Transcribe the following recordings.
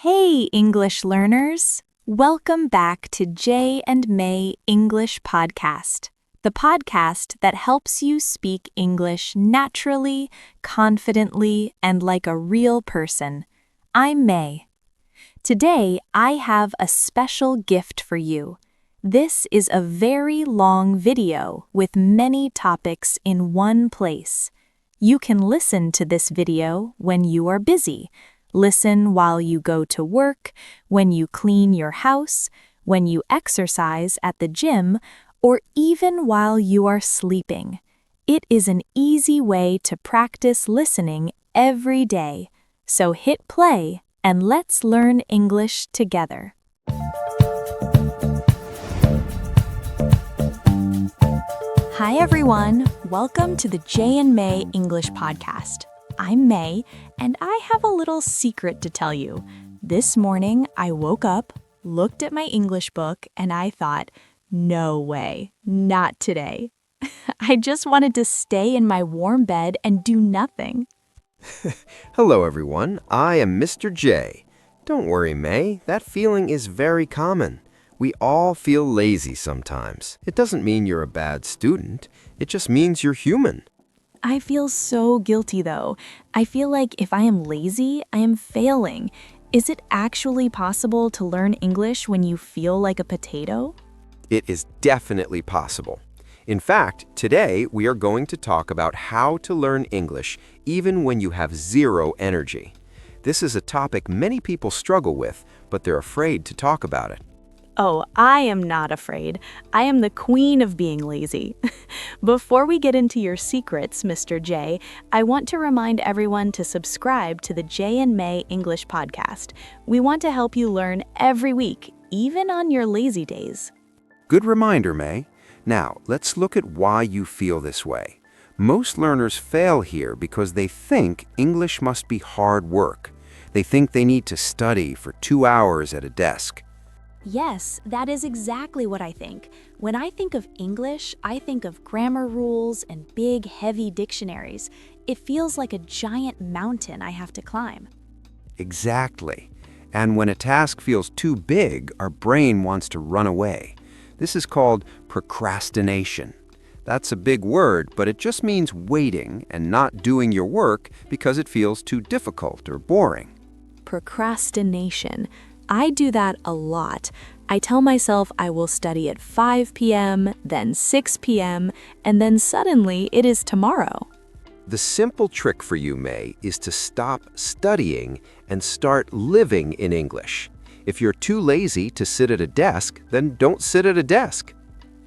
Hey, English learners! Welcome back to Jay and May English Podcast, the podcast that helps you speak English naturally, confidently, and like a real person. I'm May. Today, I have a special gift for you. This is a very long video with many topics in one place. You can listen to this video when you are busy. Listen while you go to work, when you clean your house, when you exercise at the gym, or even while you are sleeping. It is an easy way to practice listening every day. So hit play and let's learn English together. Hi everyone, welcome to the Jay and May English Podcast. I'm May, and I have a little secret to tell you. This morning, I woke up, looked at my English book, and I thought, no way, not today. I just wanted to stay in my warm bed and do nothing. Hello everyone, I am Mr. J. Don't worry, May, that feeling is very common. We all feel lazy sometimes. It doesn't mean you're a bad student, it just means you're human. I feel so guilty though. I feel like if I am lazy, I am failing. Is it actually possible to learn English when you feel like a potato? It is definitely possible. In fact, today we are going to talk about how to learn English even when you have zero energy. This is a topic many people struggle with, but they're afraid to talk about it. Oh, I am not afraid. I am the queen of being lazy. Before we get into your secrets, Mr. J, I want to remind everyone to subscribe to the Jay and May English Podcast. We want to help you learn every week, even on your lazy days. Good reminder, May. Now, let's look at why you feel this way. Most learners fail here because they think English must be hard work. They think they need to study for 2 hours at a desk. Yes, that is exactly what I think. When I think of English, I think of grammar rules and big, heavy dictionaries. It feels like a giant mountain I have to climb. Exactly. And when a task feels too big, our brain wants to run away. This is called procrastination. That's a big word, but it just means waiting and not doing your work because it feels too difficult or boring. Procrastination. I do that a lot. I tell myself I will study at 5 p.m., then 6 p.m., and then suddenly it is tomorrow. The simple trick for you, May, is to stop studying and start living in English. If you're too lazy to sit at a desk, then don't sit at a desk.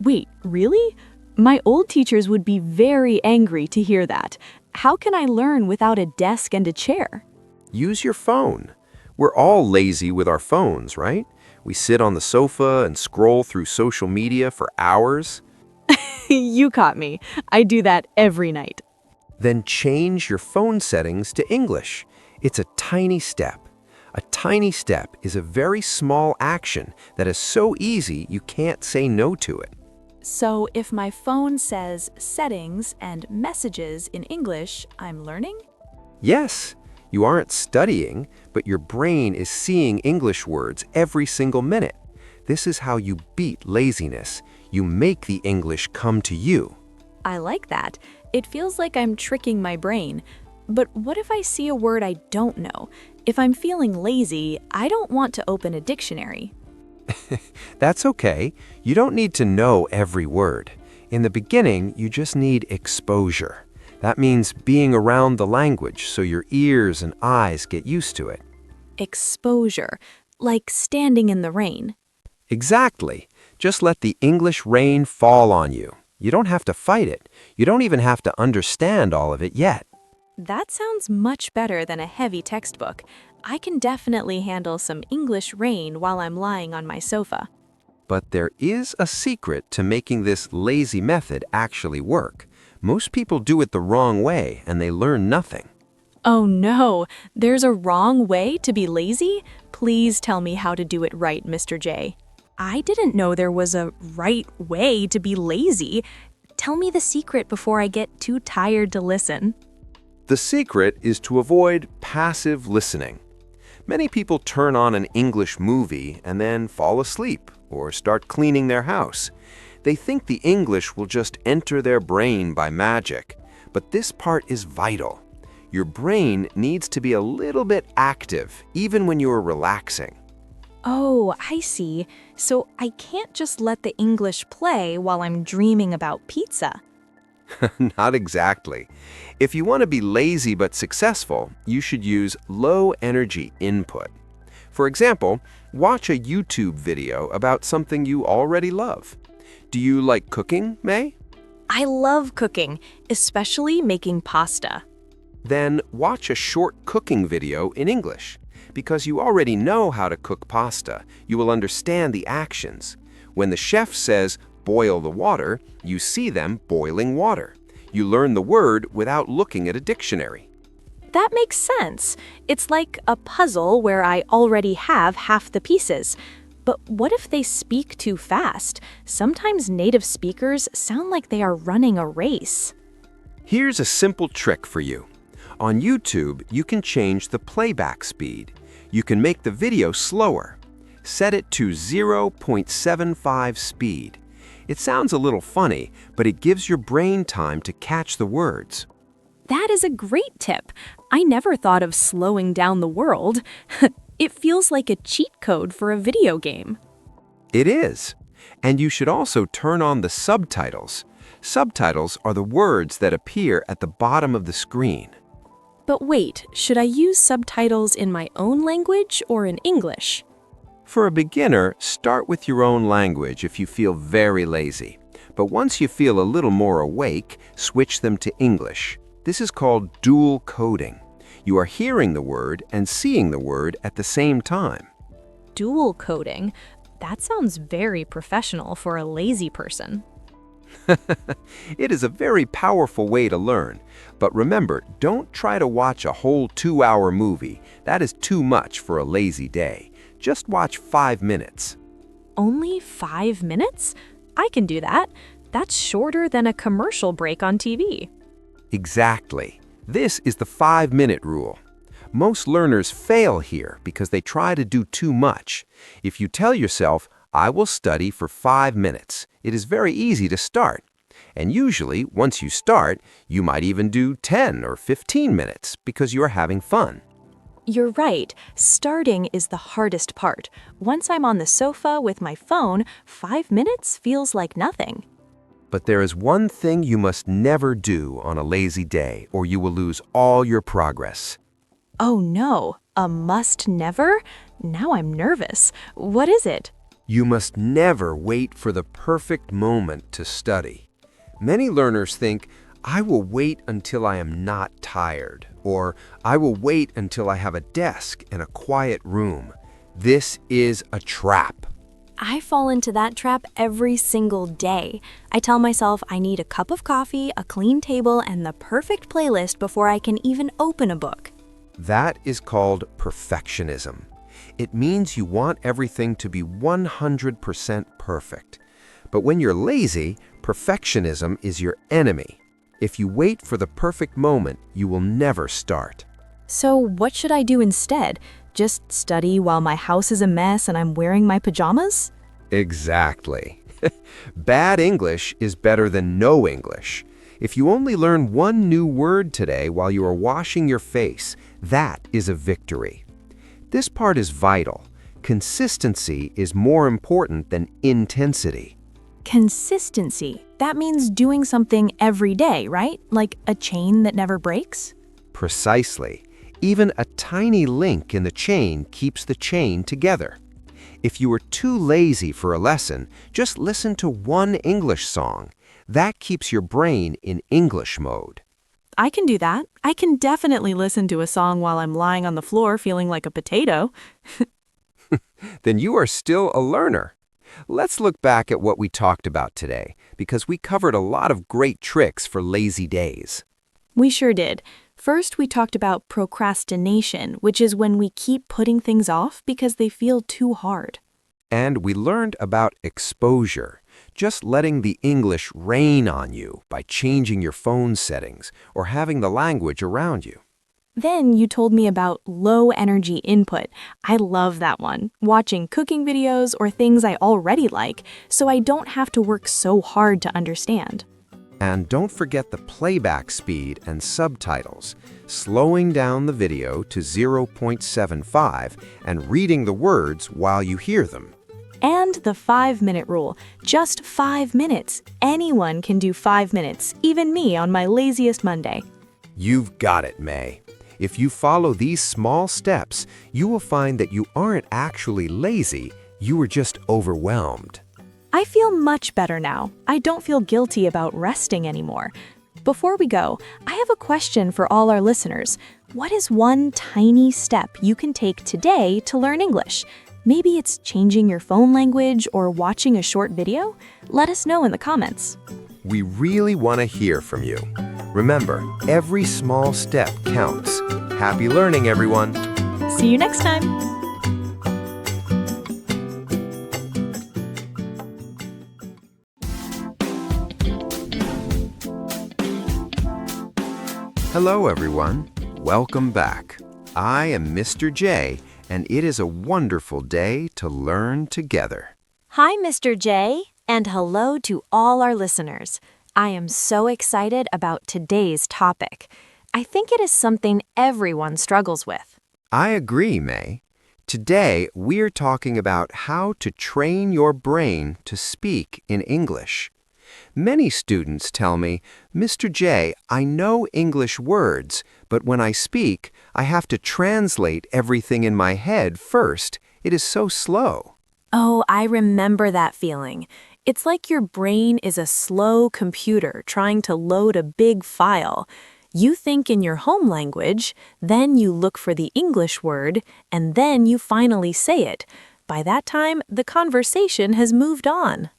Wait, really? My old teachers would be very angry to hear that. How can I learn without a desk and a chair? Use your phone. We're all lazy with our phones, right? We sit on the sofa and scroll through social media for hours. You caught me. I do that every night. Then change your phone settings to English. It's a tiny step. A tiny step is a very small action that is so easy you can't say no to it. So if my phone says settings and messages in English, I'm learning? Yes. You aren't studying, but your brain is seeing English words every single minute. This is how you beat laziness. You make the English come to you. I like that. It feels like I'm tricking my brain. But what if I see a word I don't know? If I'm feeling lazy, I don't want to open a dictionary. That's okay. You don't need to know every word. In the beginning, you just need exposure. That means being around the language so your ears and eyes get used to it. Exposure, like standing in the rain. Exactly. Just let the English rain fall on you. You don't have to fight it. You don't even have to understand all of it yet. That sounds much better than a heavy textbook. I can definitely handle some English rain while I'm lying on my sofa. But there is a secret to making this lazy method actually work. Most people do it the wrong way and they learn nothing. Oh no, there's a wrong way to be lazy? Please tell me how to do it right, Mr. J. I didn't know there was a right way to be lazy. Tell me the secret before I get too tired to listen. The secret is to avoid passive listening. Many people turn on an English movie and then fall asleep or start cleaning their house. They think the English will just enter their brain by magic, but this part is vital. Your brain needs to be a little bit active, even when you are relaxing. Oh, I see. So I can't just let the English play while I'm dreaming about pizza. Not exactly. If you want to be lazy but successful, you should use low-energy input. For example, watch a YouTube video about something you already love. Do you like cooking, May? I love cooking, especially making pasta. Then watch a short cooking video in English. Because you already know how to cook pasta, you will understand the actions. When the chef says, boil the water, you see them boiling water. You learn the word without looking at a dictionary. That makes sense. It's like a puzzle where I already have half the pieces. But what if they speak too fast? Sometimes native speakers sound like they are running a race. Here's a simple trick for you. On YouTube, you can change the playback speed. You can make the video slower. Set it to 0.75 speed. It sounds a little funny, but it gives your brain time to catch the words. That is a great tip. I never thought of slowing down the world. It feels like a cheat code for a video game. It is. And you should also turn on the subtitles. Subtitles are the words that appear at the bottom of the screen. But wait, should I use subtitles in my own language or in English? For a beginner, start with your own language if you feel very lazy. But once you feel a little more awake, switch them to English. This is called dual coding. You are hearing the word and seeing the word at the same time. Dual coding? That sounds very professional for a lazy person. It is a very powerful way to learn. But remember, don't try to watch a whole 2-hour movie. That is too much for a lazy day. Just watch 5 minutes. Only 5 minutes? I can do that. That's shorter than a commercial break on TV. Exactly. This is the 5-minute rule. Most learners fail here because they try to do too much. If you tell yourself, I will study for 5 minutes, it is very easy to start. And usually, once you start, you might even do 10 or 15 minutes because you are having fun. You're right. Starting is the hardest part. Once I'm on the sofa with my phone, 5 minutes feels like nothing. But there is one thing you must never do on a lazy day, or you will lose all your progress. Oh no, a must never? Now I'm nervous. What is it? You must never wait for the perfect moment to study. Many learners think, I will wait until I am not tired, or I will wait until I have a desk and a quiet room. This is a trap. I fall into that trap every single day. I tell myself I need a cup of coffee, a clean table, and the perfect playlist before I can even open a book. That is called perfectionism. It means you want everything to be 100% perfect. But when you're lazy, perfectionism is your enemy. If you wait for the perfect moment, you will never start. So what should I do instead? Just study while my house is a mess and I'm wearing my pajamas? Exactly. Bad English is better than no English. If you only learn one new word today while you are washing your face, that is a victory. This part is vital. Consistency is more important than intensity. Consistency. That means doing something every day, right? Like a chain that never breaks? Precisely. Even a tiny link in the chain keeps the chain together. If you are too lazy for a lesson, just listen to one English song. That keeps your brain in English mode. I can do that. I can definitely listen to a song while I'm lying on the floor feeling like a potato. Then you are still a learner. Let's look back at what we talked about today, because we covered a lot of great tricks for lazy days. We sure did. First, we talked about procrastination, which is when we keep putting things off because they feel too hard. And we learned about exposure, just letting the English rain on you by changing your phone settings or having the language around you. Then you told me about low energy input. I love that one. Watching cooking videos or things I already like, so I don't have to work so hard to understand. And don't forget the playback speed and subtitles, slowing down the video to 0.75 and reading the words while you hear them. And the 5-minute rule. Just 5 minutes. Anyone can do 5 minutes, even me on my laziest Monday. You've got it, May. If you follow these small steps, you will find that you aren't actually lazy, you are just overwhelmed. I feel much better now. I don't feel guilty about resting anymore. Before we go, I have a question for all our listeners. What is one tiny step you can take today to learn English? Maybe it's changing your phone language or watching a short video? Let us know in the comments. We really want to hear from you. Remember, every small step counts. Happy learning, everyone! See you next time! Hello, everyone. Welcome back. I am Mr. J, and it is a wonderful day to learn together. Hi, Mr. J, and hello to all our listeners. I am so excited about today's topic. I think it is something everyone struggles with. I agree, May. Today, we're talking about how to train your brain to speak in English. Many students tell me, Mr. J, I know English words, but when I speak, I have to translate everything in my head first. It is so slow. Oh, I remember that feeling. It's like your brain is a slow computer trying to load a big file. You think in your home language, then you look for the English word, and then you finally say it. By that time, the conversation has moved on.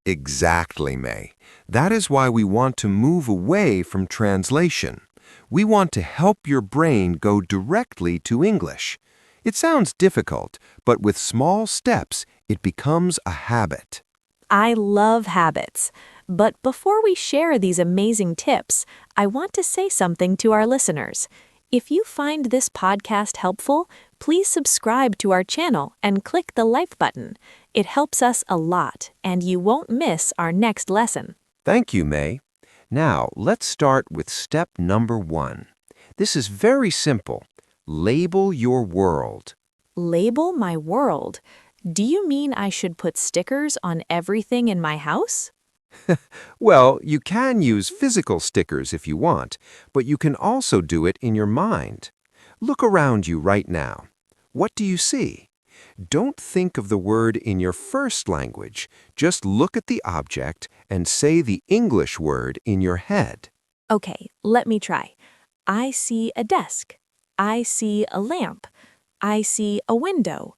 Exactly, May. That is why we want to move away from translation. We want to help your brain go directly to English. It sounds difficult, but with small steps, it becomes a habit. I love habits. But before we share these amazing tips, I want to say something to our listeners. If you find this podcast helpful, please subscribe to our channel and click the like button. It helps us a lot, and you won't miss our next lesson. Thank you, May. Now, let's start with step number 1. This is very simple. Label your world. Label my world. Do you mean I should put stickers on everything in my house? Well, you can use physical stickers if you want, but you can also do it in your mind. Look around you right now. What do you see? Don't think of the word in your first language. Just look at the object and say the English word in your head. Okay, let me try. I see a desk. I see a lamp. I see a window.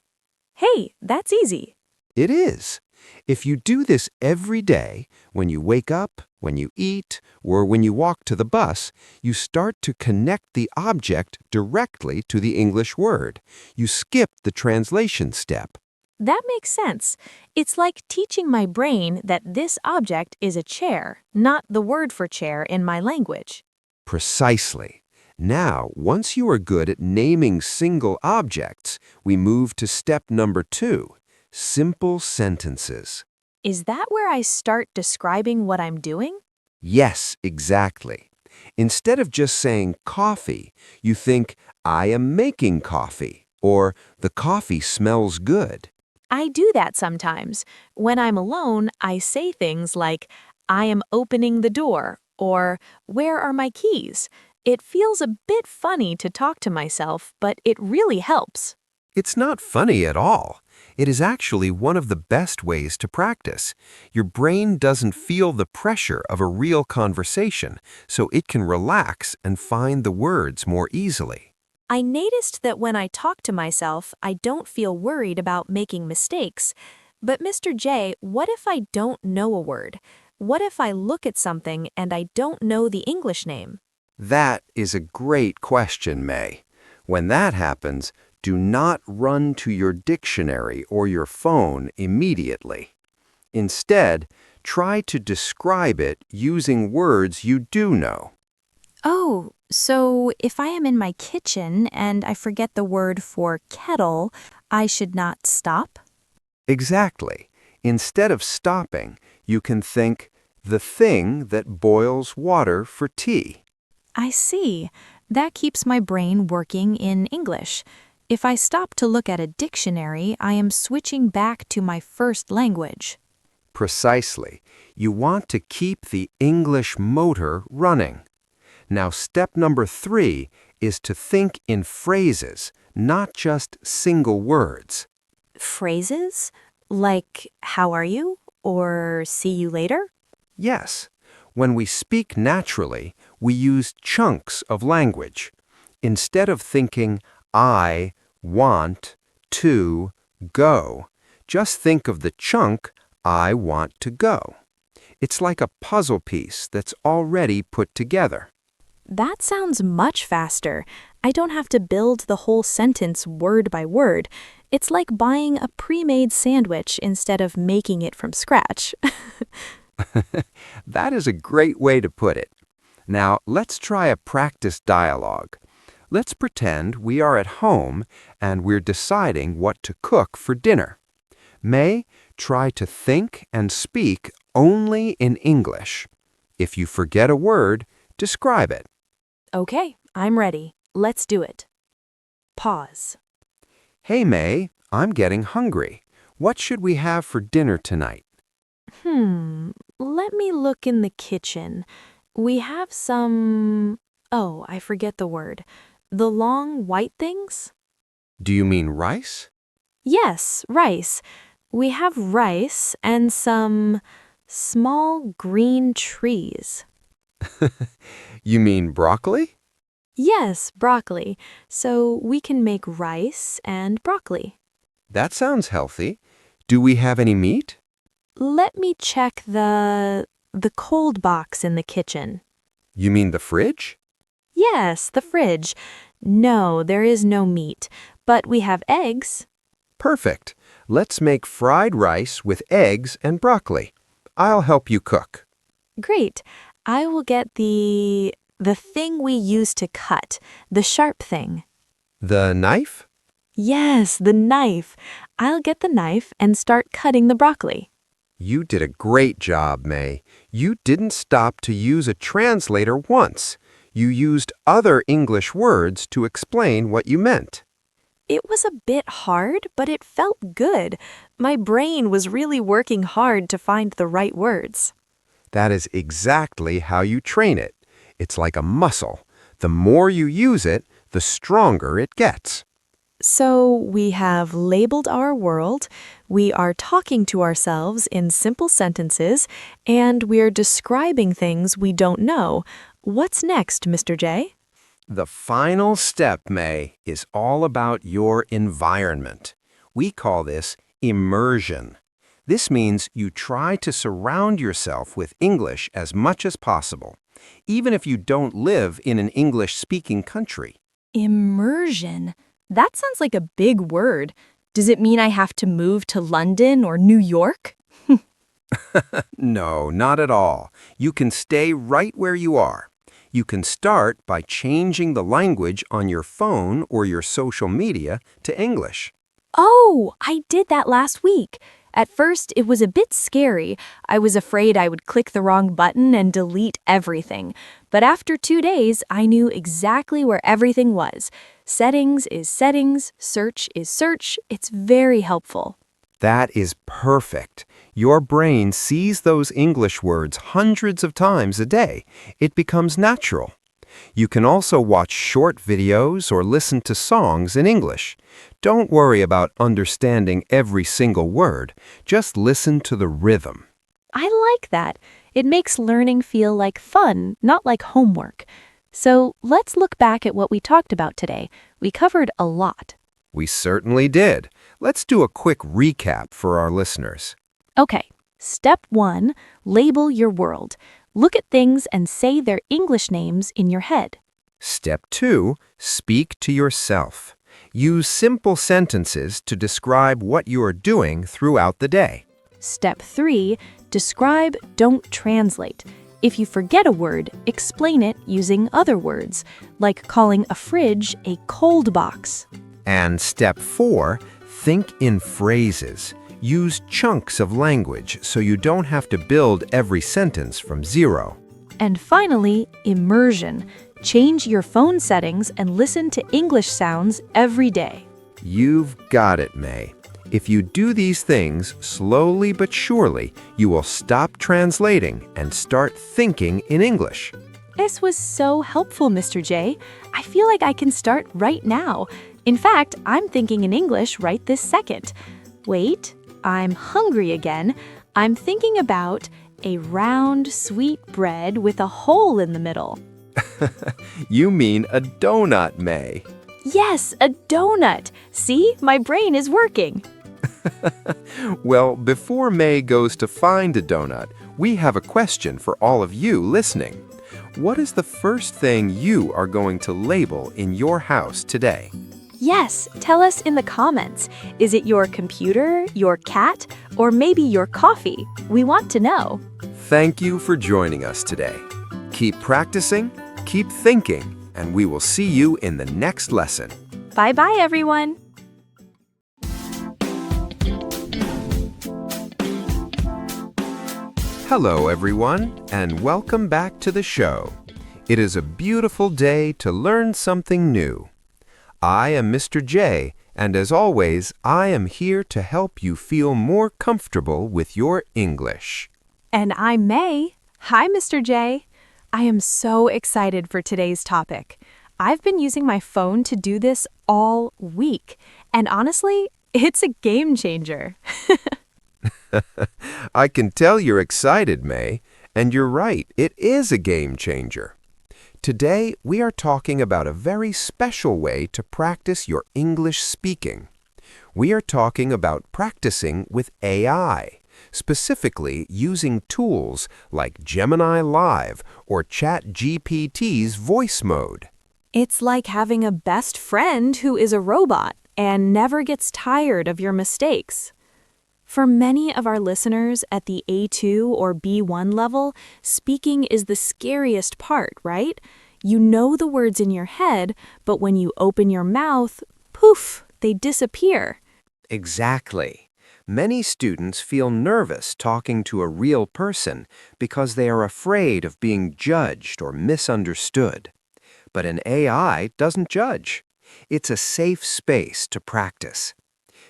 Hey, that's easy. It is. If you do this every day, when you wake up, when you eat, or when you walk to the bus, you start to connect the object directly to the English word. You skip the translation step. That makes sense. It's like teaching my brain that this object is a chair, not the word for chair in my language. Precisely. Now, once you are good at naming single objects, we move to step number 2, simple sentences. Is that where I start describing what I'm doing? Yes, exactly. Instead of just saying coffee, you think, I am making coffee, or the coffee smells good. I do that sometimes. When I'm alone, I say things like, I am opening the door, or where are my keys? It feels a bit funny to talk to myself, but it really helps. It's not funny at all. It is actually one of the best ways to practice. Your brain doesn't feel the pressure of a real conversation, so it can relax and find the words more easily. I noticed that when I talk to myself, I don't feel worried about making mistakes. But Mr. J, what if I don't know a word? What if I look at something and I don't know the English name? That is a great question, May. When that happens, do not run to your dictionary or your phone immediately. Instead, try to describe it using words you do know. Oh, So, if I am in my kitchen and I forget the word for kettle, I should not stop? Exactly. Instead of stopping, you can think the thing that boils water for tea. I see. That keeps my brain working in English. If I stop to look at a dictionary, I am switching back to my first language. Precisely. You want to keep the English motor running. Now, step number 3 is to think in phrases, not just single words. Phrases? Like, how are you? Or see you later? Yes, when we speak naturally, we use chunks of language. Instead of thinking, I want to go, just think of the chunk, I want to go. It's like a puzzle piece that's already put together. That sounds much faster. I don't have to build the whole sentence word by word. It's like buying a pre-made sandwich instead of making it from scratch. That is a great way to put it. Now, let's try a practice dialogue. Let's pretend we are at home and we're deciding what to cook for dinner. May, try to think and speak only in English. If you forget a word, describe it. Okay, I'm ready. Let's do it. Pause. Hey, May, I'm getting hungry. What should we have for dinner tonight? Let me look in the kitchen. We have some... Oh, I forget the word. The long white things? Do you mean rice? Yes, rice. We have rice and some small green trees. You mean broccoli? Yes, broccoli. So we can make rice and broccoli. That sounds healthy. Do we have any meat? Let me check the cold box in the kitchen. You mean the fridge? Yes, the fridge. No, there is no meat, but we have eggs. Perfect. Let's make fried rice with eggs and broccoli. I'll help you cook. Great. I will get the thing we use to cut, the sharp thing. The knife? Yes, the knife. I'll get the knife and start cutting the broccoli. You did a great job, May. You didn't stop to use a translator once. You used other English words to explain what you meant. It was a bit hard, but it felt good. My brain was really working hard to find the right words. That is exactly how you train it. It's like a muscle. The more you use it, the stronger it gets. So we have labeled our world, we are talking to ourselves in simple sentences, and we're describing things we don't know. What's next, Mr. J? The final step, May, is all about your environment. We call this immersion. This means you try to surround yourself with English as much as possible, even if you don't live in an English-speaking country. Immersion. That sounds like a big word. Does it mean I have to move to London or New York? No, not at all. You can stay right where you are. You can start by changing the language on your phone or your social media to English. Oh, I did that last week. At first, it was a bit scary. I was afraid I would click the wrong button and delete everything. But after 2 days, I knew exactly where everything was. Settings is settings, search is search. It's very helpful. That is perfect. Your brain sees those English words hundreds of times a day. It becomes natural. You can also watch short videos or listen to songs in English. Don't worry about understanding every single word. Just listen to the rhythm. I like that. It makes learning feel like fun, not like homework. So let's look back at what we talked about today. We covered a lot. We certainly did. Let's do a quick recap for our listeners. Okay, step 1, label your world. Look at things and say their English names in your head. Step 2, speak to yourself. Use simple sentences to describe what you are doing throughout the day. Step 3, describe, don't translate. If you forget a word, explain it using other words, like calling a fridge a cold box. And step 4, think in phrases. Use chunks of language so you don't have to build every sentence from zero. And finally, immersion. Change your phone settings and listen to English sounds every day. You've got it, May. If you do these things slowly but surely, you will stop translating and start thinking in English. This was so helpful, Mr. J. I feel like I can start right now. In fact, I'm thinking in English right this second. Wait, I'm hungry again. I'm thinking about a round, sweet bread with a hole in the middle. You mean a donut, May. Yes, a donut. See, my brain is working. Well, before May goes to find a donut, we have a question for all of you listening. What is the first thing you are going to label in your house today? Yes, tell us in the comments. Is it your computer, your cat, or maybe your coffee? We want to know. Thank you for joining us today. Keep practicing, keep thinking, and we will see you in the next lesson. Bye-bye, everyone. Hello, everyone, and welcome back to the show. It is a beautiful day to learn something new. I am Mr. J, and as always, I am here to help you feel more comfortable with your English. And I'm May. Hi, Mr. J. I am so excited for today's topic. I've been using my phone to do this all week, and honestly, it's a game changer. I can tell you're excited, May, and you're right, it is a game changer. Today, we are talking about a very special way to practice your English speaking. We are talking about practicing with AI, specifically using tools like Gemini Live or ChatGPT's voice mode. It's like having a best friend who is a robot and never gets tired of your mistakes. For many of our listeners at the A2 or B1 level, speaking is the scariest part, right? You know the words in your head, but when you open your mouth, poof, they disappear. Exactly. Many students feel nervous talking to a real person because they are afraid of being judged or misunderstood. But an AI doesn't judge. It's a safe space to practice.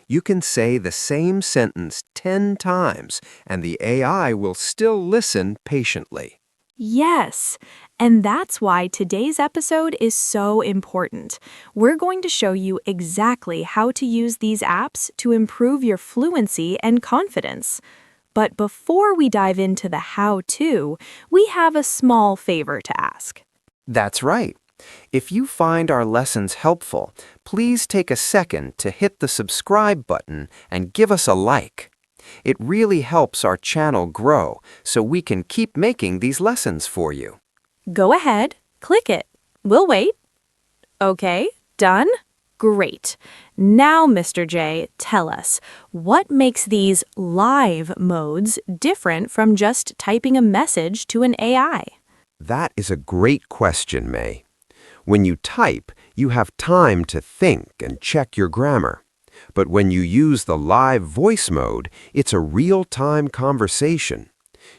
You can say the same sentence 10 times, and the AI will still listen patiently. Yes, and that's why today's episode is so important. We're going to show you exactly how to use these apps to improve your fluency and confidence. But before we dive into the how-to, we have a small favor to ask. That's right. If you find our lessons helpful, please take a second to hit the subscribe button and give us a like. It really helps our channel grow so we can keep making these lessons for you. Go ahead, click it. We'll wait. Okay, done? Great. Now, Mr. J, tell us, what makes these live modes different from just typing a message to an AI? That is a great question, May. When you type, you have time to think and check your grammar. But when you use the live voice mode, it's a real-time conversation.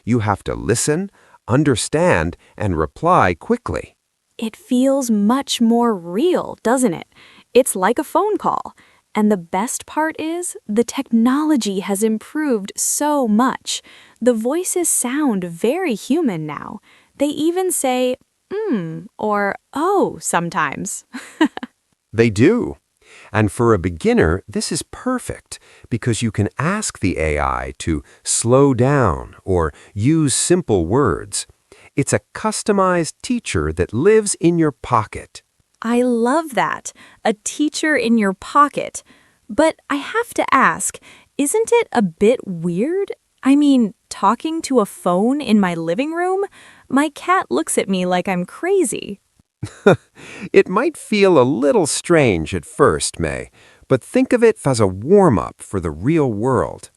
You have to listen, understand, and reply quickly. It feels much more real, doesn't it? It's like a phone call. And the best part is, the technology has improved so much. The voices sound very human now. They even say, or oh, sometimes. They do. And for a beginner, this is perfect because you can ask the AI to slow down or use simple words. It's a customized teacher that lives in your pocket. I love that. A teacher in your pocket. But I have to ask, isn't it a bit weird? I mean, talking to a phone in my living room? My cat looks at me like I'm crazy. It might feel a little strange at first, May, but think of it as a warm-up for the real world.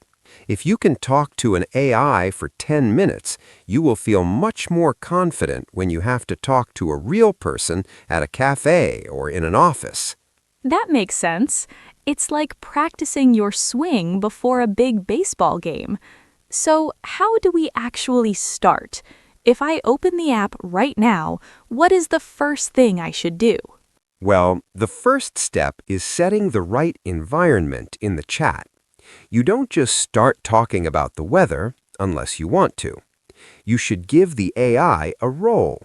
If you can talk to an AI for 10 minutes, you will feel much more confident when you have to talk to a real person at a cafe or in an office. That makes sense. It's like practicing your swing before a big baseball game. So, how do we actually start? If I open the app right now, what is the first thing I should do? Well, the first step is setting the right environment in the chat. You don't just start talking about the weather unless you want to. You should give the AI a role.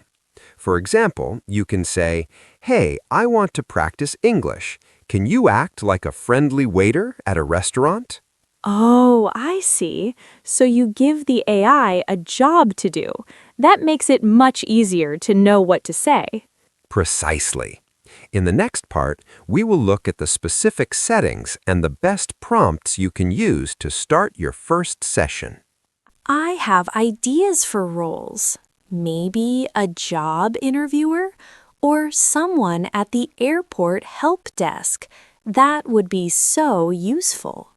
For example, you can say, "Hey, I want to practice English. Can you act like a friendly waiter at a restaurant?" Oh, I see. So you give the AI a job to do. That makes it much easier to know what to say. Precisely. In the next part, we will look at the specific settings and the best prompts you can use to start your first session. I have ideas for roles. Maybe a job interviewer or someone at the airport help desk. That would be so useful.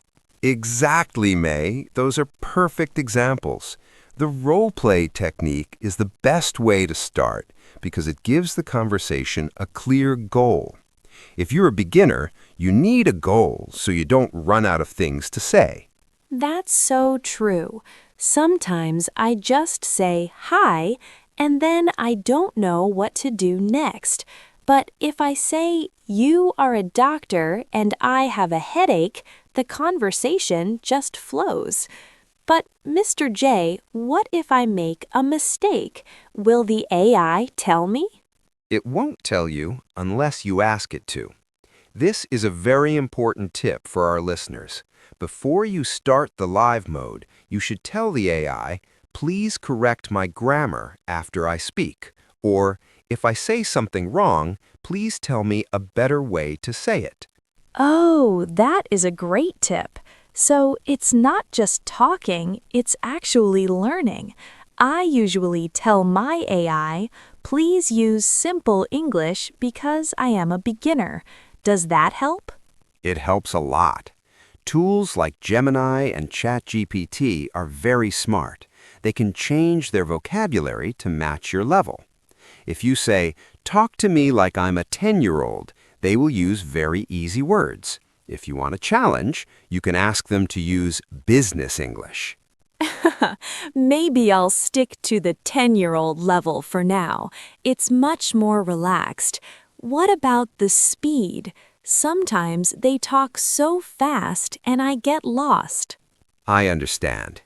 Exactly, May. Those are perfect examples. The role play technique is the best way to start because it gives the conversation a clear goal. If you're a beginner, you need a goal so you don't run out of things to say. That's so true. Sometimes I just say hi and then I don't know what to do next. But if I say, "You are a doctor and I have a headache," the conversation just flows. But, Mr. J, what if I make a mistake? Will the AI tell me? It won't tell you unless you ask it to. This is a very important tip for our listeners. Before you start the live mode, you should tell the AI, "Please correct my grammar after I speak," or, "If I say something wrong, please tell me a better way to say it." Oh, that is a great tip. So it's not just talking, it's actually learning. I usually tell my AI, "Please use simple English because I am a beginner." Does that help? It helps a lot. Tools like Gemini and ChatGPT are very smart. They can change their vocabulary to match your level. If you say, "Talk to me like I'm a 10-year-old," they will use very easy words. If you want a challenge, you can ask them to use business English. Maybe I'll stick to the 10-year-old level for now. It's much more relaxed. What about the speed? Sometimes they talk so fast and I get lost. I understand.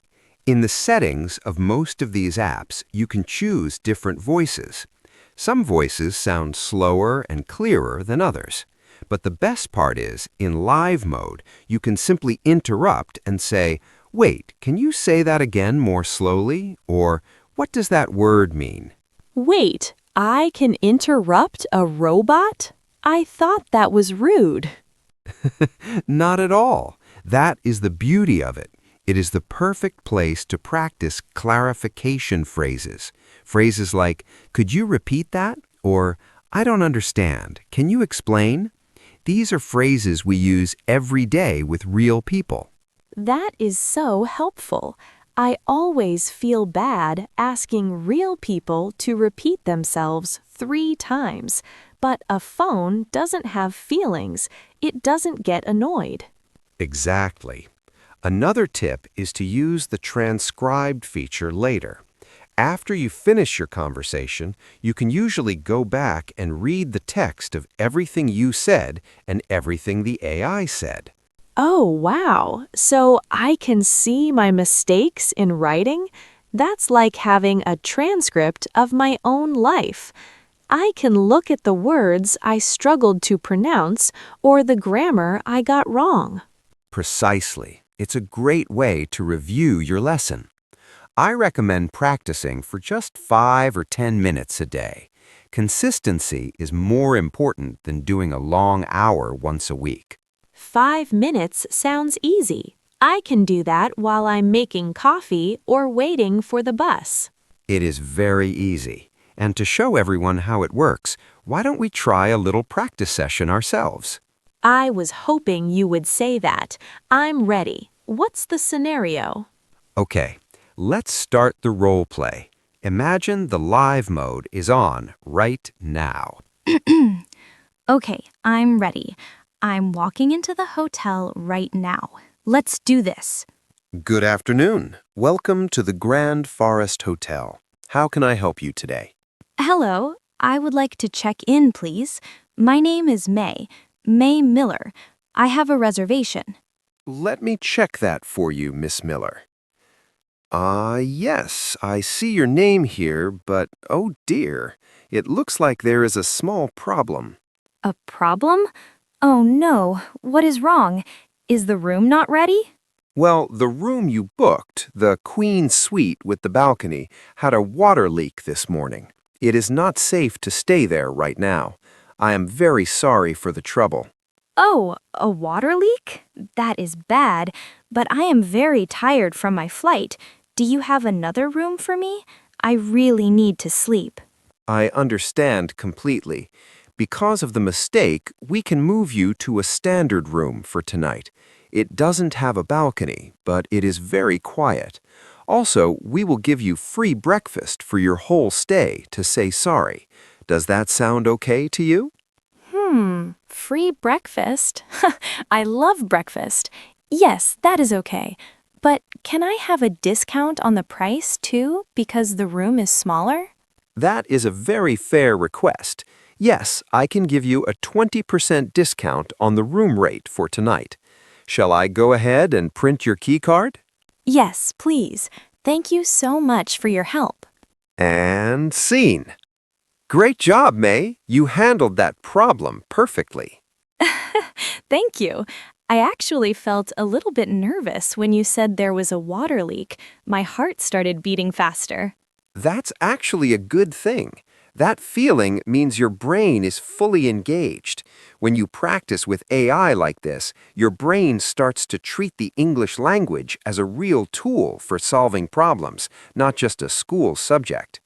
In the settings of most of these apps, you can choose different voices. Some voices sound slower and clearer than others. But the best part is, in live mode, you can simply interrupt and say, "Wait, can you say that again more slowly?" Or, "What does that word mean?" Wait, I can interrupt a robot? I thought that was rude. Not at all. That is the beauty of it. It is the perfect place to practice clarification phrases. Phrases like, "Could you repeat that?" Or, "I don't understand. Can you explain?" These are phrases we use every day with real people. That is so helpful. I always feel bad asking real people to repeat themselves 3 times, but a phone doesn't have feelings. It doesn't get annoyed. Exactly. Another tip is to use the transcribed feature later. After you finish your conversation, you can usually go back and read the text of everything you said and everything the AI said. Oh, wow. So I can see my mistakes in writing? That's like having a transcript of my own life. I can look at the words I struggled to pronounce or the grammar I got wrong. Precisely. It's a great way to review your lesson. I recommend practicing for just 5 or 10 minutes a day. Consistency is more important than doing a long hour once a week. 5 minutes sounds easy. I can do that while I'm making coffee or waiting for the bus. It is very easy. And to show everyone how it works, why don't we try a little practice session ourselves? I was hoping you would say that. I'm ready. What's the scenario? Okay, let's start the role play. Imagine the live mode is on right now. Okay, I'm ready. I'm walking into the hotel right now. Let's do this. Good afternoon. Welcome to the Grand Forest Hotel. How can I help you today? Hello, I would like to check in, please. My name is May Miller. I have a reservation. Let me check that for you, Miss Miller. Yes, I see your name here, but oh dear, it looks like there is a small problem. A problem? Oh no, what is wrong? Is the room not ready? Well, the room you booked, the Queen Suite with the balcony, had a water leak this morning. It is not safe to stay there right now. I am very sorry for the trouble. Oh, a water leak? That is bad, but I am very tired from my flight. Do you have another room for me? I really need to sleep. I understand completely. Because of the mistake, we can move you to a standard room for tonight. It doesn't have a balcony, but it is very quiet. Also, we will give you free breakfast for your whole stay to say sorry. Does that sound okay to you? Free breakfast? I love breakfast. Yes, that is okay. But can I have a discount on the price too, because the room is smaller? That is a very fair request. Yes, I can give you a 20% discount on the room rate for tonight. Shall I go ahead and print your key card? Yes, please. Thank you so much for your help. And scene. Great job, May. You handled that problem perfectly. Thank you. I actually felt a little bit nervous when you said there was a water leak. My heart started beating faster. That's actually a good thing. That feeling means your brain is fully engaged. When you practice with AI like this, your brain starts to treat the English language as a real tool for solving problems, not just a school subject.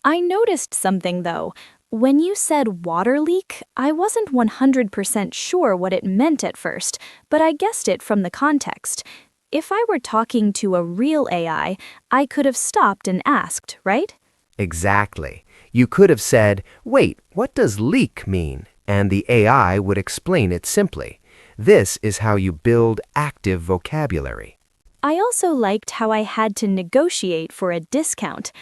I noticed something though. When you said water leak, I wasn't 100% sure what it meant at first, but I guessed it from the context. If I were talking to a real AI, I could have stopped and asked, right? Exactly. You could have said, "Wait, what does leak mean?" And the AI would explain it simply. This is how you build active vocabulary. I also liked how I had to negotiate for a discount.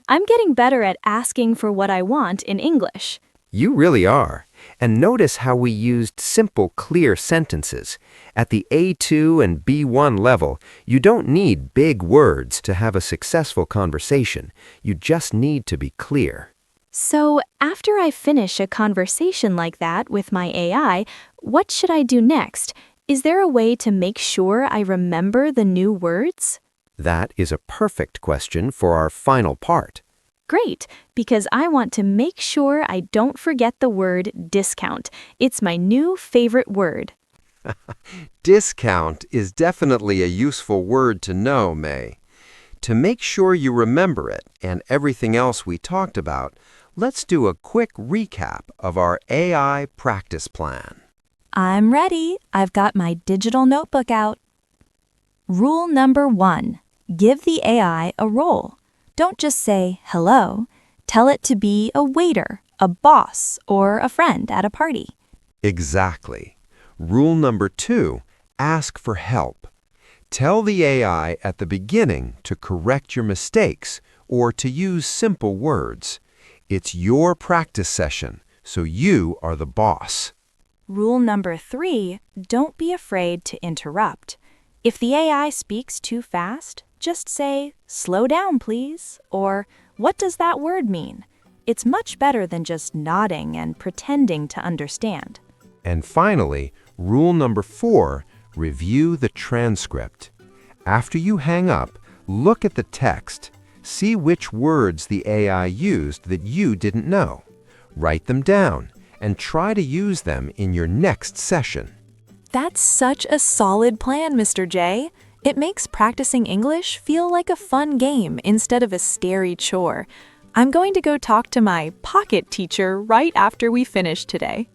I'm getting better at asking for what I want in English. You really are. And notice how we used simple, clear sentences. At the A2 and B1 level, you don't need big words to have a successful conversation. You just need to be clear. So, after I finish a conversation like that with my AI, what should I do next? Is there a way to make sure I remember the new words? That is a perfect question for our final part. Great, because I want to make sure I don't forget the word discount. It's my new favorite word. Discount is definitely a useful word to know, May. To make sure you remember it and everything else we talked about, let's do a quick recap of our AI practice plan. I'm ready. I've got my digital notebook out. Rule number 1. Give the AI a role. Don't just say hello. Tell it to be a waiter, a boss, or a friend at a party. Exactly. Rule number 2, ask for help. Tell the AI at the beginning to correct your mistakes or to use simple words. It's your practice session, so you are the boss. Rule number 3, don't be afraid to interrupt. If the AI speaks too fast, just say, "Slow down, please," or "What does that word mean?" It's much better than just nodding and pretending to understand. And finally, rule number 4, review the transcript. After you hang up, look at the text. See which words the AI used that you didn't know. Write them down and try to use them in your next session. That's such a solid plan, Mr. J. It makes practicing English feel like a fun game instead of a scary chore. I'm going to go talk to my pocket teacher right after we finish today.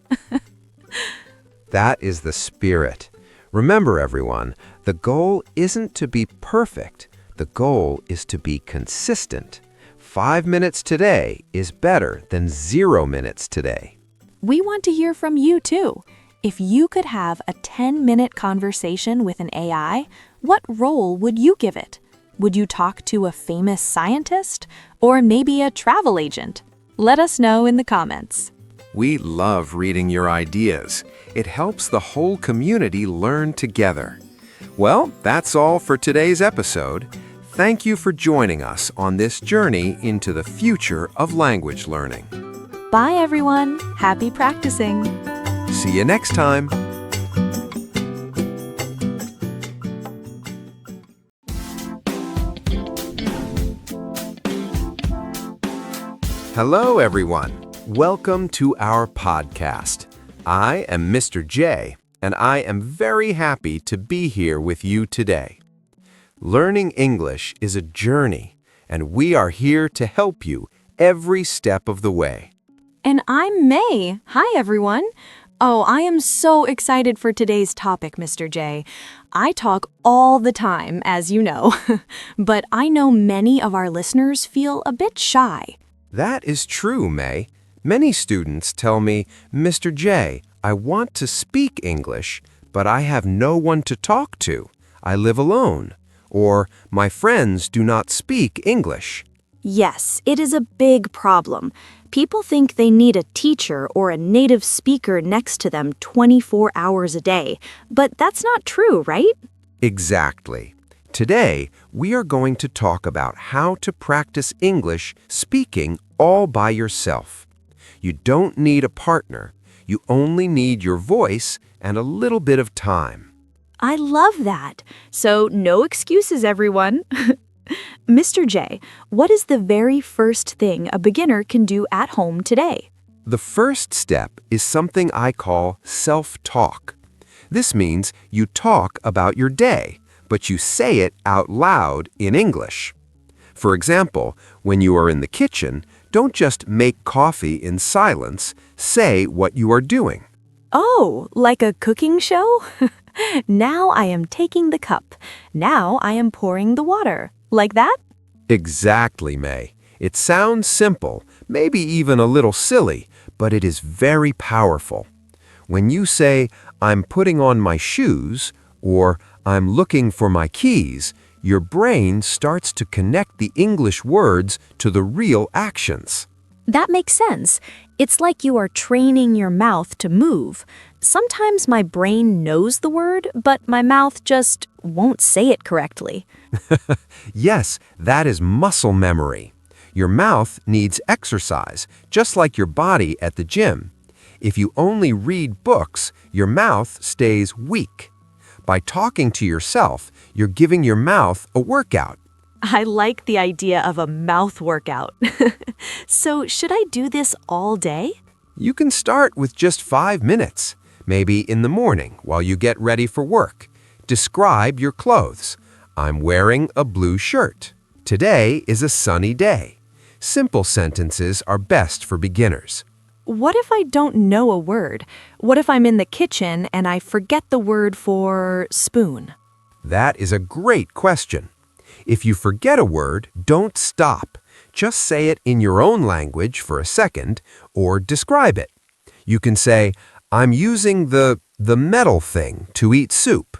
That is the spirit. Remember, everyone, the goal isn't to be perfect. The goal is to be consistent. 5 minutes today is better than 0 minutes today. We want to hear from you too. If you could have a 10-minute conversation with an AI, what role would you give it? Would you talk to a famous scientist or maybe a travel agent? Let us know in the comments. We love reading your ideas. It helps the whole community learn together. Well, that's all for today's episode. Thank you for joining us on this journey into the future of language learning. Bye, everyone. Happy practicing. See you next time. Hello, everyone. Welcome to our podcast. I am Mr. J, and I am very happy to be here with you today. Learning English is a journey, and we are here to help you every step of the way. And I'm May. Hi, everyone. Oh, I am so excited for today's topic, Mr. J. I talk all the time, as you know, but I know many of our listeners feel a bit shy. That is true, May. Many students tell me, Mr. J, I want to speak English, but I have no one to talk to. I live alone. Or, my friends do not speak English. Yes, it is a big problem. People think they need a teacher or a native speaker next to them 24 hours a day, but that's not true, right? Exactly. Today, we are going to talk about how to practice English speaking all by yourself. You don't need a partner. You only need your voice and a little bit of time. I love that. So no excuses, everyone. Mr. J, what is the very first thing a beginner can do at home today? The first step is something I call self-talk. This means you talk about your day, but you say it out loud in English. For example, when you are in the kitchen, don't just make coffee in silence, say what you are doing. Oh, like a cooking show? Now I am taking the cup. Now I am pouring the water. Like that? Exactly, May. It sounds simple, maybe even a little silly, but it is very powerful. When you say, I'm putting on my shoes, or I'm looking for my keys, your brain starts to connect the English words to the real actions. That makes sense. It's like you are training your mouth to move. Sometimes my brain knows the word, but my mouth just won't say it correctly. Yes, that is muscle memory. Your mouth needs exercise, just like your body at the gym. If you only read books, your mouth stays weak. By talking to yourself, you're giving your mouth a workout. I like the idea of a mouth workout. So should I do this all day? You can start with just 5 minutes, maybe in the morning while you get ready for work. Describe your clothes. I'm wearing a blue shirt. Today is a sunny day. Simple sentences are best for beginners. What if I don't know a word? What if I'm in the kitchen and I forget the word for spoon? That is a great question. If you forget a word, don't stop. Just say it in your own language for a second or describe it. You can say, I'm using the metal thing to eat soup.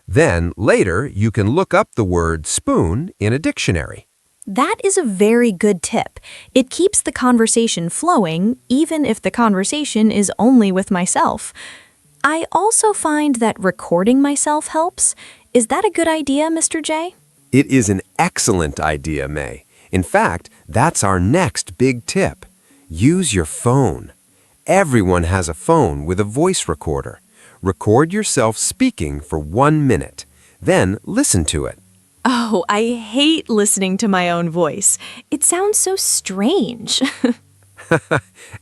Then later you can look up the word spoon in a dictionary. That is a very good tip. It keeps the conversation flowing, even if the conversation is only with myself. I also find that recording myself helps. Is that a good idea, Mr. J? It is an excellent idea, May. In fact, that's our next big tip. Use your phone. Everyone has a phone with a voice recorder. Record yourself speaking for 1 minute. Then listen to it. Oh, I hate listening to my own voice. It sounds so strange.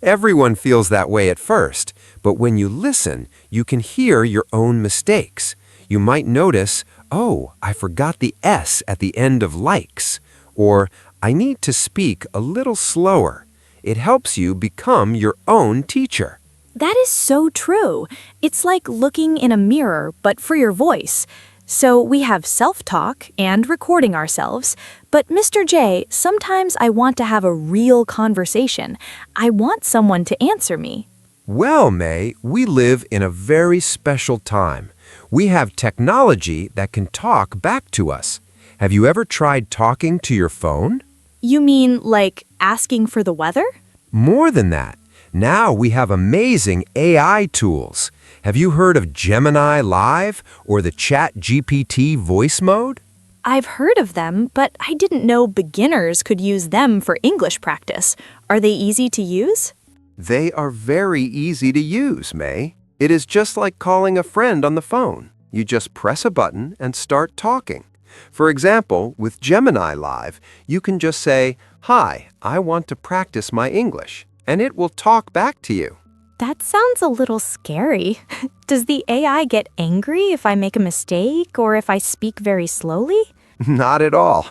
Everyone feels that way at first, but when you listen, you can hear your own mistakes. You might notice, oh, I forgot the S at the end of likes, or I need to speak a little slower. It helps you become your own teacher. That is so true. It's like looking in a mirror, but for your voice. So we have self-talk and recording ourselves. But Mr. J, sometimes I want to have a real conversation. I want someone to answer me. Well, May, we live in a very special time. We have technology that can talk back to us. Have you ever tried talking to your phone? You mean like asking for the weather? More than that. Now we have amazing AI tools. Have you heard of Gemini Live or the Chat GPT voice mode? I've heard of them, but I didn't know beginners could use them for English practice. Are they easy to use? They are very easy to use, May. It is just like calling a friend on the phone. You just press a button and start talking. For example, with Gemini Live, you can just say, "Hi, I want to practice my English," and it will talk back to you. That sounds a little scary. Does the AI get angry if I make a mistake or if I speak very slowly? Not at all.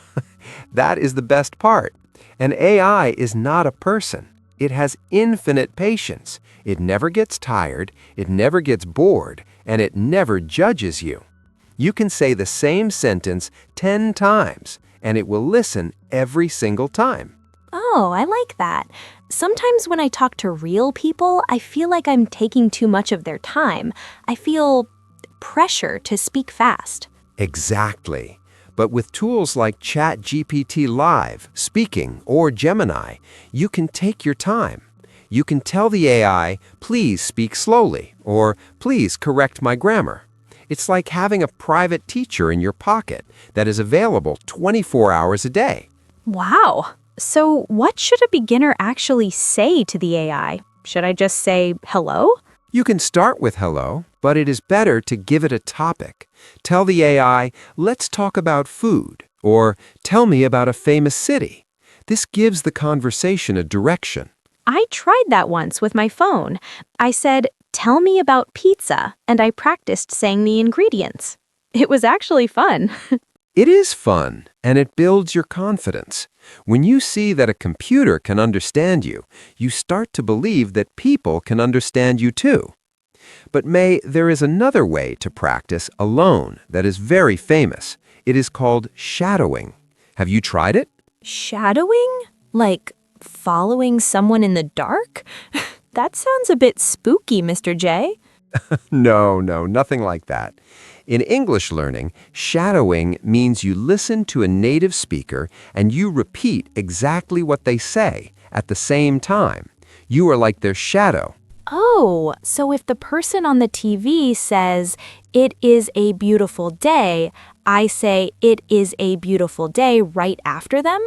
That is the best part. An AI is not a person. It has infinite patience. It never gets tired, it never gets bored, and it never judges you. You can say the same sentence 10 times, and it will listen every single time. Oh, I like that. Sometimes when I talk to real people, I feel like I'm taking too much of their time. I feel pressure to speak fast. Exactly. But with tools like ChatGPT Live, Speaking, or Gemini, you can take your time. You can tell the AI, "Please speak slowly," or "Please correct my grammar." It's like having a private teacher in your pocket that is available 24 hours a day. Wow. So what should a beginner actually say to the AI? Should I just say hello? You can start with hello, but it is better to give it a topic. Tell the AI, "Let's talk about food," or "Tell me about a famous city." This gives the conversation a direction. I tried that once with my phone. I said, "Tell me about pizza," and I practiced saying the ingredients. It was actually fun. It is fun, and it builds your confidence. When you see that a computer can understand you, you start to believe that people can understand you too. But May, there is another way to practice alone that is very famous. It is called shadowing. Have you tried it? Shadowing? Like following someone in the dark? That sounds a bit spooky, Mr. J. No, nothing like that. In English learning, shadowing means you listen to a native speaker and you repeat exactly what they say at the same time. You are like their shadow. Oh, so if the person on the TV says, "It is a beautiful day," I say, "It is a beautiful day" right after them?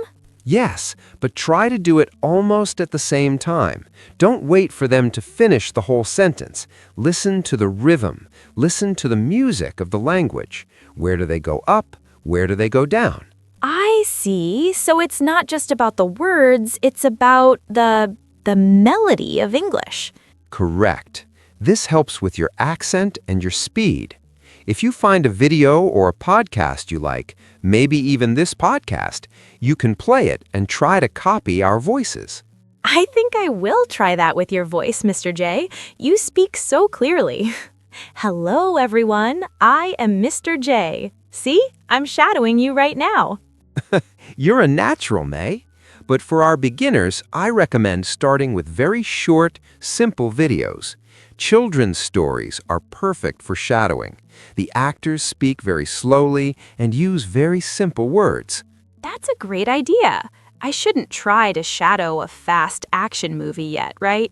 Yes, but try to do it almost at the same time. Don't wait for them to finish the whole sentence. Listen to the rhythm. Listen to the music of the language. Where do they go up? Where do they go down? I see. So it's not just about the words, it's about the melody of English. Correct. This helps with your accent and your speed. If you find a video or a podcast you like, maybe even this podcast, you can play it and try to copy our voices. I think I will try that with your voice, Mr. J. You speak so clearly. Hello, everyone. I am Mr. J. See? I'm shadowing you right now. You're a natural, May. But for our beginners, I recommend starting with very short, simple videos. Children's stories are perfect for shadowing. The actors speak very slowly and use very simple words. That's a great idea. I shouldn't try to shadow a fast action movie yet, right?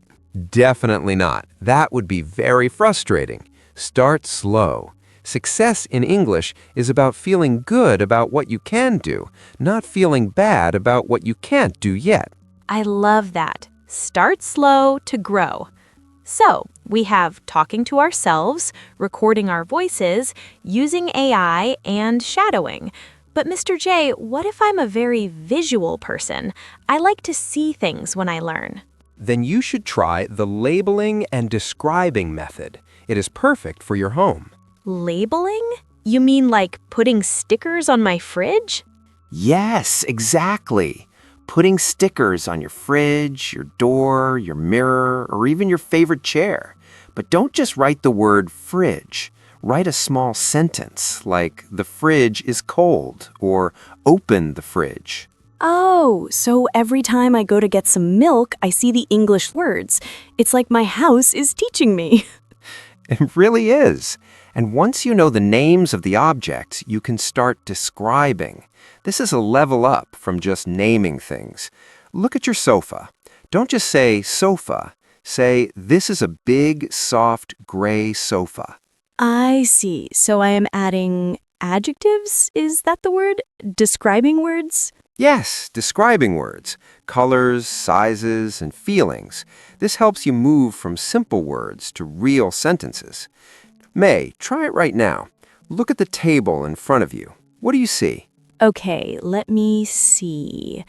Definitely not. That would be very frustrating. Start slow. Success in English is about feeling good about what you can do, not feeling bad about what you can't do yet. I love that. Start slow to grow. So, we have talking to ourselves, recording our voices, using AI, and shadowing. But Mr. J, what if I'm a very visual person? I like to see things when I learn. Then you should try the labeling and describing method. It is perfect for your home. Labeling? You mean like putting stickers on my fridge? Yes, exactly. putting stickers on your fridge, your door, your mirror, or even your favorite chair. But don't just write the word fridge. Write a small sentence like, the fridge is cold, or open the fridge. Oh, so every time I go to get some milk, I see the English words. It's like my house is teaching me. It really is. And once you know the names of the objects, you can start describing. This is a level up from just naming things. Look at your sofa. Don't just say sofa. Say, this is a big, soft, gray sofa. I see. So I am adding adjectives? Is that the word? Describing words? Yes, describing words, colors, sizes, and feelings. This helps you move from simple words to real sentences. May, try it right now. Look at the table in front of you. What do you see? Okay, let me see.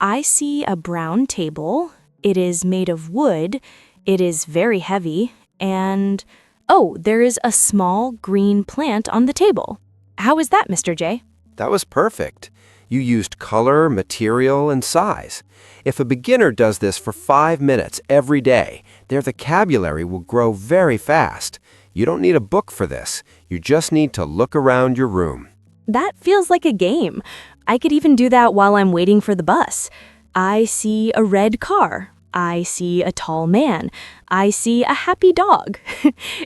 I see a brown table. It is made of wood. It is very heavy. And, oh, there is a small green plant on the table. How is that, Mr. J? That was perfect. You used color, material, and size. If a beginner does this for 5 minutes every day, their vocabulary will grow very fast. You don't need a book for this. You just need to look around your room. That feels like a game. I could even do that while I'm waiting for the bus. I see a red car. I see a tall man. I see a happy dog.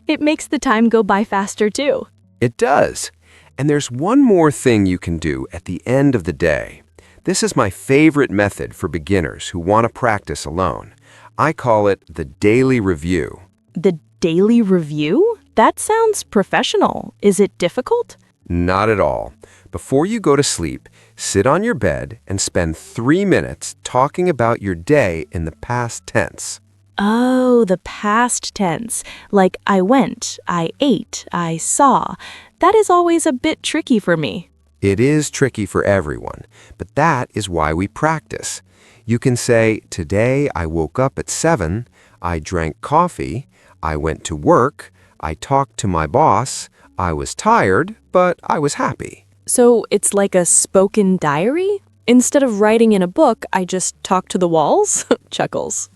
It makes the time go by faster too. It does. And there's one more thing you can do at the end of the day. This is my favorite method for beginners who want to practice alone. I call it the daily review. The daily review? That sounds professional. Is it difficult? Not at all. Before you go to sleep, sit on your bed and spend 3 minutes talking about your day in the past tense. Oh, the past tense. Like I went, I ate, I saw. That is always a bit tricky for me. It is tricky for everyone, but that is why we practice. You can say, today I woke up at 7, I drank coffee, I went to work, I talked to my boss, I was tired, but I was happy. So it's like a spoken diary? Instead of writing in a book, I just talk to the walls? Chuckles.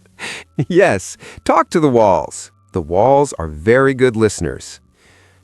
Yes, talk to the walls. The walls are very good listeners.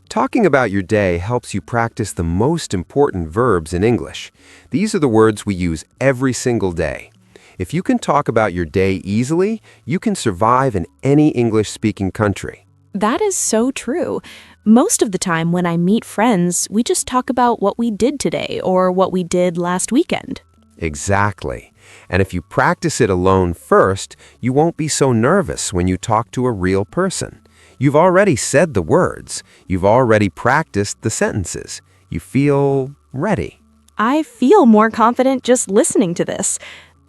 Talking about your day helps you practice the most important verbs in English. These are the words we use every single day. If you can talk about your day easily, you can survive in any English-speaking country. That is so true. Most of the time when I meet friends, we just talk about what we did today or what we did last weekend. Exactly. And if you practice it alone first, you won't be so nervous when you talk to a real person. You've already said the words. You've already practiced the sentences. You feel ready. I feel more confident just listening to this.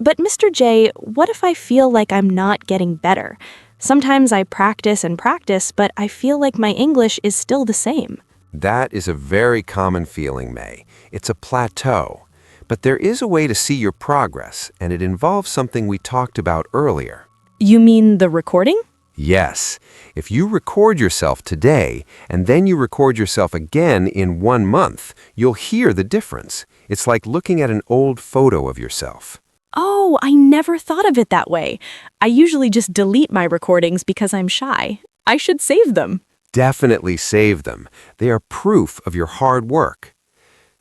But Mr. J, what if I feel like I'm not getting better? Sometimes I practice and practice, but I feel like my English is still the same. That is a very common feeling, May. It's a plateau. But there is a way to see your progress, and it involves something we talked about earlier. You mean the recording? Yes. If you record yourself today, and then you record yourself again in 1 month, you'll hear the difference. It's like looking at an old photo of yourself. Oh, I never thought of it that way. I usually just delete my recordings because I'm shy. I should save them. Definitely save them. They are proof of your hard work.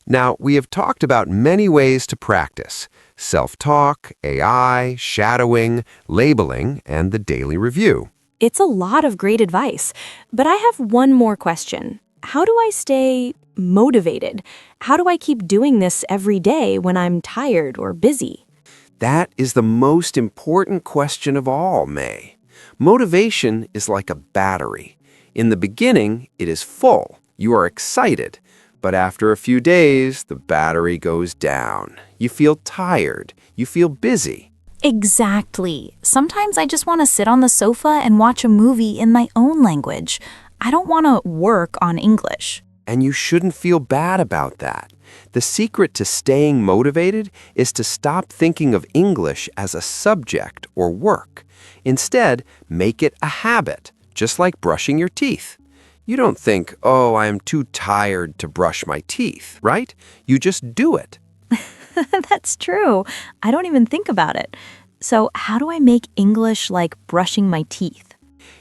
Now, we have talked about many ways to practice: self-talk, AI, shadowing, labeling, and the daily review. It's a lot of great advice, but I have one more question. How do I stay motivated? How do I keep doing this every day when I'm tired or busy? That is the most important question of all, May. Motivation is like a battery. In the beginning, it is full. You are excited. But after a few days, the battery goes down. You feel tired. You feel busy. Exactly. Sometimes I just want to sit on the sofa and watch a movie in my own language. I don't want to work on English. And you shouldn't feel bad about that. The secret to staying motivated is to stop thinking of English as a subject or work. Instead, make it a habit, just like brushing your teeth. You don't think, oh, I am too tired to brush my teeth, right? You just do it. That's true. I don't even think about it. So, how do I make English like brushing my teeth?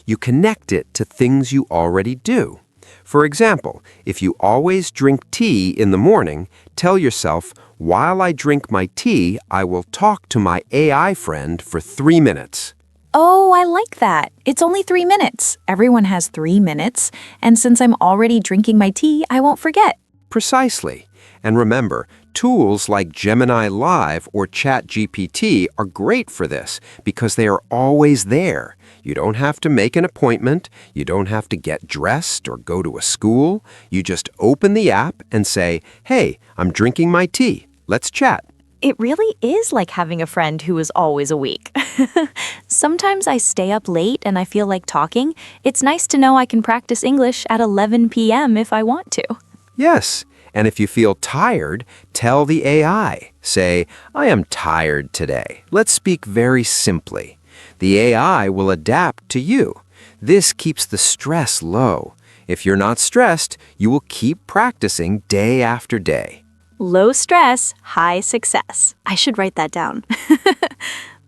You connect it to things you already do. For example, if you always drink tea in the morning, tell yourself, while I drink my tea, I will talk to my AI friend for 3 minutes. Oh, I like that. It's only 3 minutes. Everyone has 3 minutes. And since I'm already drinking my tea, I won't forget. Precisely. And remember, tools like Gemini Live or ChatGPT are great for this because they are always there. You don't have to make an appointment. You don't have to get dressed or go to a school. You just open the app and say, "Hey, I'm drinking my tea. Let's chat." It really is like having a friend who is always awake. Sometimes I stay up late and I feel like talking. It's nice to know I can practice English at 11 p.m. if I want to. Yes. And if you feel tired, tell the AI. Say, "I am tired today. Let's speak very simply." The AI will adapt to you. This keeps the stress low. If you're not stressed, you will keep practicing day after day. Low stress, high success. I should write that down.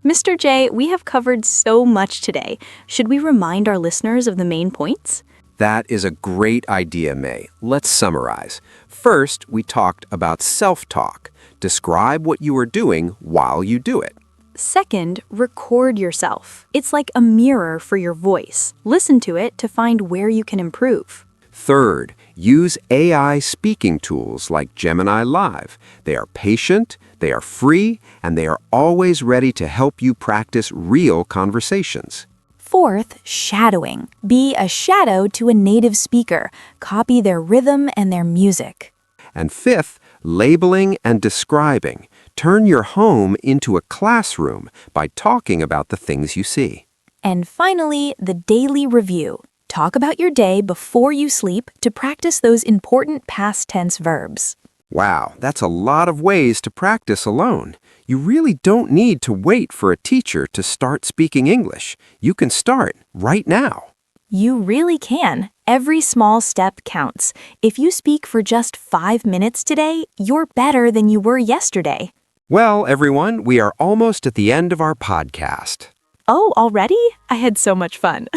Mr. J, we have covered so much today. Should we remind our listeners of the main points? That is a great idea, May. Let's summarize. First, we talked about self-talk. Describe what you are doing while you do it. Second, record yourself. It's like a mirror for your voice. Listen to it to find where you can improve. Third, use AI speaking tools like Gemini Live. They are patient, they are free, and they are always ready to help you practice real conversations. Fourth, shadowing. Be a shadow to a native speaker. Copy their rhythm and their music. And fifth, labeling and describing. Turn your home into a classroom by talking about the things you see. And finally, the daily review. Talk about your day before you sleep to practice those important past tense verbs. Wow, that's a lot of ways to practice alone. You really don't need to wait for a teacher to start speaking English. You can start right now. You really can. Every small step counts. If you speak for just 5 minutes today, you're better than you were yesterday. Well, everyone, we are almost at the end of our podcast. Oh, already? I had so much fun.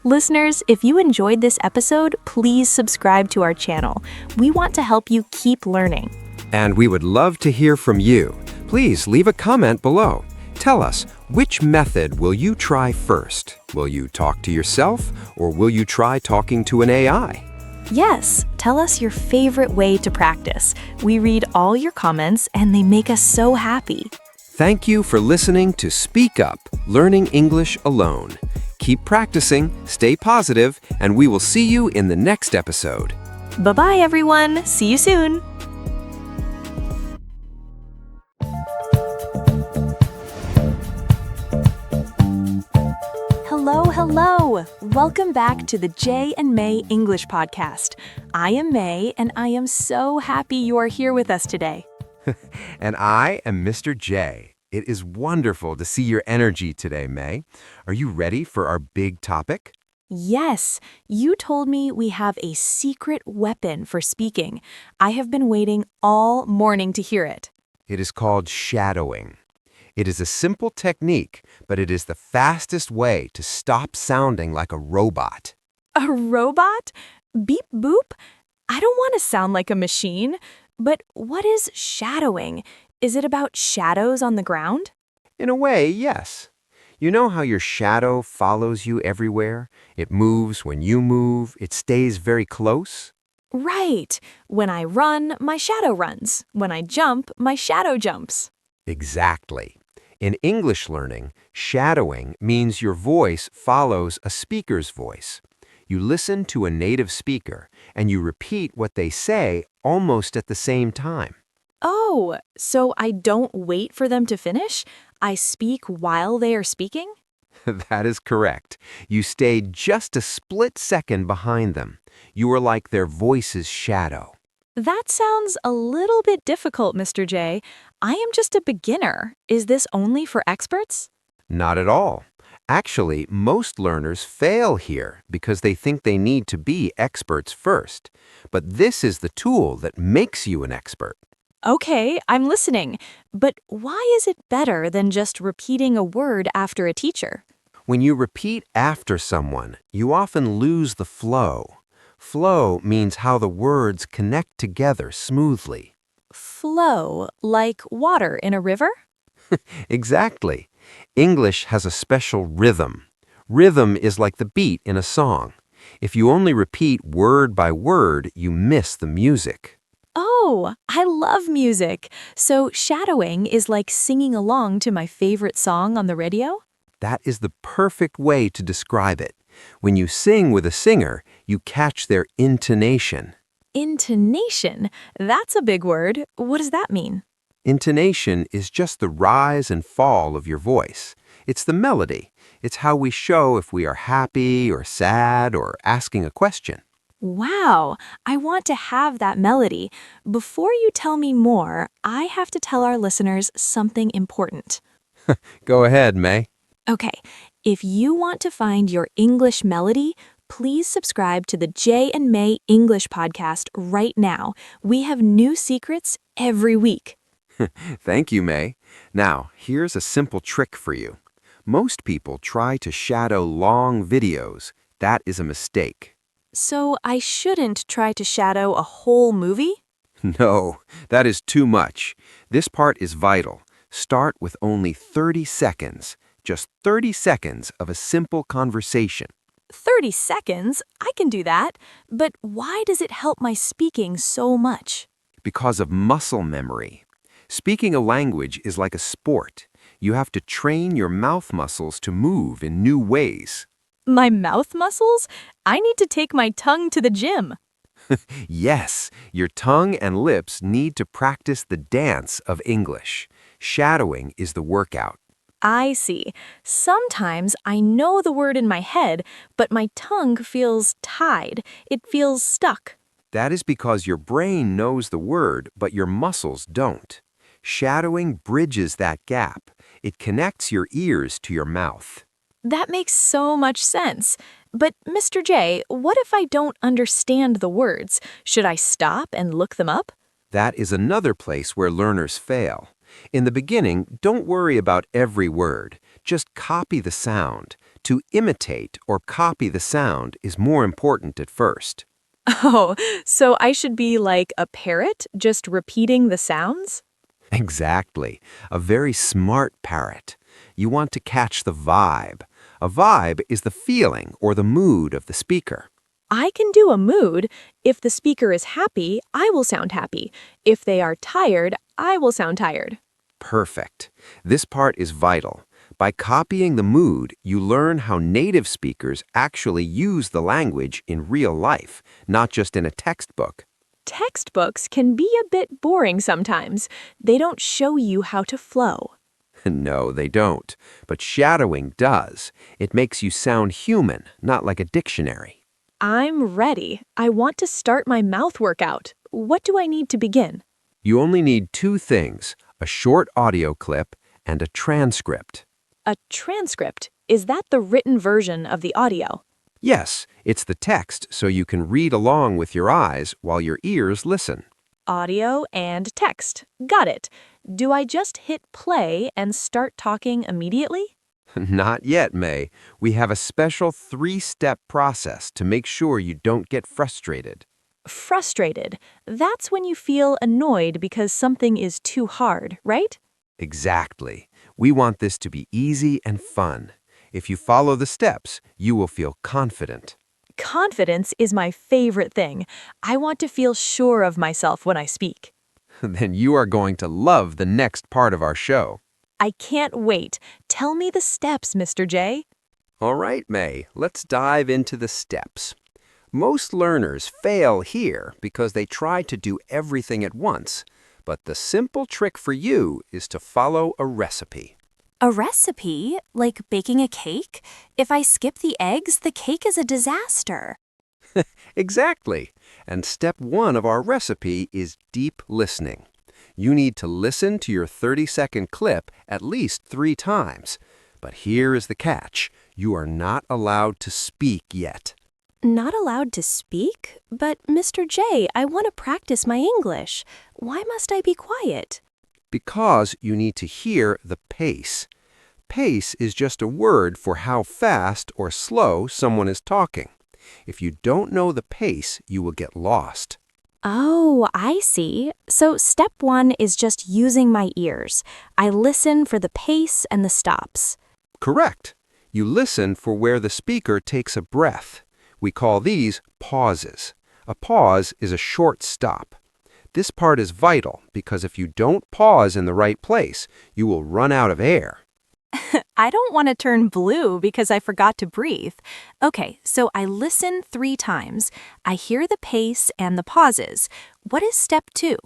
Listeners, if you enjoyed this episode, please subscribe to our channel. We want to help you keep learning. And we would love to hear from you. Please leave a comment below. Tell us, which method will you try first? Will you talk to yourself, or will you try talking to an AI? Yes, tell us your favorite way to practice. We read all your comments and they make us so happy. Thank you for listening to Speak Up, Learning English Alone. Keep practicing, stay positive, and we will see you in the next episode. Bye-bye, everyone. See you soon. Hello. Welcome back to the Jay and May English Podcast. I am May, and I am so happy you are here with us today. And I am Mr. J. It is wonderful to see your energy today, May. Are you ready for our big topic? Yes, you told me we have a secret weapon for speaking. I have been waiting all morning to hear it. It is called shadowing. It is a simple technique, but it is the fastest way to stop sounding like a robot. A robot? Beep boop? I don't want to sound like a machine. But what is shadowing? Is it about shadows on the ground? In a way, yes. You know how your shadow follows you everywhere? It moves when you move. It stays very close. Right. When I run, my shadow runs. When I jump, my shadow jumps. Exactly. In English learning, shadowing means your voice follows a speaker's voice. You listen to a native speaker, and you repeat what they say almost at the same time. Oh, so I don't wait for them to finish? I speak while they are speaking? That is correct. You stay just a split second behind them. You are like their voice's shadow. That sounds a little bit difficult, Mr. J. I am just a beginner. Is this only for experts? Not at all. Actually, most learners fail here because they think they need to be experts first. But this is the tool that makes you an expert. Okay, I'm listening. But why is it better than just repeating a word after a teacher? When you repeat after someone, you often lose the flow. Flow means how the words connect together smoothly. Flow, like water in a river? Exactly. English has a special rhythm. Rhythm is like the beat in a song. If you only repeat word by word, you miss the music. Oh, I love music. So shadowing is like singing along to my favorite song on the radio? That is the perfect way to describe it. When you sing with a singer, you catch their intonation. Intonation. That's a big word. What does that mean? Intonation is just the rise and fall of your voice. It's the melody. It's how we show if we are happy or sad or asking a question. Wow, I want to have that melody. Before you tell me more, I have to tell our listeners something important. Go ahead, May. Okay, if you want to find your English melody, please subscribe to the Jay and May English podcast right now. We have new secrets every week. Thank you, May. Now, here's a simple trick for you. Most people try to shadow long videos. That is a mistake. So I shouldn't try to shadow a whole movie? No, that is too much. This part is vital. Start with only 30 seconds. Just 30 seconds of a simple conversation. 30 seconds? I can do that. But why does it help my speaking so much? Because of muscle memory. Speaking a language is like a sport. You have to train your mouth muscles to move in new ways. My mouth muscles? I need to take my tongue to the gym. Yes, your tongue and lips need to practice the dance of English. Shadowing is the workout. I see. Sometimes I know the word in my head, but my tongue feels tied. It feels stuck. That is because your brain knows the word, but your muscles don't. Shadowing bridges that gap. It connects your ears to your mouth. That makes so much sense. But, Mr. J, what if I don't understand the words? Should I stop and look them up? That is another place where learners fail. In the beginning, don't worry about every word. Just copy the sound. To imitate or copy the sound is more important at first. Oh, so I should be like a parrot, just repeating the sounds? Exactly. A very smart parrot. You want to catch the vibe. A vibe is the feeling or the mood of the speaker. I can do a mood. If the speaker is happy, I will sound happy. If they are tired, I will sound tired. Perfect. This part is vital. By copying the mood, you learn how native speakers actually use the language in real life, not just in a textbook. Textbooks can be a bit boring sometimes. They don't show you how to flow. No, they don't. But shadowing does. It makes you sound human, not like a dictionary. I'm ready. I want to start my mouth workout. What do I need to begin? You only need two things, a short audio clip and a transcript. A transcript. Is that the written version of the audio? Yes, it's the text so you can read along with your eyes while your ears listen. Audio and text. Got it. Do I just hit play and start talking immediately? Not yet, May. We have a special 3-step process to make sure you don't get frustrated. Frustrated. That's when you feel annoyed because something is too hard, right? Exactly. We want this to be easy and fun. If you follow the steps, you will feel confident. Confidence is my favorite thing. I want to feel sure of myself when I speak. Then you are going to love the next part of our show. I can't wait. Tell me the steps, Mr. J. All right, May, let's dive into the steps. Most learners fail here because they try to do everything at once. But the simple trick for you is to follow a recipe. A recipe? Like baking a cake? If I skip the eggs, the cake is a disaster. Exactly. And step 1 of our recipe is deep listening. You need to listen to your 30-second clip at least 3 times. But here is the catch. You are not allowed to speak yet. Not allowed to speak? But Mr. J, I want to practice my English. Why must I be quiet? Because you need to hear the pace. Pace is just a word for how fast or slow someone is talking. If you don't know the pace, you will get lost. Oh, I see. So step 1 is just using my ears. I listen for the pace and the stops. Correct. You listen for where the speaker takes a breath. We call these pauses. A pause is a short stop. This part is vital because if you don't pause in the right place, you will run out of air. I don't want to turn blue because I forgot to breathe. Okay, so I listen 3 times. I hear the pace and the pauses. What is step 2?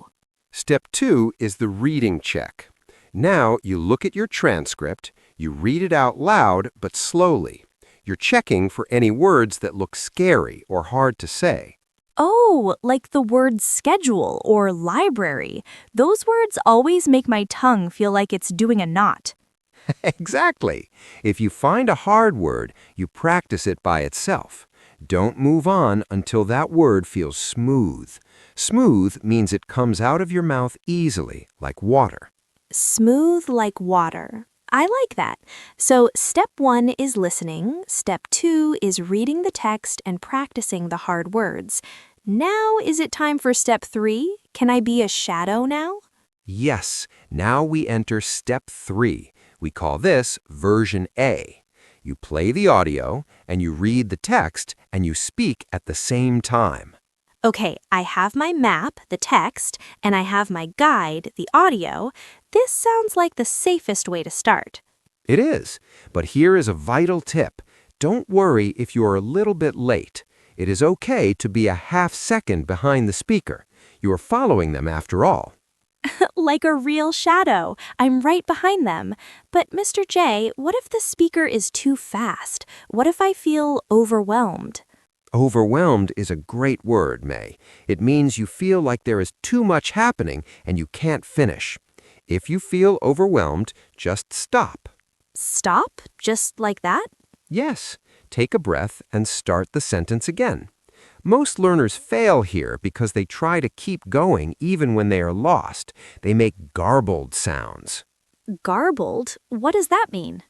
Step 2 is the reading check. Now you look at your transcript, you read it out loud but slowly. You're checking for any words that look scary or hard to say. Oh, like the words schedule or library. Those words always make my tongue feel like it's doing a knot. Exactly. If you find a hard word, you practice it by itself. Don't move on until that word feels smooth. Smooth means it comes out of your mouth easily, like water. Smooth like water. I like that. So step 1 is listening. Step 2 is reading the text and practicing the hard words. Now is it time for step 3? Can I be a shadow now? Yes, now we enter step 3. We call this version A. You play the audio, and you read the text, and you speak at the same time. Okay, I have my map, the text, and I have my guide, the audio. This sounds like the safest way to start. It is, but here is a vital tip. Don't worry if you are a little bit late. It is okay to be a half second behind the speaker. You are following them after all. Like a real shadow. I'm right behind them. But Mr. J, what if the speaker is too fast? What if I feel overwhelmed? Overwhelmed is a great word, May. It means you feel like there is too much happening and you can't finish. If you feel overwhelmed, just stop. Stop? Just like that? Yes, take a breath and start the sentence again. Most learners fail here because they try to keep going even when they are lost. They make garbled sounds. Garbled? What does that mean?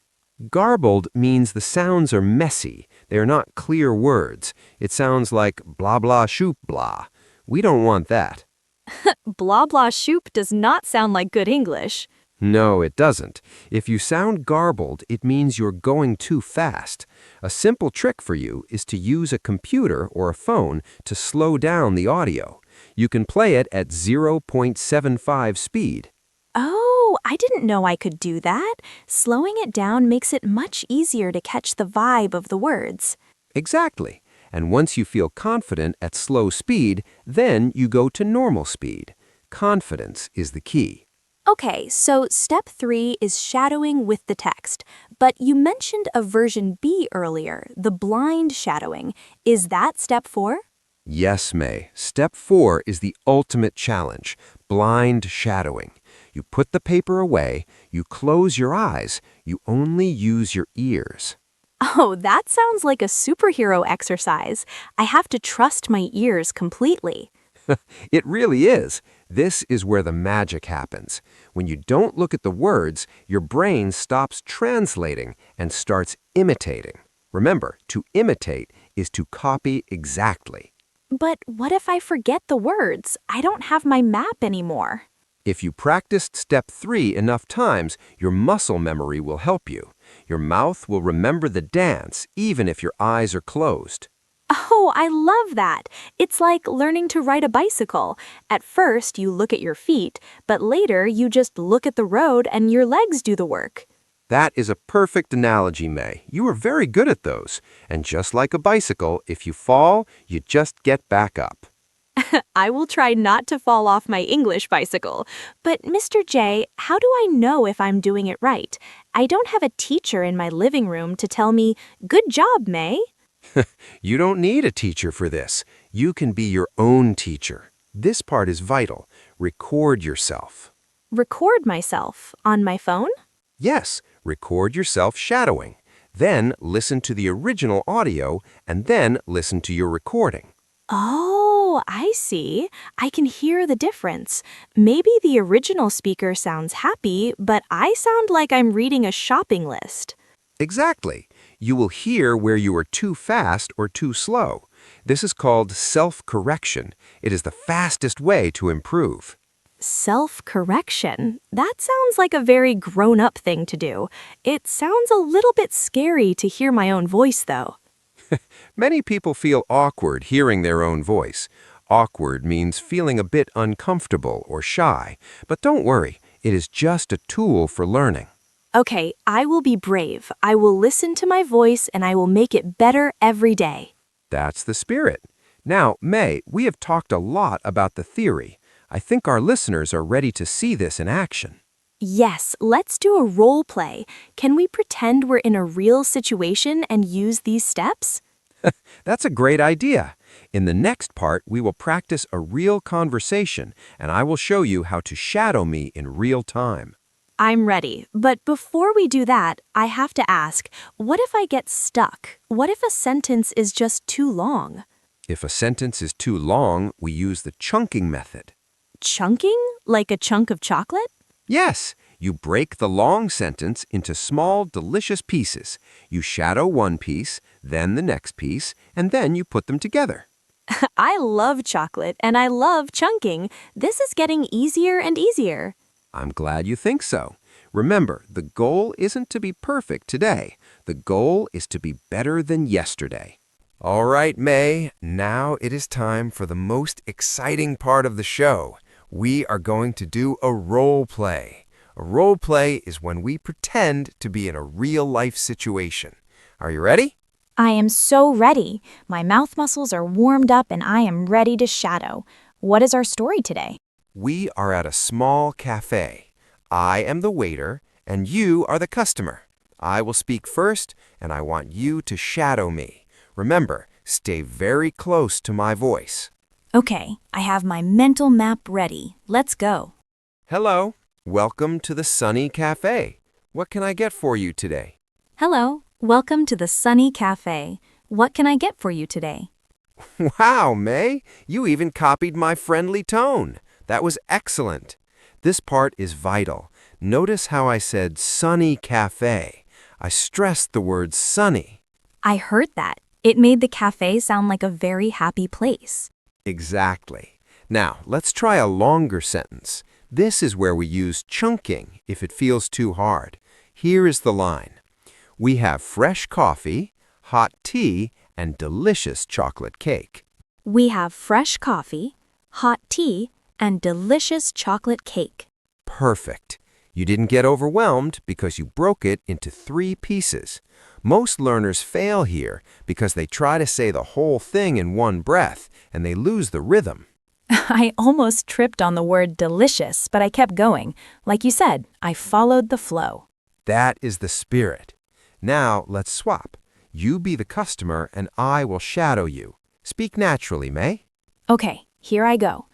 Garbled means the sounds are messy. They are not clear words. It sounds like blah blah shoop blah. We don't want that. Blah blah shoop does not sound like good English. No, it doesn't. If you sound garbled, it means you're going too fast. A simple trick for you is to use a computer or a phone to slow down the audio. You can play it at 0.75 speed. Oh, I didn't know I could do that. Slowing it down makes it much easier to catch the vibe of the words. Exactly. And once you feel confident at slow speed, then you go to normal speed. Confidence is the key. Okay, so step 3 is shadowing with the text. But you mentioned a version B earlier, the blind shadowing. Is that step 4? Yes, May. Step 4 is the ultimate challenge, blind shadowing. You put the paper away, you close your eyes, you only use your ears. Oh, that sounds like a superhero exercise. I have to trust my ears completely. It really is. This is where the magic happens. When you don't look at the words, your brain stops translating and starts imitating. Remember, to imitate is to copy exactly. But what if I forget the words? I don't have my map anymore. If you practiced step 3 enough times, your muscle memory will help you. Your mouth will remember the dance even if your eyes are closed. Oh, I love that. It's like learning to ride a bicycle. At first, you look at your feet, but later you just look at the road and your legs do the work. That is a perfect analogy, May. You are very good at those. And just like a bicycle, if you fall, you just get back up. I will try not to fall off my English bicycle. But Mr. J, how do I know if I'm doing it right? I don't have a teacher in my living room to tell me, "Good job, May." You don't need a teacher for this. You can be your own teacher. This part is vital. Record yourself. Record myself on my phone? Yes, record yourself shadowing. Then listen to the original audio and then listen to your recording. Oh, I see. I can hear the difference. Maybe the original speaker sounds happy, but I sound like I'm reading a shopping list. Exactly. You will hear where you are too fast or too slow. This is called self-correction. It is the fastest way to improve. Self-correction. That sounds like a very grown-up thing to do. It sounds a little bit scary to hear my own voice, though. Many people feel awkward hearing their own voice. Awkward means feeling a bit uncomfortable or shy. But don't worry, it is just a tool for learning. Okay, I will be brave. I will listen to my voice and I will make it better every day. That's the spirit. Now, May, we have talked a lot about the theory. I think our listeners are ready to see this in action. Yes, let's do a role play. Can we pretend we're in a real situation and use these steps? That's a great idea. In the next part, we will practice a real conversation, and I will show you how to shadow me in real time. I'm ready, but before we do that, I have to ask, what if I get stuck? What if a sentence is just too long? If a sentence is too long, we use the chunking method. Chunking? Like a chunk of chocolate? Yes, you break the long sentence into small, delicious pieces. You shadow one piece, then the next piece, and then you put them together. I love chocolate and I love chunking. This is getting easier and easier. I'm glad you think so. Remember, the goal isn't to be perfect today. The goal is to be better than yesterday. All right, May, now it is time for the most exciting part of the show. We are going to do a role play. A role play is when we pretend to be in a real-life situation. Are you ready? I am so ready. My mouth muscles are warmed up and I am ready to shadow. What is our story today? We are at a small cafe. I am the waiter, and you are the customer. I will speak first, and I want you to shadow me. Remember, stay very close to my voice. Okay, I have my mental map ready. Let's go. Hello. Welcome to the Sunny Cafe. What can I get for you today? Hello, welcome to the Sunny Cafe. What can I get for you today? Wow, May, you even copied my friendly tone. That was excellent. This part is vital. Notice how I said Sunny Cafe. I stressed the word sunny. I heard that. It made the cafe sound like a very happy place. Exactly. Now, let's try a longer sentence. This is where we use chunking if it feels too hard. Here is the line. We have fresh coffee, hot tea, and delicious chocolate cake. We have fresh coffee, hot tea, and delicious chocolate cake. Perfect. You didn't get overwhelmed because you broke it into 3 pieces. Most learners fail here because they try to say the whole thing in one breath and they lose the rhythm. I almost tripped on the word delicious, but I kept going. Like you said, I followed the flow. That is the spirit. Now let's swap. You be the customer and I will shadow you. Speak naturally, May. Okay, here I go.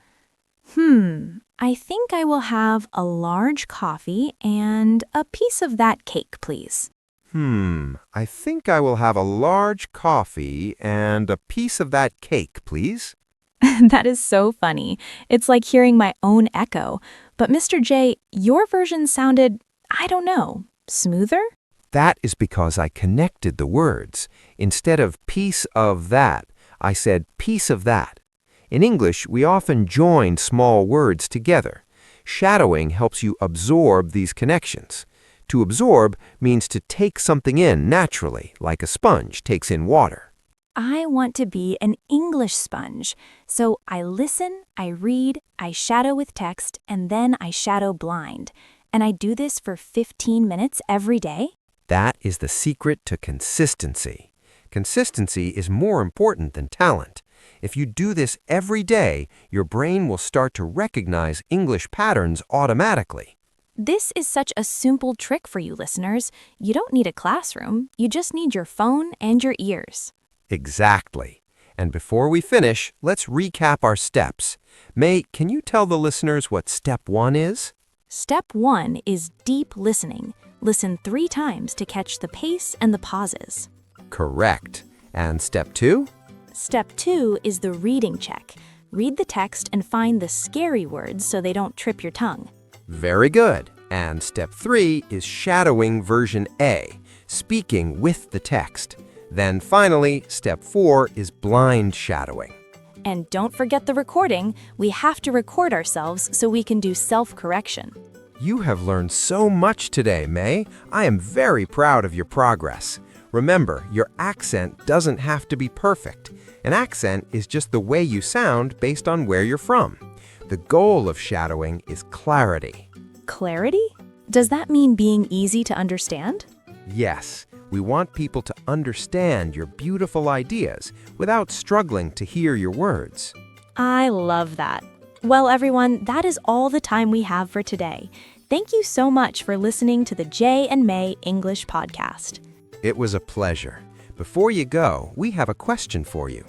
I think I will have a large coffee and a piece of that cake, please. I think I will have a large coffee and a piece of that cake, please. That is so funny. It's like hearing my own echo. But Mr. J, your version sounded, I don't know, smoother? That is because I connected the words. Instead of piece of that, I said piece of that. In English, we often join small words together. Shadowing helps you absorb these connections. To absorb means to take something in naturally, like a sponge takes in water. I want to be an English sponge. So I listen, I read, I shadow with text, and then I shadow blind. And I do this for 15 minutes every day? That is the secret to consistency. Consistency is more important than talent. If you do this every day, your brain will start to recognize English patterns automatically. This is such a simple trick for you listeners. You don't need a classroom. You just need your phone and your ears. Exactly. And before we finish, let's recap our steps. May, can you tell the listeners what step 1 is? Step 1 is deep listening. Listen 3 times to catch the pace and the pauses. Correct. And step 2? Step 2 is the reading check. Read the text and find the scary words so they don't trip your tongue. Very good. And step 3 is shadowing version A, speaking with the text. Then finally, step 4 is blind shadowing. And don't forget the recording. We have to record ourselves so we can do self-correction. You have learned so much today, May. I am very proud of your progress. Remember, your accent doesn't have to be perfect. An accent is just the way you sound based on where you're from. The goal of shadowing is clarity. Clarity? Does that mean being easy to understand? Yes, we want people to understand your beautiful ideas without struggling to hear your words. I love that. Well, everyone, that is all the time we have for today. Thank you so much for listening to the Jay and May English podcast. It was a pleasure. Before you go, we have a question for you.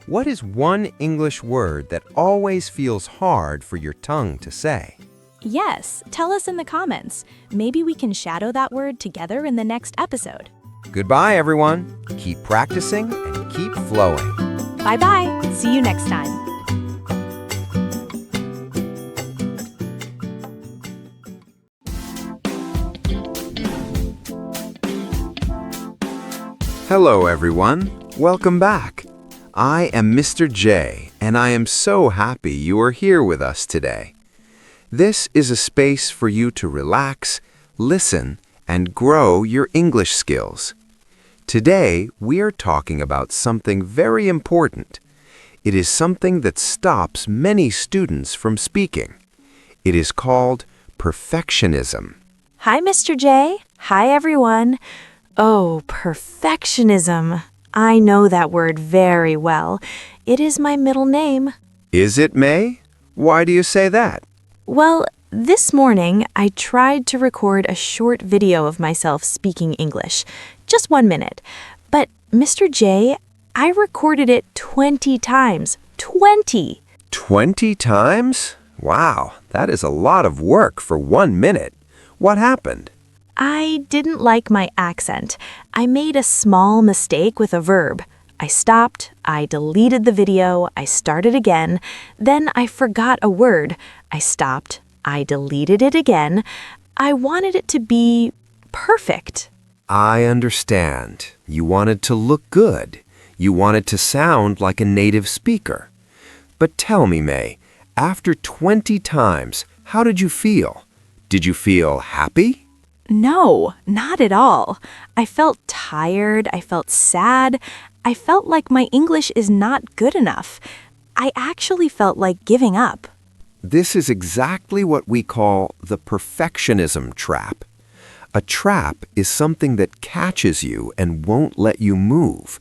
What is one English word that always feels hard for your tongue to say? Yes, tell us in the comments. Maybe we can shadow that word together in the next episode. Goodbye, everyone. Keep practicing and keep flowing. Bye-bye. See you next time. Hello, everyone. Welcome back. I am Mr. J, and I am so happy you are here with us today. This is a space for you to relax, listen, and grow your English skills. Today, we are talking about something very important. It is something that stops many students from speaking. It is called perfectionism. Hi, Mr. J. Hi, everyone. Oh, perfectionism. I know that word very well. It is my middle name. Is it, May? Why do you say that? Well, this morning I tried to record a short video of myself speaking English, just 1 minute. But, Mr. J, I recorded it 20 times. 20! 20 times? Wow, that is a lot of work for 1 minute. What happened? I didn't like my accent. I made a small mistake with a verb. I stopped, I deleted the video, I started again, then I forgot a word. I stopped, I deleted it again. I wanted it to be perfect. I understand. You wanted to look good. You wanted to sound like a native speaker. But tell me, May, after 20 times, how did you feel? Did you feel happy? No, not at all. I felt tired, I felt sad, I felt like my English is not good enough. I actually felt like giving up. This is exactly what we call the perfectionism trap. A trap is something that catches you and won't let you move.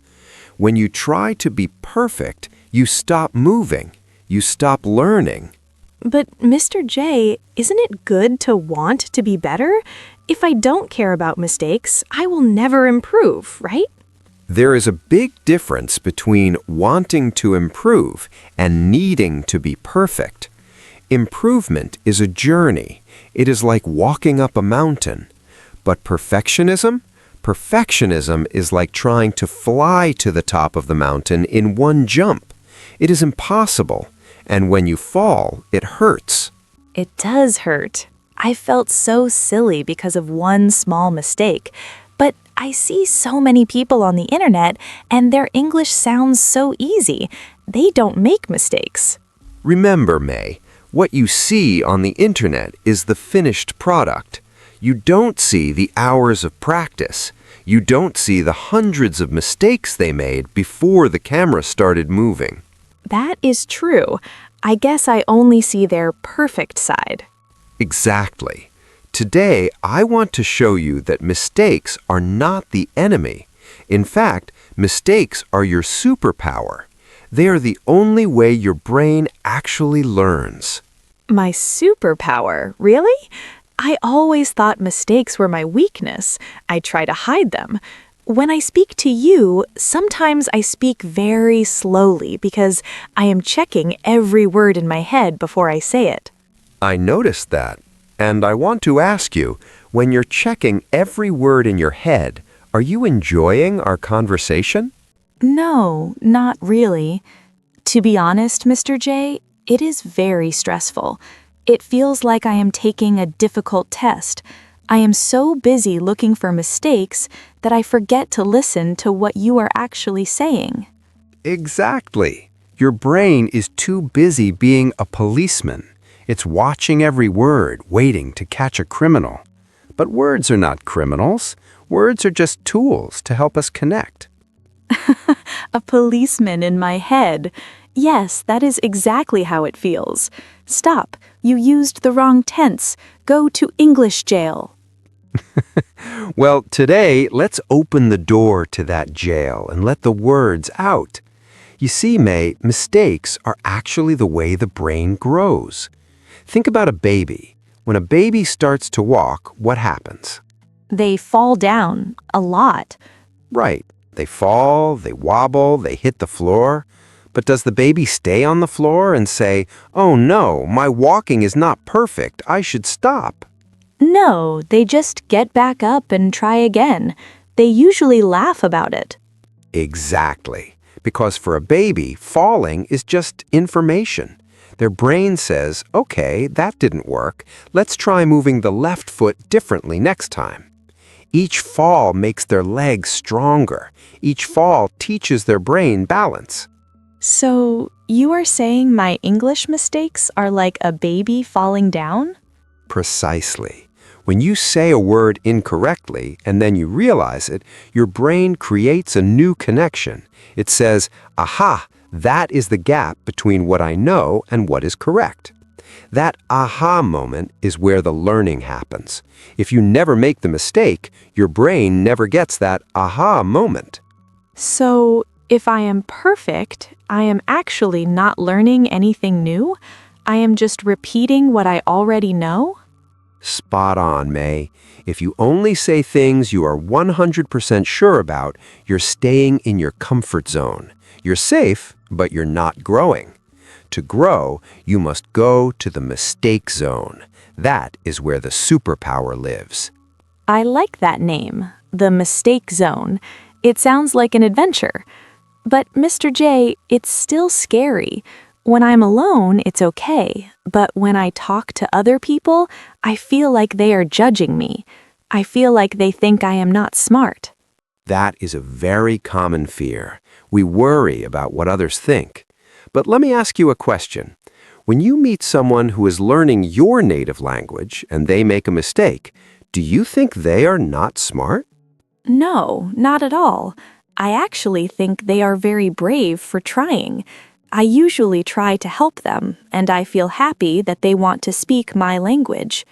When you try to be perfect, you stop moving. You stop learning. But, Mr. J, isn't it good to want to be better? If I don't care about mistakes, I will never improve, right? There is a big difference between wanting to improve and needing to be perfect. Improvement is a journey. It is like walking up a mountain. But perfectionism? Perfectionism is like trying to fly to the top of the mountain in one jump. It is impossible. And when you fall, it hurts. It does hurt. I felt so silly because of one small mistake. But I see so many people on the internet, and their English sounds so easy. They don't make mistakes. Remember, May, what you see on the internet is the finished product. You don't see the hours of practice. You don't see the hundreds of mistakes they made before the camera started moving. That is true. I guess I only see their perfect side. Exactly. Today, I want to show you that mistakes are not the enemy. In fact, mistakes are your superpower. They are the only way your brain actually learns. My superpower? Really? I always thought mistakes were my weakness. I try to hide them. When I speak to you, sometimes I speak very slowly because I am checking every word in my head before I say it. I noticed that. And I want to ask you, when you're checking every word in your head, are you enjoying our conversation? No, not really. To be honest, Mr. J, it is very stressful. It feels like I am taking a difficult test. I am so busy looking for mistakes that I forget to listen to what you are actually saying. Exactly. Your brain is too busy being a policeman. It's watching every word, waiting to catch a criminal. But words are not criminals. Words are just tools to help us connect. A policeman in my head. Yes, that is exactly how it feels. Stop, you used the wrong tense. Go to English jail. Well, today, let's open the door to that jail and let the words out. You see, May, mistakes are actually the way the brain grows. Think about a baby. When a baby starts to walk, what happens? They fall down a lot. Right. They fall, they wobble, they hit the floor. But does the baby stay on the floor and say, "Oh no, my walking is not perfect, I should stop"? No, they just get back up and try again. They usually laugh about it. Exactly. Because for a baby, falling is just information. Their brain says, "Okay, that didn't work. Let's try moving the left foot differently next time." Each fall makes their legs stronger. Each fall teaches their brain balance. So, you are saying my English mistakes are like a baby falling down? Precisely. When you say a word incorrectly and then you realize it, your brain creates a new connection. It says, "Aha, that is the gap between what I know and what is correct." That aha moment is where the learning happens. If you never make the mistake, your brain never gets that aha moment. So, if I am perfect, I am actually not learning anything new? I am just repeating what I already know? Spot on, May. If you only say things you are 100% sure about, you're staying in your comfort zone. You're safe, but you're not growing. To grow, you must go to the mistake zone. That is where the superpower lives. I like that name, the mistake zone. It sounds like an adventure. But, Mr. J, it's still scary. When I'm alone, it's okay. But when I talk to other people, I feel like they are judging me. I feel like they think I am not smart. That is a very common fear. We worry about what others think. But let me ask you a question. When you meet someone who is learning your native language and they make a mistake, do you think they are not smart? No, not at all. I actually think they are very brave for trying. I usually try to help them, and I feel happy that they want to speak my language.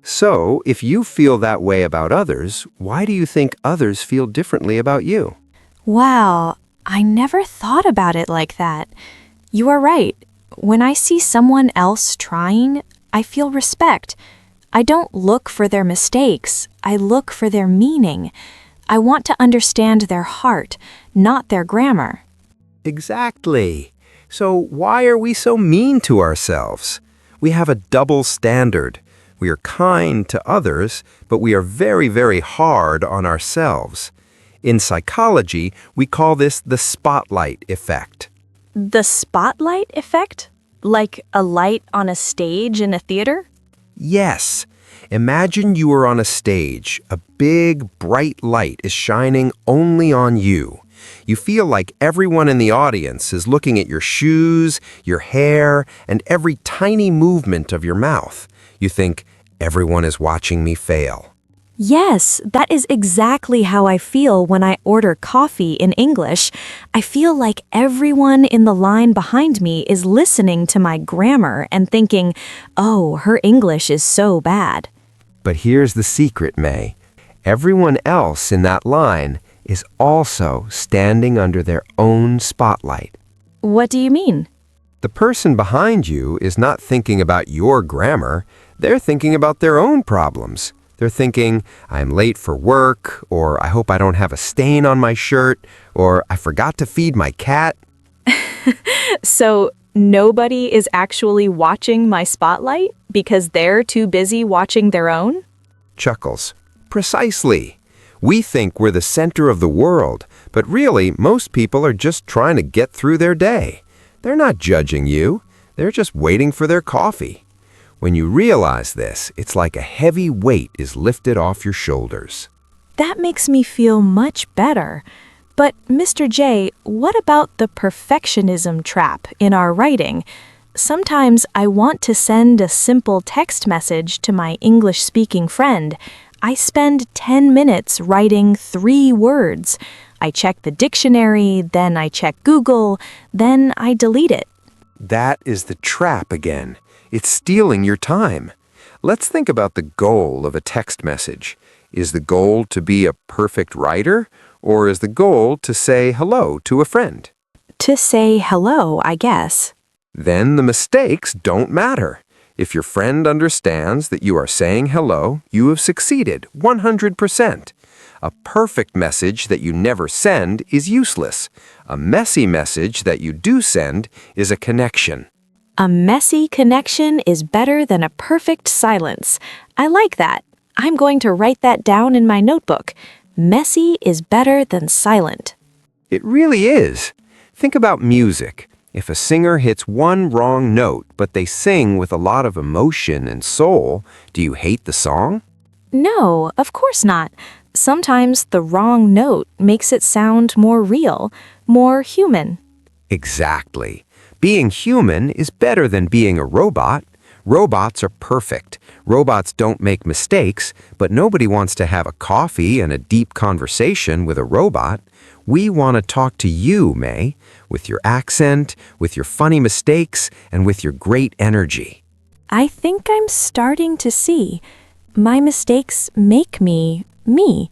So, if you feel that way about others, why do you think others feel differently about you? Wow, I never thought about it like that. You are right. When I see someone else trying, I feel respect. I don't look for their mistakes. I look for their meaning. I want to understand their heart, not their grammar. Exactly. So why are we so mean to ourselves? We have a double standard. We are kind to others, but we are very, very hard on ourselves. In psychology, we call this the spotlight effect. The spotlight effect? Like a light on a stage in a theater? Yes. Imagine you are on a stage. A big, bright light is shining only on you. You feel like everyone in the audience is looking at your shoes, your hair, and every tiny movement of your mouth. You think, everyone is watching me fail. Yes, that is exactly how I feel when I order coffee in English. I feel like everyone in the line behind me is listening to my grammar and thinking, "Oh, her English is so bad." But here's the secret, May. Everyone else in that line is also standing under their own spotlight. What do you mean? The person behind you is not thinking about your grammar. They're thinking about their own problems. They're thinking, "I'm late for work," or "I hope I don't have a stain on my shirt," or "I forgot to feed my cat." So, Nobody is actually watching my spotlight because they're too busy watching their own? Chuckles. Precisely. We think we're the center of the world, but really, most people are just trying to get through their day. They're not judging you. They're just waiting for their coffee. When you realize this, it's like a heavy weight is lifted off your shoulders. That makes me feel much better. But, Mr. J, what about the perfectionism trap in our writing? Sometimes I want to send a simple text message to my English-speaking friend. I spend 10 minutes writing 3 words. I check the dictionary, then I check Google, then I delete it. That is the trap again. It's stealing your time. Let's think about the goal of a text message. Is the goal to be a perfect writer, or is the goal to say hello to a friend? To say hello, I guess. Then the mistakes don't matter. If your friend understands that you are saying hello, you have succeeded 100%. A perfect message that you never send is useless. A messy message that you do send is a connection. A messy connection is better than a perfect silence. I like that. I'm going to write that down in my notebook. Messy is better than silent. It really is. Think about music. If a singer hits one wrong note, but they sing with a lot of emotion and soul, do you hate the song? No, of course not. Sometimes the wrong note makes it sound more real, more human. Exactly. Being human is better than being a robot. Robots are perfect. Robots don't make mistakes, but nobody wants to have a coffee and a deep conversation with a robot. We want to talk to you, May, with your accent, with your funny mistakes, and with your great energy. I think I'm starting to see. My mistakes make me, me.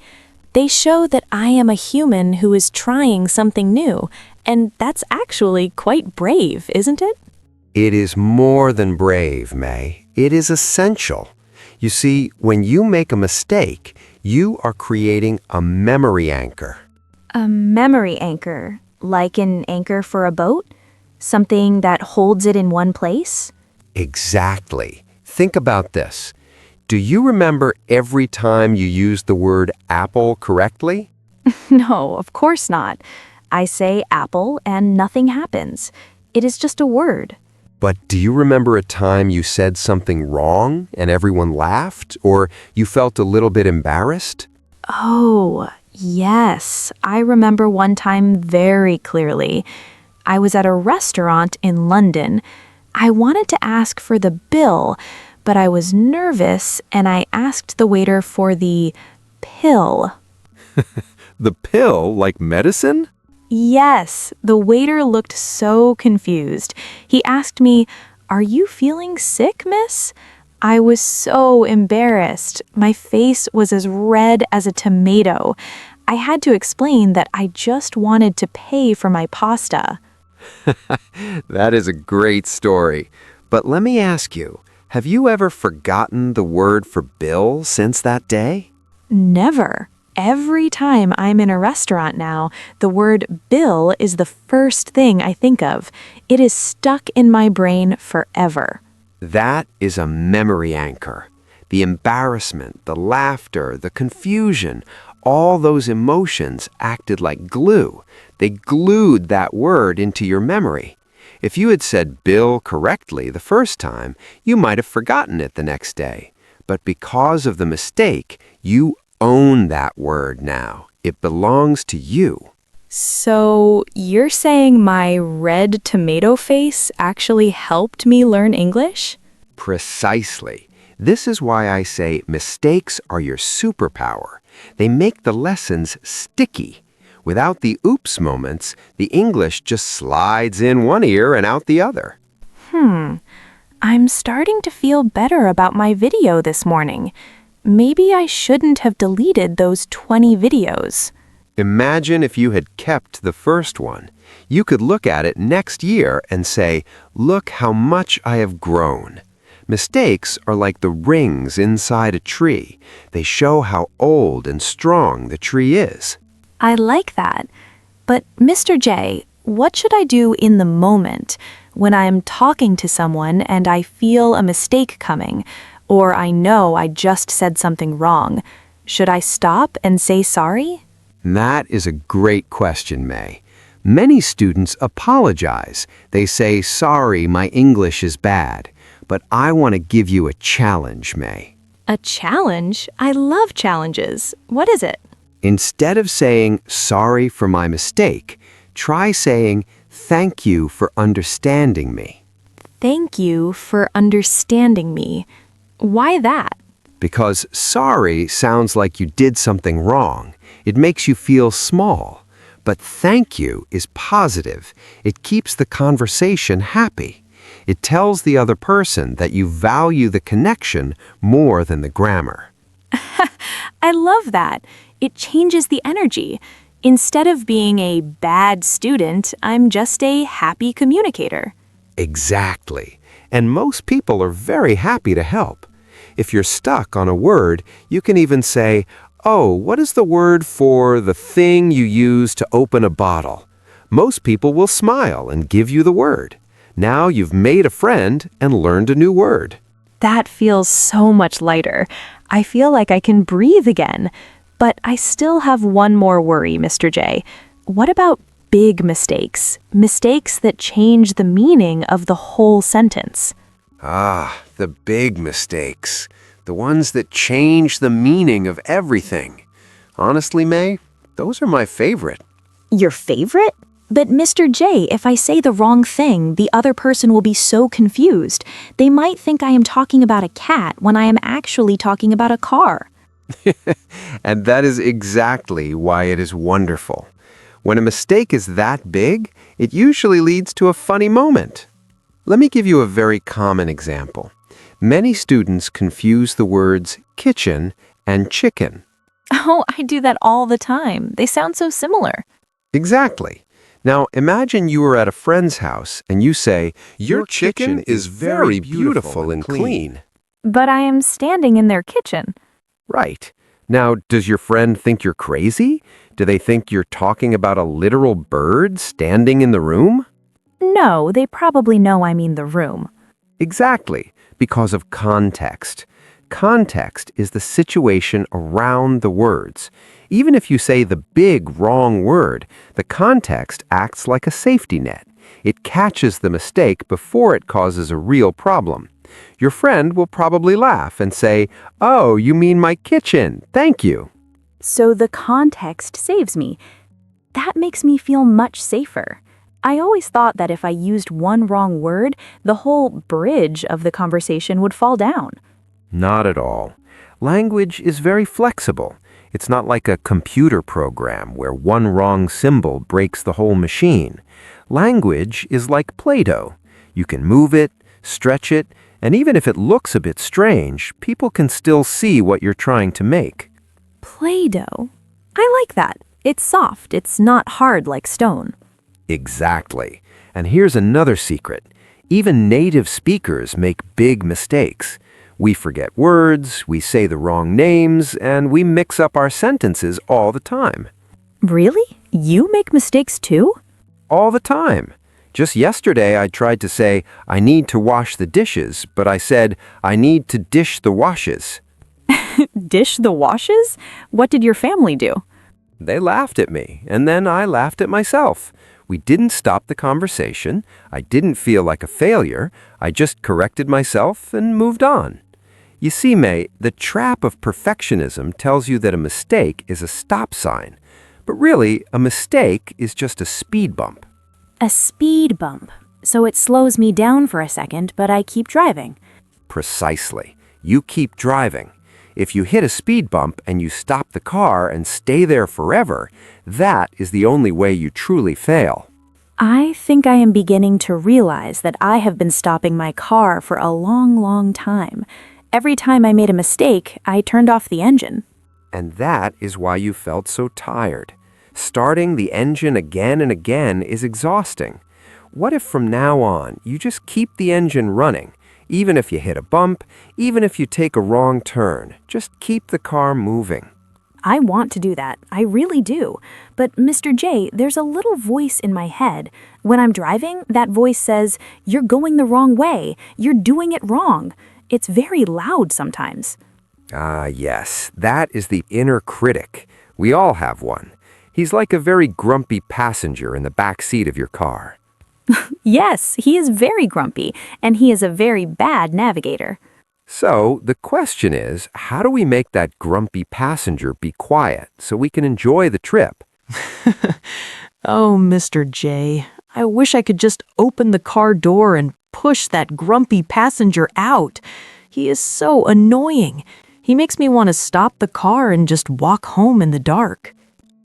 They show that I am a human who is trying something new, and that's actually quite brave, isn't it? It is more than brave, May. It is essential. You see, when you make a mistake, you are creating a memory anchor. A memory anchor, like an anchor for a boat? Something that holds it in one place? Exactly. Think about this. Do you remember every time you used the word apple correctly? No, of course not. I say apple and nothing happens. It is just a word. But do you remember a time you said something wrong and everyone laughed, or you felt a little bit embarrassed? Oh, yes. I remember one time very clearly. I was at a restaurant in London. I wanted to ask for the bill, but I was nervous and I asked the waiter for the pill. The pill, like medicine? Yes, the waiter looked so confused. He asked me, "Are you feeling sick, miss?" I was so embarrassed. My face was as red as a tomato. I had to explain that I just wanted to pay for my pasta. That is a great story. But let me ask you, have you ever forgotten the word for bill since that day? Never. Every time I'm in a restaurant now, the word bill is the first thing I think of. It is stuck in my brain forever. That is a memory anchor. The embarrassment, the laughter, the confusion, all those emotions acted like glue. They glued that word into your memory. If you had said bill correctly the first time, you might have forgotten it the next day. But because of the mistake, you own that word now. It belongs to you. So you're saying my red tomato face actually helped me learn English? Precisely. This is why I say mistakes are your superpower. They make the lessons sticky. Without the oops moments, the English just slides in one ear and out the other. I'm starting to feel better about my video this morning. Maybe I shouldn't have deleted those 20 videos. Imagine if you had kept the first one. You could look at it next year and say, "Look how much I have grown." Mistakes are like the rings inside a tree. They show how old and strong the tree is. I like that. But Mr. J, what should I do in the moment when I'm talking to someone and I feel a mistake coming, or I know I just said something wrong. Should I stop and say sorry? That is a great question, May. Many students apologize. They say, "Sorry, my English is bad." But I want to give you a challenge, May. A challenge? I love challenges. What is it? Instead of saying, "Sorry for my mistake," try saying, "Thank you for understanding me." Thank you for understanding me. Why that? Because sorry sounds like you did something wrong. It makes you feel small. But thank you is positive. It keeps the conversation happy. It tells the other person that you value the connection more than the grammar. I love that. It changes the energy. Instead of being a bad student, I'm just a happy communicator. Exactly. And most people are very happy to help. If you're stuck on a word, you can even say, "Oh, what is the word for the thing you use to open a bottle?" Most people will smile and give you the word. Now you've made a friend and learned a new word. That feels so much lighter. I feel like I can breathe again. But I still have one more worry, Mr. J. What about big mistakes? Mistakes that change the meaning of the whole sentence. Ah, the big mistakes. The ones that change the meaning of everything. Honestly, May, those are my favorite. Your favorite? But Mr. J, if I say the wrong thing, the other person will be so confused. They might think I am talking about a cat when I am actually talking about a car. And that is exactly why it is wonderful. When a mistake is that big, it usually leads to a funny moment. Let me give you a very common example. Many students confuse the words kitchen and chicken. Oh, I do that all the time. They sound so similar. Exactly. Now, imagine you are at a friend's house and you say, "Your chicken is very beautiful and clean." But I am standing in their kitchen. Right. Now, does your friend think you're crazy? Do they think you're talking about a literal bird standing in the room? No, they probably know I mean the room. Exactly, because of context. Context is the situation around the words. Even if you say the big wrong word, the context acts like a safety net. It catches the mistake before it causes a real problem. Your friend will probably laugh and say, "Oh, you mean my kitchen. Thank you." So the context saves me. That makes me feel much safer. I always thought that if I used one wrong word, the whole bridge of the conversation would fall down. Not at all. Language is very flexible. It's not like a computer program where one wrong symbol breaks the whole machine. Language is like Play-Doh. You can move it, stretch it, and even if it looks a bit strange, people can still see what you're trying to make. Play-Doh? I like that. It's soft. It's not hard like stone. Exactly. And here's another secret. Even native speakers make big mistakes. We forget words, we say the wrong names, and we mix up our sentences all the time. Really? You make mistakes too? All the time. Just yesterday I tried to say, "I need to wash the dishes," but I said, "I need to dish the washes." Dish the washes? What did your family do? They laughed at me, and then I laughed at myself. We didn't stop the conversation. I didn't feel like a failure. I just corrected myself and moved on. You see, May, the trap of perfectionism tells you that a mistake is a stop sign. But really, a mistake is just a speed bump. A speed bump. So it slows me down for a second, but I keep driving. Precisely. You keep driving. If you hit a speed bump and you stop the car and stay there forever, that is the only way you truly fail. I think I am beginning to realize that I have been stopping my car for a long, long time. Every time I made a mistake, I turned off the engine. And that is why you felt so tired. Starting the engine again and again is exhausting. What if from now on you just keep the engine running? Even if you hit a bump, even if you take a wrong turn, just keep the car moving. I want to do that. I really do. But Mr. J, there's a little voice in my head. When I'm driving, that voice says, "You're going the wrong way. You're doing it wrong." It's very loud sometimes. Ah, yes, that is the inner critic. We all have one. He's like a very grumpy passenger in the back seat of your car. Yes, he is very grumpy, and he is a very bad navigator. So, the question is, how do we make that grumpy passenger be quiet so we can enjoy the trip? Oh, Mr. J, I wish I could just open the car door and push that grumpy passenger out. He is so annoying. He makes me want to stop the car and just walk home in the dark.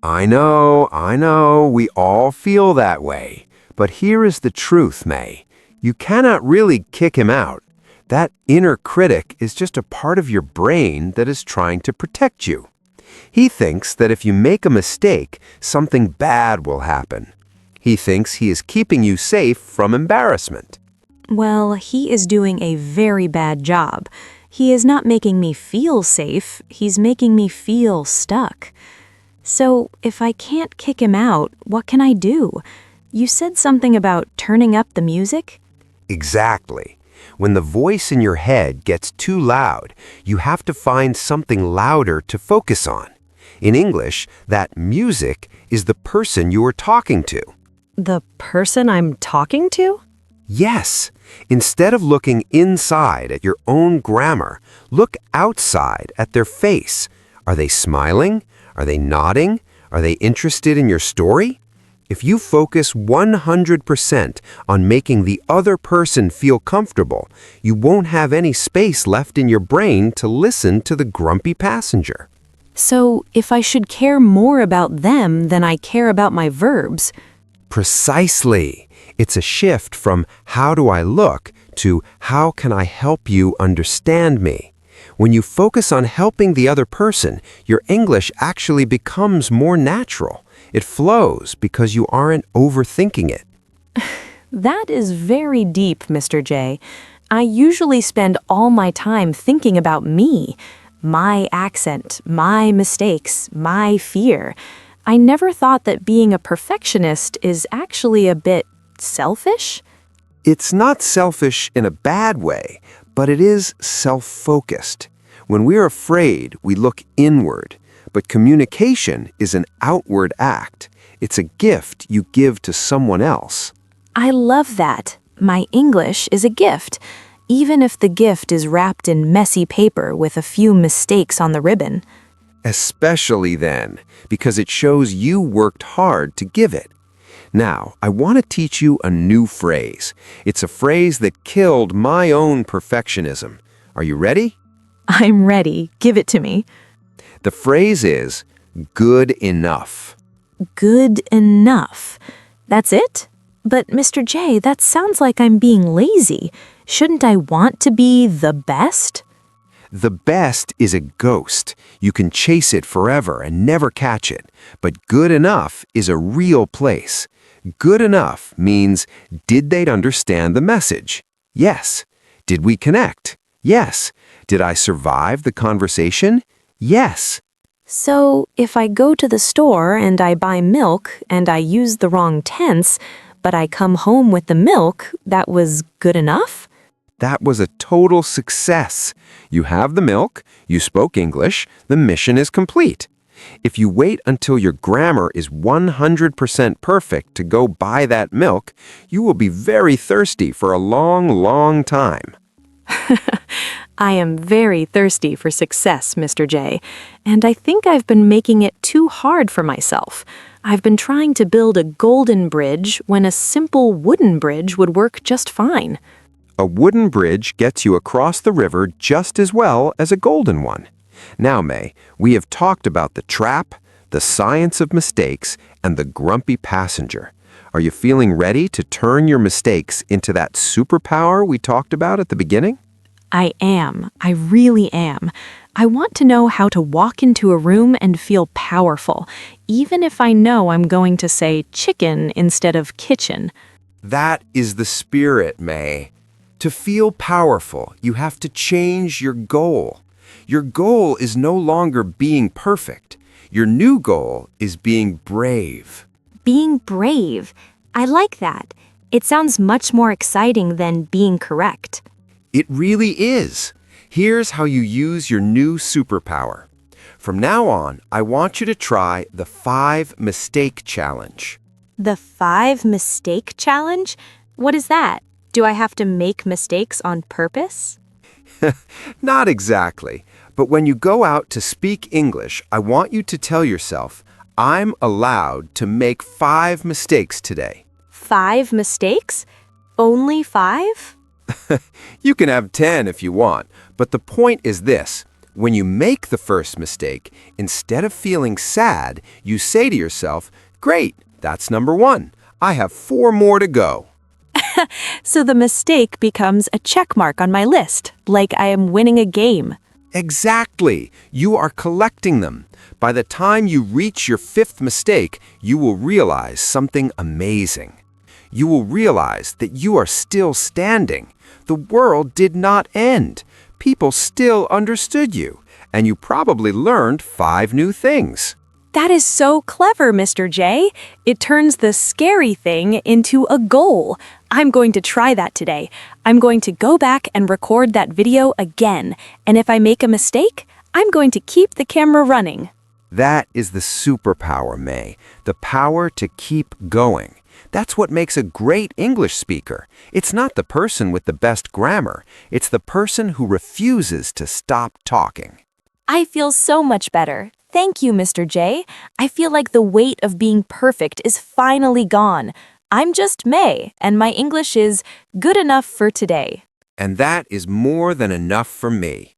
I know, we all feel that way. But here is the truth, May. You cannot really kick him out. That inner critic is just a part of your brain that is trying to protect you. He thinks that if you make a mistake, something bad will happen. He thinks he is keeping you safe from embarrassment. Well, he is doing a very bad job. He is not making me feel safe, he's making me feel stuck. So, if I can't kick him out, what can I do? You said something about turning up the music? Exactly. When the voice in your head gets too loud, you have to find something louder to focus on. In English, that music is the person you are talking to. The person I'm talking to? Yes. Instead of looking inside at your own grammar, look outside at their face. Are they smiling? Are they nodding? Are they interested in your story? If you focus 100% on making the other person feel comfortable, you won't have any space left in your brain to listen to the grumpy passenger. So, if I should care more about them than I care about my verbs. Precisely. It's a shift from how do I look to how can I help you understand me. When you focus on helping the other person, your English actually becomes more natural. It flows because you aren't overthinking it. That is very deep, Mr. J. I usually spend all my time thinking about me, my accent, my mistakes, my fear. I never thought that being a perfectionist is actually a bit selfish. It's not selfish in a bad way, but it is self-focused. When we're afraid, we look inward. But communication is an outward act. It's a gift you give to someone else. I love that. My English is a gift, even if the gift is wrapped in messy paper with a few mistakes on the ribbon. Especially then, because it shows you worked hard to give it. Now, I want to teach you a new phrase. It's a phrase that killed my own perfectionism. Are you ready? I'm ready. Give it to me. The phrase is good enough. Good enough. That's it? But Mr. J, that sounds like I'm being lazy. Shouldn't I want to be the best? The best is a ghost. You can chase it forever and never catch it. But good enough is a real place. Good enough means, did they understand the message? Yes. Did we connect? Yes. Did I survive the conversation? Yes. So, if I go to the store and I buy milk and I use the wrong tense, but I come home with the milk, that was good enough? That was a total success. You have the milk, you spoke English, the mission is complete. If you wait until your grammar is 100% perfect to go buy that milk, you will be very thirsty for a long, long time. I am very thirsty for success, Mr. J, and I think I've been making it too hard for myself. I've been trying to build a golden bridge when a simple wooden bridge would work just fine. A wooden bridge gets you across the river just as well as a golden one. Now, May, we have talked about the trap, the science of mistakes, and the grumpy passenger. Are you feeling ready to turn your mistakes into that superpower we talked about at the beginning? I am. I really am. I want to know how to walk into a room and feel powerful, even if I know I'm going to say chicken instead of kitchen. That is the spirit, May. To feel powerful, you have to change your goal. Your goal is no longer being perfect. Your new goal is being brave. Being brave. I like that. It sounds much more exciting than being correct. It really is. Here's how you use your new superpower. From now on, I want you to try the 5-mistake challenge. The 5-mistake challenge? What is that? Do I have to make mistakes on purpose? Not exactly, but when you go out to speak English, I want you to tell yourself, I'm allowed to make 5 mistakes today. 5 mistakes? Only 5? You can have 10 if you want, but the point is this. When you make the first mistake, instead of feeling sad, you say to yourself, great, that's number 1. I have 4 more to go. So the mistake becomes a check mark on my list, like I am winning a game. Exactly. You are collecting them. By the time you reach your 5th mistake, you will realize something amazing. You will realize that you are still standing. The world did not end. People still understood you, and you probably learned 5 new things. That is so clever, Mr. J. It turns the scary thing into a goal. I'm going to try that today. I'm going to go back and record that video again. And if I make a mistake, I'm going to keep the camera running. That is the superpower, May. The power to keep going. That's what makes a great English speaker. It's not the person with the best grammar. It's the person who refuses to stop talking. I feel so much better. Thank you, Mr. J. I feel like the weight of being perfect is finally gone. I'm just May, and my English is good enough for today. And that is more than enough for me.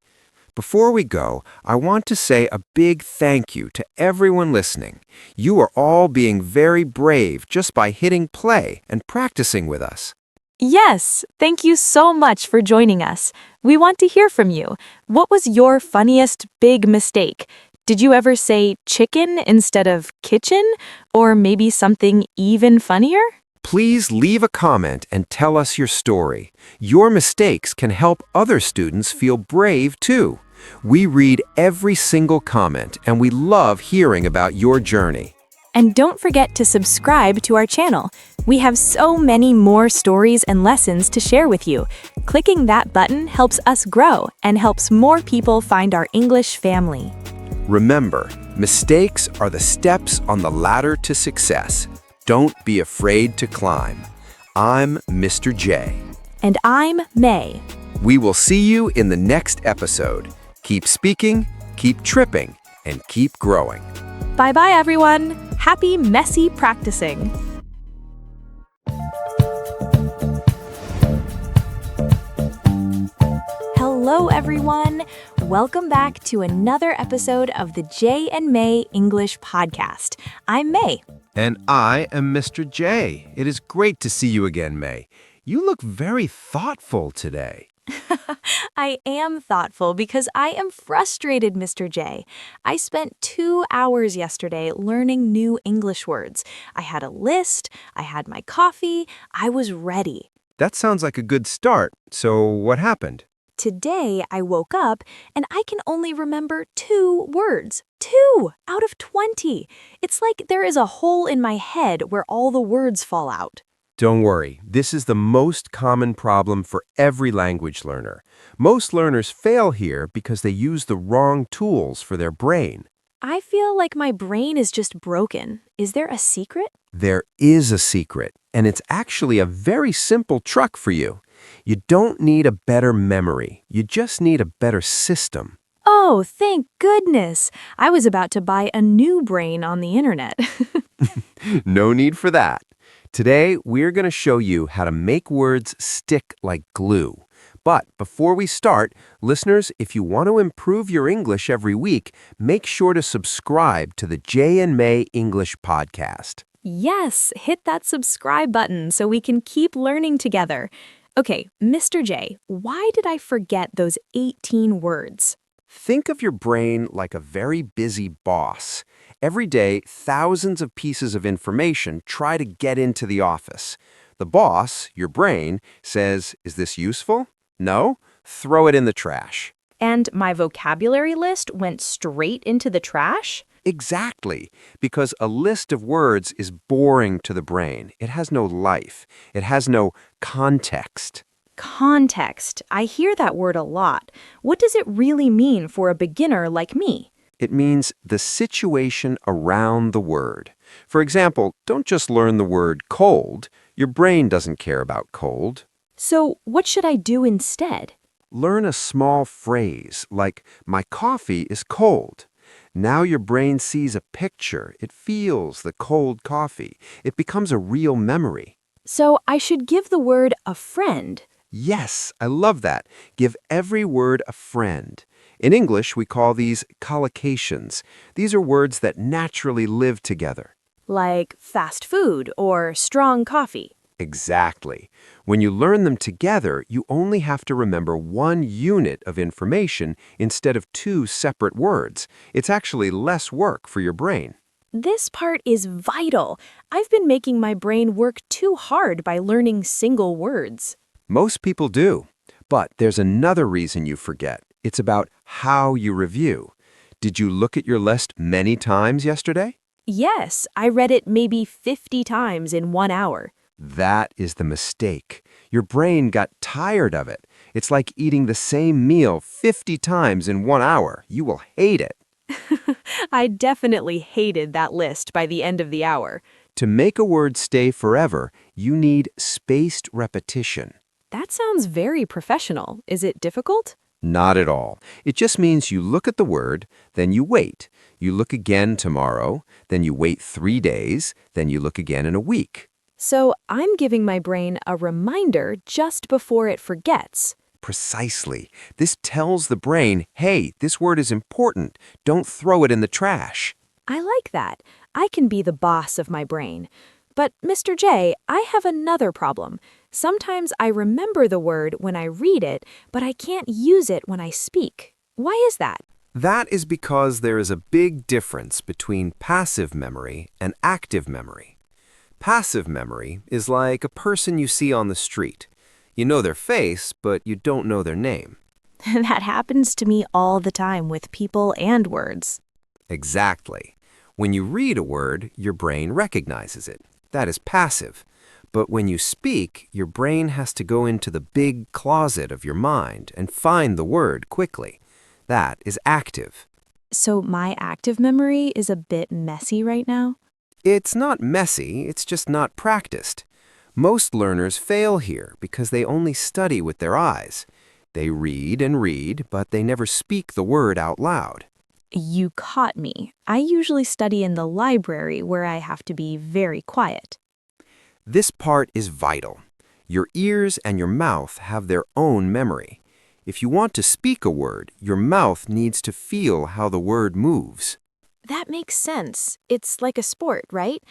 Before we go, I want to say a big thank you to everyone listening. You are all being very brave just by hitting play and practicing with us. Yes, thank you so much for joining us. We want to hear from you. What was your funniest big mistake? Did you ever say chicken instead of kitchen? Or maybe something even funnier? Please leave a comment and tell us your story. Your mistakes can help other students feel brave too. We read every single comment and we love hearing about your journey. And don't forget to subscribe to our channel. We have so many more stories and lessons to share with you. Clicking that button helps us grow and helps more people find our English family. Remember, mistakes are the steps on the ladder to success. Don't be afraid to climb. I'm Mr. J. And I'm May. We will see you in the next episode. Keep speaking, keep tripping, and keep growing. Bye-bye, everyone. Happy messy practicing. Hello, everyone. Welcome back to another episode of the J and May English Podcast. I'm May. And I am Mr. J. It is great to see you again, May. You look very thoughtful today. I am thoughtful because I am frustrated, Mr. J. I spent 2 hours yesterday learning new English words. I had a list, I had my coffee, I was ready. That sounds like a good start. So what happened? Today, I woke up and I can only remember 2 words. 2 out of 20. It's like there is a hole in my head where all the words fall out. Don't worry, this is the most common problem for every language learner. Most learners fail here because they use the wrong tools for their brain. I feel like my brain is just broken. Is there a secret? There is a secret, and it's actually a very simple trick for you. You don't need a better memory. You just need a better system. Oh, thank goodness. I was about to buy a new brain on the internet. No need for that. Today, we're going to show you how to make words stick like glue. But before we start, listeners, if you want to improve your English every week, make sure to subscribe to the J and May English Podcast. Yes, hit that subscribe button so we can keep learning together. Okay, Mr. J, why did I forget those 18 words? Think of your brain like a very busy boss. Every day, thousands of pieces of information try to get into the office. The boss, your brain, says, "Is this useful? No? Throw it in the trash." And my vocabulary list went straight into the trash? Exactly, because a list of words is boring to the brain. It has no life. It has no context. Context. I hear that word a lot. What does it really mean for a beginner like me? It means the situation around the word. For example, don't just learn the word cold. Your brain doesn't care about cold. So, what should I do instead? Learn a small phrase like, my coffee is cold. Now your brain sees a picture. It feels the cold coffee. It becomes a real memory. So, I should give the word a friend. Yes, I love that. Give every word a friend. In English, we call these collocations. These are words that naturally live together. Like fast food or strong coffee. Exactly. When you learn them together, you only have to remember one unit of information instead of two separate words. It's actually less work for your brain. This part is vital. I've been making my brain work too hard by learning single words. Most people do. But there's another reason you forget. It's about how you review. Did you look at your list many times yesterday? Yes, I read it maybe 50 times in 1 hour. That is the mistake. Your brain got tired of it. It's like eating the same meal 50 times in 1 hour. You will hate it. I definitely hated that list by the end of the hour. To make a word stay forever, you need spaced repetition. That sounds very professional. Is it difficult? Not at all. It just means you look at the word, then you wait. You look again tomorrow, then you wait 3 days, then you look again in a week. So I'm giving my brain a reminder just before it forgets. Precisely. This tells the brain, hey, this word is important. Don't throw it in the trash. I like that. I can be the boss of my brain. But, Mr. J, I have another problem. Sometimes I remember the word when I read it, but I can't use it when I speak. Why is that? That is because there is a big difference between passive memory and active memory. Passive memory is like a person you see on the street. You know their face, but you don't know their name. That happens to me all the time with people and words. Exactly. When you read a word, your brain recognizes it. That is passive. But when you speak, your brain has to go into the big closet of your mind and find the word quickly. That is active. So my active memory is a bit messy right now? It's not messy, it's just not practiced. Most learners fail here because they only study with their eyes. They read and read, but they never speak the word out loud. You caught me. I usually study in the library where I have to be very quiet. This part is vital. Your ears and your mouth have their own memory. If you want to speak a word, your mouth needs to feel how the word moves. That makes sense. It's like a sport, right?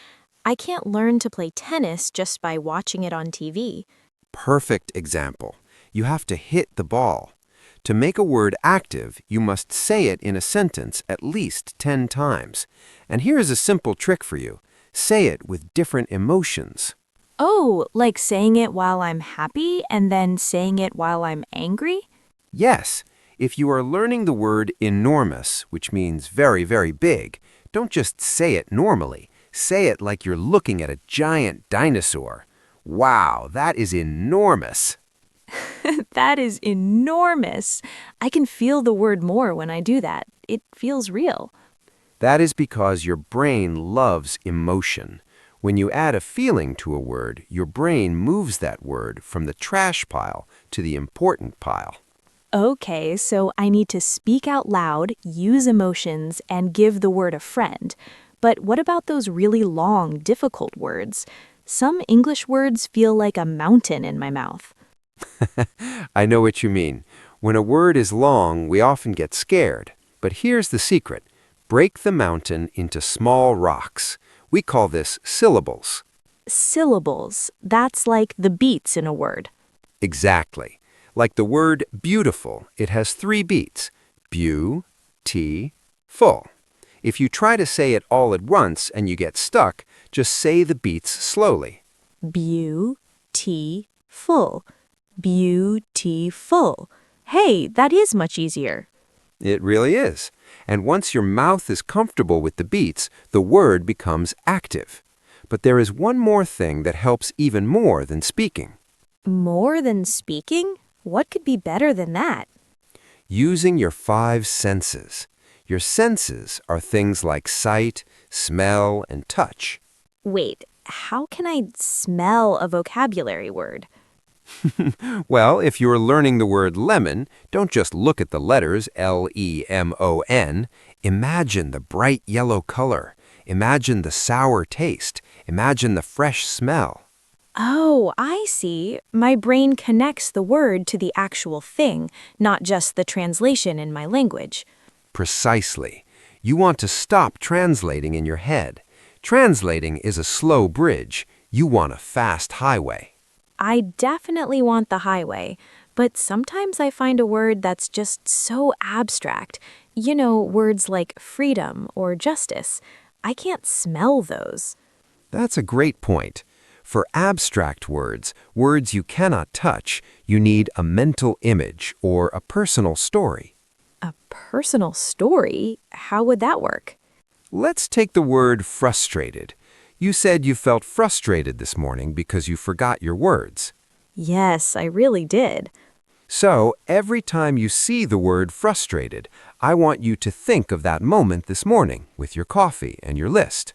I can't learn to play tennis just by watching it on TV. Perfect example. You have to hit the ball. To make a word active, you must say it in a sentence at least 10 times. And here is a simple trick for you. Say it with different emotions. Oh, like saying it while I'm happy and then saying it while I'm angry? Yes, if you are learning the word enormous, which means very, very big, don't just say it normally. Say it like you're looking at a giant dinosaur. Wow, that is enormous. That is enormous. I can feel the word more when I do that. It feels real. That is because your brain loves emotion. When you add a feeling to a word, your brain moves that word from the trash pile to the important pile. Okay, so I need to speak out loud, use emotions, and give the word a friend. But what about those really long, difficult words? Some English words feel like a mountain in my mouth. I know what you mean. When a word is long, we often get scared. But here's the secret. Break the mountain into small rocks. We call this syllables. Syllables. That's like the beats in a word. Exactly. Like the word beautiful, it has 3 beats. Beau, T, full. If you try to say it all at once and you get stuck, just say the beats slowly. Beautiful. Beautiful. Hey, that is much easier. It really is. And once your mouth is comfortable with the beats, the word becomes active. But there is one more thing that helps even more than speaking. More than speaking? What could be better than that? Using your 5 senses. Your senses are things like sight, smell, and touch. Wait, how can I smell a vocabulary word? Well, if you're learning the word lemon, don't just look at the letters Lemon. Imagine the bright yellow color. Imagine the sour taste. Imagine the fresh smell. Oh, I see. My brain connects the word to the actual thing, not just the translation in my language. Precisely. You want to stop translating in your head. Translating is a slow bridge. You want a fast highway. I definitely want the highway, but sometimes I find a word that's just so abstract. You know, words like freedom or justice. I can't smell those. That's a great point. For abstract words, words you cannot touch, you need a mental image or a personal story. A personal story? How would that work? Let's take the word frustrated. You said you felt frustrated this morning because you forgot your words. Yes, I really did. So, every time you see the word frustrated, I want you to think of that moment this morning with your coffee and your list.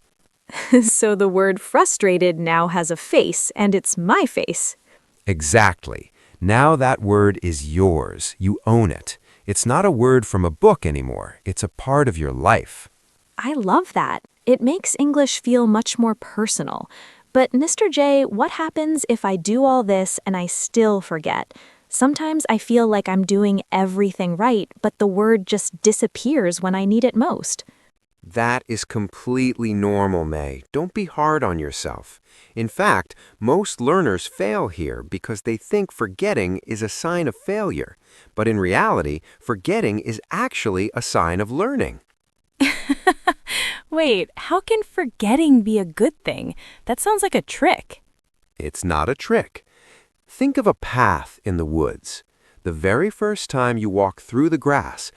So the word frustrated now has a face, and it's my face. Exactly. Now that word is yours. You own it. It's not a word from a book anymore. It's a part of your life. I love that. It makes English feel much more personal. But Mr. J, what happens if I do all this and I still forget? Sometimes I feel like I'm doing everything right, but the word just disappears when I need it most. That is completely normal, May. Don't be hard on yourself. In fact, most learners fail here because they think forgetting is a sign of failure. But in reality, forgetting is actually a sign of learning. Wait, how can forgetting be a good thing? That sounds like a trick. It's not a trick. Think of a path in the woods. The very first time you walk through the grass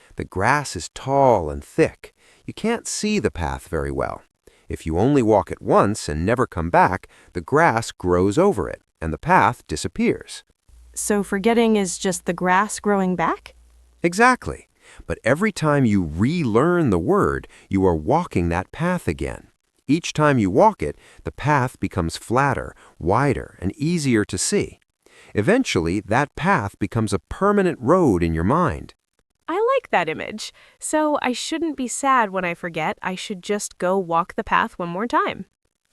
is tall and thick. You can't see the path very well. If you only walk it once and never come back, the grass grows over it, and the path disappears. So forgetting is just the grass growing back? Exactly. But every time you relearn the word, you are walking that path again. Each time you walk it, the path becomes flatter, wider, and easier to see. Eventually, that path becomes a permanent road in your mind. I like that image. So I shouldn't be sad when I forget. I should just go walk the path one more time.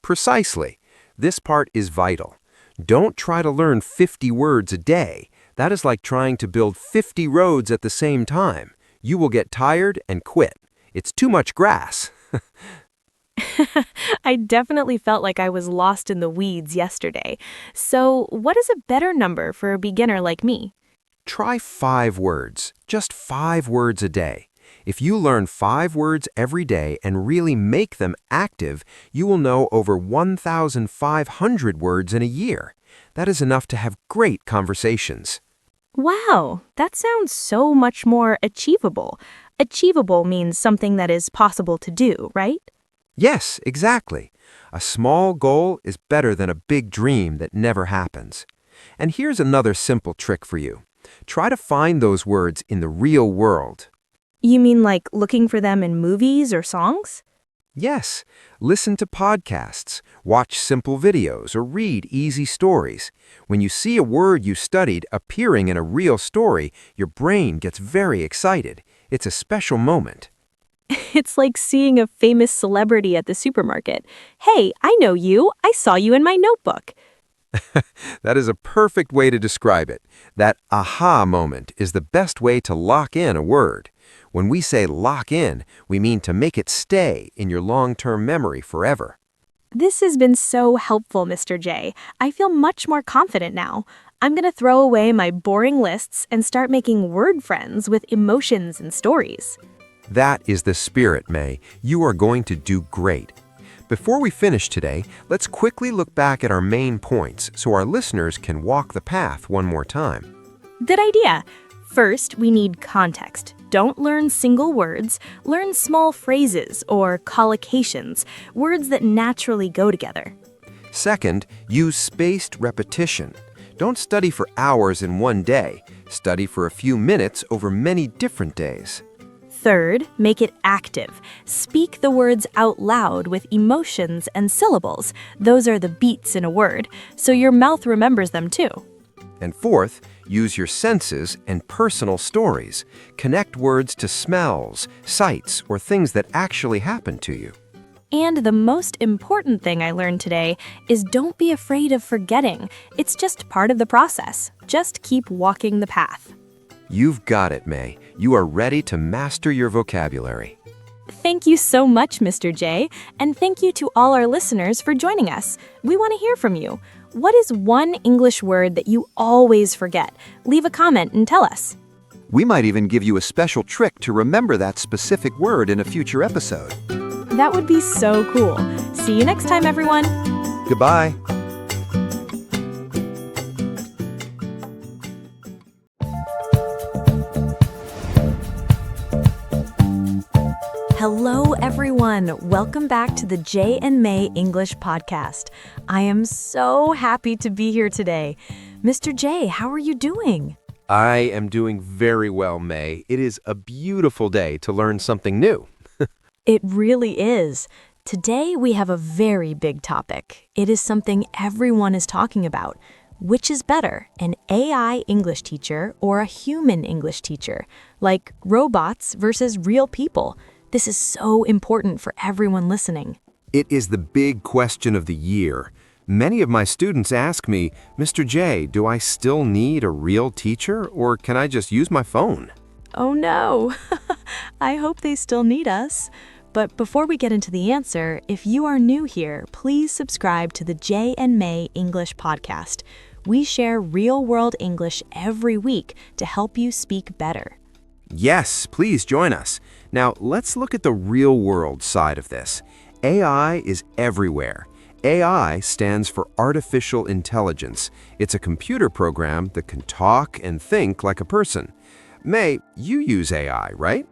Precisely. This part is vital. Don't try to learn 50 words a day. That is like trying to build 50 roads at the same time. You will get tired and quit. It's too much grass. I definitely felt like I was lost in the weeds yesterday. So what is a better number for a beginner like me? Try 5 words, just 5 words a day. If you learn 5 words every day and really make them active, you will know over 1,500 words in a year. That is enough to have great conversations. Wow, that sounds so much more achievable. Achievable means something that is possible to do, right? Yes, exactly. A small goal is better than a big dream that never happens. And here's another simple trick for you. Try to find those words in the real world. You mean like looking for them in movies or songs? Yes, listen to podcasts, watch simple videos, or read easy stories. When you see a word you studied appearing in a real story, your brain gets very excited. It's a special moment. It's like seeing a famous celebrity at the supermarket. Hey, I know you. I saw you in my notebook. That is a perfect way to describe it. That aha moment is the best way to lock in a word. When we say lock in, we mean to make it stay in your long-term memory forever. This has been so helpful, Mr. J. I feel much more confident now. I'm going to throw away my boring lists and start making word friends with emotions and stories. That is the spirit, May. You are going to do great. Before we finish today, let's quickly look back at our main points so our listeners can walk the path one more time. Good idea. First, we need context. Don't learn single words, learn small phrases or collocations, words that naturally go together. Second, use spaced repetition. Don't study for hours in one day. Study for a few minutes over many different days. Third, make it active. Speak the words out loud with emotions and syllables. Those are the beats in a word, so your mouth remembers them too. And fourth, use your senses and personal stories. Connect words to smells, sights, or things that actually happen to you. And the most important thing I learned today is don't be afraid of forgetting. It's just part of the process. Just keep walking the path. You've got it, May. You are ready to master your vocabulary. Thank you so much, Mr. J, and thank you to all our listeners for joining us. We want to hear from you. What is one English word that you always forget? Leave a comment and tell us. We might even give you a special trick to remember that specific word in a future episode. That would be so cool. See you next time, everyone. Goodbye. Hello, everyone. Welcome back to the Jay and May English podcast. I am so happy to be here today. Mr. Jay, how are you doing? I am doing very well, May. It is a beautiful day to learn something new. It really is. Today we have a very big topic. It is something everyone is talking about. Which is better, an AI English teacher or a human English teacher? Like robots versus real people. This is so important for everyone listening. It is the big question of the year. Many of my students ask me, Mr. J, do I still need a real teacher or can I just use my phone? Oh no, I hope they still need us. But before we get into the answer, if you are new here, please subscribe to the Jay and May English podcast. We share real-world English every week to help you speak better. Yes, please join us. Now, let's look at the real-world side of this. AI is everywhere. AI stands for Artificial Intelligence. It's a computer program that can talk and think like a person. May, you use AI, right?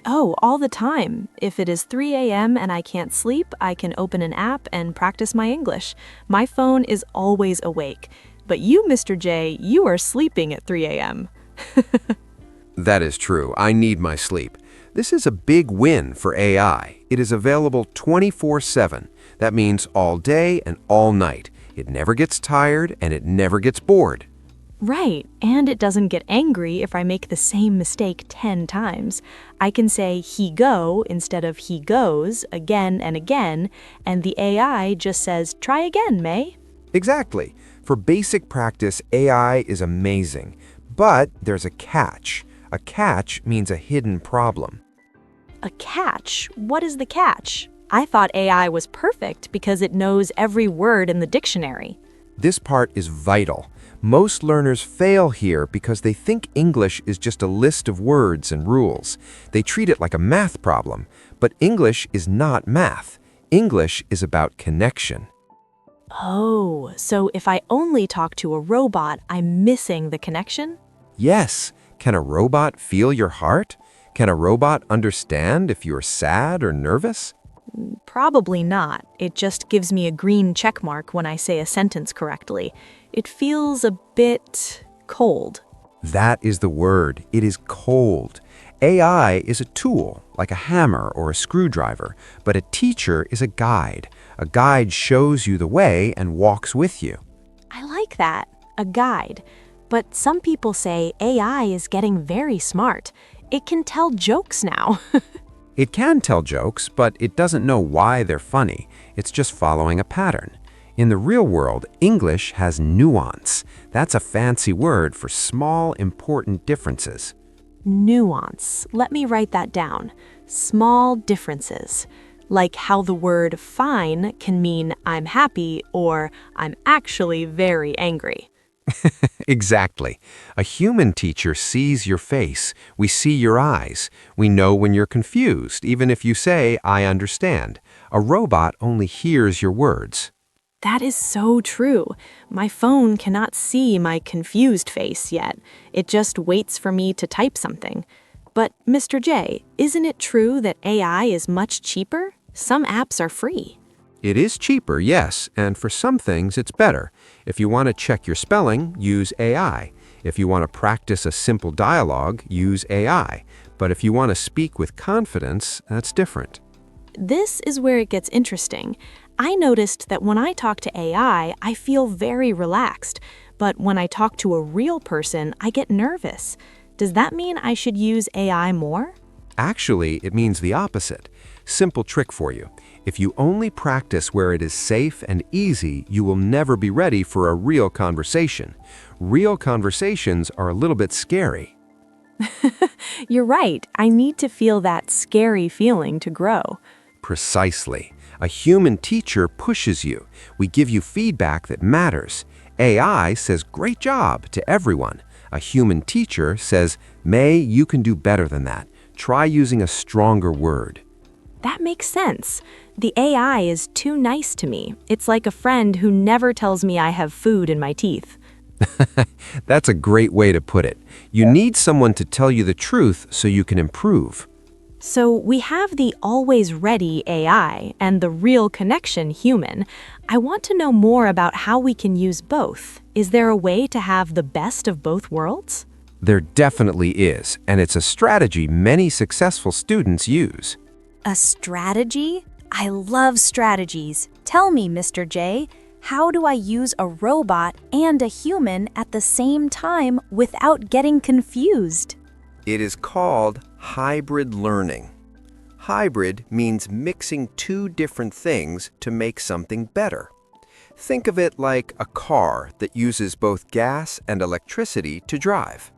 Oh, all the time. If it is 3 a.m. and I can't sleep, I can open an app and practice my English. My phone is always awake. But you, Mr. J, you are sleeping at 3 a.m. That is true. I need my sleep. This is a big win for AI. It is available 24/7. That means all day and all night. It never gets tired and it never gets bored. Right, and it doesn't get angry if I make the same mistake 10 times. I can say he go instead of he goes again and again, and the AI just says, try again, May. Exactly. For basic practice, AI is amazing. But there's a catch. A catch means a hidden problem. A catch? What is the catch? I thought AI was perfect because it knows every word in the dictionary. This part is vital. Most learners fail here because they think English is just a list of words and rules. They treat it like a math problem. But English is not math. English is about connection. Oh, so if I only talk to a robot, I'm missing the connection? Yes. Can a robot feel your heart? Can a robot understand if you're sad or nervous? Probably not. It just gives me a green check mark when I say a sentence correctly. It feels a bit cold. That is the word. It is cold. AI is a tool, like a hammer or a screwdriver, but a teacher is a guide. A guide shows you the way and walks with you. I like that, a guide. But some people say AI is getting very smart. It can tell jokes now. It can tell jokes, but it doesn't know why they're funny. It's just following a pattern. In the real world, English has nuance. That's a fancy word for small, important differences. Nuance. Let me write that down. Small differences. Like how the word fine can mean I'm happy or I'm actually very angry. Exactly. A human teacher sees your face. We see your eyes. We know when you're confused, even if you say, I understand. A robot only hears your words. That is so true. My phone cannot see my confused face yet. It just waits for me to type something. But, Mr. J, isn't it true that AI is much cheaper? Some apps are free. It is cheaper, yes, and for some things it's better. If you want to check your spelling, use AI. If you want to practice a simple dialogue, use AI. But if you want to speak with confidence, that's different. This is where it gets interesting. I noticed that when I talk to AI, I feel very relaxed. But when I talk to a real person, I get nervous. Does that mean I should use AI more? Actually, it means the opposite. Simple trick for you. If you only practice where it is safe and easy, you will never be ready for a real conversation. Real conversations are a little bit scary. You're right. I need to feel that scary feeling to grow. Precisely. A human teacher pushes you. We give you feedback that matters. AI says great job to everyone. A human teacher says, May, you can do better than that. Try using a stronger word. That makes sense. The AI is too nice to me. It's like a friend who never tells me I have food in my teeth. That's a great way to put it. You need someone to tell you the truth so you can improve. So we have the always ready AI and the real connection human. I want to know more about how we can use both. Is there a way to have the best of both worlds? There definitely is, and it's a strategy many successful students use. A strategy? I love strategies. Tell me, Mr. J, how do I use a robot and a human at the same time without getting confused? It is called hybrid learning. Hybrid means mixing two different things to make something better. Think of it like a car that uses both gas and electricity to drive.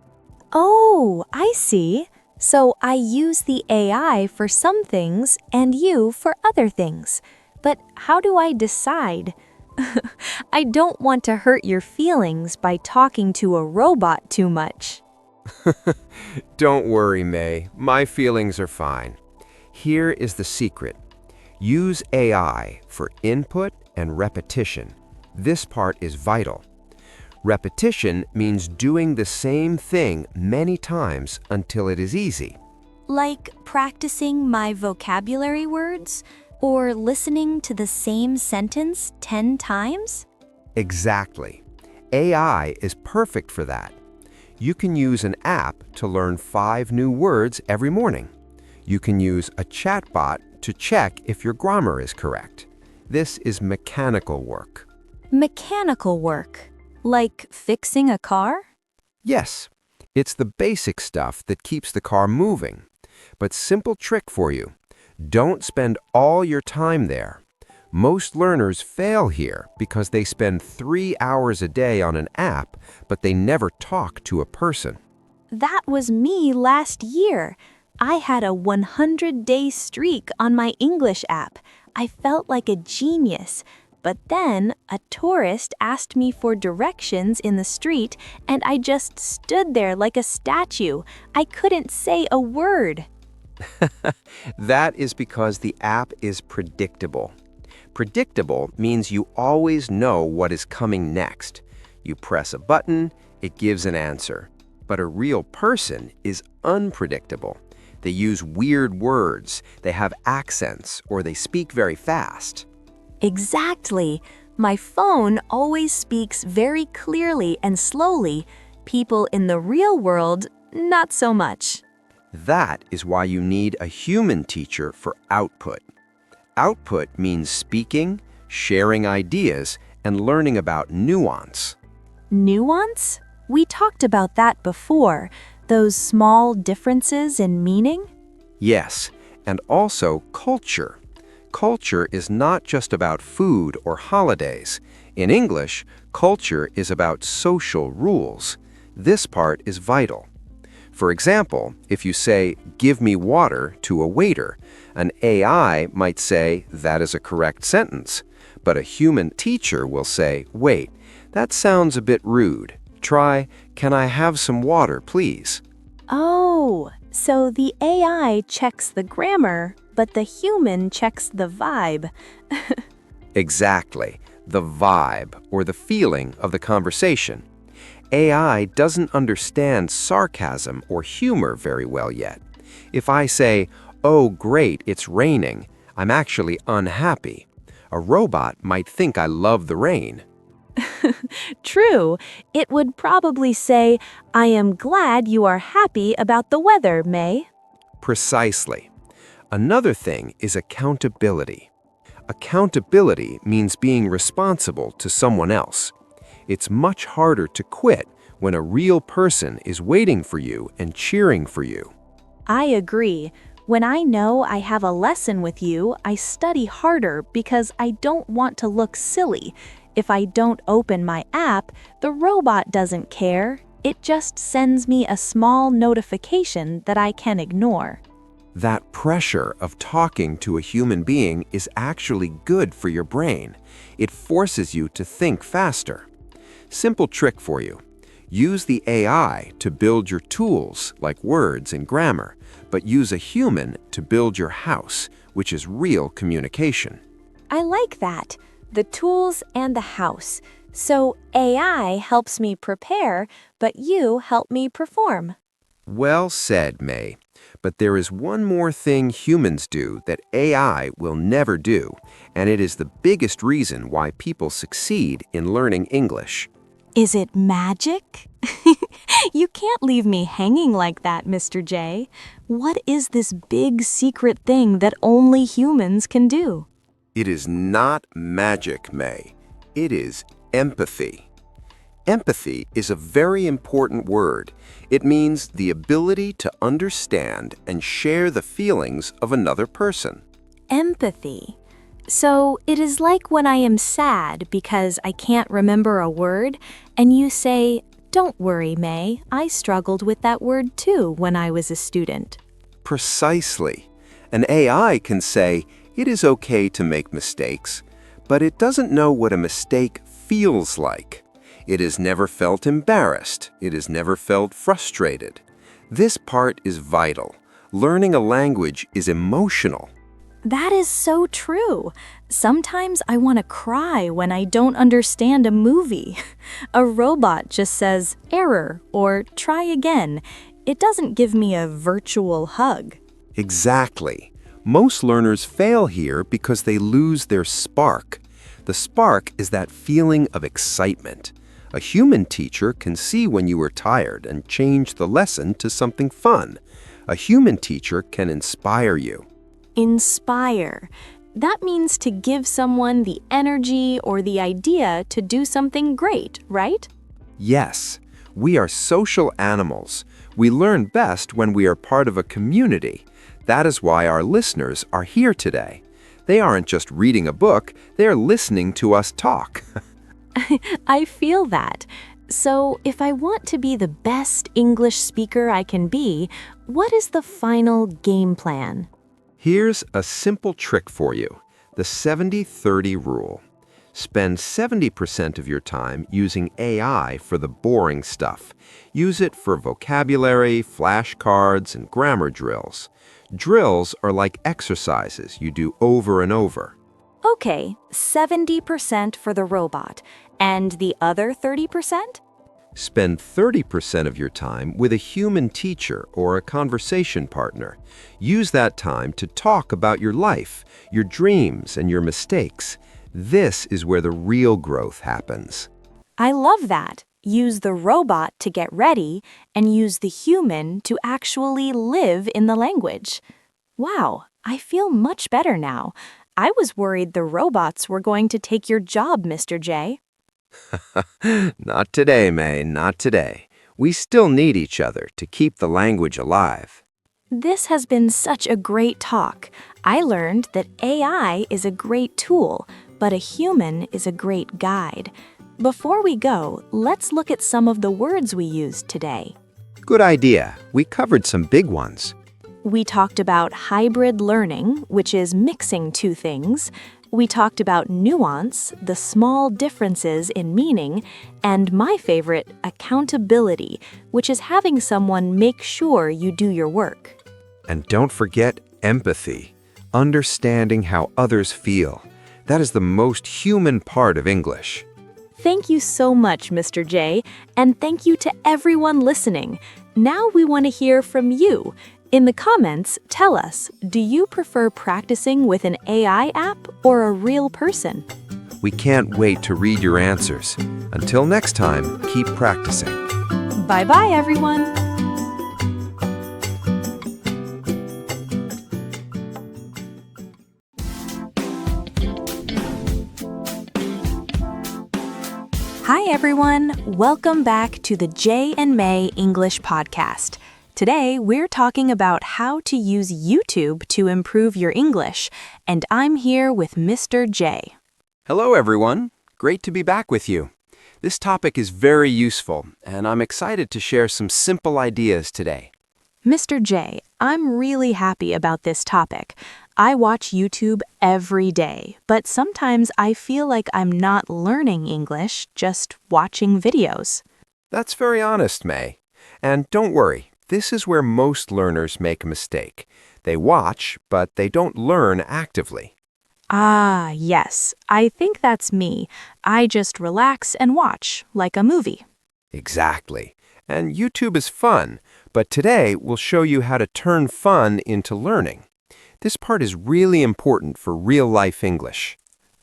Oh, I see. So I use the AI for some things and you for other things. But how do I decide? I don't want to hurt your feelings by talking to a robot too much. Don't worry, May. My feelings are fine. Here is the secret. Use AI for input and repetition. This part is vital. Repetition means doing the same thing many times until it is easy. Like practicing my vocabulary words or listening to the same sentence 10 times? Exactly. AI is perfect for that. You can use an app to learn 5 new words every morning. You can use a chatbot to check if your grammar is correct. This is mechanical work. Mechanical work? Like fixing a car? Yes, it's the basic stuff that keeps the car moving. But simple trick for you. Don't spend all your time there. Most learners fail here because they spend 3 hours a day on an app, but they never talk to a person. That was me last year. I had a 100-day streak on my English app. I felt like a genius. But then a tourist asked me for directions in the street, and I just stood there like a statue. I couldn't say a word. That is because the app is predictable. Predictable means you always know what is coming next. You press a button, it gives an answer. But a real person is unpredictable. They use weird words, they have accents, or they speak very fast. Exactly. My phone always speaks very clearly and slowly. People in the real world, not so much. That is why you need a human teacher for output. Output means speaking, sharing ideas, and learning about nuance. Nuance? We talked about that before. Those small differences in meaning? Yes, and also culture. Culture is not just about food or holidays. In English, culture is about social rules. This part is vital. For example, if you say, "Give me water" to a waiter, an AI might say, "That is a correct sentence." But a human teacher will say, "Wait, that sounds a bit rude. Try, 'Can I have some water, please?'" Oh, so the AI checks the grammar, but the human checks the vibe. Exactly. the vibe or the feeling of the conversation. AI doesn't understand sarcasm or humor very well yet. If I say, "Oh, great, it's raining," I'm actually unhappy. A robot might think I love the rain. True. It would probably say, "I am glad you are happy about the weather, May." Precisely. Another thing is accountability. Accountability means being responsible to someone else. It's much harder to quit when a real person is waiting for you and cheering for you. I agree. When I know I have a lesson with you, I study harder because I don't want to look silly. If I don't open my app, the robot doesn't care. It just sends me a small notification that I can ignore. That pressure of talking to a human being is actually good for your brain. It forces you to think faster. Simple trick for you. Use the AI to build your tools, like words and grammar, but use a human to build your house, which is real communication. I like that. The tools and the house. So AI helps me prepare, but you help me perform. Well said, May. But there is one more thing humans do that AI will never do, and it is the biggest reason why people succeed in learning English. Is it magic? You can't leave me hanging like that, Mr. J. What is this big secret thing that only humans can do? It is not magic, May. It is empathy. Empathy is a very important word. It means the ability to understand and share the feelings of another person. Empathy. So it is like when I am sad because I can't remember a word, and you say, "Don't worry, May, I struggled with that word too when I was a student." Precisely. An AI can say, "It is okay to make mistakes," but it doesn't know what a mistake feels like. It has never felt embarrassed. It has never felt frustrated. This part is vital. Learning a language is emotional. That is so true. Sometimes I want to cry when I don't understand a movie. A robot just says, "Error," or "Try again." It doesn't give me a virtual hug. Exactly. Most learners fail here because they lose their spark. The spark is that feeling of excitement. A human teacher can see when you are tired and change the lesson to something fun. A human teacher can inspire you. Inspire. That means to give someone the energy or the idea to do something great, right? Yes, we are social animals. We learn best when we are part of a community. That is why our listeners are here today. They aren't just reading a book, they're listening to us talk. I feel that. So, if I want to be the best English speaker I can be, what is the final game plan? Here's a simple trick for you, the 70-30 rule. Spend 70% of your time using AI for the boring stuff. Use it for vocabulary, flashcards, and grammar drills. Drills are like exercises you do over and over. Okay, 70% for the robot. And the other 30%? Spend 30% of your time with a human teacher or a conversation partner. Use that time to talk about your life, your dreams, and your mistakes. This is where the real growth happens. I love that. Use the robot to get ready and use the human to actually live in the language. Wow, I feel much better now. I was worried the robots were going to take your job, Mr. J. Not today, May, not today. We still need each other to keep the language alive. This has been such a great talk. I learned that AI is a great tool, but a human is a great guide. Before we go, let's look at some of the words we used today. Good idea. We covered some big ones. We talked about hybrid learning, which is mixing two things. We talked about nuance, the small differences in meaning, and my favorite, accountability, which is having someone make sure you do your work. And don't forget empathy, understanding how others feel. That is the most human part of English. Thank you so much, Mr. J, and thank you to everyone listening. Now we want to hear from you. In the comments, tell us, do you prefer practicing with an AI app or a real person? We can't wait to read your answers. Until next time, keep practicing. Bye-bye, everyone. Hi everyone, welcome back to the Jay and May English podcast. Today we're talking about how to use YouTube to improve your English, and I'm here with Mr. J. Hello everyone, great to be back with you. This topic is very useful, and I'm excited to share some simple ideas today. Mr. J, I'm really happy about this topic. I watch YouTube every day, but sometimes I feel like I'm not learning English, just watching videos. That's very honest, May. And don't worry, this is where most learners make a mistake. They watch, but they don't learn actively. Ah, yes, I think that's me. I just relax and watch, like a movie. Exactly. And YouTube is fun, but today we'll show you how to turn fun into learning. This part is really important for real-life English.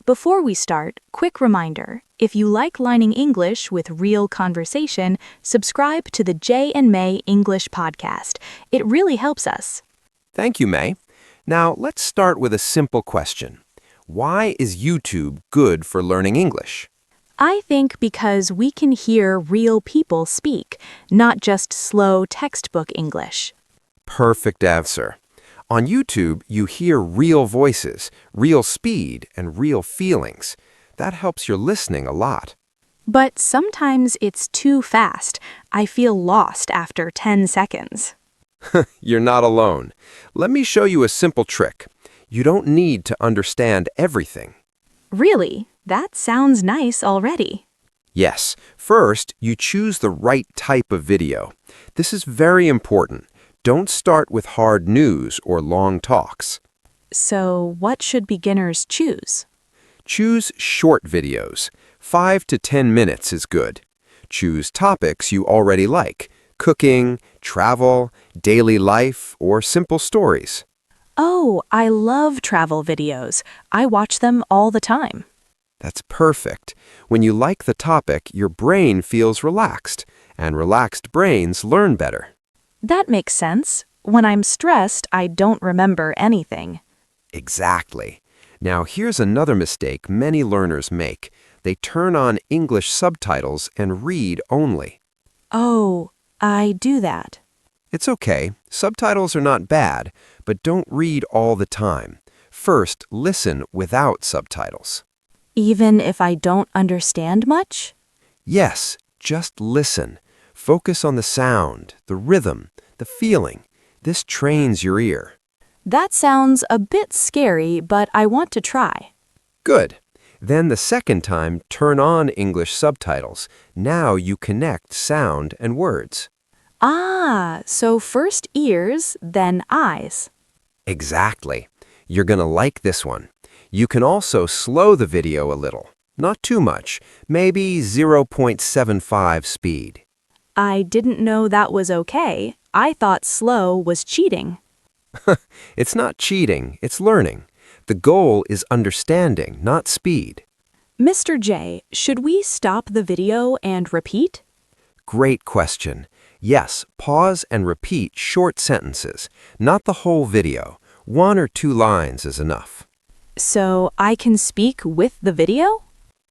Before we start, quick reminder, if you like learning English with real conversation, subscribe to the Jay and May English podcast. It really helps us. Thank you, May. Now, let's start with a simple question. Why is YouTube good for learning English? I think because we can hear real people speak, not just slow textbook English. Perfect answer. On YouTube, you hear real voices, real speed, and real feelings. That helps your listening a lot. But sometimes it's too fast. I feel lost after 10 seconds. You're not alone. Let me show you a simple trick. You don't need to understand everything. Really? That sounds nice already. Yes. First, you choose the right type of video. This is very important. Don't start with hard news or long talks. So, what should beginners choose? Choose short videos. 5 to 10 minutes is good. Choose topics you already like: cooking, travel, daily life, or simple stories. Oh, I love travel videos. I watch them all the time. That's perfect. When you like the topic, your brain feels relaxed, and relaxed brains learn better. That makes sense. When I'm stressed, I don't remember anything. Exactly. Now here's another mistake many learners make. They turn on English subtitles and read only. Oh, I do that. It's okay. Subtitles are not bad, but don't read all the time. First, listen without subtitles. Even if I don't understand much? Yes, just listen. Focus on the sound, the rhythm, the feeling. This trains your ear. That sounds a bit scary, but I want to try. Good. Then the second time, turn on English subtitles. Now you connect sound and words. Ah, so first ears, then eyes. Exactly. You're going to like this one. You can also slow the video a little. Not too much. Maybe 0.75 speed. I didn't know that was okay. I thought slow was cheating. It's not cheating, it's learning. The goal is understanding, not speed. Mr. J, should we stop the video and repeat? Great question. Yes, pause and repeat short sentences, not the whole video. 1 or 2 lines is enough. So I can speak with the video?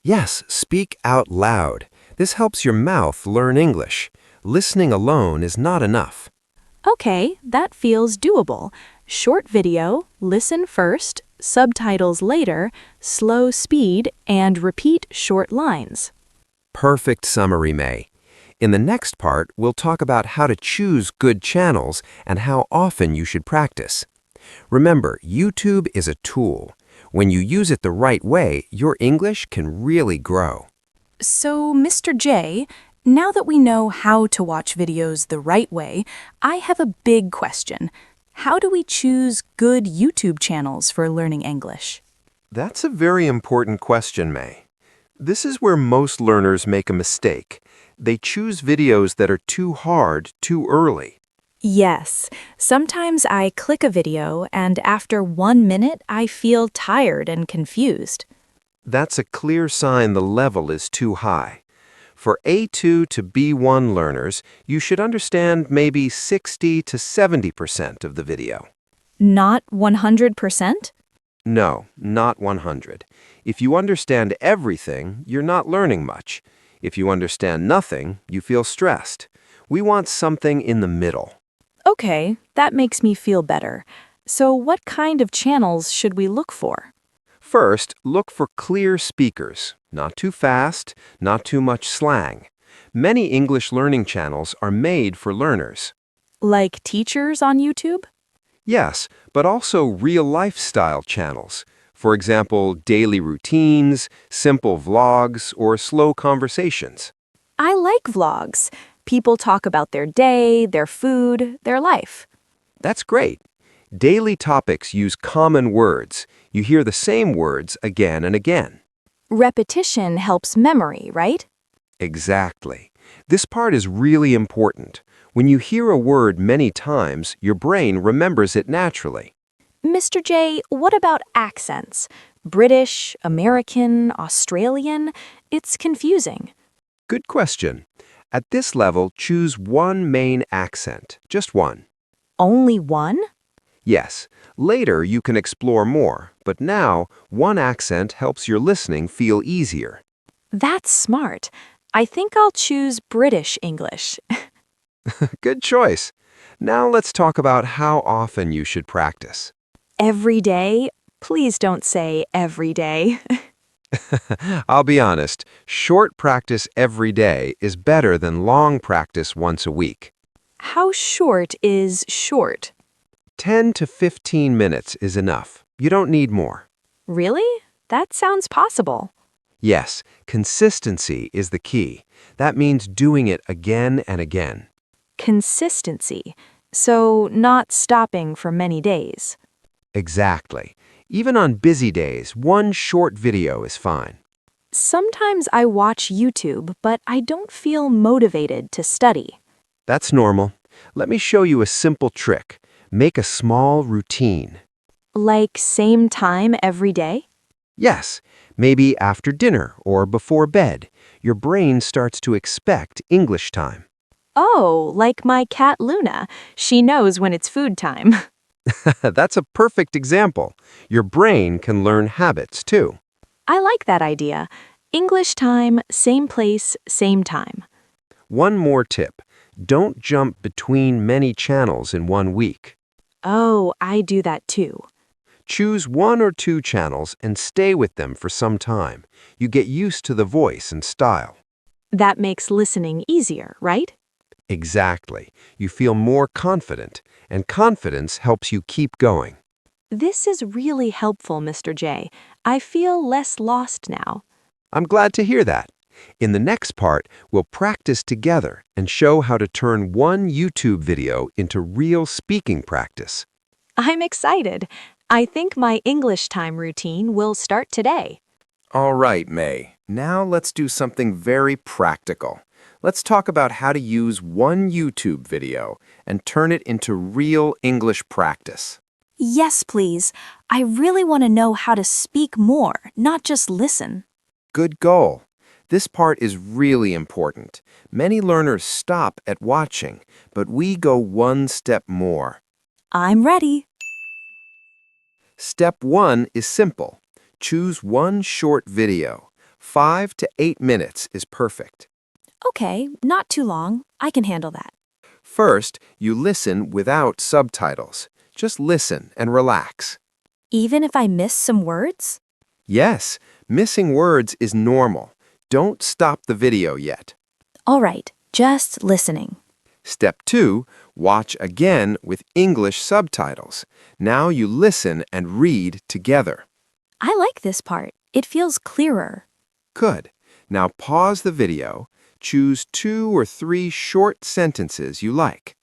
Yes, speak out loud. This helps your mouth learn English. Listening alone is not enough. Okay, that feels doable. Short video, listen first, subtitles later, slow speed, and repeat short lines. Perfect summary, May. In the next part, we'll talk about how to choose good channels and how often you should practice. Remember, YouTube is a tool. When you use it the right way, your English can really grow. So, Mr. J, now that we know how to watch videos the right way, I have a big question. How do we choose good YouTube channels for learning English? That's a very important question, May. This is where most learners make a mistake. They choose videos that are too hard too early. Yes, sometimes I click a video and after 1 minute I feel tired and confused. That's a clear sign the level is too high. For A2 to B1 learners, you should understand maybe 60 to 70% of the video. Not 100%? No, not 100. If you understand everything, you're not learning much. If you understand nothing, you feel stressed. We want something in the middle. Okay, that makes me feel better. So what kind of channels should we look for? First, look for clear speakers. Not too fast, not too much slang. Many English learning channels are made for learners. Like teachers on YouTube? Yes, but also real lifestyle channels. For example, daily routines, simple vlogs, or slow conversations. I like vlogs. People talk about their day, their food, their life. That's great. Daily topics use common words. You hear the same words again and again. Repetition helps memory, right? Exactly. This part is really important. When you hear a word many times, your brain remembers it naturally. Mr. J, what about accents? British, American, Australian? It's confusing. Good question. At this level, choose one main accent, just one. Only one? Yes, later you can explore more, but now one accent helps your listening feel easier. That's smart. I think I'll choose British English. Good choice. Now let's talk about how often you should practice. Every day? Please don't say every day. I'll be honest, short practice every day is better than long practice once a week. How short is short? 10 to 15 minutes is enough. You don't need more. Really? That sounds possible. Yes, consistency is the key. That means doing it again and again. Consistency. So, not stopping for many days. Exactly. Even on busy days, one short video is fine. Sometimes I watch YouTube, but I don't feel motivated to study. That's normal. Let me show you a simple trick. Make a small routine. Like same time every day? Yes, maybe after dinner or before bed. Your brain starts to expect English time. Oh, like my cat Luna. She knows when it's food time. That's a perfect example. Your brain can learn habits too. I like that idea. English time, same place, same time. One more tip. Don't jump between many channels in one week. Oh, I do that too. Choose one or two channels and stay with them for some time. You get used to the voice and style. That makes listening easier, right? Exactly. You feel more confident, and confidence helps you keep going. This is really helpful, Mr. J. I feel less lost now. I'm glad to hear that. In the next part, we'll practice together and show how to turn one YouTube video into real speaking practice. I'm excited. I think my English time routine will start today. All right, May. Now let's do something very practical. Let's talk about how to use one YouTube video and turn it into real English practice. Yes, please. I really want to know how to speak more, not just listen. Good goal. This part is really important. Many learners stop at watching, but we go one step more. I'm ready. Step 1 is simple. Choose one short video. 5 to 8 minutes is perfect. Okay, not too long. I can handle that. First, you listen without subtitles. Just listen and relax. Even if I miss some words? Yes, missing words is normal. Don't stop the video yet. All right, just listening. Step 2, watch again with English subtitles. Now you listen and read together. I like this part. It feels clearer. Good. Now pause the video. Choose 2 or 3 short sentences you like.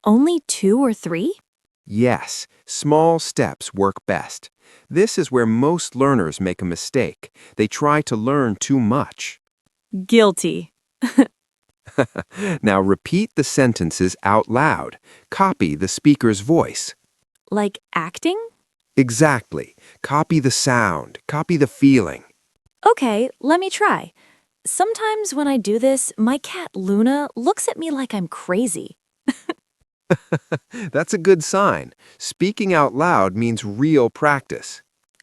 Only 2 or 3? Yes, small steps work best. This is where most learners make a mistake. They try to learn too much. Guilty. Now repeat the sentences out loud. Copy the speaker's voice. Like acting? Exactly. Copy the sound. Copy the feeling. Okay, let me try. Sometimes when I do this, my cat Luna looks at me like I'm crazy. That's a good sign. Speaking out loud means real practice.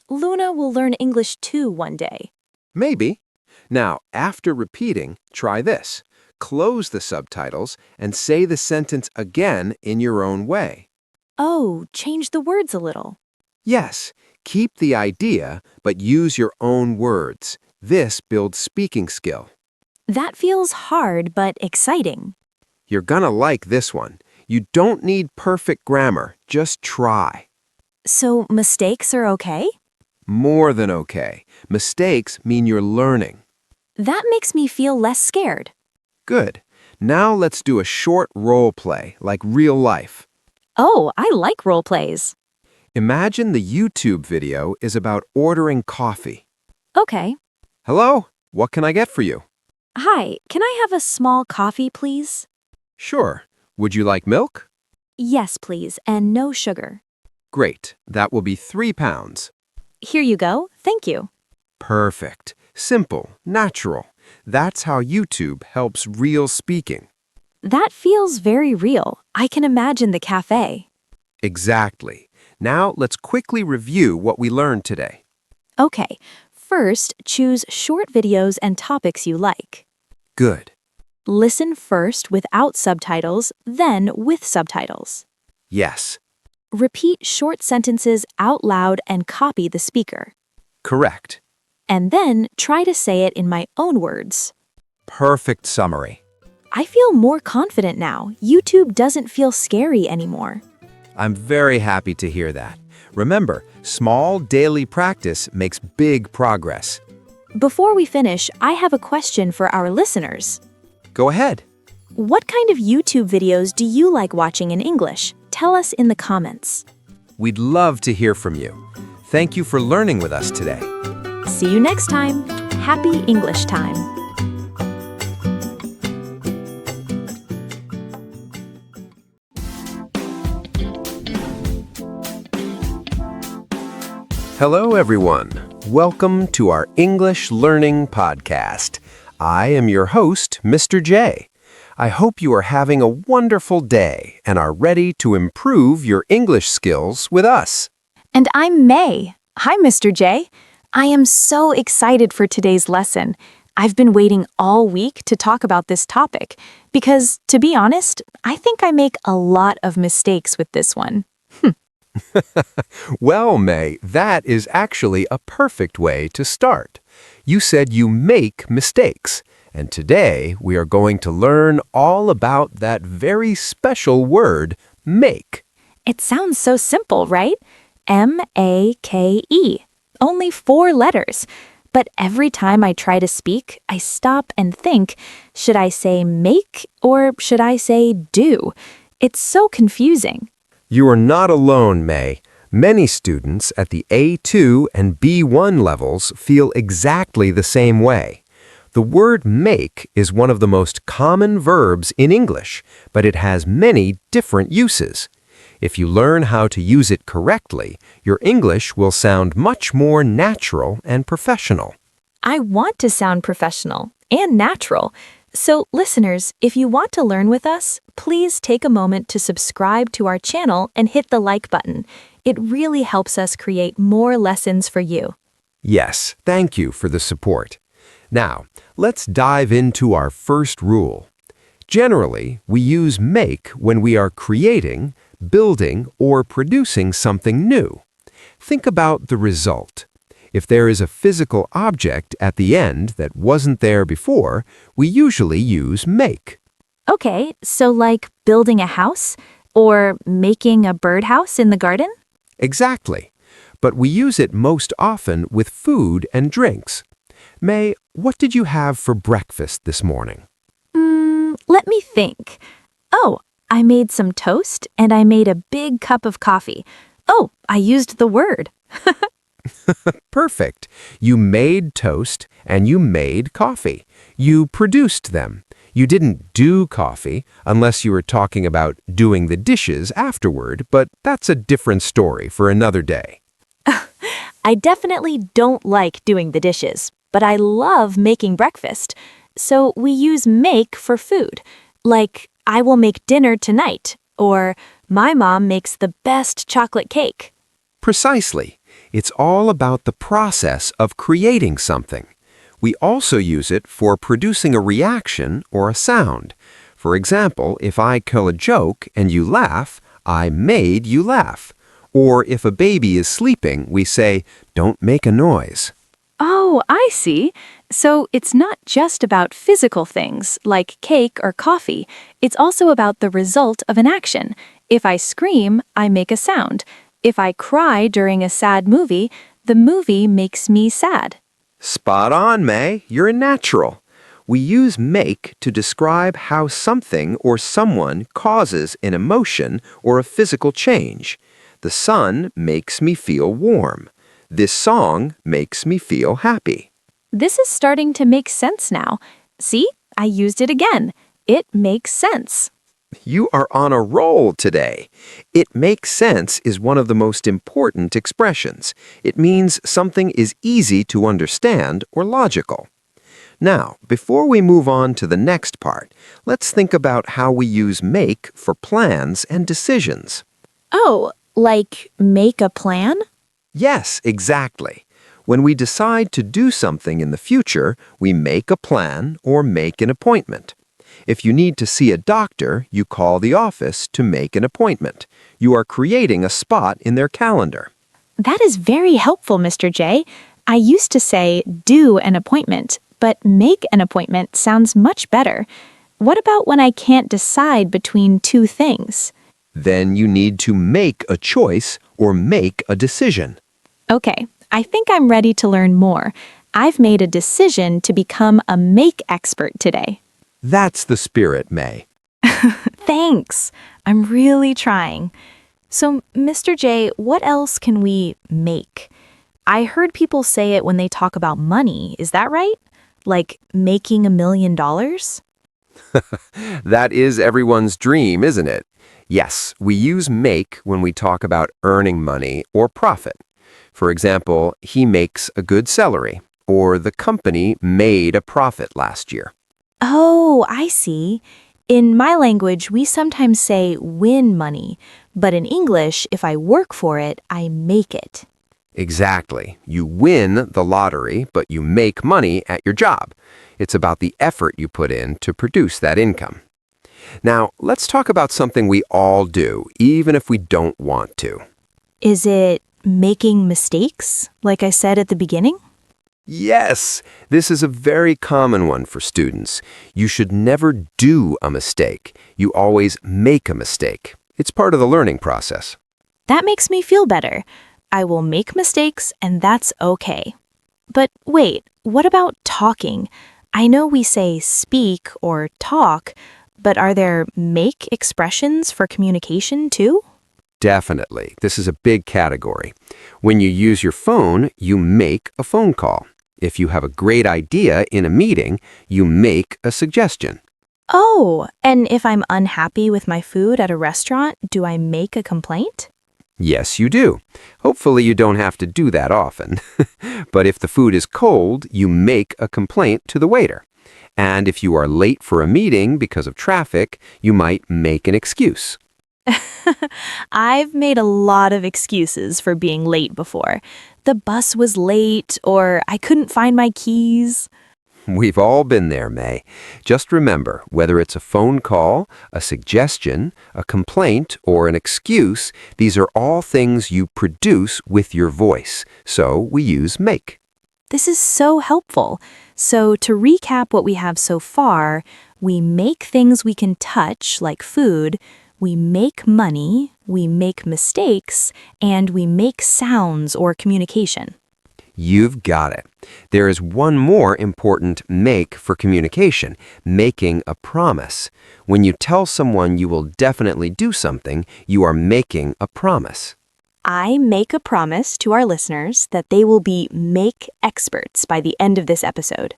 Luna will learn English too one day. Maybe. Now, after repeating, try this. Close the subtitles and say the sentence again in your own way. Oh, change the words a little. Yes, keep the idea, but use your own words. This builds speaking skill. That feels hard but exciting. You're gonna like this one. You don't need perfect grammar, just try. So mistakes are okay? More than okay. Mistakes mean you're learning. That makes me feel less scared. Good. Now let's do a short role play, like real life. Oh, I like role plays. Imagine the YouTube video is about ordering coffee. Okay. Hello, what can I get for you? Hi, can I have a small coffee, please? Sure. Would you like milk? Yes, please, and no sugar. Great. That will be 3 pounds. Here you go. Thank you. Perfect. Simple. Natural. That's how YouTube helps real speaking. That feels very real. I can imagine the cafe. Exactly. Now let's quickly review what we learned today. Okay, first, choose short videos and topics you like. Good. Listen first without subtitles, then with subtitles. Yes. Repeat short sentences out loud and copy the speaker. Correct. And then try to say it in my own words. Perfect summary. I feel more confident now. YouTube doesn't feel scary anymore. I'm very happy to hear that. Remember, small daily practice makes big progress. Before we finish, I have a question for our listeners. Go ahead. What kind of YouTube videos do you like watching in English? Tell us in the comments. We'd love to hear from you. Thank you for learning with us today. See you next time. Happy English time. Hello, everyone. Welcome to our English Learning Podcast. I am your host, Mr. J. I hope you are having a wonderful day and are ready to improve your English skills with us. And I'm May. Hi, Mr. J. I am so excited for today's lesson. I've been waiting all week to talk about this topic because, to be honest, I think I make a lot of mistakes with this one. Well, May, that is actually a perfect way to start. You said you make mistakes, and today we are going to learn all about that very special word, make. It sounds so simple, right? M-A-K-E. Only 4 letters. But every time I try to speak, I stop and think, should I say make or should I say do? It's so confusing. You are not alone, May. Many students at the A2 and B1 levels feel exactly the same way. The word make is one of the most common verbs in English, but it has many different uses. If you learn how to use it correctly, your English will sound much more natural and professional. I want to sound professional and natural. So, listeners, if you want to learn with us, please take a moment to subscribe to our channel and hit the like button. It really helps us create more lessons for you. Yes, thank you for the support. Now, let's dive into our first rule. Generally, we use make when we are creating, building, or producing something new. Think about the result. If there is a physical object at the end that wasn't there before, we usually use make. Okay, so like building a house or making a birdhouse in the garden? Exactly. But we use it most often with food and drinks. May, what did you have for breakfast this morning? Let me think. Oh, I made some toast and I made a big cup of coffee. Oh, I used the word. Perfect. You made toast and you made coffee. You produced them. You didn't do coffee unless you were talking about doing the dishes afterward, but that's a different story for another day. I definitely don't like doing the dishes, but I love making breakfast. So we use make for food. Like, I will make dinner tonight, or my mom makes the best chocolate cake. Precisely. It's all about the process of creating something. We also use it for producing a reaction or a sound. For example, if I tell a joke and you laugh, I made you laugh. Or if a baby is sleeping, we say, "Don't make a noise." Oh, I see. So it's not just about physical things like cake or coffee. It's also about the result of an action. If I scream, I make a sound. If I cry during a sad movie, the movie makes me sad. Spot on, May. You're a natural. We use make to describe how something or someone causes an emotion or a physical change. The sun makes me feel warm. This song makes me feel happy. This is starting to make sense now. See, I used it again. It makes sense. You are on a roll today. It makes sense is one of the most important expressions. It means something is easy to understand or logical. Now, before we move on to the next part, let's think about how we use make for plans and decisions. Oh, like make a plan? Yes, exactly. When we decide to do something in the future, we make a plan or make an appointment. If you need to see a doctor, you call the office to make an appointment. You are creating a spot in their calendar. That is very helpful, Mr. J. I used to say do an appointment, but make an appointment sounds much better. What about when I can't decide between two things? Then you need to make a choice or make a decision. Okay, I think I'm ready to learn more. I've made a decision to become a make expert today. That's the spirit, May. Thanks. I'm really trying. So, Mr. J, what else can we make? I heard people say it when they talk about money. Is that right? Like making $1 million? That is everyone's dream, isn't it? Yes, we use make when we talk about earning money or profit. For example, he makes a good salary, or the company made a profit last year. Oh, I see. In my language, we sometimes say win money, but in English, if I work for it, I make it. Exactly. You win the lottery, but you make money at your job. It's about the effort you put in to produce that income. Now, let's talk about something we all do, even if we don't want to. Is it making mistakes, like I said at the beginning? Yes, this is a very common one for students. You should never do a mistake. You always make a mistake. It's part of the learning process. That makes me feel better. I will make mistakes, and that's okay. But wait, what about talking? I know we say speak or talk, but are there make expressions for communication too? Definitely. This is a big category. When you use your phone, you make a phone call. If you have a great idea in a meeting, you make a suggestion. Oh, and if I'm unhappy with my food at a restaurant, do I make a complaint? Yes, you do. Hopefully you don't have to do that often. But if the food is cold, you make a complaint to the waiter. And if you are late for a meeting because of traffic, you might make an excuse. I've made a lot of excuses for being late before. The bus was late, or I couldn't find my keys. We've all been there, May. Just remember, whether it's a phone call, a suggestion, a complaint, or an excuse, these are all things you produce with your voice. So we use make. This is so helpful. So to recap what we have so far, we make things we can touch, like food, we make money, we make mistakes, and we make sounds or communication. You've got it. There is one more important make for communication, making a promise. When you tell someone you will definitely do something, you are making a promise. I make a promise to our listeners that they will be make experts by the end of this episode.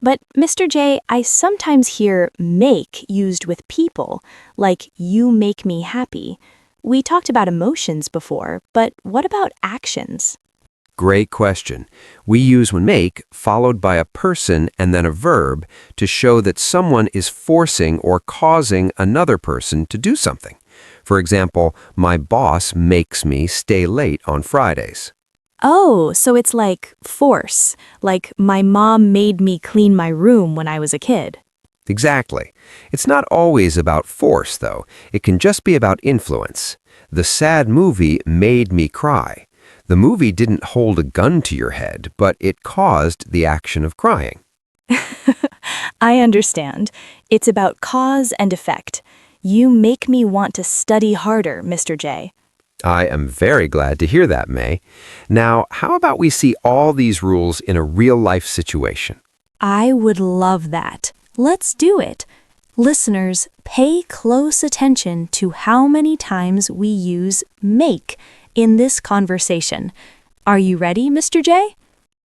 But, Mr. J, I sometimes hear make used with people, like you make me happy. We talked about emotions before, but what about actions? Great question. We use make followed by a person and then a verb to show that someone is forcing or causing another person to do something. For example, my boss makes me stay late on Fridays. Oh, so it's like force, like my mom made me clean my room when I was a kid. Exactly. It's not always about force, though. It can just be about influence. The sad movie made me cry. The movie didn't hold a gun to your head, but it caused the action of crying. I understand. It's about cause and effect. You make me want to study harder, Mr. J. I am very glad to hear that, May. Now, how about we see all these rules in a real-life situation? I would love that. Let's do it. Listeners, pay close attention to how many times we use make in this conversation. Are you ready, Mr. J?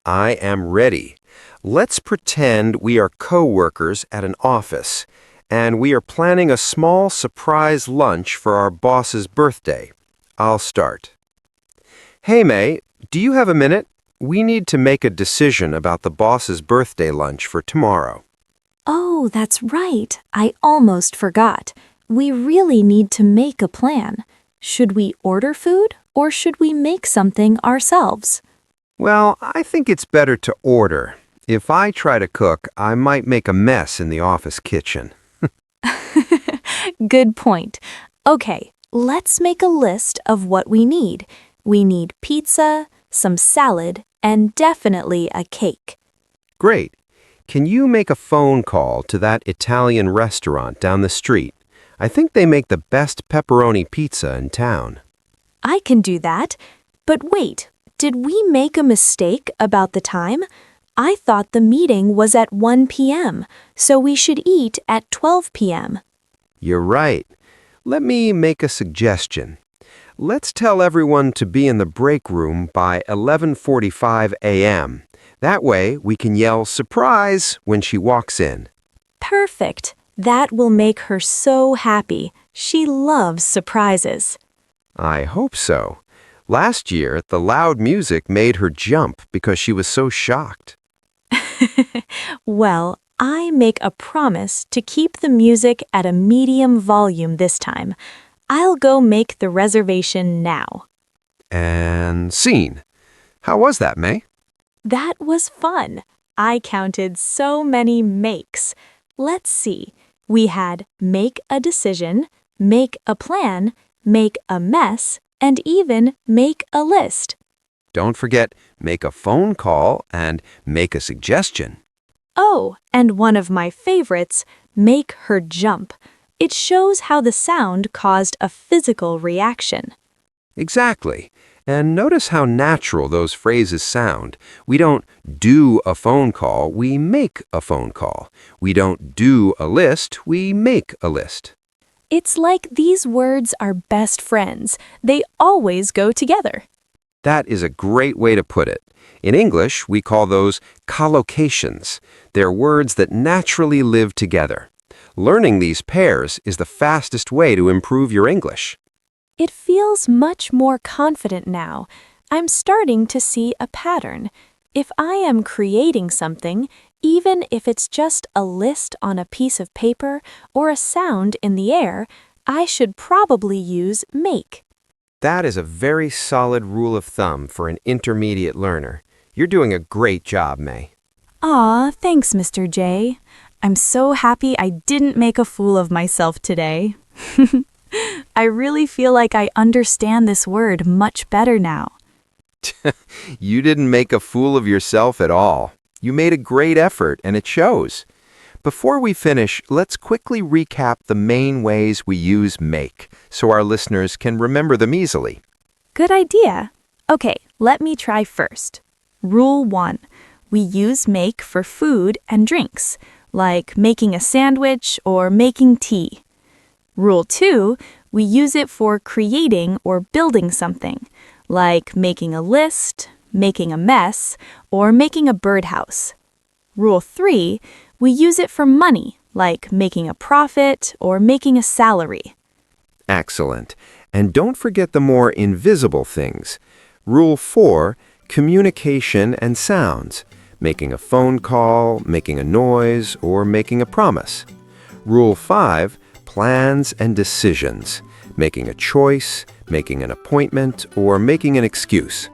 I am ready. Let's pretend we are co-workers at an office, and we are planning a small surprise lunch for our boss's birthday. I'll start. Hey, May, do you have a minute? We need to make a decision about the boss's birthday lunch for tomorrow. Oh, that's right. I almost forgot. We really need to make a plan. Should we order food or should we make something ourselves? Well, I think it's better to order. If I try to cook, I might make a mess in the office kitchen. Good point. Okay, let's make a list of what we need. We need pizza, some salad, and definitely a cake. Great. Can you make a phone call to that Italian restaurant down the street? I think they make the best pepperoni pizza in town. I can do that. But wait, did we make a mistake about the time? I thought the meeting was at 1 p.m., so we should eat at 12 p.m. You're right. Let me make a suggestion. Let's tell everyone to be in the break room by 11:45 a.m. That way, we can yell surprise when she walks in. Perfect. That will make her so happy. She loves surprises. I hope so. Last year, the loud music made her jump because she was so shocked. Well, I make a promise to keep the music at a medium volume this time. I'll go make the reservation now. And scene. How was that, May? That was fun. I counted so many makes. Let's see. We had make a decision, make a plan, make a mess, and even make a list. Don't forget, make a phone call and make a suggestion. Oh, and one of my favorites, make her jump. It shows how the sound caused a physical reaction. Exactly. And notice how natural those phrases sound. We don't do a phone call, we make a phone call. We don't do a list, we make a list. It's like these words are best friends. They always go together. That is a great way to put it. In English, we call those collocations. They're words that naturally live together. Learning these pairs is the fastest way to improve your English. It feels much more confident now. I'm starting to see a pattern. If I am creating something, even if it's just a list on a piece of paper or a sound in the air, I should probably use make. That is a very solid rule of thumb for an intermediate learner. You're doing a great job, May. Aw, thanks, Mr. J. I'm so happy I didn't make a fool of myself today. I really feel like I understand this word much better now. You didn't make a fool of yourself at all. You made a great effort, and it shows. Before we finish, let's quickly recap the main ways we use make, so our listeners can remember them easily. Good idea. Okay, let me try first. Rule 1. We use make for food and drinks, like making a sandwich or making tea. Rule 2. We use it for creating or building something, like making a list, making a mess, or making a birdhouse. Rule 3. We use it for money, like making a profit or making a salary. Excellent. And don't forget the more invisible things. Rule 4, communication and sounds, making a phone call, making a noise, or making a promise. Rule 5, plans and decisions, making a choice, making an appointment, or making an excuse.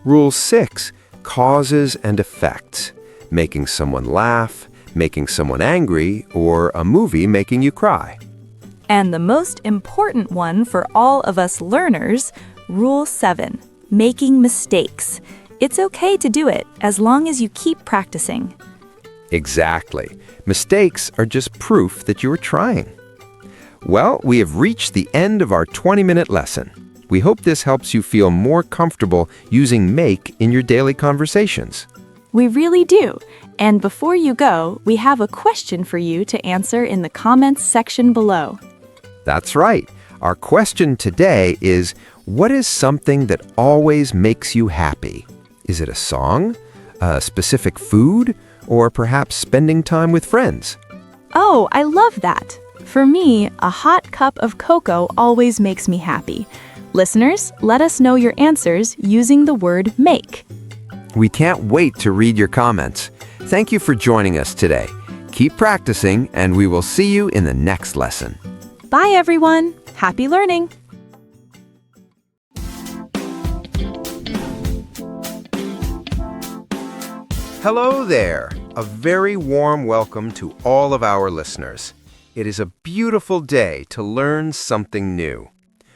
Rule 6, causes and effects, making someone laugh, making someone angry, or a movie making you cry. And the most important one for all of us learners, Rule 7, making mistakes. It's okay to do it as long as you keep practicing. Exactly. Mistakes are just proof that you are trying. Well, we have reached the end of our 20-minute lesson. We hope this helps you feel more comfortable using make in your daily conversations. We really do. And before you go, we have a question for you to answer in the comments section below. That's right. Our question today is, what is something that always makes you happy? Is it a song, a specific food, or perhaps spending time with friends? Oh, I love that. For me, a hot cup of cocoa always makes me happy. Listeners, let us know your answers using the word make. We can't wait to read your comments. Thank you for joining us today. Keep practicing, and we will see you in the next lesson. Bye, everyone. Happy learning. Hello there. A very warm welcome to all of our listeners. It is a beautiful day to learn something new.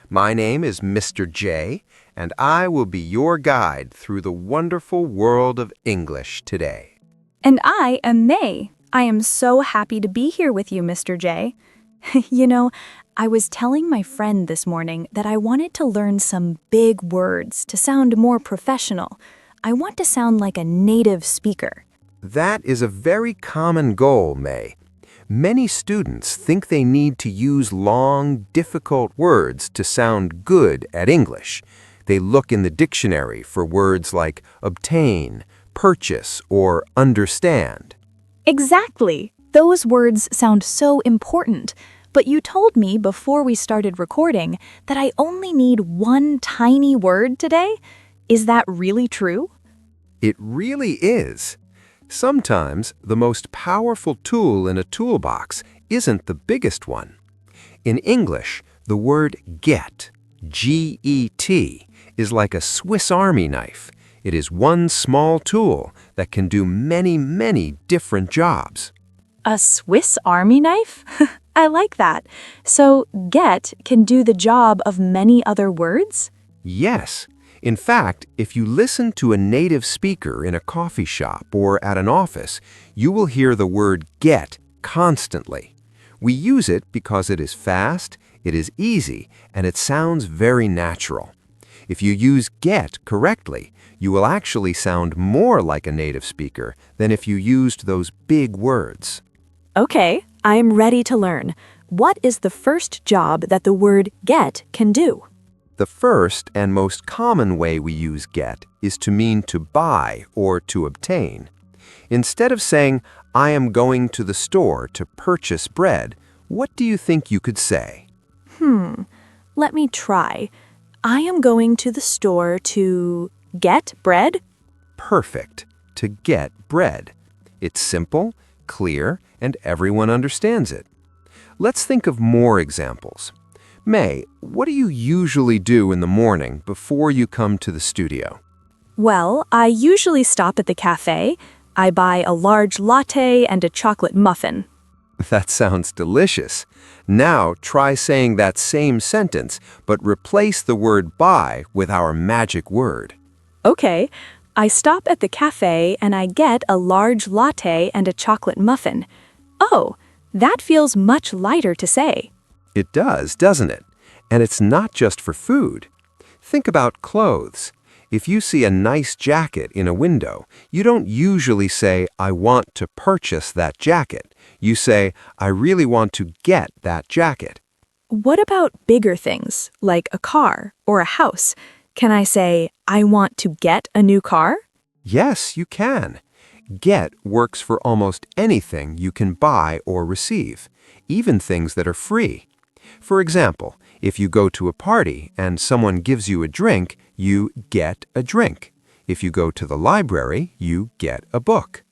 My name is Mr. J, and I will be your guide through the wonderful world of English today. And I am May. I am so happy to be here with you, Mr. J. You know, I was telling my friend this morning that I wanted to learn some big words to sound more professional. I want to sound like a native speaker. That is a very common goal, May. Many students think they need to use long, difficult words to sound good at English. They look in the dictionary for words like obtain, purchase, or understand. Exactly. Those words sound so important. But you told me before we started recording that I only need one tiny word today. Is that really true? It really is. Sometimes the most powerful tool in a toolbox isn't the biggest one. In English, the word get, G-E-T, is like a Swiss Army knife. It is one small tool that can do many, many different jobs. A Swiss Army knife? I like that. So get can do the job of many other words? Yes. In fact, if you listen to a native speaker in a coffee shop or at an office, you will hear the word get constantly. We use it because it is fast, it is easy, and it sounds very natural. If you use get correctly, you will actually sound more like a native speaker than if you used those big words. Okay, I am ready to learn. What is the first job that the word get can do? The first and most common way we use get is to mean to buy or to obtain. Instead of saying, I am going to the store to purchase bread, what do you think you could say? Let me try. I am going to the store to get bread? Perfect. To get bread. It's simple, clear, and everyone understands it. Let's think of more examples. May, what do you usually do in the morning before you come to the studio? Well, I usually stop at the cafe. I buy a large latte and a chocolate muffin. That sounds delicious. Now try saying that same sentence, but replace the word buy with our magic word. Okay, I stop at the cafe and I get a large latte and a chocolate muffin. Oh, that feels much lighter to say. It does, doesn't it? And it's not just for food. Think about clothes. If you see a nice jacket in a window, you don't usually say, I want to purchase that jacket. You say, I really want to get that jacket. What about bigger things, like a car or a house? Can I say, I want to get a new car? Yes, you can. Get works for almost anything you can buy or receive, even things that are free. For example, if you go to a party and someone gives you a drink, you get a drink. If you go to the library, you get a book.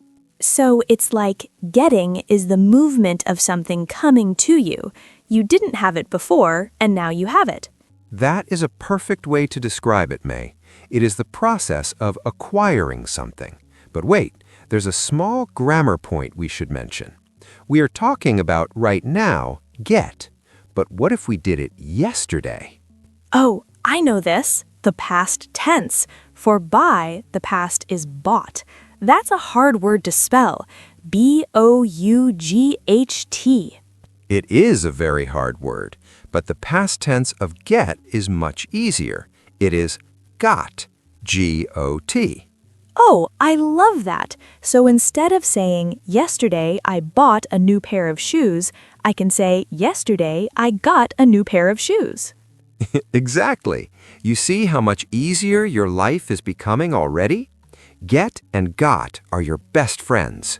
So it's like getting is the movement of something coming to you. You didn't have it before, and now you have it. That is a perfect way to describe it, May. It is the process of acquiring something. But wait, there's a small grammar point we should mention. We are talking about right now, get. But what if we did it yesterday? Oh, I know this. The past tense. For buy, the past is bought. That's a hard word to spell. B-O-U-G-H-T. It is a very hard word, but the past tense of get is much easier. It is got, G-O-T. Oh, I love that. So instead of saying, yesterday I bought a new pair of shoes, I can say, yesterday I got a new pair of shoes. Exactly. You see how much easier your life is becoming already? Get and got are your best friends.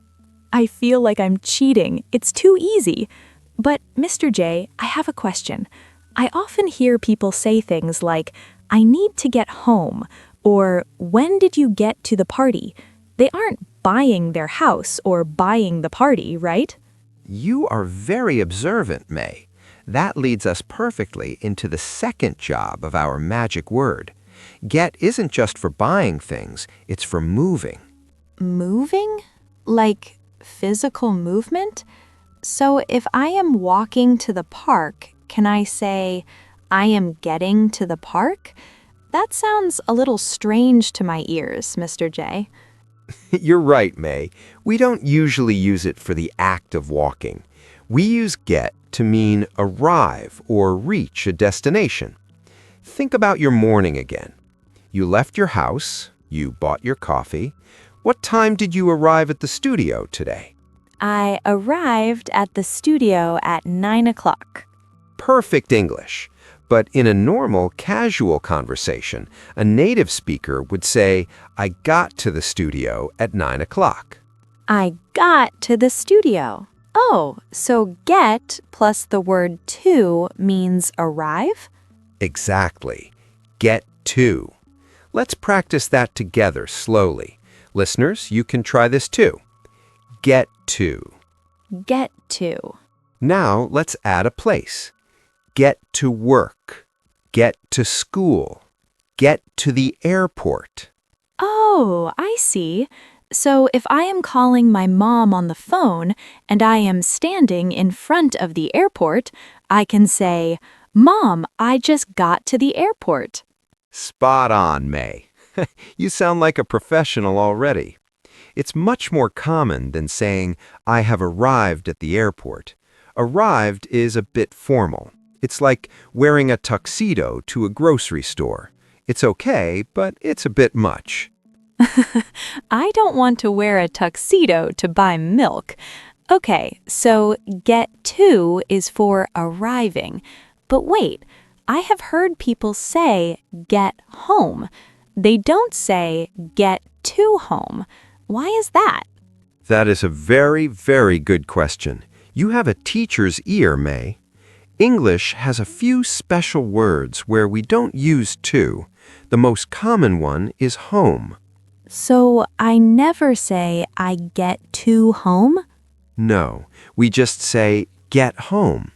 I feel like I'm cheating. It's too easy. But, Mr. J, I have a question. I often hear people say things like, I need to get home, or when did you get to the party? They aren't buying their house or buying the party, right? You are very observant, May. That leads us perfectly into the second job of our magic word. Get isn't just for buying things, it's for moving. Moving? Like physical movement? So if I am walking to the park, can I say, I am getting to the park? That sounds a little strange to my ears, Mr. J. You're right, May. We don't usually use it for the act of walking. We use get to mean arrive or reach a destination. Think about your morning again. You left your house, you bought your coffee. What time did you arrive at the studio today? I arrived at the studio at 9 o'clock. Perfect English. But in a normal, casual conversation, a native speaker would say, I got to the studio at 9 o'clock. I got to the studio. Oh, so get plus the word to means arrive? Exactly. Get to. Let's practice that together slowly. Listeners, you can try this too. Get to. Get to. Now let's add a place. Get to work. Get to school. Get to the airport. Oh, I see. So if I am calling my mom on the phone and I am standing in front of the airport, I can say, Mom, I just got to the airport. Spot on, May. You sound like a professional already. It's much more common than saying, I have arrived at the airport. Arrived is a bit formal. It's like wearing a tuxedo to a grocery store. It's okay, but it's a bit much. I don't want to wear a tuxedo to buy milk. Okay, so get to is for arriving. But wait, I have heard people say get home. They don't say get to home. Why is that? That is a very, very good question. You have a teacher's ear, May. English has a few special words where we don't use to. The most common one is home. So I never say I get to home? No, we just say get home.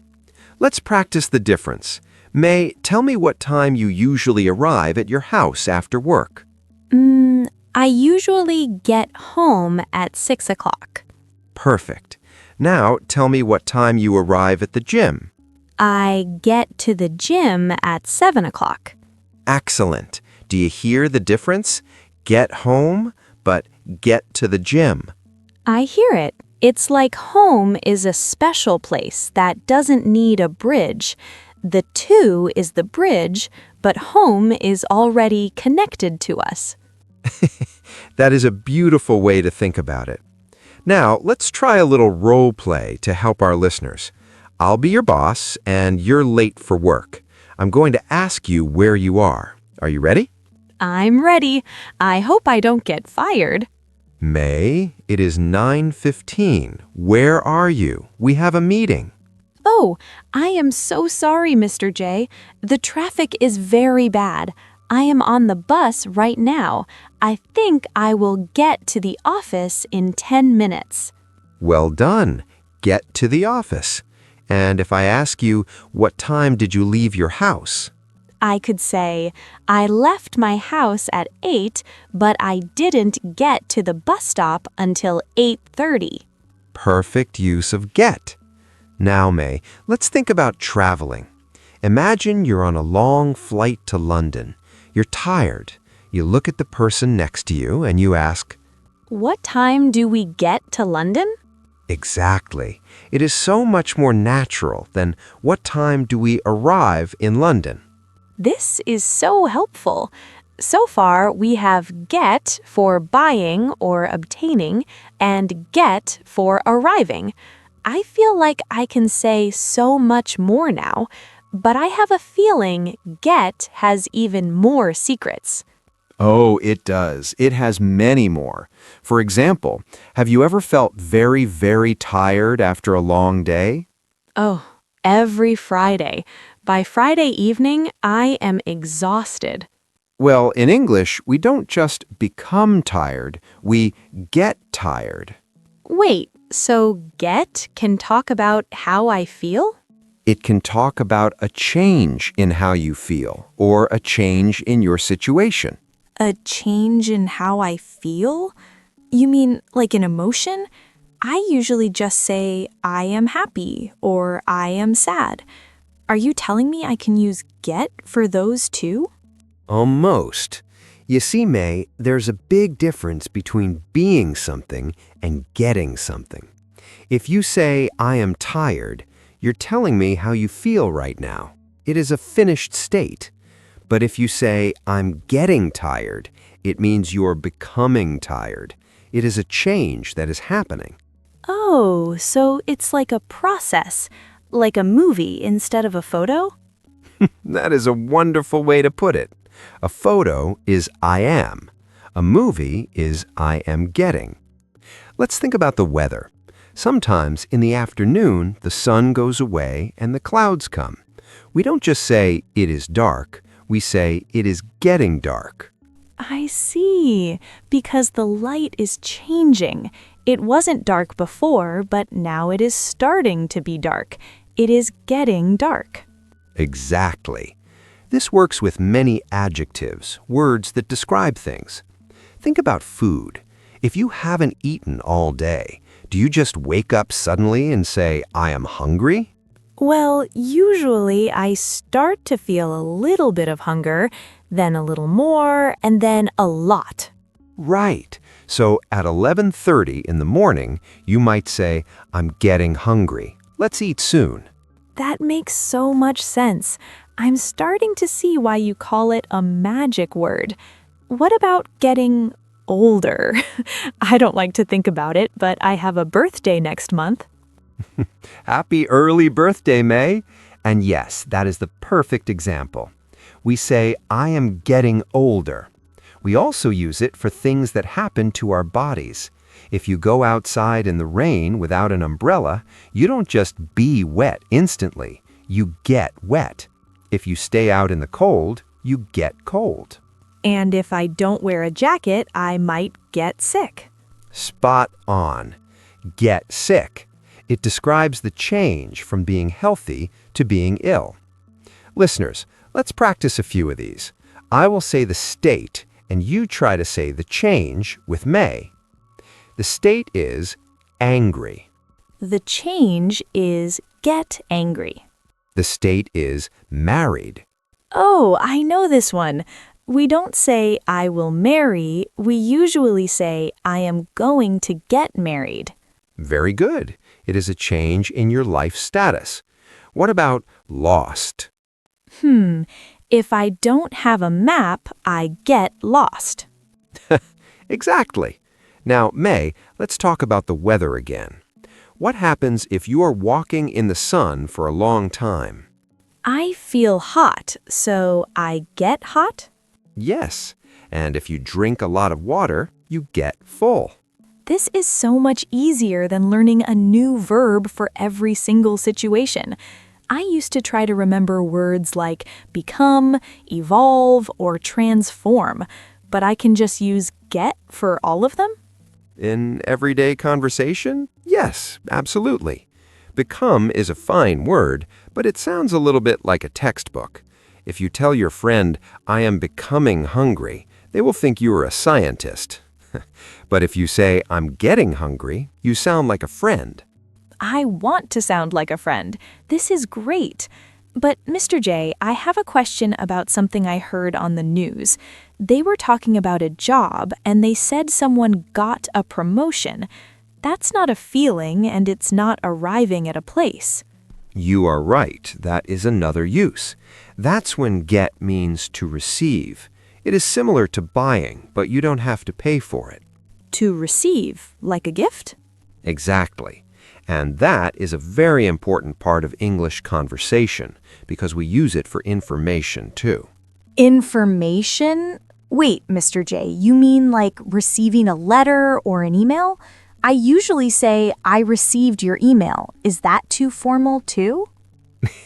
Let's practice the difference. May, tell me what time you usually arrive at your house after work. I usually get home at 6 o'clock. Perfect. Now tell me what time you arrive at the gym. I get to the gym at 7 o'clock. Excellent. Do you hear the difference? Get home, but get to the gym. I hear it. It's like home is a special place that doesn't need a bridge. The to is the bridge, but home is already connected to us. That is a beautiful way to think about it. Now, let's try a little role play to help our listeners. I'll be your boss, and you're late for work. I'm going to ask you where you are. Are you ready? I'm ready. I hope I don't get fired. May, it is 9:15. Where are you? We have a meeting. Oh, I am so sorry, Mr. J. The traffic is very bad. I am on the bus right now. I think I will get to the office in 10 minutes. Well done. Get to the office. And if I ask you, what time did you leave your house? I could say, I left my house at 8, but I didn't get to the bus stop until 8:30. Perfect use of get. Now, May, let's think about traveling. Imagine you're on a long flight to London. You're tired. You look at the person next to you and you ask, What time do we get to London? exactly. It is so much more natural than what time do we arrive in London? This is so helpful. So far, we have get for buying or obtaining and get for arriving. I feel like I can say so much more now, but I have a feeling get has even more secrets. Oh, it does. It has many more. For example, have you ever felt very, very tired after a long day? Oh, every Friday. By Friday evening, I am exhausted. Well, in English, we don't just become tired, we get tired. Wait, so get can talk about how I feel? It can talk about a change in how you feel or a change in your situation. A change in how I feel? You mean like an emotion? I usually just say I am happy or I am sad. Are you telling me I can use get for those too? Almost. You see, May, there's a big difference between being something and getting something. If you say, I am tired, you're telling me how you feel right now. It is a finished state. But if you say, I'm getting tired, it means you're becoming tired. It is a change that is happening. Oh, so it's like a process, like a movie instead of a photo? That is a wonderful way to put it. A photo is I am. A movie is I am getting. Let's think about the weather. Sometimes in the afternoon, the sun goes away and the clouds come. We don't just say it is dark. We say it is getting dark. I see, because the light is changing. It wasn't dark before, but now it is starting to be dark. It is getting dark. Exactly. This works with many adjectives, words that describe things. Think about food. If you haven't eaten all day, do you just wake up suddenly and say, I am hungry? Well, usually I start to feel a little bit of hunger, then a little more, and then a lot. Right. So at 11:30 in the morning, you might say, I'm getting hungry. Let's eat soon. That makes so much sense. I'm starting to see why you call it a magic word. What about getting older? I don't like to think about it, but I have a birthday next month. Happy early birthday, May. And yes, that is the perfect example. We say, I am getting older. We also use it for things that happen to our bodies. If you go outside in the rain without an umbrella, you don't just be wet instantly. You get wet. If you stay out in the cold, you get cold. And if I don't wear a jacket, I might get sick. Spot on. Get sick. It describes the change from being healthy to being ill. Listeners, let's practice a few of these. I will say the state, and you try to say the change with May. The state is angry. The change is get angry. The state is married. Oh, I know this one. We don't say I will marry. We usually say I am going to get married. Very good. It is a change in your life status. What about lost? If I don't have a map, I get lost. Exactly. Now, May, let's talk about the weather again. What happens if you are walking in the sun for a long time? I feel hot, so I get hot? Yes, and if you drink a lot of water, you get full. This is so much easier than learning a new verb for every single situation. I used to try to remember words like become, evolve, or transform, but I can just use get for all of them? In everyday conversation? Yes, absolutely. Become is a fine word, but it sounds a little bit like a textbook. If you tell your friend, I am becoming hungry, they will think you are a scientist. But if you say, I'm getting hungry, you sound like a friend. I want to sound like a friend. This is great. But, Mr. J, I have a question about something I heard on the news. They were talking about a job, and they said someone got a promotion. That's not a feeling, and it's not arriving at a place. You are right. That is another use. That's when get means to receive. It is similar to buying, but you don't have to pay for it. To receive, like a gift? Exactly. And that is a very important part of English conversation because we use it for information too. Information? Wait, Mr. J, you mean like receiving a letter or an email? I usually say, I received your email. Is that too formal too?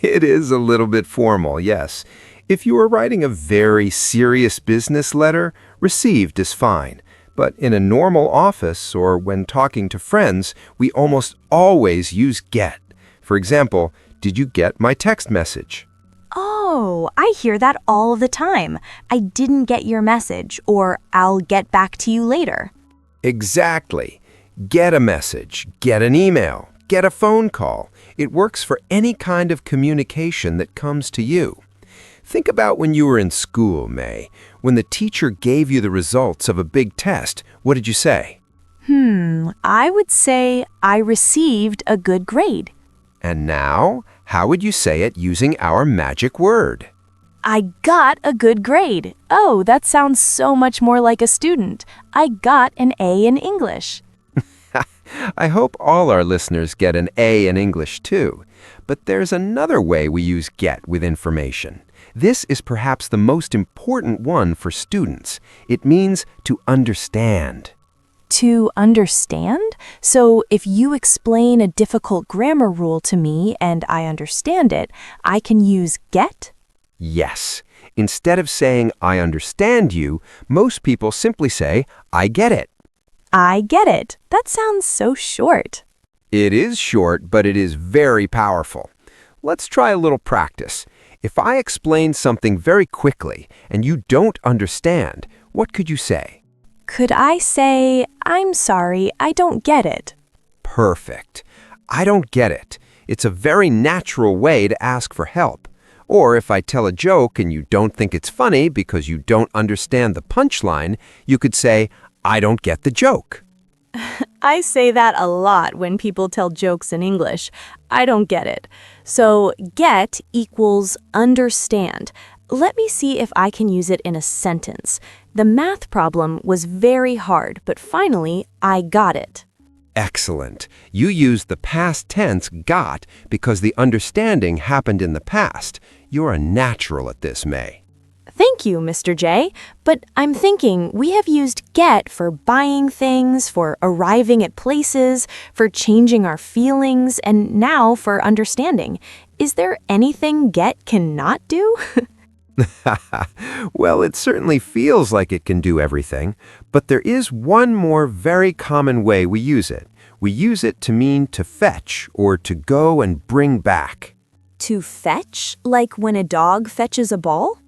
It is a little bit formal, yes. If you are writing a very serious business letter, received is fine. But in a normal office or when talking to friends, we almost always use get. For example, did you get my text message? Oh, I hear that all the time. I didn't get your message, or I'll get back to you later. Exactly. Get a message, get an email, get a phone call. It works for any kind of communication that comes to you. Think about when you were in school, May. When the teacher gave you the results of a big test, what did you say? I would say I received a good grade. And now, how would you say it using our magic word? I got a good grade. Oh, that sounds so much more like a student. I got an A in English. I hope all our listeners get an A in English too. But there's another way we use get with information. This is perhaps the most important one for students. It means to understand. To understand? So if you explain a difficult grammar rule to me and I understand it, I can use get? Yes. Instead of saying, I understand you, most people simply say, I get it. I get it. That sounds so short. It is short, but it is very powerful. Let's try a little practice. If I explain something very quickly and you don't understand, what could you say? Could I say, I'm sorry, I don't get it? Perfect. I don't get it. It's a very natural way to ask for help. Or if I tell a joke and you don't think it's funny because you don't understand the punchline, you could say, I don't get the joke. I say that a lot when people tell jokes in English. I don't get it. So get equals understand. Let me see if I can use it in a sentence. The math problem was very hard, but finally I got it. Excellent. You used the past tense got because the understanding happened in the past. You're a natural at this, May. Thank you, Mr. J. But I'm thinking we have used get for buying things, for arriving at places, for changing our feelings, and now for understanding. Is there anything get cannot do? Well, it certainly feels like it can do everything, but there is one more very common way we use it. We use it to mean to fetch or to go and bring back. To fetch? Like when a dog fetches a ball?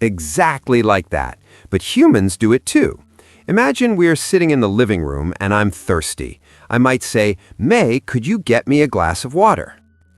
Exactly like that. But humans do it too. Imagine we're sitting in the living room and I'm thirsty. I might say, May, could you get me a glass of water?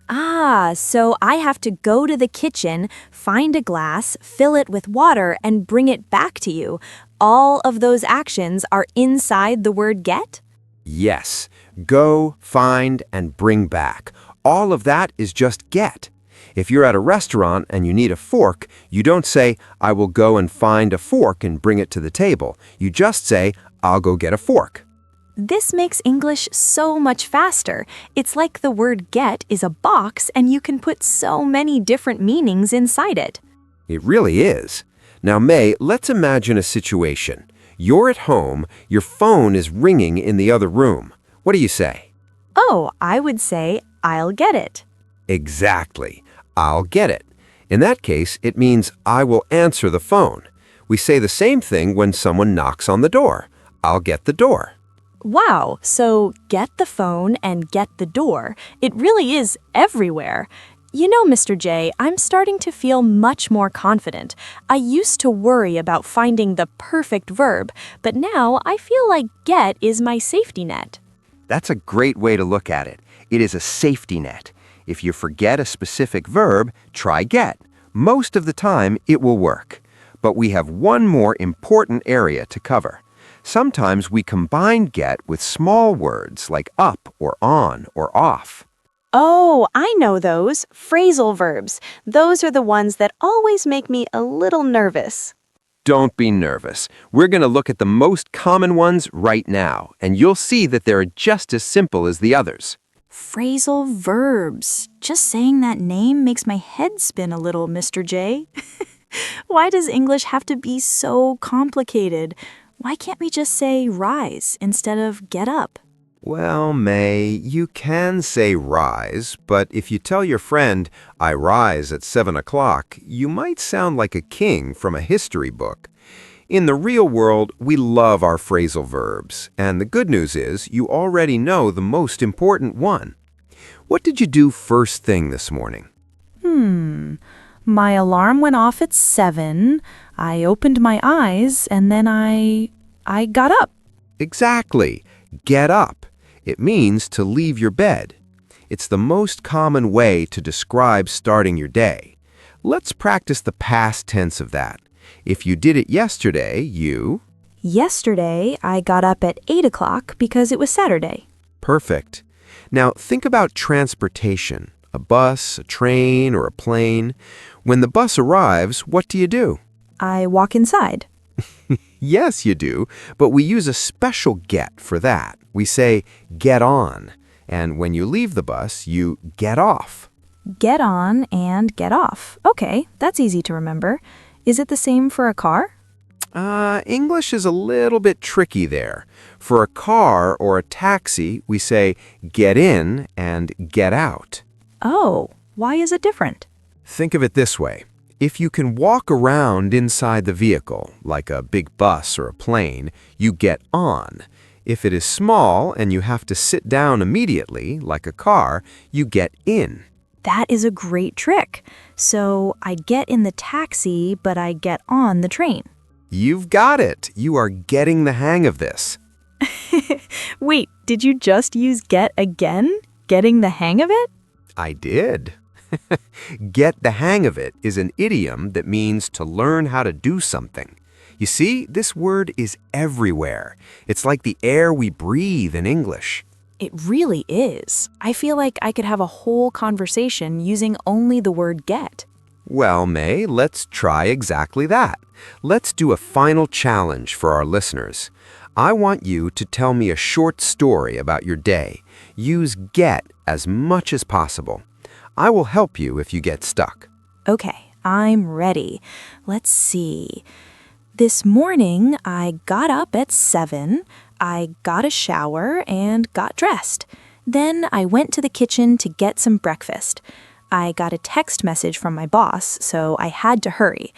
Ah, so I have to go to the kitchen, find a glass, fill it with water, and bring it back to you. All of those actions are inside the word get? Yes. Go, find, and bring back. All of that is just get. If you're at a restaurant and you need a fork, you don't say, I will go and find a fork and bring it to the table. You just say, I'll go get a fork. This makes English so much faster. It's like the word get is a box and you can put so many different meanings inside it. It really is. Now, May, let's imagine a situation. You're at home, your phone is ringing in the other room. What do you say? Oh, I would say, I'll get it. Exactly. I'll get it. In that case, it means I will answer the phone. We say the same thing when someone knocks on the door. I'll get the door. Wow, so get the phone and get the door. It really is everywhere. You know, Mr. J, I'm starting to feel much more confident. I used to worry about finding the perfect verb, but now I feel like get is my safety net. That's a great way to look at it. It is a safety net. If you forget a specific verb, try get. Most of the time, it will work. But we have one more important area to cover. Sometimes we combine get with small words like up or on or off. Oh, I know those. Phrasal verbs. Those are the ones that always make me a little nervous. Don't be nervous. We're going to look at the most common ones right now, and you'll see that they're just as simple as the others. Phrasal verbs. Just saying that name makes my head spin a little, Mr. J. Why does English have to be so complicated? Why can't we just say rise instead of get up? Well, May, you can say rise, but if you tell your friend, I rise at 7 o'clock, you might sound like a king from a history book. In the real world, we love our phrasal verbs, and the good news is you already know the most important one. What did you do first thing this morning? My alarm went off at 7. I opened my eyes, and then I got up. Exactly. Get up. It means to leave your bed. It's the most common way to describe starting your day. Let's practice the past tense of that. If you did it yesterday, you... Yesterday, I got up at 8 o'clock because it was Saturday. Perfect. Now think about transportation, a bus, a train, or a plane. When the bus arrives, what do? I walk inside. Yes, you do, but we use a special get for that. We say get on, and when you leave the bus, you get off. Get on and get off. Okay, that's easy to remember. Is it the same for a car? English is a little bit tricky there. For a car or a taxi, we say get in and get out. Oh, why is it different? Think of it this way. If you can walk around inside the vehicle, like a big bus or a plane, you get on. If it is small and you have to sit down immediately, like a car, you get in. That is a great trick. So I get in the taxi, but I get on the train. You've got it. You are getting the hang of this. Wait, did you just use get again? Getting the hang of it? I did. Get the hang of it is an idiom that means to learn how to do something. You see, this word is everywhere. It's like the air we breathe in English. It really is. I feel like I could have a whole conversation using only the word get. Well, May, let's try exactly that. Let's do a final challenge for our listeners. I want you to tell me a short story about your day. Use get as much as possible. I will help you if you get stuck. Okay, I'm ready. Let's see. This morning, I got up at 7, I got a shower and got dressed. Then I went to the kitchen to get some breakfast. I got a text message from my boss, so I had to hurry.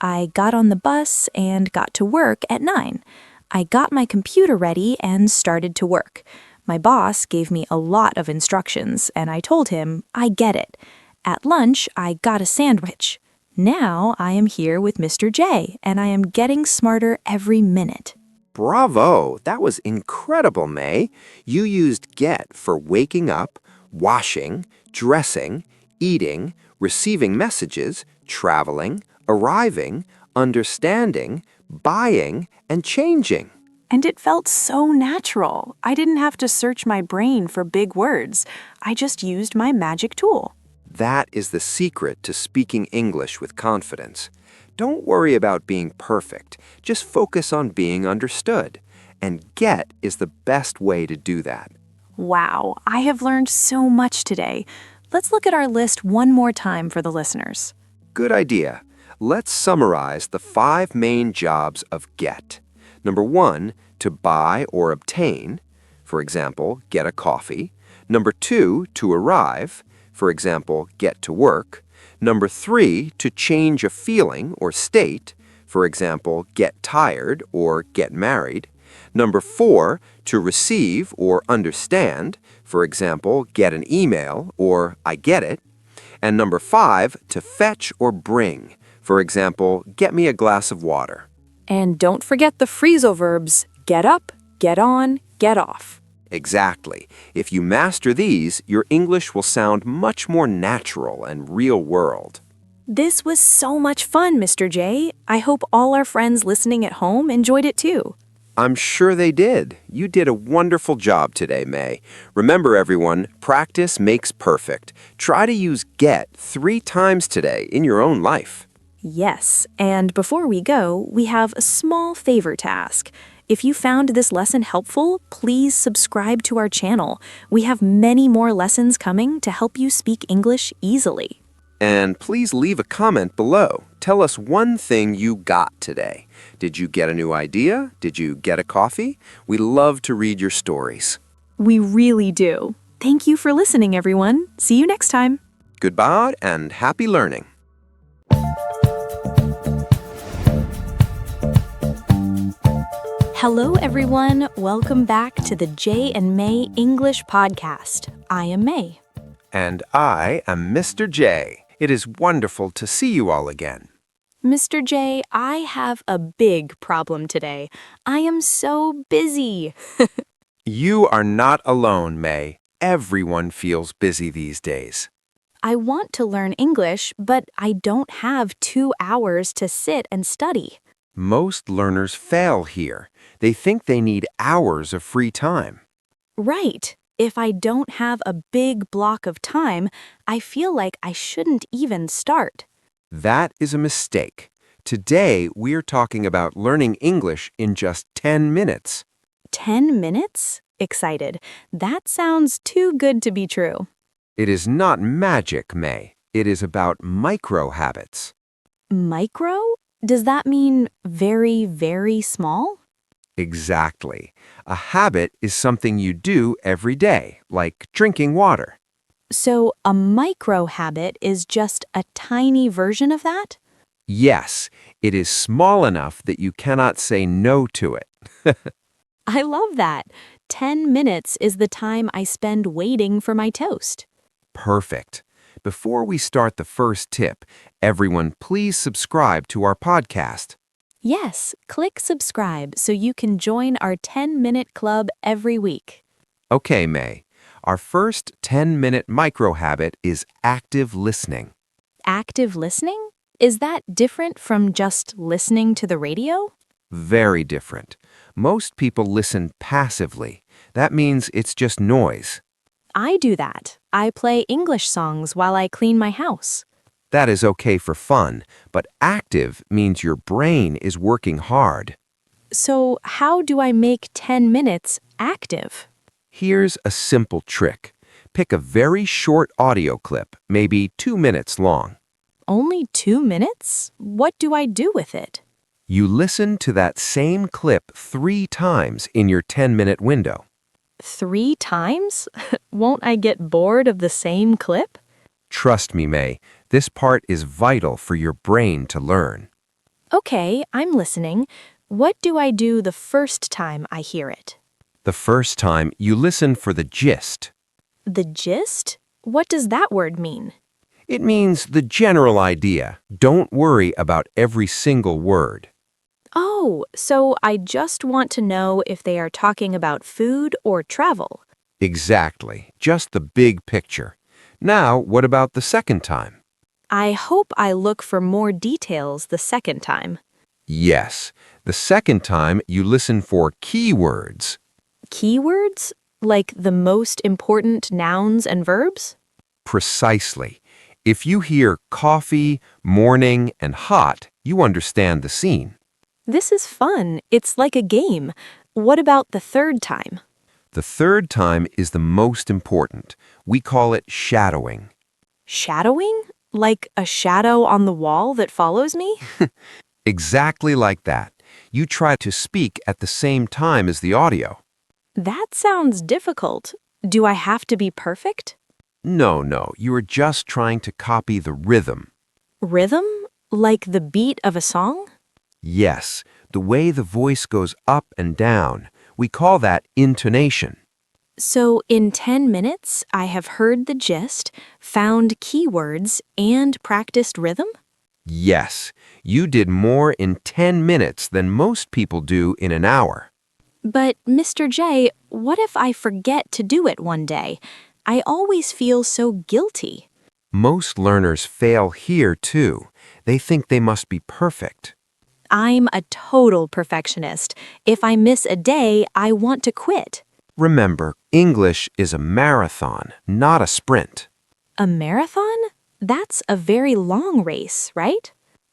I got on the bus and got to work at 9. I got my computer ready and started to work. My boss gave me a lot of instructions, and I told him, I get it. At lunch, I got a sandwich. Now I am here with Mr. J, and I am getting smarter every minute. Bravo! That was incredible, May. You used get for waking up, washing, dressing, eating, receiving messages, traveling, arriving, understanding, buying, and changing. And it felt so natural. I didn't have to search my brain for big words. I just used my magic tool. That is the secret to speaking English with confidence. Don't worry about being perfect. Just focus on being understood. And get is the best way to do that. Wow, I have learned so much today. Let's look at our list one more time for the listeners. Good idea. Let's summarize the 5 main jobs of get. Number 1, to buy or obtain. For example, get a coffee. Number 2, to arrive. For example, get to work. Number 3, to change a feeling or state. For example, get tired or get married. Number 4, to receive or understand. For example, get an email or I get it. And number 5, to fetch or bring. For example, get me a glass of water. And don't forget the phrasal verbs get up, get on, get off. Exactly. If you master these, your English will sound much more natural and real world. This was so much fun, Mr. J. I hope all our friends listening at home enjoyed it too. I'm sure they did. You did a wonderful job today, May. Remember, everyone, practice makes perfect. Try to use get 3 times today in your own life. Yes, and before we go, we have a small favor to ask. If you found this lesson helpful, please subscribe to our channel. We have many more lessons coming to help you speak English easily. And please leave a comment below. Tell us one thing you got today. Did you get a new idea? Did you get a coffee? We love to read your stories. We really do. Thank you for listening, everyone. See you next time. Goodbye and happy learning. Hello, everyone. Welcome back to the Jay and May English podcast. I am May. And I am Mr. J. It is wonderful to see you all again. Mr. J, I have a big problem today. I am so busy. You are not alone, May. Everyone feels busy these days. I want to learn English, but I don't have 2 hours to sit and study. Most learners fail here. They think they need hours of free time. Right. If I don't have a big block of time, I feel like I shouldn't even start. That is a mistake. Today, we're talking about learning English in just 10 minutes. 10 minutes? Excited. That sounds too good to be true. It is not magic, May. It is about micro habits. Micro? Does that mean very, very small? Exactly. A habit is something you do every day, like drinking water. So a micro habit is just a tiny version of that? Yes, it is small enough that you cannot say no to it. I love that. 10 minutes is the time I spend waiting for my toast. Perfect. Before we start the first tip, everyone please subscribe to our podcast. Yes, click subscribe so you can join our 10-minute club every week. Okay, May. Our first 10-minute micro habit is active listening. Active listening? Is that different from just listening to the radio? Very different. Most people listen passively. That means it's just noise. I do that. I play English songs while I clean my house. That is okay for fun, but active means your brain is working hard. So how do I make 10 minutes active? Here's a simple trick. Pick a very short audio clip, maybe 2 minutes long. Only 2 minutes? What do I do with it? You listen to that same clip 3 times in your 10-minute window. 3 times? Won't I get bored of the same clip? Trust me, May, this part is vital for your brain to learn. Okay, I'm listening. What do I do the first time I hear it? The first time, you listen for the gist. The gist? What does that word mean? It means the general idea. Don't worry about every single word. Oh, so I just want to know if they are talking about food or travel. Exactly, just the big picture. Now, what about the second time? I hope I look for more details the second time. Yes, the second time you listen for keywords. Keywords? Like the most important nouns and verbs? Precisely. If you hear coffee, morning, and hot, you understand the scene. This is fun. It's like a game. What about the third time? The third time is the most important. We call it shadowing. Shadowing? Like a shadow on the wall that follows me? Exactly like that. You try to speak at the same time as the audio. That sounds difficult. Do I have to be perfect? No, you are just trying to copy the rhythm. Rhythm? Like the beat of a song? Yes, the way the voice goes up and down. We call that intonation. So in 10 minutes, I have heard the gist, found keywords, and practiced rhythm? Yes, you did more in 10 minutes than most people do in an hour. But, Mr. J, what if I forget to do it one day? I always feel so guilty. Most learners fail here too. They think they must be perfect. I'm a total perfectionist. If I miss a day, I want to quit. Remember, English is a marathon, not a sprint. A marathon? That's a very long race, right?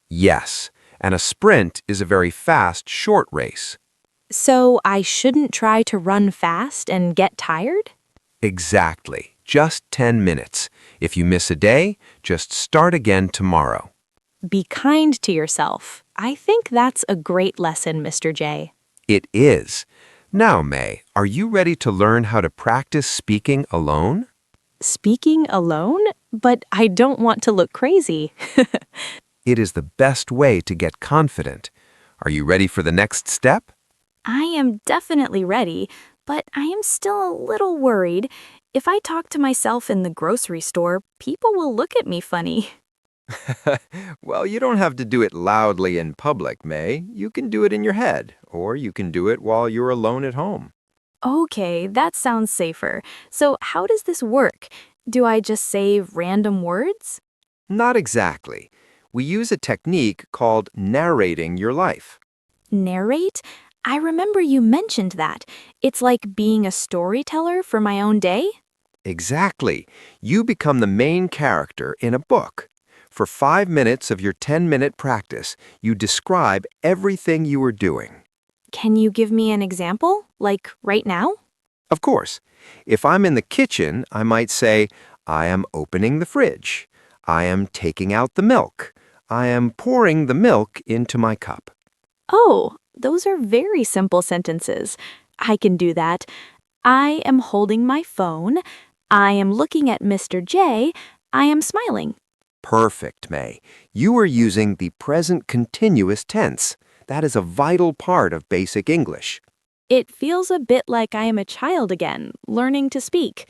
Yes, and a sprint is a very fast, short race. So I shouldn't try to run fast and get tired? Exactly. Just 10 minutes. If you miss a day, just start again tomorrow. Be kind to yourself. I think that's a great lesson, Mr. J. It is. Now, May, are you ready to learn how to practice speaking alone? Speaking alone? But I don't want to look crazy. It is the best way to get confident. Are you ready for the next step? I am definitely ready, but I am still a little worried. If I talk to myself in the grocery store, people will look at me funny. Well, you don't have to do it loudly in public, May. You can do it in your head, or you can do it while you're alone at home. Okay, that sounds safer. So how does this work? Do I just say random words? Not exactly. We use a technique called narrating your life. Narrate? I remember you mentioned that. It's like being a storyteller for my own day? Exactly. You become the main character in a book. For 5 minutes of your 10-minute practice, you describe everything you are doing. Can you give me an example? Like right now? Of course, if I'm in the kitchen, I might say, I am opening the fridge. I am taking out the milk. I am pouring the milk into my cup. Oh, those are very simple sentences. I can do that. I am holding my phone. I am looking at Mr. J. I am smiling. Perfect, May. You are using the present continuous tense. That is a vital part of basic English. It feels a bit like I am a child again, learning to speak.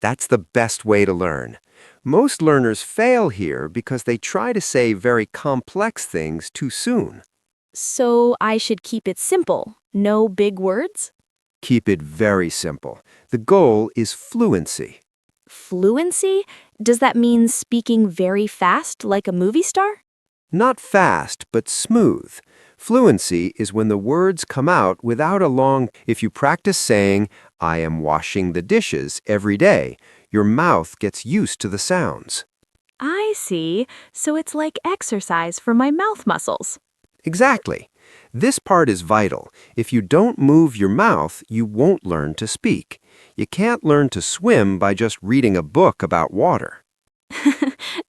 That's the best way to learn. Most learners fail here because they try to say very complex things too soon. So I should keep it simple. No big words? Keep it very simple. The goal is fluency. Fluency? Does that mean speaking very fast like a movie star? Not fast, but smooth. Fluency is when the words come out without a long... If you practice saying, I am washing the dishes every day, your mouth gets used to the sounds. I see. So it's like exercise for my mouth muscles. Exactly. This part is vital. If you don't move your mouth, you won't learn to speak. You can't learn to swim by just reading a book about water.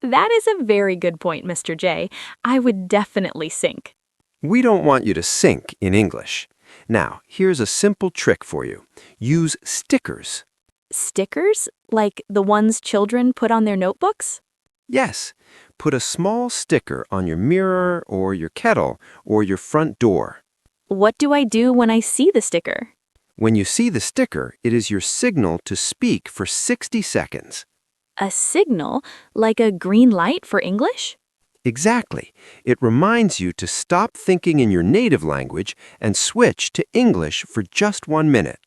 That is a very good point, Mr. J. I would definitely sink. We don't want you to sink in English. Now, here's a simple trick for you. Use stickers. Stickers? Like the ones children put on their notebooks? Yes, put a small sticker on your mirror or your kettle or your front door. What do I do when I see the sticker? When you see the sticker, it is your signal to speak for 60 seconds. A signal? Like a green light for English? Exactly. It reminds you to stop thinking in your native language and switch to English for just 1 minute.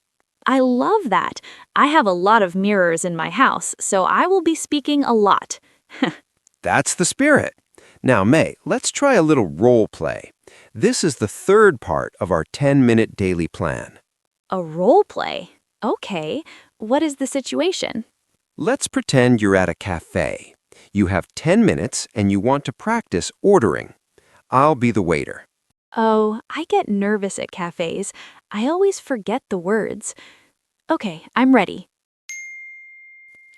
I love that. I have a lot of mirrors in my house, so I will be speaking a lot. That's the spirit. Now, May, let's try a little role play. This is the third part of our 10-minute daily plan. A role play? Okay. What is the situation? Let's pretend you're at a cafe. You have 10 minutes and you want to practice ordering. I'll be the waiter. Oh, I get nervous at cafes. I always forget the words. Okay, I'm ready.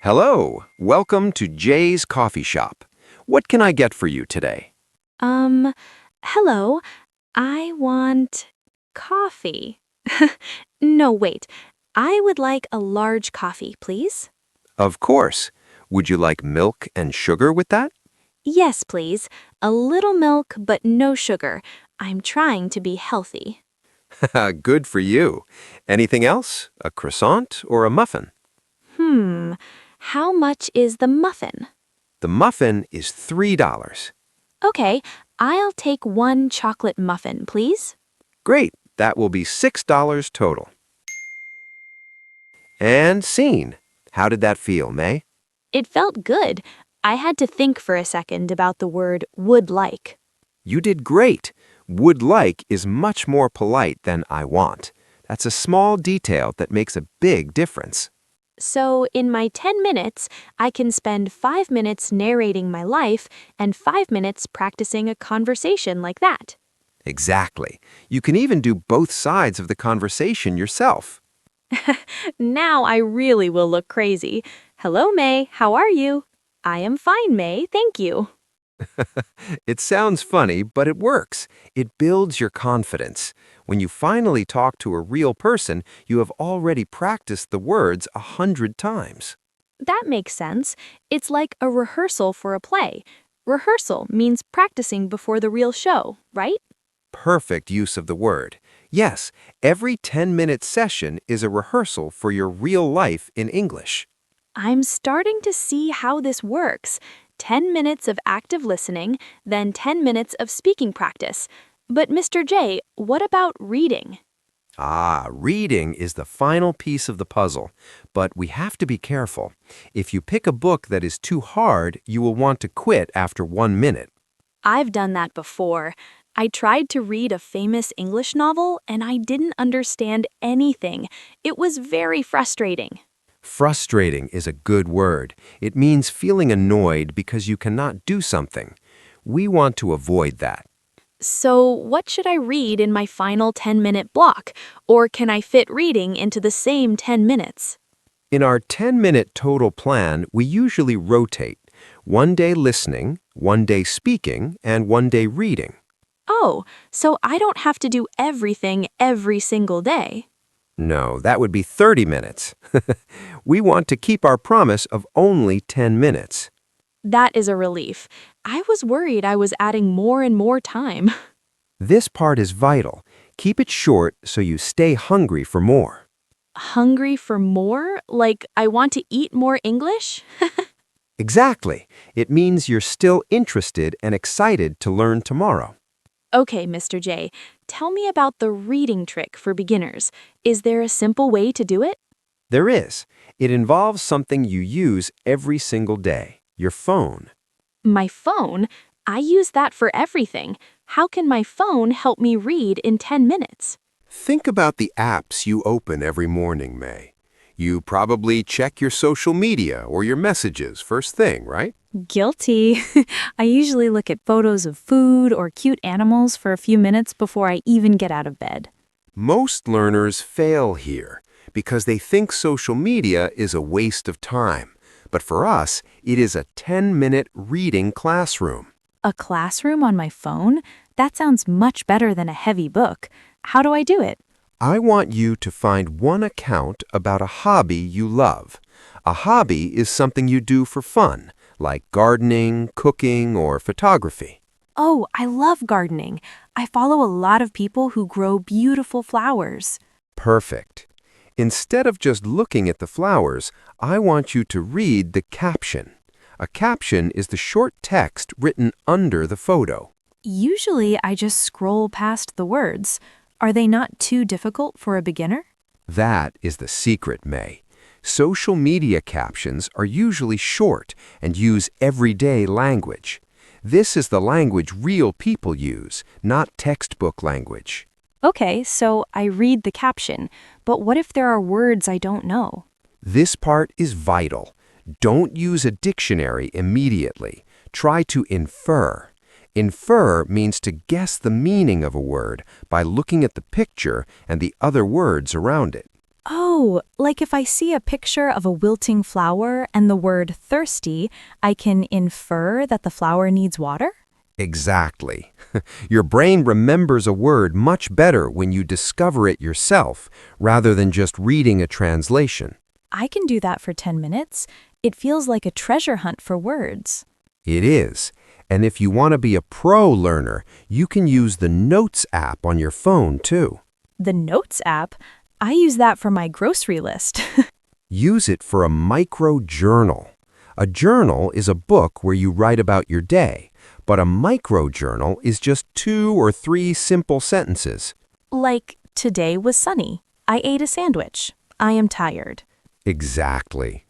Hello, welcome to Jay's Coffee Shop. What can I get for you today? Hello. I want coffee. No, wait. I would like a large coffee, please. Of course. Would you like milk and sugar with that? Yes, please. A little milk, but no sugar. I'm trying to be healthy. Good for you. Anything else? A croissant or a muffin? How much is the muffin? The muffin is $3. Okay, I'll take one chocolate muffin, please. Great, that will be $6 total. And scene. How did that feel, May? It felt good. I had to think for a second about the word would like. You did great. Would like is much more polite than I want. That's a small detail that makes a big difference. So, in my 10 minutes, I can spend 5 minutes narrating my life and 5 minutes practicing a conversation like that. Exactly. You can even do both sides of the conversation yourself. Now I really will look crazy. Hello, May. How are you? I am fine, May. Thank you. It sounds funny, but it works. It builds your confidence. When you finally talk to a real person, you have already practiced the words 100 times. That makes sense. It's like a rehearsal for a play. Rehearsal means practicing before the real show, right? Perfect use of the word. Yes, every 10-minute session is a rehearsal for your real life in English. I'm starting to see how this works. 10 minutes of active listening, then 10 minutes of speaking practice. But Mr. J, what about reading? Reading is the final piece of the puzzle, but we have to be careful. If you pick a book that is too hard, you will want to quit after 1 minute. I've done that before. I tried to read a famous English novel and I didn't understand anything. It was very frustrating. Frustrating is a good word. It means feeling annoyed because you cannot do something. We want to avoid that. So, what should I read in my final 10-minute block? Or can I fit reading into the same 10 minutes? In our 10-minute total plan, we usually rotate. 1 day listening, 1 day speaking, and 1 day reading. Oh, so I don't have to do everything every single day. No, that would be 30 minutes. We want to keep our promise of only 10 minutes. That is a relief. I was worried I was adding more and more time. This part is vital. Keep it short so you stay hungry for more. Hungry for more? Like I want to eat more English? Exactly. It means you're still interested and excited to learn tomorrow. Okay, Mr. J, tell me about the reading trick for beginners. Is there a simple way to do it? There is. It involves something you use every single day, your phone. My phone? I use that for everything. How can my phone help me read in 10 minutes? Think about the apps you open every morning, May. You probably check your social media or your messages first thing, right? Guilty. I usually look at photos of food or cute animals for a few minutes before I even get out of bed. Most learners fail here because they think social media is a waste of time. But for us, it is a 10-minute reading classroom. A classroom on my phone? That sounds much better than a heavy book. How do I do it? I want you to find one account about a hobby you love. A hobby is something you do for fun, like gardening, cooking, or photography. Oh, I love gardening. I follow a lot of people who grow beautiful flowers. Perfect. Instead of just looking at the flowers, I want you to read the caption. A caption is the short text written under the photo. Usually I just scroll past the words. Are they not too difficult for a beginner? That is the secret, May. Social media captions are usually short and use everyday language. This is the language real people use, not textbook language. Okay, so I read the caption, but what if there are words I don't know? This part is vital. Don't use a dictionary immediately. Try to infer. Infer means to guess the meaning of a word by looking at the picture and the other words around it. Oh, like if I see a picture of a wilting flower and the word thirsty, I can infer that the flower needs water? Exactly. Your brain remembers a word much better when you discover it yourself rather than just reading a translation. I can do that for 10 minutes. It feels like a treasure hunt for words. It is. And if you want to be a pro learner, you can use the Notes app on your phone too. The Notes app? I use that for my grocery list. Use it for a micro-journal. A journal is a book where you write about your day, but a micro-journal is just 2 or 3 simple sentences. Like, today was sunny. I ate a sandwich. I am tired. Exactly.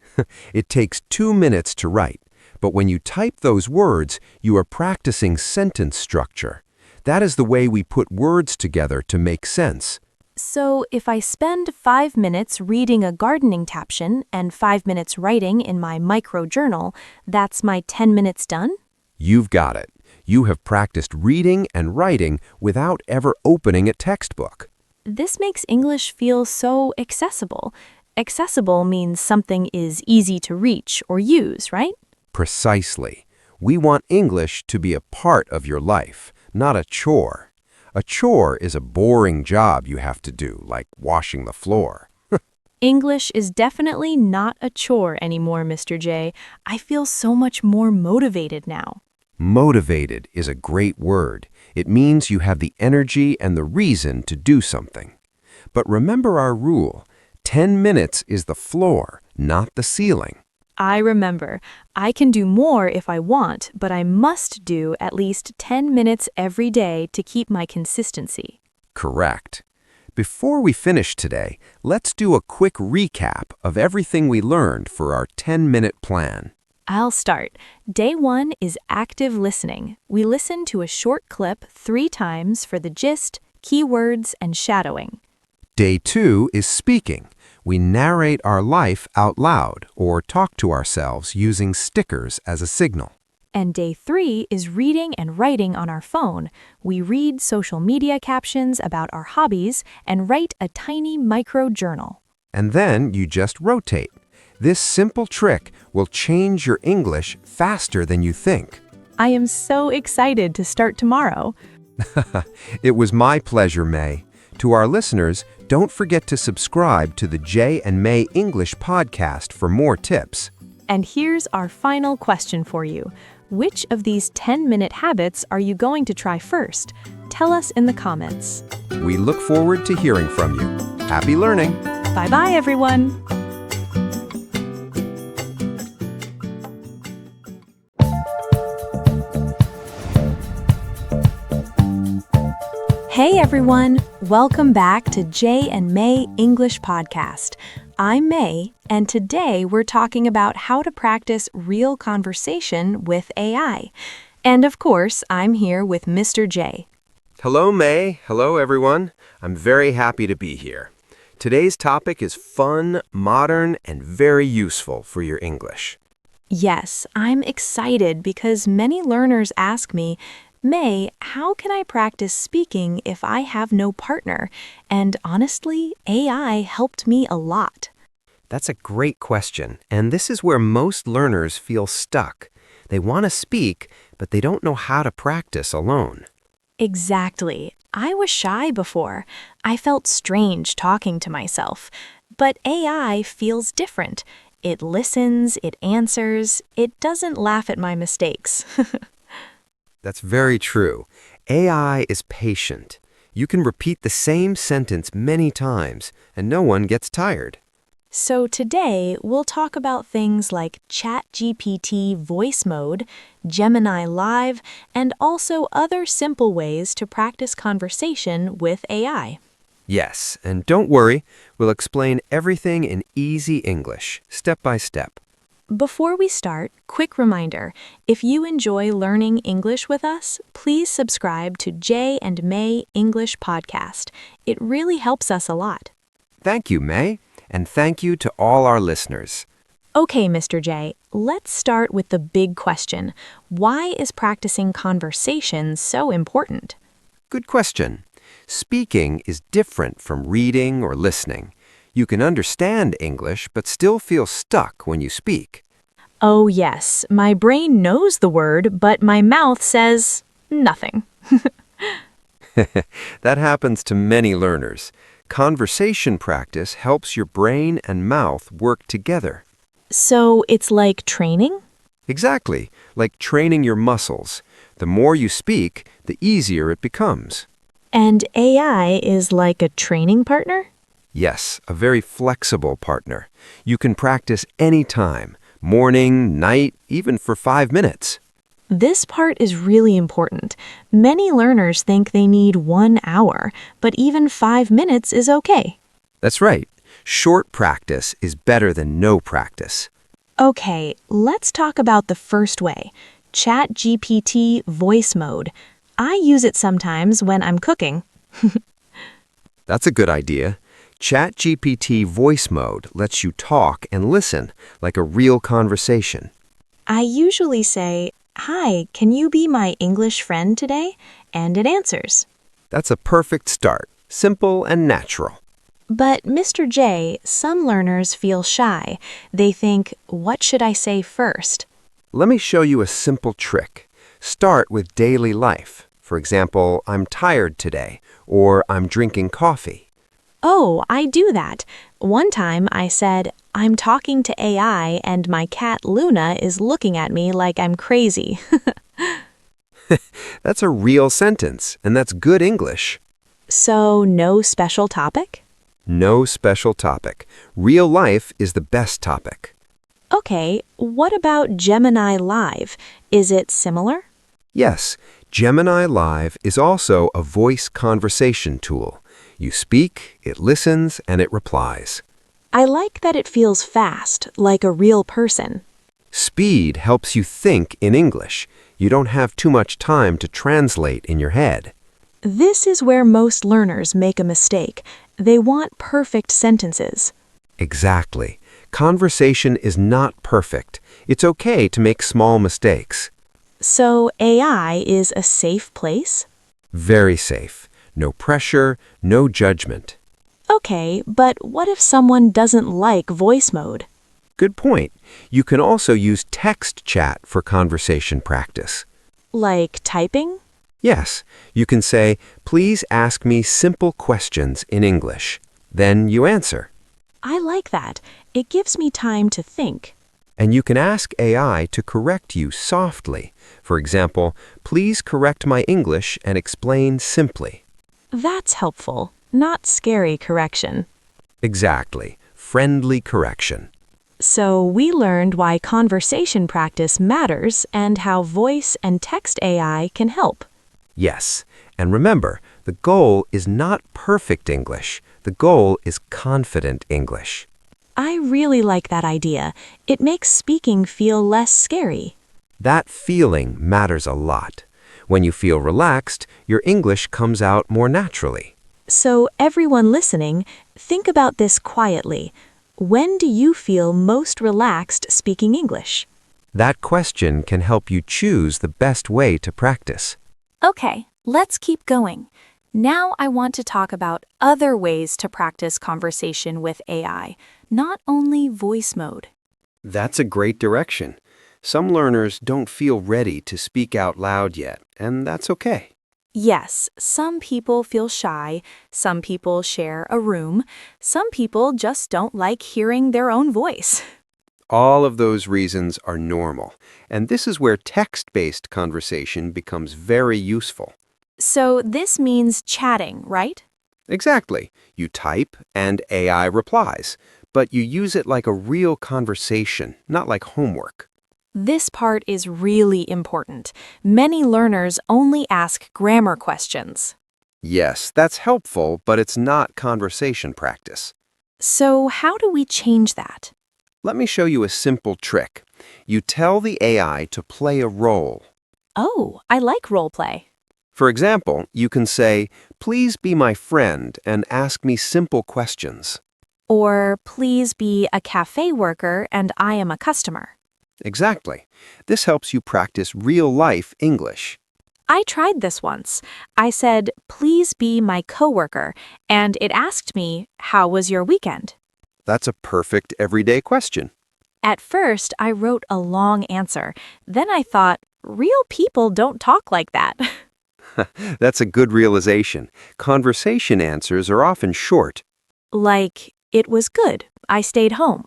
It takes 2 minutes to write, but when you type those words, you are practicing sentence structure. That is the way we put words together to make sense. So if I spend 5 minutes reading a gardening caption and 5 minutes writing in my micro-journal, that's my 10 minutes done? You've got it. You have practiced reading and writing without ever opening a textbook. This makes English feel so accessible. Accessible means something is easy to reach or use, right? Precisely. We want English to be a part of your life, not a chore. A chore is a boring job you have to do, like washing the floor. English is definitely not a chore anymore, Mr. J. I feel so much more motivated now. Motivated is a great word. It means you have the energy and the reason to do something. But remember our rule. 10 minutes is the floor, not the ceiling. I remember. I can do more if I want, but I must do at least 10 minutes every day to keep my consistency. Correct. Before we finish today, let's do a quick recap of everything we learned for our 10-minute plan. I'll start. Day 1 is active listening. We listen to a short clip 3 times for the gist, keywords, and shadowing. Day 2 is speaking. We narrate our life out loud or talk to ourselves using stickers as a signal. And day 3 is reading and writing on our phone. We read social media captions about our hobbies and write a tiny micro journal. And then you just rotate. This simple trick will change your English faster than you think. I am so excited to start tomorrow. It was my pleasure, May. To our listeners, don't forget to subscribe to the Jay and May English podcast for more tips. And here's our final question for you. Which of these 10-minute habits are you going to try first? Tell us in the comments. We look forward to hearing from you. Happy learning! Bye-bye, everyone! Hey everyone, welcome back to Jay and May English Podcast. I'm May, and today we're talking about how to practice real conversation with AI. And of course, I'm here with Mr. J. Hello, May. Hello, everyone. I'm very happy to be here. Today's topic is fun, modern, and very useful for your English. Yes, I'm excited because many learners ask me, May, how can I practice speaking if I have no partner? And honestly, AI helped me a lot. That's a great question, and this is where most learners feel stuck. They want to speak, but they don't know how to practice alone. Exactly. I was shy before. I felt strange talking to myself. But AI feels different. It listens, it answers, it doesn't laugh at my mistakes. That's very true. AI is patient. You can repeat the same sentence many times, and no one gets tired. So today, we'll talk about things like ChatGPT voice mode, Gemini Live, and also other simple ways to practice conversation with AI. Yes, and don't worry, we'll explain everything in easy English, step by step. Before we start, quick reminder, if you enjoy learning English with us, please subscribe to Jay and May English Podcast. It really helps us a lot. Thank you, May, and thank you to all our listeners. Okay, Mr. J, let's start with the big question. Why is practicing conversation so important? Good question. Speaking is different from reading or listening. You can understand English but still feel stuck when you speak. Oh, yes, my brain knows the word, but my mouth says nothing. That happens to many learners. Conversation practice helps your brain and mouth work together. So it's like training? Exactly, like training your muscles. The more you speak, the easier it becomes. And AI is like a training partner? Yes, a very flexible partner. You can practice anytime, morning, night, even for 5 minutes. This part is really important. Many learners think they need 1 hour, but even 5 minutes is okay. That's right. Short practice is better than no practice. Okay, let's talk about the first way. ChatGPT voice mode. I use it sometimes when I'm cooking. That's a good idea. ChatGPT voice mode lets you talk and listen like a real conversation. I usually say, "Hi, can you be my English friend today?" And it answers. That's a perfect start, simple and natural. But Mr. J, some learners feel shy. They think, what should I say first? Let me show you a simple trick. Start with daily life. For example, I'm tired today, or I'm drinking coffee. Oh, I do that. One time I said, I'm talking to AI and my cat Luna is looking at me like I'm crazy. That's a real sentence, and that's good English. So, no special topic? No special topic. Real life is the best topic. Okay, what about Gemini Live? Is it similar? Yes, Gemini Live is also a voice conversation tool. You speak, it listens, and it replies. I like that it feels fast, like a real person. Speed helps you think in English. You don't have too much time to translate in your head. This is where most learners make a mistake. They want perfect sentences. Exactly. Conversation is not perfect. It's okay to make small mistakes. So AI is a safe place? Very safe. No pressure, no judgment. Okay, but what if someone doesn't like voice mode? Good point. You can also use text chat for conversation practice. Like typing? Yes, you can say, please ask me simple questions in English. Then you answer. I like that. It gives me time to think. And you can ask AI to correct you softly. For example, please correct my English and explain simply. That's helpful, not scary correction. Exactly. Friendly correction. So we learned why conversation practice matters and how voice and text AI can help. Yes, and remember, the goal is not perfect English. The goal is confident English. I really like that idea. It makes speaking feel less scary. That feeling matters a lot. When you feel relaxed, your English comes out more naturally. So everyone listening, think about this quietly. When do you feel most relaxed speaking English? That question can help you choose the best way to practice. Okay, let's keep going. Now I want to talk about other ways to practice conversation with AI, not only voice mode. That's a great direction. Some learners don't feel ready to speak out loud yet, and that's okay. Yes, some people feel shy, some people share a room, some people just don't like hearing their own voice. All of those reasons are normal, and this is where text-based conversation becomes very useful. So this means chatting, right? Exactly. You type and AI replies, but you use it like a real conversation, not like homework. This part is really important. Many learners only ask grammar questions. Yes, that's helpful, but it's not conversation practice. So how do we change that? Let me show you a simple trick. You tell the AI to play a role. Oh, I like role play. For example, you can say, please be my friend and ask me simple questions. Or please be a cafe worker and I am a customer. Exactly. This helps you practice real-life English. I tried this once. I said, please be my coworker, and it asked me, how was your weekend? That's a perfect everyday question. At first, I wrote a long answer. Then I thought, real people don't talk like that. That's a good realization. Conversation answers are often short. Like, it was good. I stayed home.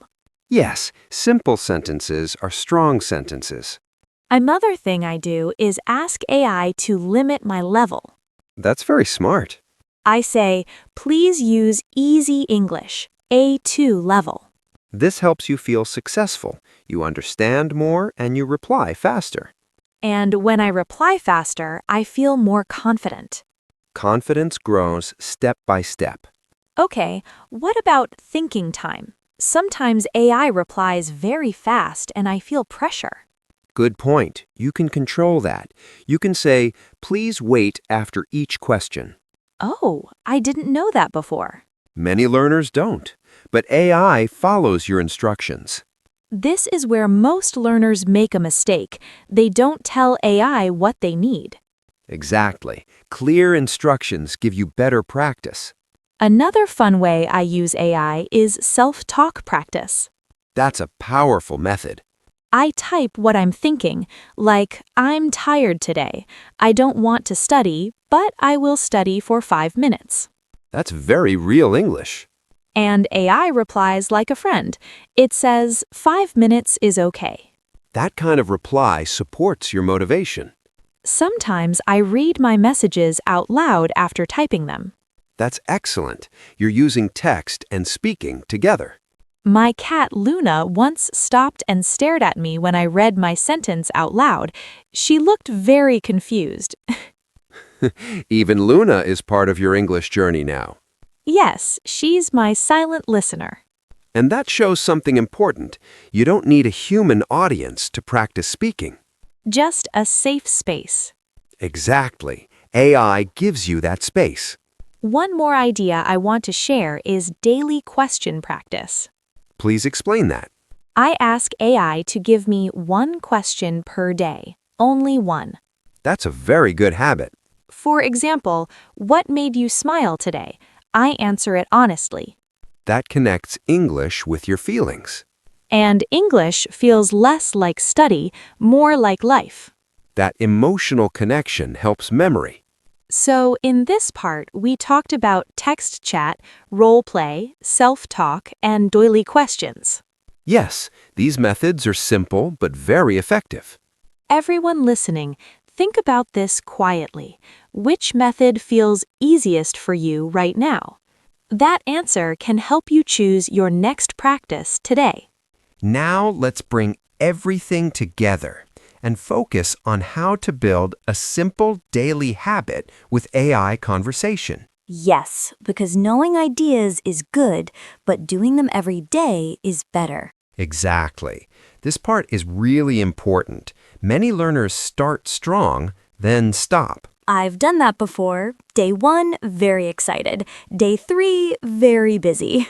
Yes, simple sentences are strong sentences. Another thing I do is ask AI to limit my level. That's very smart. I say, please use easy English, A2 level. This helps you feel successful. You understand more and you reply faster. And when I reply faster, I feel more confident. Confidence grows step by step. Okay, what about thinking time? Sometimes AI replies very fast and I feel pressure. Good point. You can control that. You can say, please wait after each question. Oh, I didn't know that before. Many learners don't, but AI follows your instructions. This is where most learners make a mistake. They don't tell AI what they need. Exactly. Clear instructions give you better practice. Another fun way I use AI is self-talk practice. That's a powerful method. I type what I'm thinking, like, I'm tired today. I don't want to study, but I will study for 5 minutes. That's very real English. And AI replies like a friend. It says, 5 minutes is okay. That kind of reply supports your motivation. Sometimes I read my messages out loud after typing them. That's excellent. You're using text and speaking together. My cat Luna once stopped and stared at me when I read my sentence out loud. She looked very confused. Even Luna is part of your English journey now. Yes, she's my silent listener. And that shows something important. You don't need a human audience to practice speaking. Just a safe space. Exactly. AI gives you that space. One more idea I want to share is daily question practice. Please explain that. I ask AI to give me one question per day, only one. That's a very good habit. For example, what made you smile today? I answer it honestly. That connects English with your feelings. And English feels less like study, more like life. That emotional connection helps memory. So in this part, we talked about text chat, role play, self-talk, and doily questions. Yes, these methods are simple but very effective. Everyone listening, think about this quietly. Which method feels easiest for you right now? That answer can help you choose your next practice today. Now let's bring everything together and focus on how to build a simple daily habit with AI conversation. Yes, because knowing ideas is good, but doing them every day is better. Exactly. This part is really important. Many learners start strong, then stop. I've done that before. Day 1, very excited. Day 3, very busy.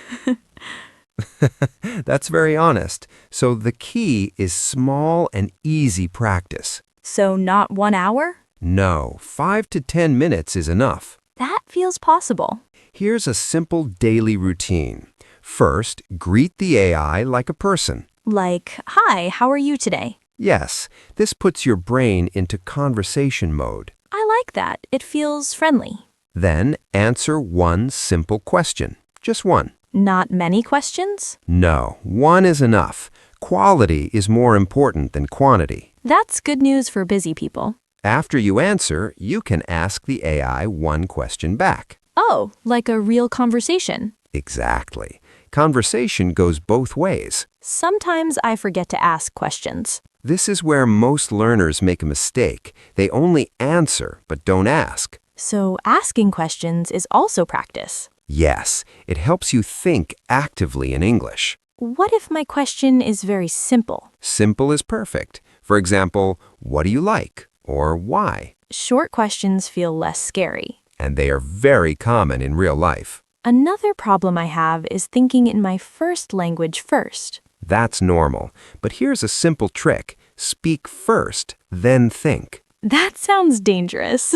That's very honest. So the key is small and easy practice. So not 1 hour? No, 5 to 10 minutes is enough. That feels possible. Here's a simple daily routine. First, greet the AI like a person. Like, hi, how are you today? Yes, this puts your brain into conversation mode. I like that. It feels friendly. Then answer one simple question. Just one. Not many questions? No, one is enough. Quality is more important than quantity. That's good news for busy people. After you answer, you can ask the AI one question back. Oh, like a real conversation. Exactly. Conversation goes both ways. Sometimes I forget to ask questions. This is where most learners make a mistake. They only answer but don't ask. So asking questions is also practice. Yes, it helps you think actively in English. What if my question is very simple? Simple is perfect. For example, what do you like? Or why? Short questions feel less scary. And they are very common in real life. Another problem I have is thinking in my first language first. That's normal, but here's a simple trick. Speak first, then think. That sounds dangerous.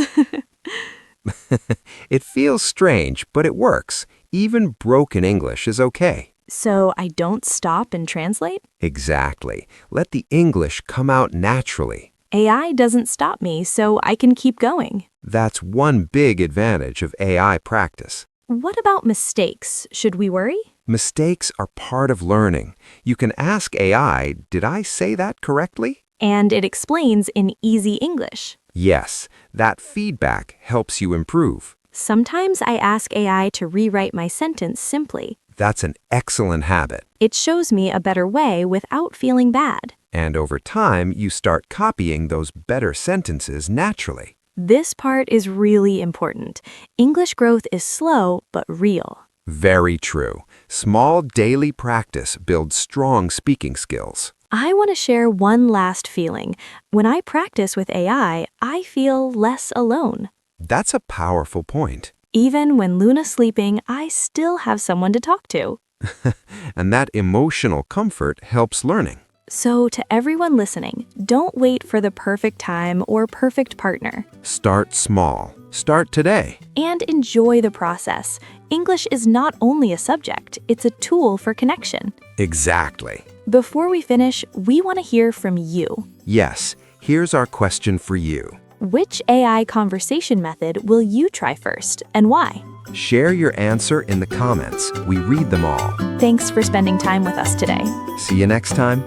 It feels strange, but it works. Even broken English is okay. So I don't stop and translate? Exactly. Let the English come out naturally. AI doesn't stop me, so I can keep going. That's one big advantage of AI practice. What about mistakes? Should we worry? Mistakes are part of learning. You can ask AI, did I say that correctly? And it explains in easy English. Yes, that feedback helps you improve. Sometimes I ask AI to rewrite my sentence simply. That's an excellent habit. It shows me a better way without feeling bad. And over time, you start copying those better sentences naturally. This part is really important. English growth is slow but real. Very true. Small daily practice builds strong speaking skills. I want to share one last feeling. When I practice with AI, I feel less alone. That's a powerful point. Even when Luna's sleeping, I still have someone to talk to. And that emotional comfort helps learning. So to everyone listening, don't wait for the perfect time or perfect partner. Start small. Start today. And enjoy the process. English is not only a subject, it's a tool for connection. Exactly. Before we finish, we want to hear from you. Yes, here's our question for you. Which AI conversation method will you try first, and why? Share your answer in the comments. We read them all. Thanks for spending time with us today. See you next time.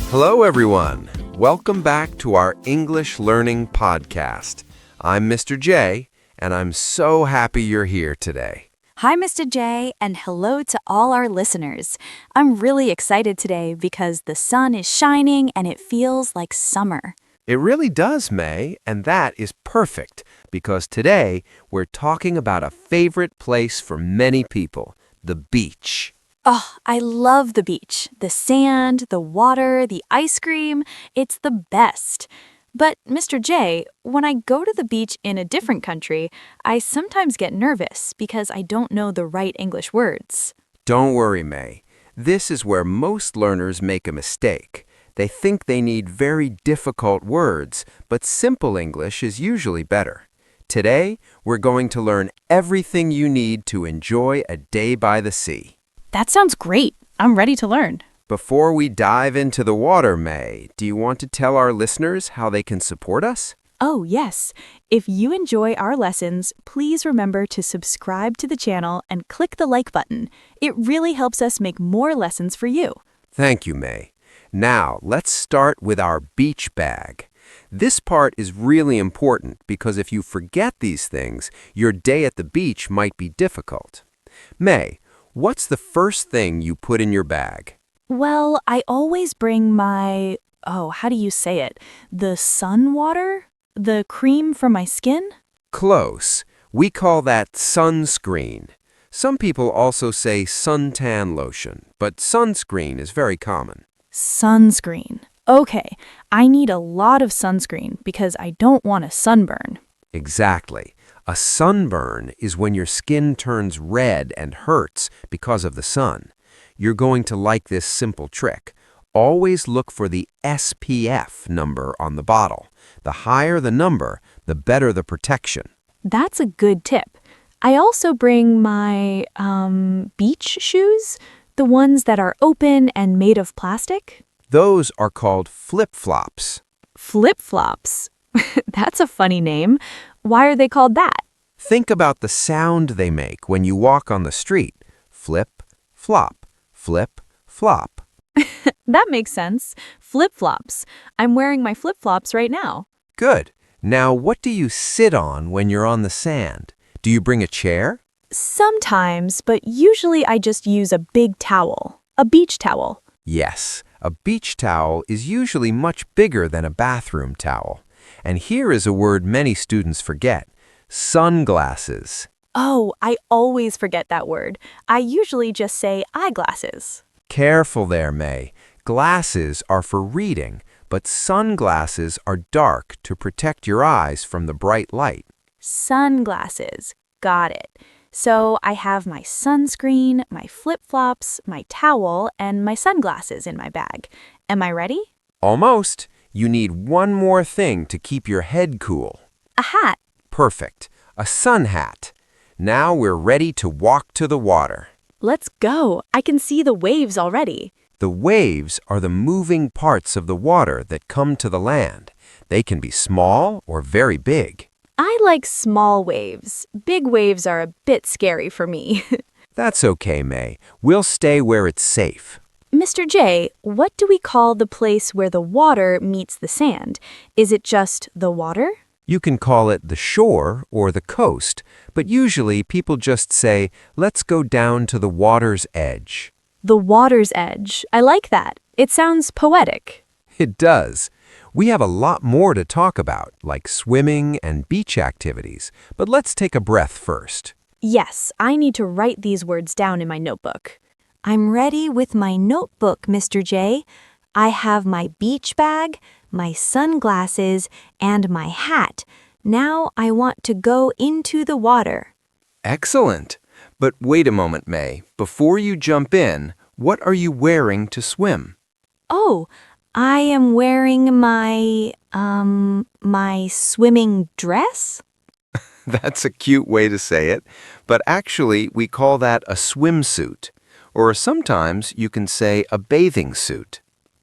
Hello, everyone. Welcome back to our English Learning Podcast. I'm Mr. J, and I'm so happy you're here today. Hi, Mr. J, and hello to all our listeners. I'm really excited today because the sun is shining and it feels like summer. It really does, May, and that is perfect because today we're talking about a favorite place for many people, the beach. Oh, I love the beach. The sand, the water, the ice cream. It's the best. But, Mr. J, when I go to the beach in a different country, I sometimes get nervous because I don't know the right English words. Don't worry, May. This is where most learners make a mistake. They think they need very difficult words, but simple English is usually better. Today, we're going to learn everything you need to enjoy a day by the sea. That sounds great. I'm ready to learn. Before we dive into the water, May, do you want to tell our listeners how they can support us? Oh, yes. If you enjoy our lessons, please remember to subscribe to the channel and click the like button. It really helps us make more lessons for you. Thank you, May. Now, let's start with our beach bag. This part is really important because if you forget these things, your day at the beach might be difficult. May, what's the first thing you put in your bag? Well, I always bring my, how do you say it? The sun water? The cream for my skin? Close. We call that sunscreen. Some people also say suntan lotion, but sunscreen is very common. Sunscreen. Okay, I need a lot of sunscreen because I don't want a sunburn. Exactly. A sunburn is when your skin turns red and hurts because of the sun. You're going to like this simple trick. Always look for the SPF number on the bottle. The higher the number, the better the protection. That's a good tip. I also bring my beach shoes, the ones that are open and made of plastic. Those are called flip-flops. Flip-flops? That's a funny name. Why are they called that? Think about the sound they make when you walk on the street. Flip, flop, flip, flop. That makes sense. Flip-flops. I'm wearing my flip-flops right now. Good. Now, what do you sit on when you're on the sand? Do you bring a chair? Sometimes, but usually I just use a big towel. A beach towel. Yes, a beach towel is usually much bigger than a bathroom towel. And here is a word many students forget. Sunglasses. Oh, I always forget that word. I usually just say eyeglasses. Careful there, May. Glasses are for reading, but sunglasses are dark to protect your eyes from the bright light. Sunglasses. Got it. So I have my sunscreen, my flip-flops, my towel, and my sunglasses in my bag. Am I ready? Almost. You need one more thing to keep your head cool. A hat. Perfect. A sun hat. Now we're ready to walk to the water. Let's go. I can see the waves already. The waves are the moving parts of the water that come to the land. They can be small or very big. I like small waves. Big waves are a bit scary for me. That's okay, May. We'll stay where it's safe. Mr. J, what do we call the place where the water meets the sand? Is it just the water? You can call it the shore or the coast, but usually people just say, let's go down to the water's edge. The water's edge. I like that. It sounds poetic. It does. We have a lot more to talk about, like swimming and beach activities, but let's take a breath first. Yes, I need to write these words down in my notebook. I'm ready with my notebook, Mr. J. I have my beach bag, my sunglasses, and my hat. Now I want to go into the water. Excellent. But wait a moment, May. Before you jump in, what are you wearing to swim? Oh, I am wearing my swimming dress? That's a cute way to say it, but actually we call that a swimsuit. Or sometimes you can say a bathing suit.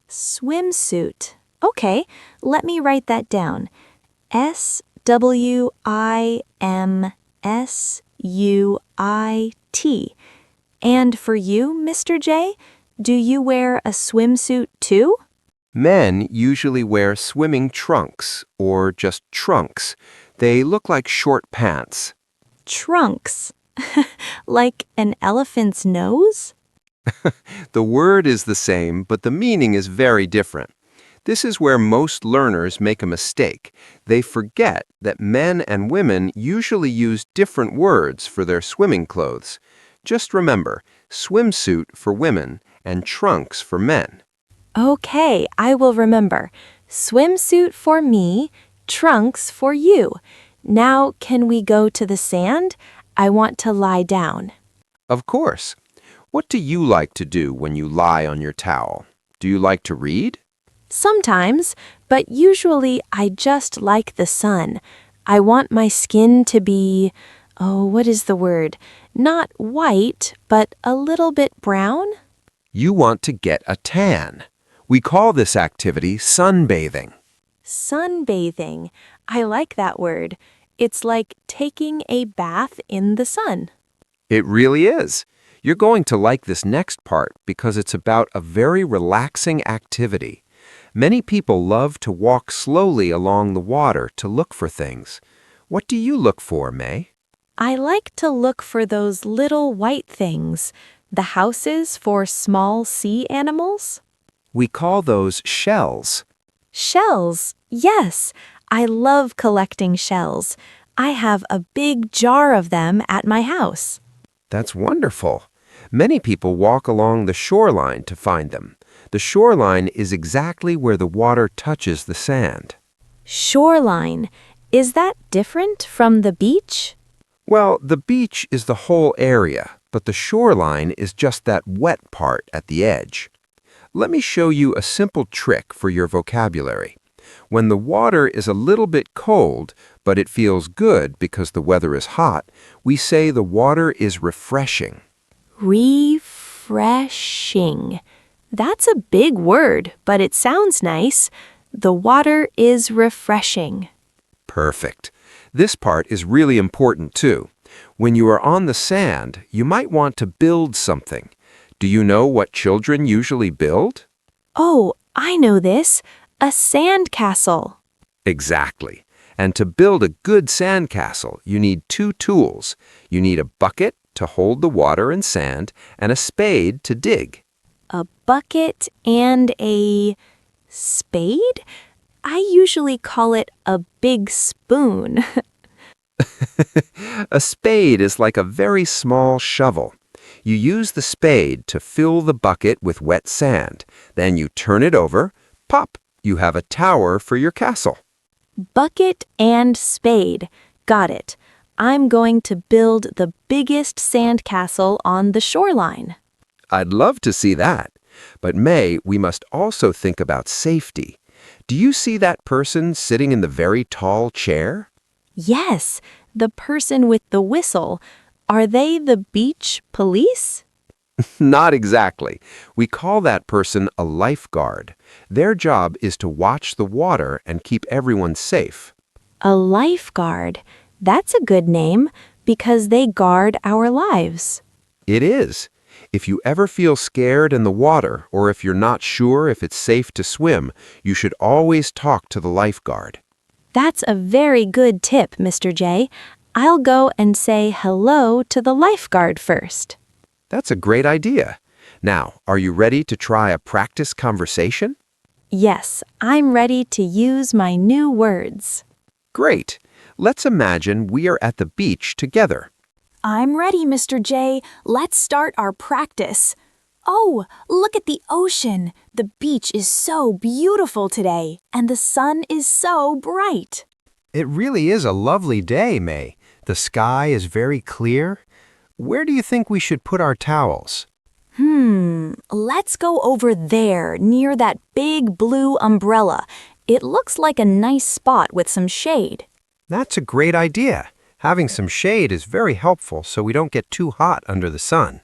Swimsuit. Okay, let me write that down. SWIMSUIT. And for you, Mr. J, do you wear a swimsuit too? Men usually wear swimming trunks or just trunks. They look like short pants. Trunks. Like an elephant's nose? The word is the same, but the meaning is very different. This is where most learners make a mistake. They forget that men and women usually use different words for their swimming clothes. Just remember, swimsuit for women and trunks for men. Okay, I will remember. Swimsuit for me, trunks for you. Now, can we go to the sand? I want to lie down. Of course. What do you like to do when you lie on your towel? Do you like to read? Sometimes, but usually I just like the sun. I want my skin to be, what is the word? Not white, but a little bit brown? You want to get a tan. We call this activity sunbathing. Sunbathing. I like that word. It's like taking a bath in the sun. It really is. You're going to like this next part because it's about a very relaxing activity. Many people love to walk slowly along the water to look for things. What do you look for, May? I like to look for those little white things, the houses for small sea animals. We call those shells. Shells. Yes, I love collecting shells. I have a big jar of them at my house. That's wonderful. Many people walk along the shoreline to find them. The shoreline is exactly where the water touches the sand. Shoreline. Is that different from the beach? Well, the beach is the whole area, but the shoreline is just that wet part at the edge. Let me show you a simple trick for your vocabulary. When the water is a little bit cold, but it feels good because the weather is hot, we say the water is refreshing. Refreshing. That's a big word, but it sounds nice. The water is refreshing. Perfect. This part is really important too. When you are on the sand, you might want to build something. Do you know what children usually build? Oh, I know this. A sand castle. Exactly. And to build a good sandcastle, you need two tools. You need a bucket to hold the water and sand, and a spade to dig. A bucket and a spade? I usually call it a big spoon. A spade is like a very small shovel. You use the spade to fill the bucket with wet sand. Then you turn it over. Pop! You have a tower for your castle. Bucket and spade. Got it. I'm going to build the biggest sandcastle on the shoreline. I'd love to see that. But May, we must also think about safety. Do you see that person sitting in the very tall chair? Yes, the person with the whistle. Are they the beach police? Not exactly. We call that person a lifeguard. Their job is to watch the water and keep everyone safe. A lifeguard. That's a good name because they guard our lives. It is. If you ever feel scared in the water, or if you're not sure if it's safe to swim, you should always talk to the lifeguard. That's a very good tip, Mr. J. I'll go and say hello to the lifeguard first. That's a great idea. Now, are you ready to try a practice conversation? Yes, I'm ready to use my new words. Great. Let's imagine we are at the beach together. I'm ready, Mr. J. Let's start our practice. Oh, look at the ocean. The beach is so beautiful today, and the sun is so bright. It really is a lovely day, May. The sky is very clear. Where do you think we should put our towels? Let's go over there near that big blue umbrella. It looks like a nice spot with some shade. That's a great idea. Having some shade is very helpful so we don't get too hot under the sun.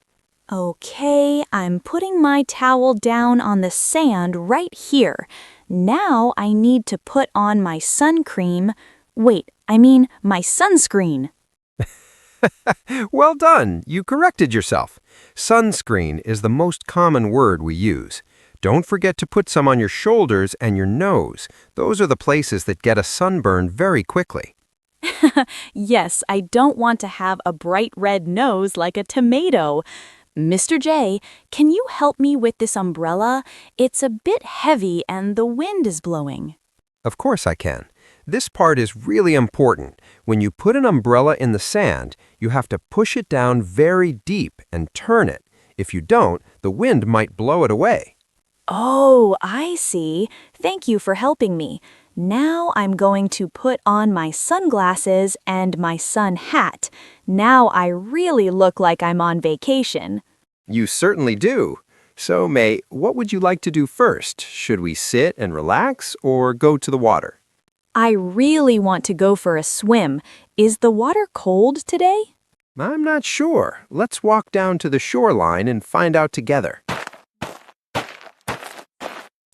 Okay, I'm putting my towel down on the sand right here. Now I need to put on my sun cream. Wait, I mean my sunscreen. Well done. You corrected yourself. Sunscreen is the most common word we use. Don't forget to put some on your shoulders and your nose. Those are the places that get a sunburn very quickly. Yes, I don't want to have a bright red nose like a tomato. Mr. J, can you help me with this umbrella? It's a bit heavy and the wind is blowing. Of course I can. This part is really important. When you put an umbrella in the sand, you have to push it down very deep and turn it. If you don't, the wind might blow it away. Oh, I see. Thank you for helping me. Now I'm going to put on my sunglasses and my sun hat. Now I really look like I'm on vacation. You certainly do. So, May, what would you like to do first? Should we sit and relax or go to the water? I really want to go for a swim. Is the water cold today? I'm not sure. Let's walk down to the shoreline and find out together.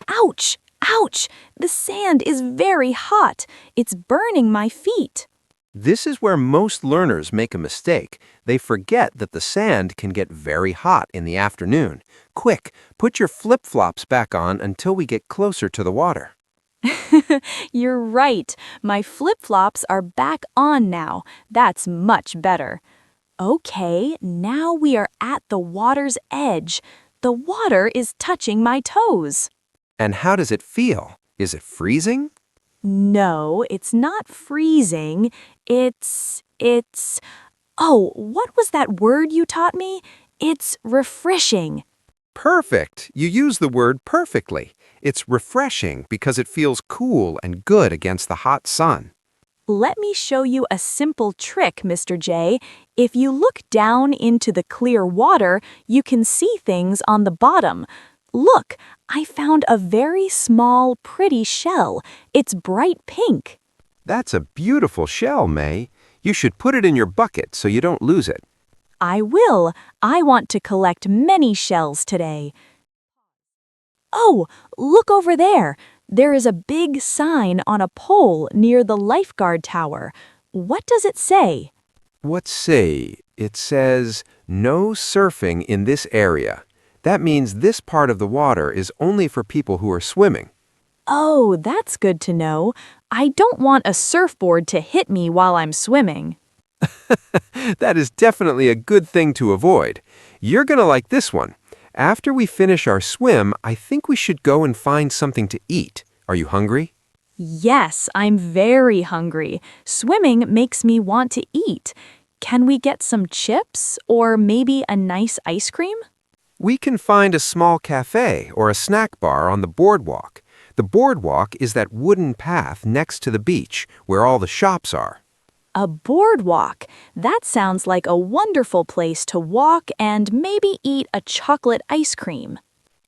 Ouch! Ouch! The sand is very hot. It's burning my feet. This is where most learners make a mistake. They forget that the sand can get very hot in the afternoon. Quick, put your flip-flops back on until we get closer to the water. You're right. My flip-flops are back on now. That's much better. Okay, now we are at the water's edge. The water is touching my toes. And how does it feel? Is it freezing? No, it's not freezing. Oh, what was that word you taught me? It's refreshing. Perfect. You use the word perfectly. It's refreshing because it feels cool and good against the hot sun. Let me show you a simple trick, Mr. J. If you look down into the clear water, you can see things on the bottom. Look, I found a very small, pretty shell. It's bright pink. That's a beautiful shell, May. You should put it in your bucket so you don't lose it. I will. I want to collect many shells today. Oh, look over there. There is a big sign on a pole near the lifeguard tower. What does it say? What say? It says, no surfing in this area. That means this part of the water is only for people who are swimming. Oh, that's good to know. I don't want a surfboard to hit me while I'm swimming. That is definitely a good thing to avoid. You're going to like this one. After we finish our swim, I think we should go and find something to eat. Are you hungry? Yes, I'm very hungry. Swimming makes me want to eat. Can we get some chips or maybe a nice ice cream? We can find a small cafe or a snack bar on the boardwalk. The boardwalk is that wooden path next to the beach where all the shops are. A boardwalk. That sounds like a wonderful place to walk and maybe eat a chocolate ice cream.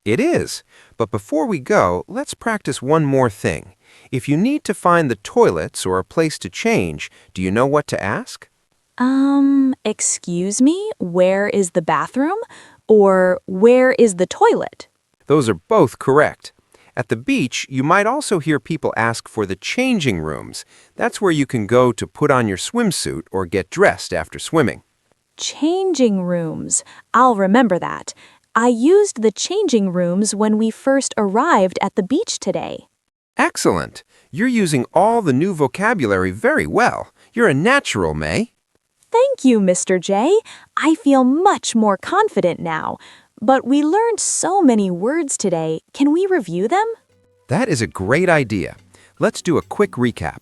It is. But before we go, let's practice one more thing. If you need to find the toilets or a place to change, do you know what to ask? Excuse me, where is the bathroom? Or where is the toilet? Those are both correct. At the beach, you might also hear people ask for the changing rooms. That's where you can go to put on your swimsuit or get dressed after swimming. Changing rooms. I'll remember that. I used the changing rooms when we first arrived at the beach today. Excellent. You're using all the new vocabulary very well. You're a natural, May. Thank you, Mr. J. I feel much more confident now. But we learned so many words today. Can we review them? That is a great idea. Let's do a quick recap.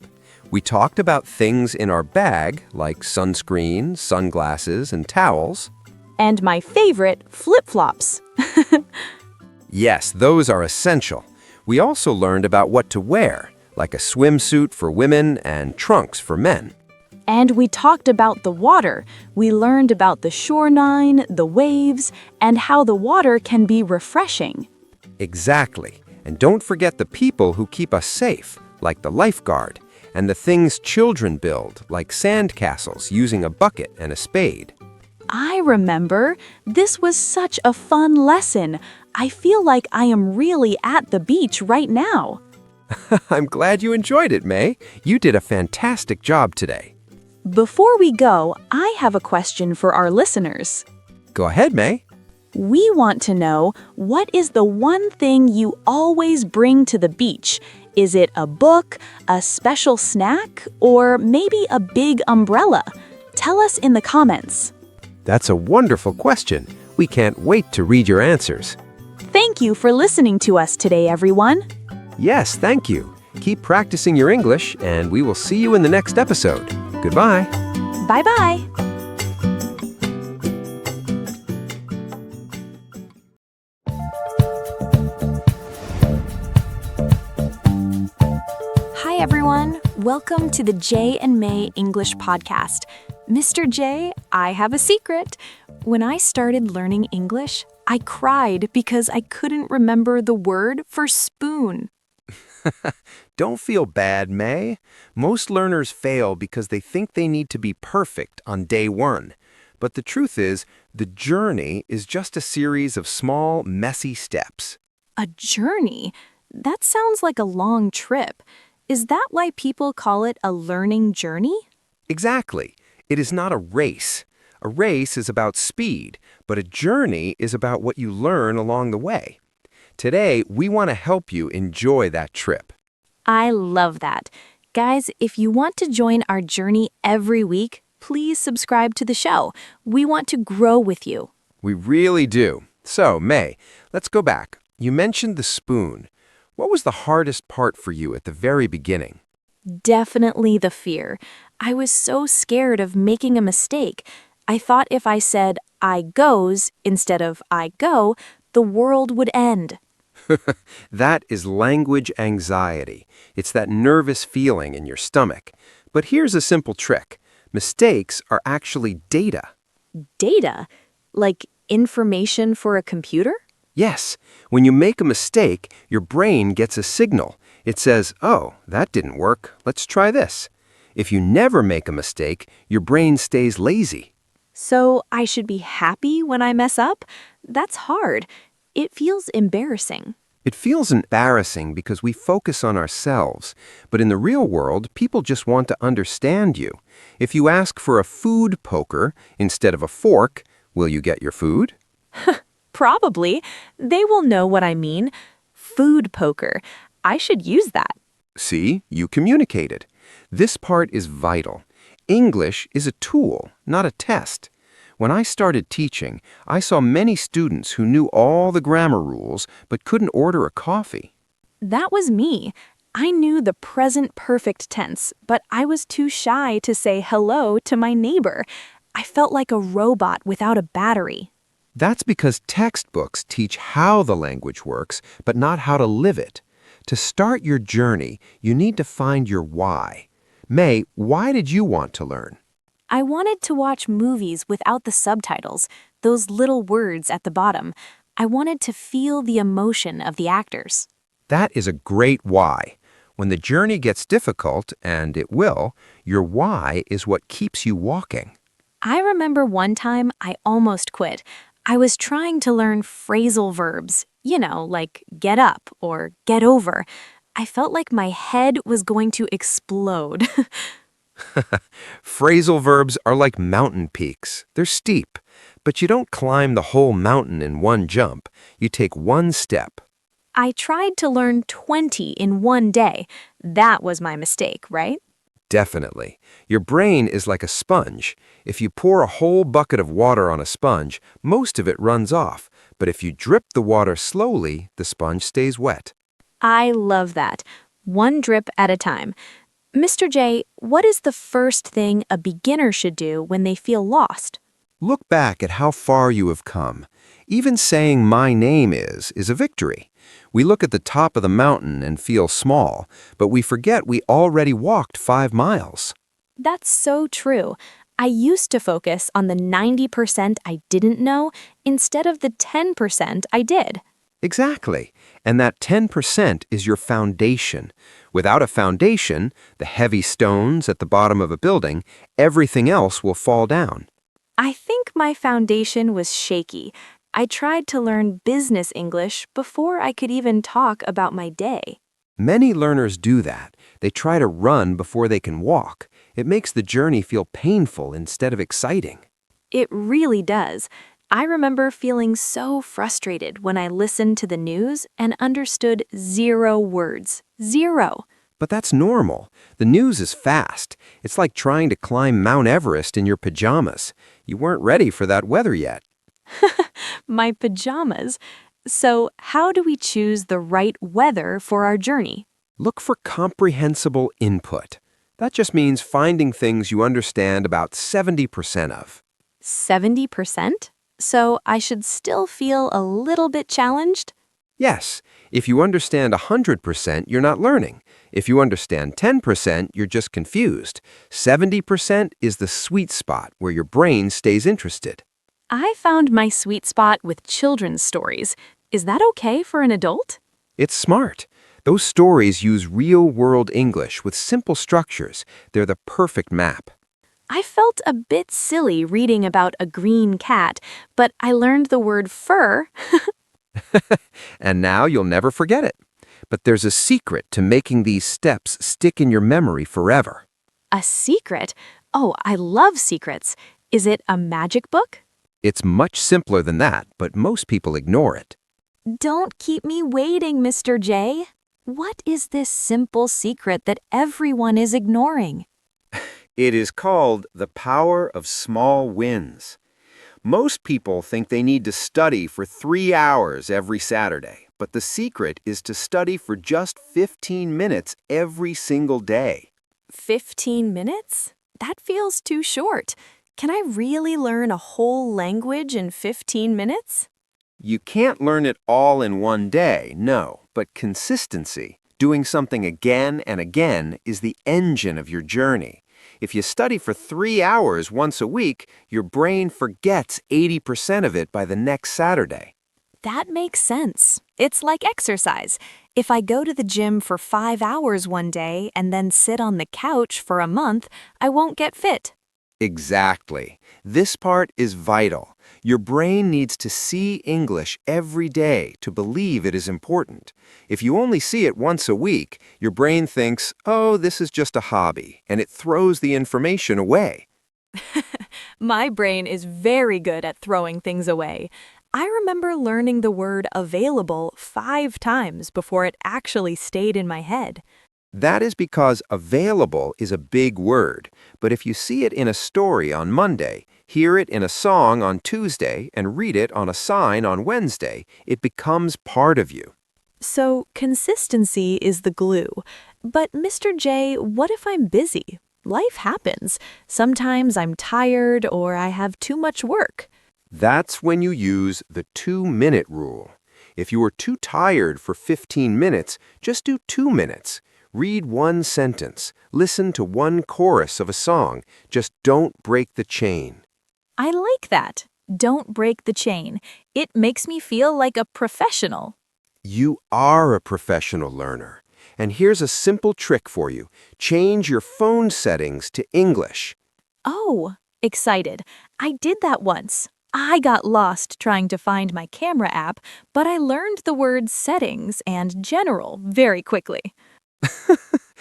We talked about things in our bag, like sunscreen, sunglasses, and towels. And my favorite, flip-flops. Yes, those are essential. We also learned about what to wear, like a swimsuit for women and trunks for men. And we talked about the water. We learned about the shoreline, the waves, and how the water can be refreshing. Exactly. And don't forget the people who keep us safe, like the lifeguard, and the things children build, like sand castles using a bucket and a spade. I remember. This was such a fun lesson. I feel like I am really at the beach right now. I'm glad you enjoyed it, May. You did a fantastic job today. Before we go, I have a question for our listeners. Go ahead, May. We want to know, what is the one thing you always bring to the beach? Is it a book, a special snack, or maybe a big umbrella? Tell us in the comments. That's a wonderful question. We can't wait to read your answers. Thank you for listening to us today, everyone. Yes, thank you. Keep practicing your English, and we will see you in the next episode. Goodbye. Bye-bye. Hi, everyone. Welcome to the Jay and May English podcast. Mr. J, I have a secret. When I started learning English, I cried because I couldn't remember the word for spoon. Don't feel bad, May. Most learners fail because they think they need to be perfect on day one. But the truth is, the journey is just a series of small, messy steps. A journey? That sounds like a long trip. Is that why people call it a learning journey? Exactly. It is not a race. A race is about speed, but a journey is about what you learn along the way. Today, we want to help you enjoy that trip. I love that. Guys, if you want to join our journey every week, please subscribe to the show. We want to grow with you. We really do. So, May, let's go back. You mentioned the spoon. What was the hardest part for you at the very beginning? Definitely the fear. I was so scared of making a mistake. I thought if I said, I goes, instead of I go, the world would end. That is language anxiety. It's that nervous feeling in your stomach. But here's a simple trick. Mistakes are actually data. Data? Like information for a computer? Yes. When you make a mistake, your brain gets a signal. It says, oh, that didn't work. Let's try this. If you never make a mistake, your brain stays lazy. So I should be happy when I mess up? That's hard. It feels embarrassing. It feels embarrassing because we focus on ourselves. But in the real world, people just want to understand you. If you ask for a food poker instead of a fork, will you get your food? Probably. They will know what I mean. Food poker. I should use that. See, you communicated. This part is vital. English is a tool, not a test. When I started teaching, I saw many students who knew all the grammar rules but couldn't order a coffee. That was me. I knew the present perfect tense, but I was too shy to say hello to my neighbor. I felt like a robot without a battery. That's because textbooks teach how the language works, but not how to live it. To start your journey, you need to find your why. May, why did you want to learn? I wanted to watch movies without the subtitles, those little words at the bottom. I wanted to feel the emotion of the actors. That is a great why. When the journey gets difficult, and it will, your why is what keeps you walking. I remember one time I almost quit. I was trying to learn phrasal verbs, like get up or get over. I felt like my head was going to explode. Phrasal verbs are like mountain peaks. They're steep, but you don't climb the whole mountain in one jump. You take one step. I tried to learn 20 in one day. That was my mistake, right? Definitely. Your brain is like a sponge. If you pour a whole bucket of water on a sponge, most of it runs off. But if you drip the water slowly, the sponge stays wet. I love that. One drip at a time. Mr. J, what is the first thing a beginner should do when they feel lost? Look back at how far you have come. Even saying my name is a victory. We look at the top of the mountain and feel small, but we forget we already walked 5 miles. That's so true. I used to focus on the 90% I didn't know instead of the 10% I did. Exactly. And that 10% is your foundation. Without a foundation, the heavy stones at the bottom of a building, everything else will fall down. I think my foundation was shaky. I tried to learn business English before I could even talk about my day. Many learners do that. They try to run before they can walk. It makes the journey feel painful instead of exciting. It really does. I remember feeling so frustrated when I listened to the news and understood 0 words. 0. But that's normal. The news is fast. It's like trying to climb Mount Everest in your pajamas. You weren't ready for that weather yet. My pajamas. So, how do we choose the right weather for our journey? Look for comprehensible input. That just means finding things you understand about 70% of. 70%? So, I should still feel a little bit challenged? Yes, if you understand 100%, you're not learning. If you understand 10%, you're just confused. 70% is the sweet spot where your brain stays interested. I found my sweet spot with children's stories. Is that okay for an adult? It's smart. Those stories use real-world English with simple structures. They're the perfect map. I felt a bit silly reading about a green cat, but I learned the word fur. And now you'll never forget it. But there's a secret to making these steps stick in your memory forever. A secret? Oh, I love secrets. Is it a magic book? It's much simpler than that, but most people ignore it. Don't keep me waiting, Mr. J. What is this simple secret that everyone is ignoring? It is called the power of small wins. Most people think they need to study for 3 hours every Saturday, but the secret is to study for just 15 minutes every single day. 15 minutes? That feels too short. Can I really learn a whole language in 15 minutes? You can't learn it all in one day, no, but consistency, doing something again and again, is the engine of your journey. If you study for 3 hours once a week, your brain forgets 80% of it by the next Saturday. That makes sense. It's like exercise. If I go to the gym for 5 hours one day and then sit on the couch for a month, I won't get fit. Exactly. This part is vital. Your brain needs to see English every day to believe it is important. If you only see it once a week, your brain thinks, oh, this is just a hobby, and it throws the information away. My brain is very good at throwing things away. I remember learning the word available 5 times before it actually stayed in my head. That is because available is a big word, but if you see it in a story on Monday, hear it in a song on Tuesday, and read it on a sign on Wednesday, it becomes part of you. So consistency is the glue. But Mr. J, what if I'm busy? Life happens. Sometimes I'm tired or I have too much work. That's when you use the 2-minute rule. If you are too tired for 15 minutes, just do 2 minutes. Read one sentence. Listen to one chorus of a song. Just don't break the chain. I like that. Don't break the chain. It makes me feel like a professional. You are a professional learner. And here's a simple trick for you. Change your phone settings to English. Oh, excited. I did that once. I got lost trying to find my camera app, but I learned the words settings and general very quickly.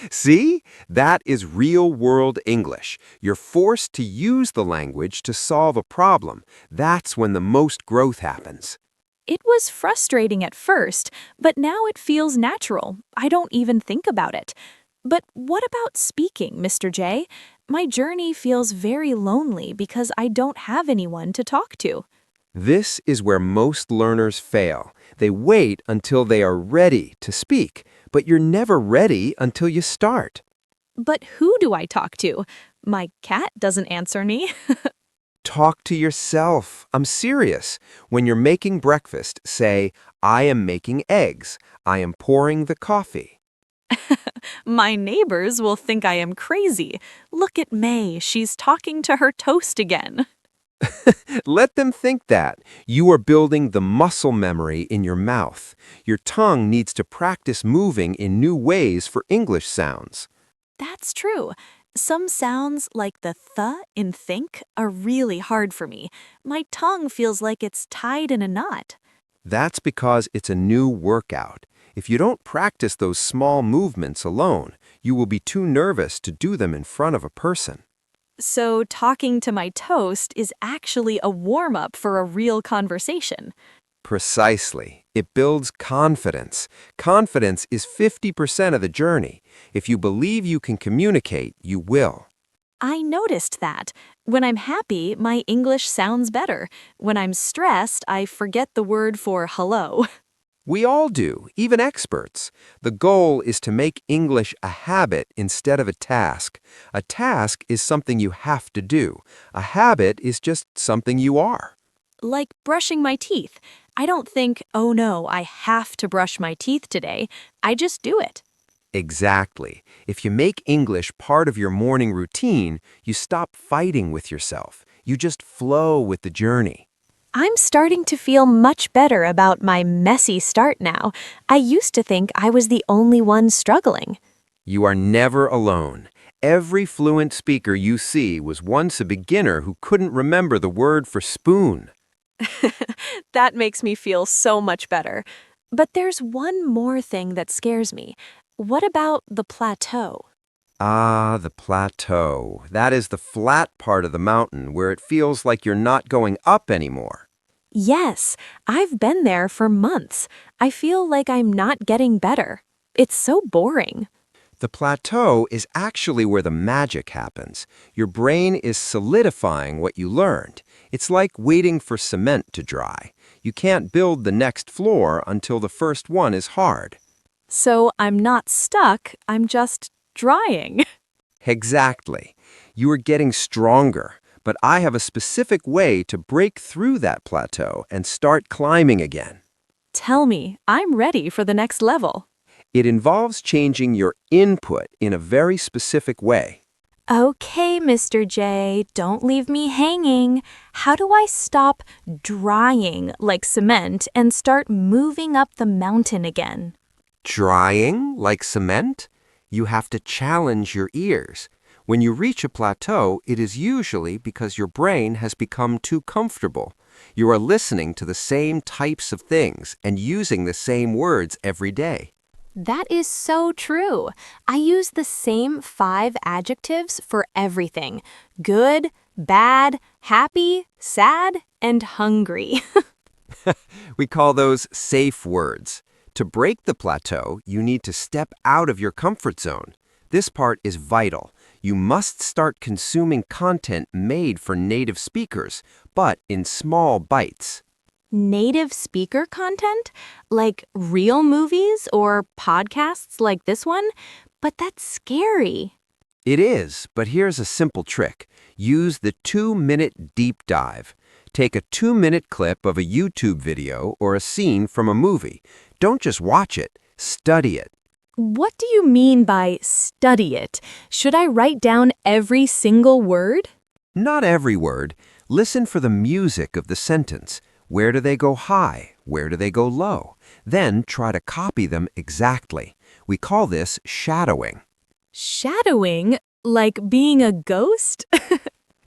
See? That is real-world English. You're forced to use the language to solve a problem. That's when the most growth happens. It was frustrating at first, but now it feels natural. I don't even think about it. But what about speaking, Mr. J? My journey feels very lonely because I don't have anyone to talk to. This is where most learners fail. They wait until they are ready to speak, but you're never ready until you start. But who do I talk to? My cat doesn't answer me. Talk to yourself. I'm serious. When you're making breakfast, say, I am making eggs. I am pouring the coffee. My neighbors will think I am crazy. Look at May, she's talking to her toast again. Let them think that. You are building the muscle memory in your mouth. Your tongue needs to practice moving in new ways for English sounds. That's true. Some sounds, like the th in think, are really hard for me. My tongue feels like it's tied in a knot. That's because it's a new workout. If you don't practice those small movements alone, you will be too nervous to do them in front of a person. So talking to my toast is actually a warm-up for a real conversation. Precisely. It builds confidence. Confidence is 50% of the journey. If you believe you can communicate, you will. I noticed that. When I'm happy, my English sounds better. When I'm stressed, I forget the word for hello. We all do, even experts. The goal is to make English a habit instead of a task. A task is something you have to do. A habit is just something you are. Like brushing my teeth. I don't think, oh no, I have to brush my teeth today. I just do it. Exactly. If you make English part of your morning routine, you stop fighting with yourself. You just flow with the journey. I'm starting to feel much better about my messy start now. I used to think I was the only one struggling. You are never alone. Every fluent speaker you see was once a beginner who couldn't remember the word for spoon. That makes me feel so much better. But there's one more thing that scares me. What about the plateau? Ah, the plateau. That is the flat part of the mountain where it feels like you're not going up anymore. Yes, I've been there for months. I feel like I'm not getting better. It's so boring. The plateau is actually where the magic happens. Your brain is solidifying what you learned. It's like waiting for cement to dry. You can't build the next floor until the first one is hard. So I'm not stuck, I'm just drying. Exactly. You are getting stronger, but I have a specific way to break through that plateau and start climbing again. Tell me, I'm ready for the next level. It involves changing your input in a very specific way. Okay, Mr. J, don't leave me hanging. How do I stop drying like cement and start moving up the mountain again? Drying like cement? You have to challenge your ears. When you reach a plateau, it is usually because your brain has become too comfortable. You are listening to the same types of things and using the same words every day. That is so true. I use the same 5 adjectives for everything: good, bad, happy, sad, and hungry. We call those safe words. To break the plateau, you need to step out of your comfort zone. This part is vital. You must start consuming content made for native speakers, but in small bites. Native speaker content? Like real movies or podcasts like this one? But that's scary. It is, but here's a simple trick. Use the 2-minute deep dive. Take a 2-minute clip of a YouTube video or a scene from a movie. Don't just watch it, study it. What do you mean by study it? Should I write down every single word? Not every word. Listen for the music of the sentence. Where do they go high? Where do they go low? Then try to copy them exactly. We call this shadowing. Shadowing? Like being a ghost?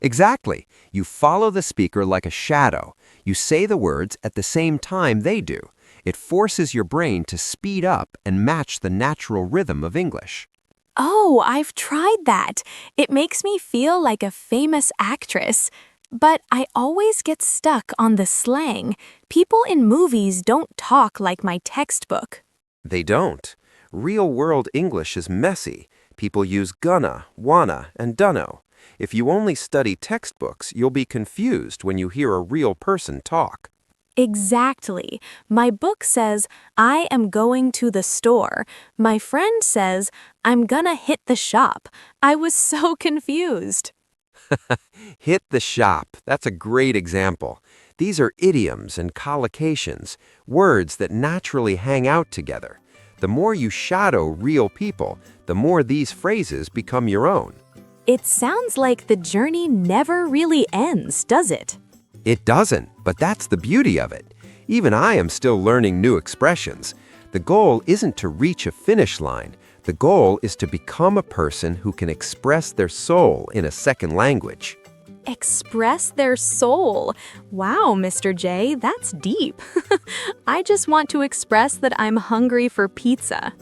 Exactly. You follow the speaker like a shadow. You say the words at the same time they do. It forces your brain to speed up and match the natural rhythm of English. Oh, I've tried that. It makes me feel like a famous actress. But I always get stuck on the slang. People in movies don't talk like my textbook. They don't. Real-world English is messy. People use gonna, wanna, and dunno. If you only study textbooks, you'll be confused when you hear a real person talk. Exactly. My book says, I am going to the store. My friend says, I'm gonna hit the shop. I was so confused. Hit the shop. That's a great example. These are idioms and collocations, words that naturally hang out together. The more you shadow real people, the more these phrases become your own. It sounds like the journey never really ends, does it? It doesn't, but that's the beauty of it. Even I am still learning new expressions. The goal isn't to reach a finish line. The goal is to become a person who can express their soul in a second language. Express their soul. Wow, Mr. J, that's deep. I just want to express that I'm hungry for pizza.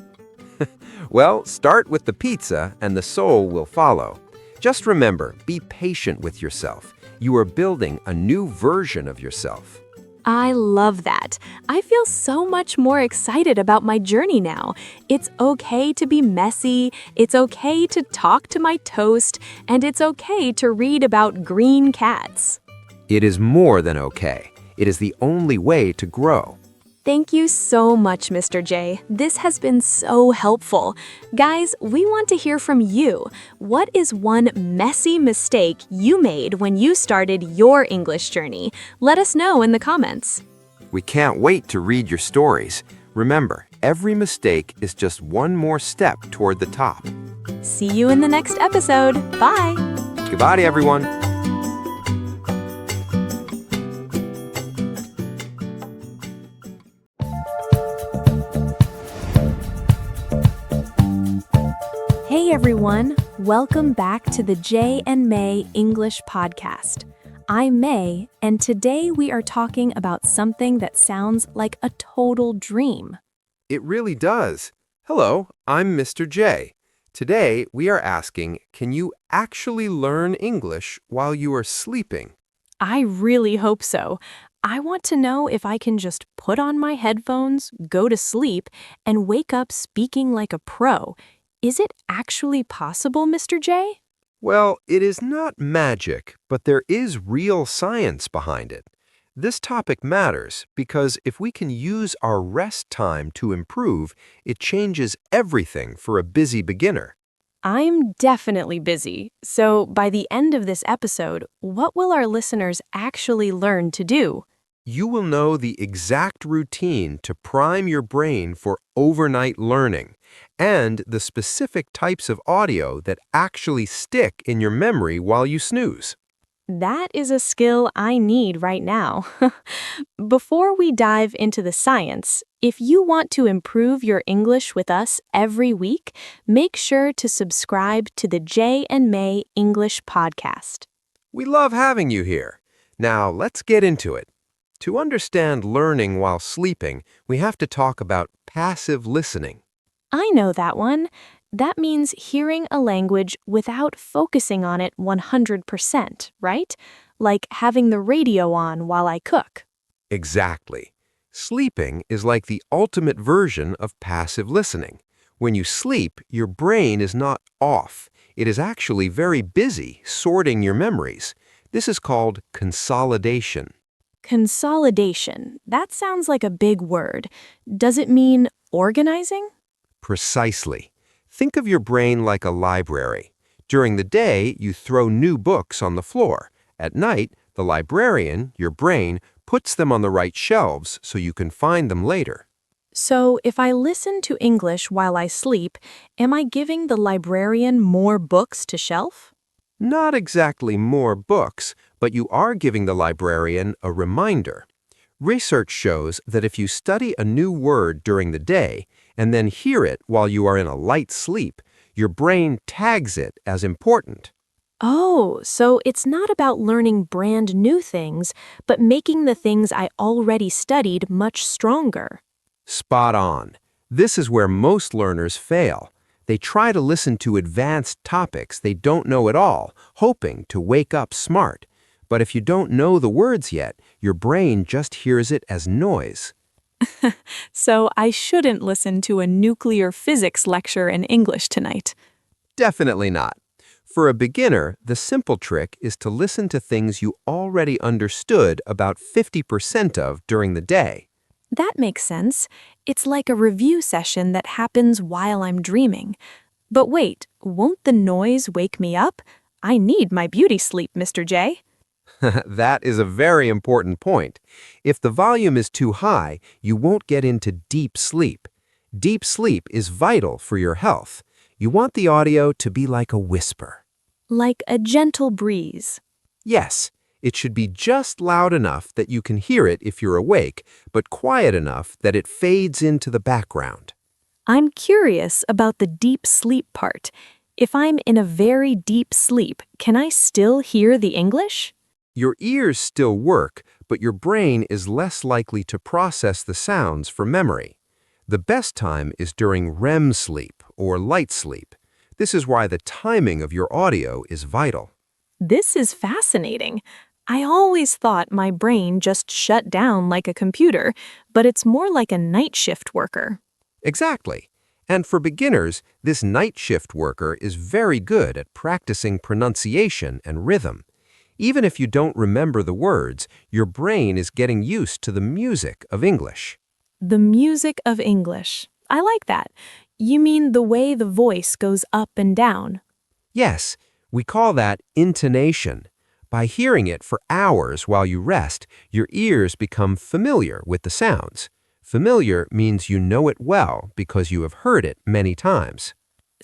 Well, start with the pizza and the soul will follow. Just remember, be patient with yourself. You are building a new version of yourself. I love that. I feel so much more excited about my journey now. It's okay to be messy, it's okay to talk to my toast, and it's okay to read about green cats. It is more than okay. It is the only way to grow. Thank you so much, Mr. J. This has been so helpful. Guys, we want to hear from you. What is one messy mistake you made when you started your English journey? Let us know in the comments. We can't wait to read your stories. Remember, every mistake is just one more step toward the top. See you in the next episode. Bye. Goodbye, everyone. Hey everyone, welcome back to the Jay and May English podcast. I'm May, and today we are talking about something that sounds like a total dream. It really does. Hello, I'm Mr. J. Today we are asking, can you actually learn English while you are sleeping? I really hope so. I want to know if I can just put on my headphones, go to sleep, and wake up speaking like a pro. Is it actually possible, Mr. J? Well, it is not magic, but there is real science behind it. This topic matters because if we can use our rest time to improve, it changes everything for a busy beginner. I'm definitely busy. So by the end of this episode, what will our listeners actually learn to do? You will know the exact routine to prime your brain for overnight learning and the specific types of audio that actually stick in your memory while you snooze. That is a skill I need right now. Before we dive into the science, if you want to improve your English with us every week, make sure to subscribe to the Jay and May English podcast. We love having you here. Now, let's get into it. To understand learning while sleeping, we have to talk about passive listening. I know that one. That means hearing a language without focusing on it 100%, right? Like having the radio on while I cook. Exactly. Sleeping is like the ultimate version of passive listening. When you sleep, your brain is not off. It is actually very busy sorting your memories. This is called consolidation. Consolidation. That sounds like a big word. Does it mean organizing? Precisely. Think of your brain like a library. During the day, you throw new books on the floor. At night, the librarian, your brain, puts them on the right shelves so you can find them later. So, if I listen to English while I sleep, am I giving the librarian more books to shelf? Not exactly more books, but you are giving the librarian a reminder. Research shows that if you study a new word during the day and then hear it while you are in a light sleep, your brain tags it as important. Oh, so it's not about learning brand new things, but making the things I already studied much stronger. Spot on. This is where most learners fail. They try to listen to advanced topics they don't know at all, hoping to wake up smart. But if you don't know the words yet, your brain just hears it as noise. So I shouldn't listen to a nuclear physics lecture in English tonight. Definitely not. For a beginner, the simple trick is to listen to things you already understood about 50% of during the day. That makes sense. It's like a review session that happens while I'm dreaming. But wait, won't the noise wake me up? I need my beauty sleep, Mr. J. That is a very important point. If the volume is too high, you won't get into deep sleep. Deep sleep is vital for your health. You want the audio to be like a whisper. Like a gentle breeze. Yes, it should be just loud enough that you can hear it if you're awake, but quiet enough that it fades into the background. I'm curious about the deep sleep part. If I'm in a very deep sleep, can I still hear the English? Your ears still work, but your brain is less likely to process the sounds for memory. The best time is during REM sleep or light sleep. This is why the timing of your audio is vital. This is fascinating. I always thought my brain just shut down like a computer, but it's more like a night shift worker. Exactly. And for beginners, this night shift worker is very good at practicing pronunciation and rhythm. Even if you don't remember the words, your brain is getting used to the music of English. The music of English. I like that. You mean the way the voice goes up and down? Yes, we call that intonation. By hearing it for hours while you rest, your ears become familiar with the sounds. Familiar means you know it well because you have heard it many times.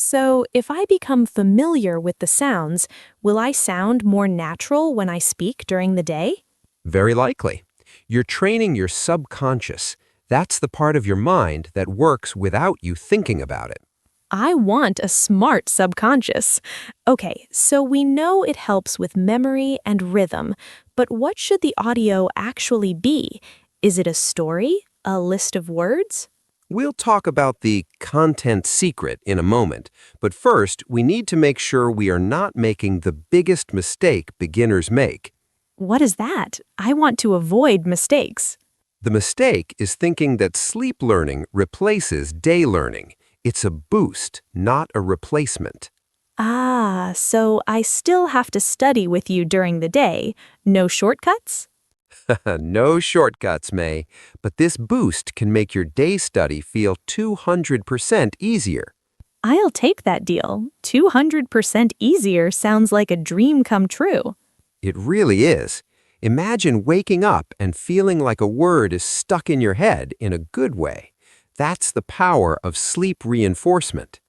So, if I become familiar with the sounds, will I sound more natural when I speak during the day? Very likely. You're training your subconscious. That's the part of your mind that works without you thinking about it. I want a smart subconscious. Okay, so we know it helps with memory and rhythm, but what should the audio actually be? Is it a story? A list of words? We'll talk about the content secret in a moment, but first we need to make sure we are not making the biggest mistake beginners make. What is that? I want to avoid mistakes. The mistake is thinking that sleep learning replaces day learning. It's a boost, not a replacement. Ah, so I still have to study with you during the day. No shortcuts? No shortcuts, May, but this boost can make your day study feel 200% easier. I'll take that deal. 200% easier sounds like a dream come true. It really is. Imagine waking up and feeling like a word is stuck in your head in a good way. That's the power of sleep reinforcement.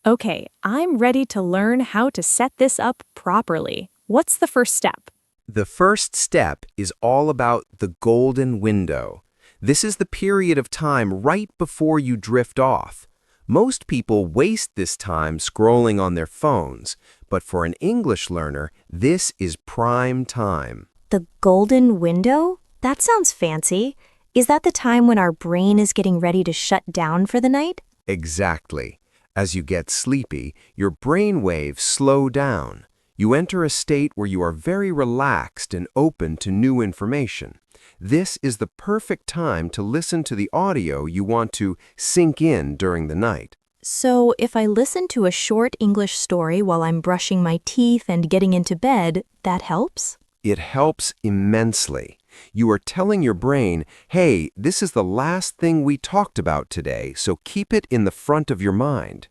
Okay, I'm ready to learn how to set this up properly. What's the first step? The first step is all about the golden window. This is the period of time right before you drift off. Most people waste this time scrolling on their phones, but for an English learner, this is prime time. The golden window? That sounds fancy. Is that the time when our brain is getting ready to shut down for the night? Exactly. As you get sleepy, your brain waves slow down. You enter a state where you are very relaxed and open to new information. This is the perfect time to listen to the audio you want to sink in during the night. So if I listen to a short English story while I'm brushing my teeth and getting into bed, that helps? It helps immensely. You are telling your brain, hey, this is the last thing we talked about today, so keep it in the front of your mind.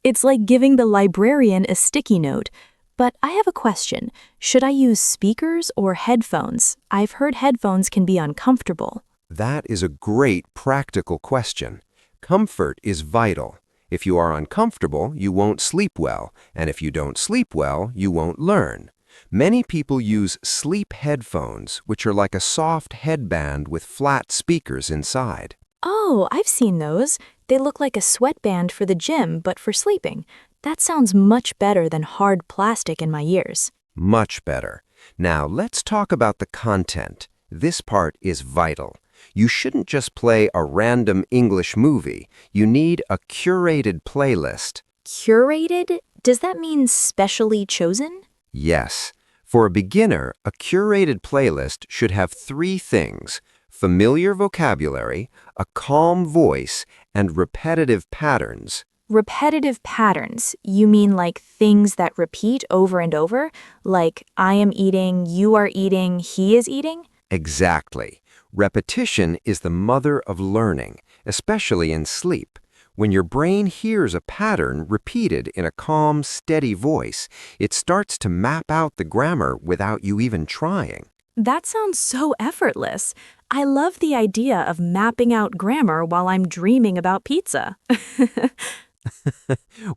It's like giving the librarian a sticky note. But I have a question. Should I use speakers or headphones? I've heard headphones can be uncomfortable. That is a great practical question. Comfort is vital. If you are uncomfortable, you won't sleep well, and if you don't sleep well, you won't learn. Many people use sleep headphones, which are like a soft headband with flat speakers inside. Oh, I've seen those. They look like a sweatband for the gym, but for sleeping. That sounds much better than hard plastic in my ears. Much better. Now, let's talk about the content. This part is vital. You shouldn't just play a random English movie. You need a curated playlist. Curated? Does that mean specially chosen? Yes. For a beginner, a curated playlist should have three things: familiar vocabulary, a calm voice, and repetitive patterns. Repetitive patterns. You mean like things that repeat over and over? Like, I am eating, you are eating, he is eating? Exactly. Repetition is the mother of learning, especially in sleep. When your brain hears a pattern repeated in a calm, steady voice, it starts to map out the grammar without you even trying. That sounds so effortless. I love the idea of mapping out grammar while I'm dreaming about pizza.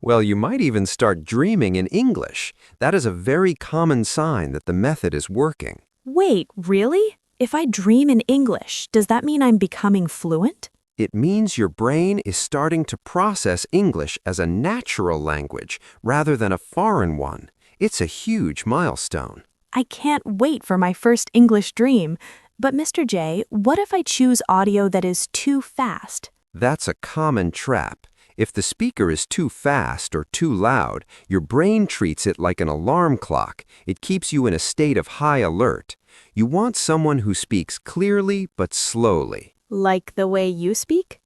Well, you might even start dreaming in English. That is a very common sign that the method is working. Wait, really? If I dream in English, does that mean I'm becoming fluent? It means your brain is starting to process English as a natural language rather than a foreign one. It's a huge milestone. I can't wait for my first English dream. But Mr. J, what if I choose audio that is too fast? That's a common trap. If the speaker is too fast or too loud, your brain treats it like an alarm clock. It keeps you in a state of high alert. You want someone who speaks clearly but slowly. Like the way you speak?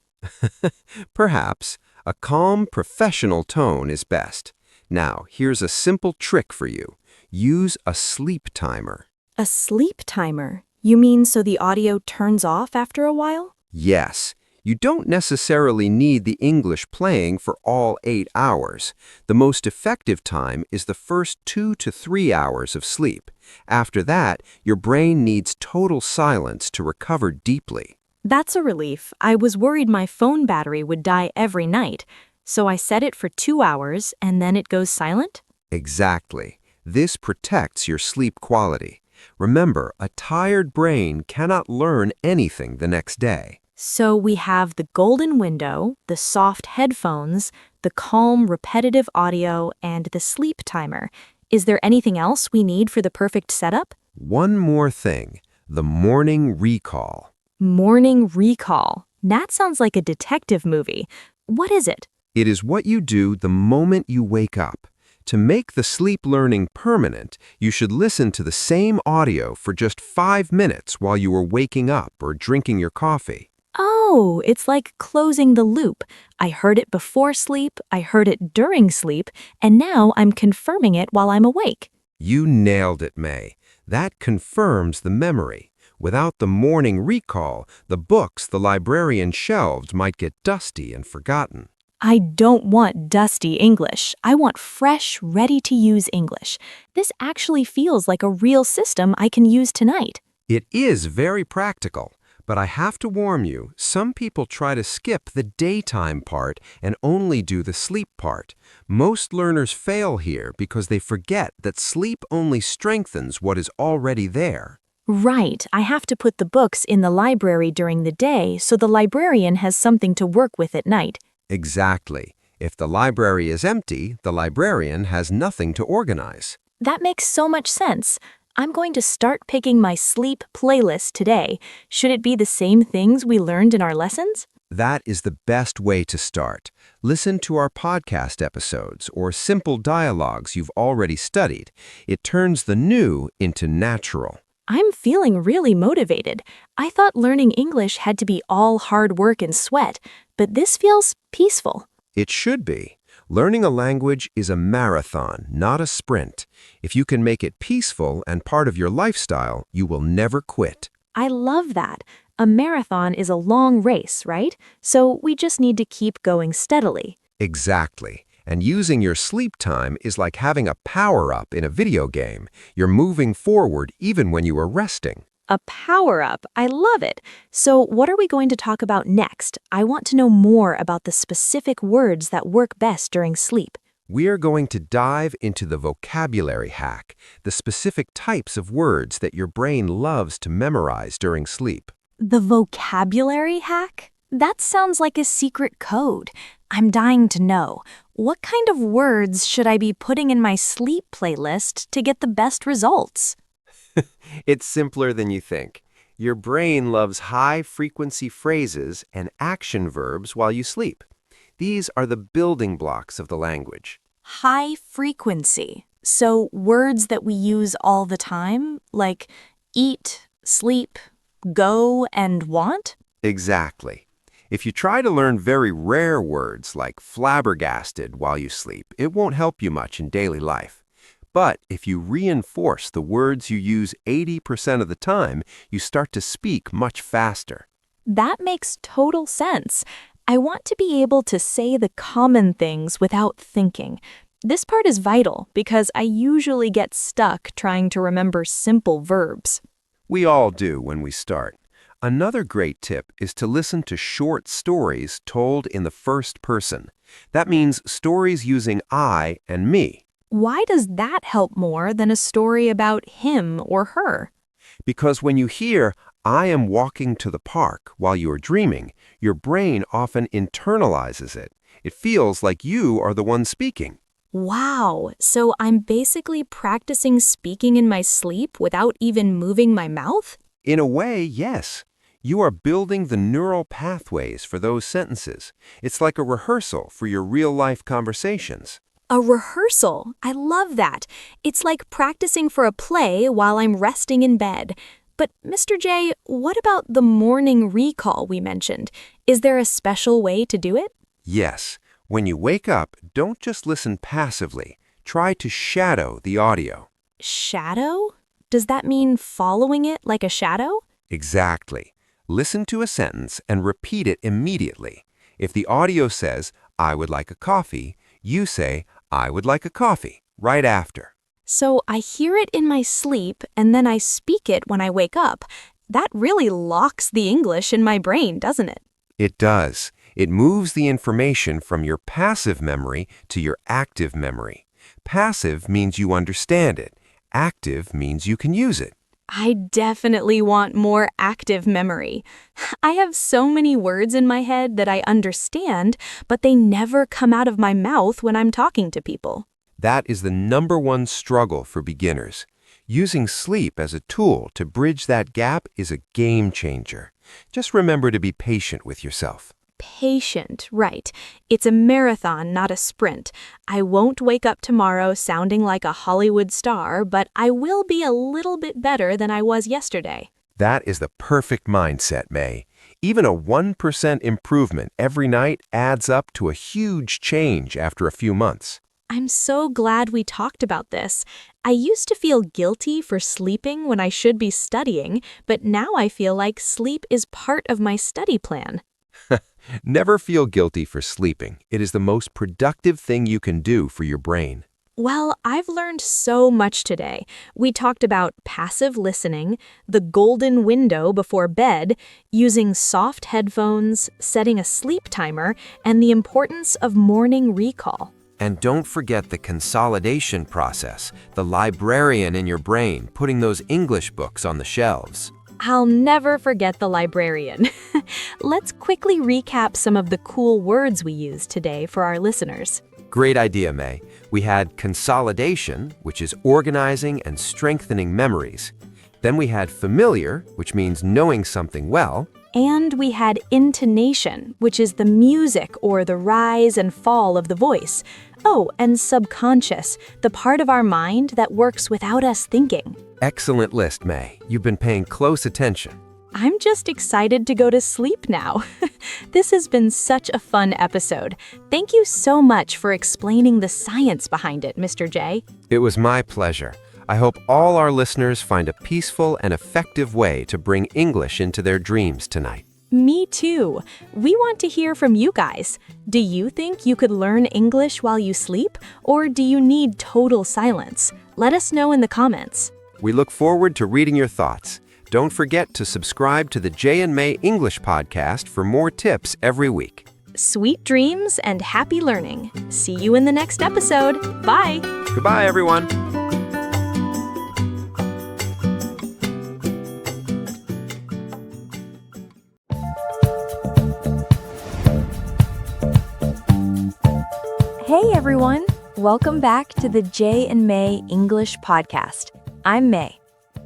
Perhaps. A calm, professional tone is best. Now, here's a simple trick for you. Use a sleep timer. A sleep timer? You mean so the audio turns off after a while? Yes. You don't necessarily need the English playing for all 8 hours. The most effective time is the first 2 to 3 hours of sleep. After that, your brain needs total silence to recover deeply. That's a relief. I was worried my phone battery would die every night. So I set it for 2 hours and then it goes silent? Exactly. This protects your sleep quality. Remember, a tired brain cannot learn anything the next day. So we have the golden window, the soft headphones, the calm, repetitive audio, and the sleep timer. Is there anything else we need for the perfect setup? One more thing, the morning recall. Morning recall. That sounds like a detective movie. What is it? It is what you do the moment you wake up. To make the sleep learning permanent, you should listen to the same audio for just 5 minutes while you are waking up or drinking your coffee. Oh, it's like closing the loop. I heard it before sleep, I heard it during sleep, and now I'm confirming it while I'm awake. You nailed it, May. That confirms the memory. Without the morning recall, the books the librarian shelved might get dusty and forgotten. I don't want dusty English. I want fresh, ready-to-use English. This actually feels like a real system I can use tonight. It is very practical. But I have to warn you, some people try to skip the daytime part and only do the sleep part. Most learners fail here because they forget that sleep only strengthens what is already there. Right, I have to put the books in the library during the day so the librarian has something to work with at night. Exactly. If the library is empty, the librarian has nothing to organize. That makes so much sense. I'm going to start picking my sleep playlist today. Should it be the same things we learned in our lessons? That is the best way to start. Listen to our podcast episodes or simple dialogues you've already studied. It turns the new into natural. I'm feeling really motivated. I thought learning English had to be all hard work and sweat, but this feels peaceful. It should be. Learning a language is a marathon, not a sprint. If you can make it peaceful and part of your lifestyle, you will never quit. I love that. A marathon is a long race, right? So we just need to keep going steadily. Exactly. And using your sleep time is like having a power-up in a video game. You're moving forward even when you are resting. A power-up. I love it. So what are we going to talk about next? I want to know more about the specific words that work best during sleep. We are going to dive into the vocabulary hack, the specific types of words that your brain loves to memorize during sleep. The vocabulary hack? That sounds like a secret code. I'm dying to know. What kind of words should I be putting in my sleep playlist to get the best results? It's simpler than you think. Your brain loves high-frequency phrases and action verbs while you sleep. These are the building blocks of the language. High frequency. So words that we use all the time, like eat, sleep, go, and want? Exactly. If you try to learn very rare words like flabbergasted while you sleep, it won't help you much in daily life. But if you reinforce the words you use 80% of the time, you start to speak much faster. That makes total sense. I want to be able to say the common things without thinking. This part is vital because I usually get stuck trying to remember simple verbs. We all do when we start. Another great tip is to listen to short stories told in the first person. That means stories using I and me. Why does that help more than a story about him or her? Because when you hear, I am walking to the park while you are dreaming, your brain often internalizes it. It feels like you are the one speaking. Wow, so I'm basically practicing speaking in my sleep without even moving my mouth? In a way, yes. You are building the neural pathways for those sentences. It's like a rehearsal for your real-life conversations. A rehearsal. I love that. It's like practicing for a play while I'm resting in bed. But Mr. J, what about the morning recall we mentioned? Is there a special way to do it? Yes. When you wake up, don't just listen passively. Try to shadow the audio. Shadow? Does that mean following it like a shadow? Exactly. Listen to a sentence and repeat it immediately. If the audio says, I would like a coffee, you say, I would like a coffee, right after. So I hear it in my sleep and then I speak it when I wake up. That really locks the English in my brain, doesn't it? It does. It moves the information from your passive memory to your active memory. Passive means you understand it. Active means you can use it. I definitely want more active memory. I have so many words in my head that I understand, but they never come out of my mouth when I'm talking to people. That is the #1 struggle for beginners. Using sleep as a tool to bridge that gap is a game changer. Just remember to be patient with yourself. Patient, right. It's a marathon, not a sprint. I won't wake up tomorrow sounding like a Hollywood star, but I will be a little bit better than I was yesterday. That is the perfect mindset, May. Even a 1% improvement every night adds up to a huge change after a few months. I'm so glad we talked about this. I used to feel guilty for sleeping when I should be studying, but now I feel like sleep is part of my study plan. Never feel guilty for sleeping. It is the most productive thing you can do for your brain. Well, I've learned so much today. We talked about passive listening, the golden window before bed, using soft headphones, setting a sleep timer, and the importance of morning recall. And don't forget the consolidation process, the librarian in your brain putting those English books on the shelves. I'll never forget the librarian. Let's quickly recap some of the cool words we used today for our listeners. Great idea, May. We had consolidation, which is organizing and strengthening memories. Then we had familiar, which means knowing something well. And we had intonation, which is the music or the rise and fall of the voice. Oh, and subconscious, the part of our mind that works without us thinking. Excellent list, May. You've been paying close attention. I'm just excited to go to sleep now. This has been such a fun episode. Thank you so much for explaining the science behind it, Mr. J. It was my pleasure. I hope all our listeners find a peaceful and effective way to bring English into their dreams tonight. Me too. We want to hear from you guys. Do you think you could learn English while you sleep, or do you need total silence? Let us know in the comments. We look forward to reading your thoughts. Don't forget to subscribe to the Jay and May English podcast for more tips every week. Sweet dreams and happy learning. See you in the next episode. Bye. Goodbye, everyone. Hey everyone! Welcome back to the Jay and May English podcast. I'm May.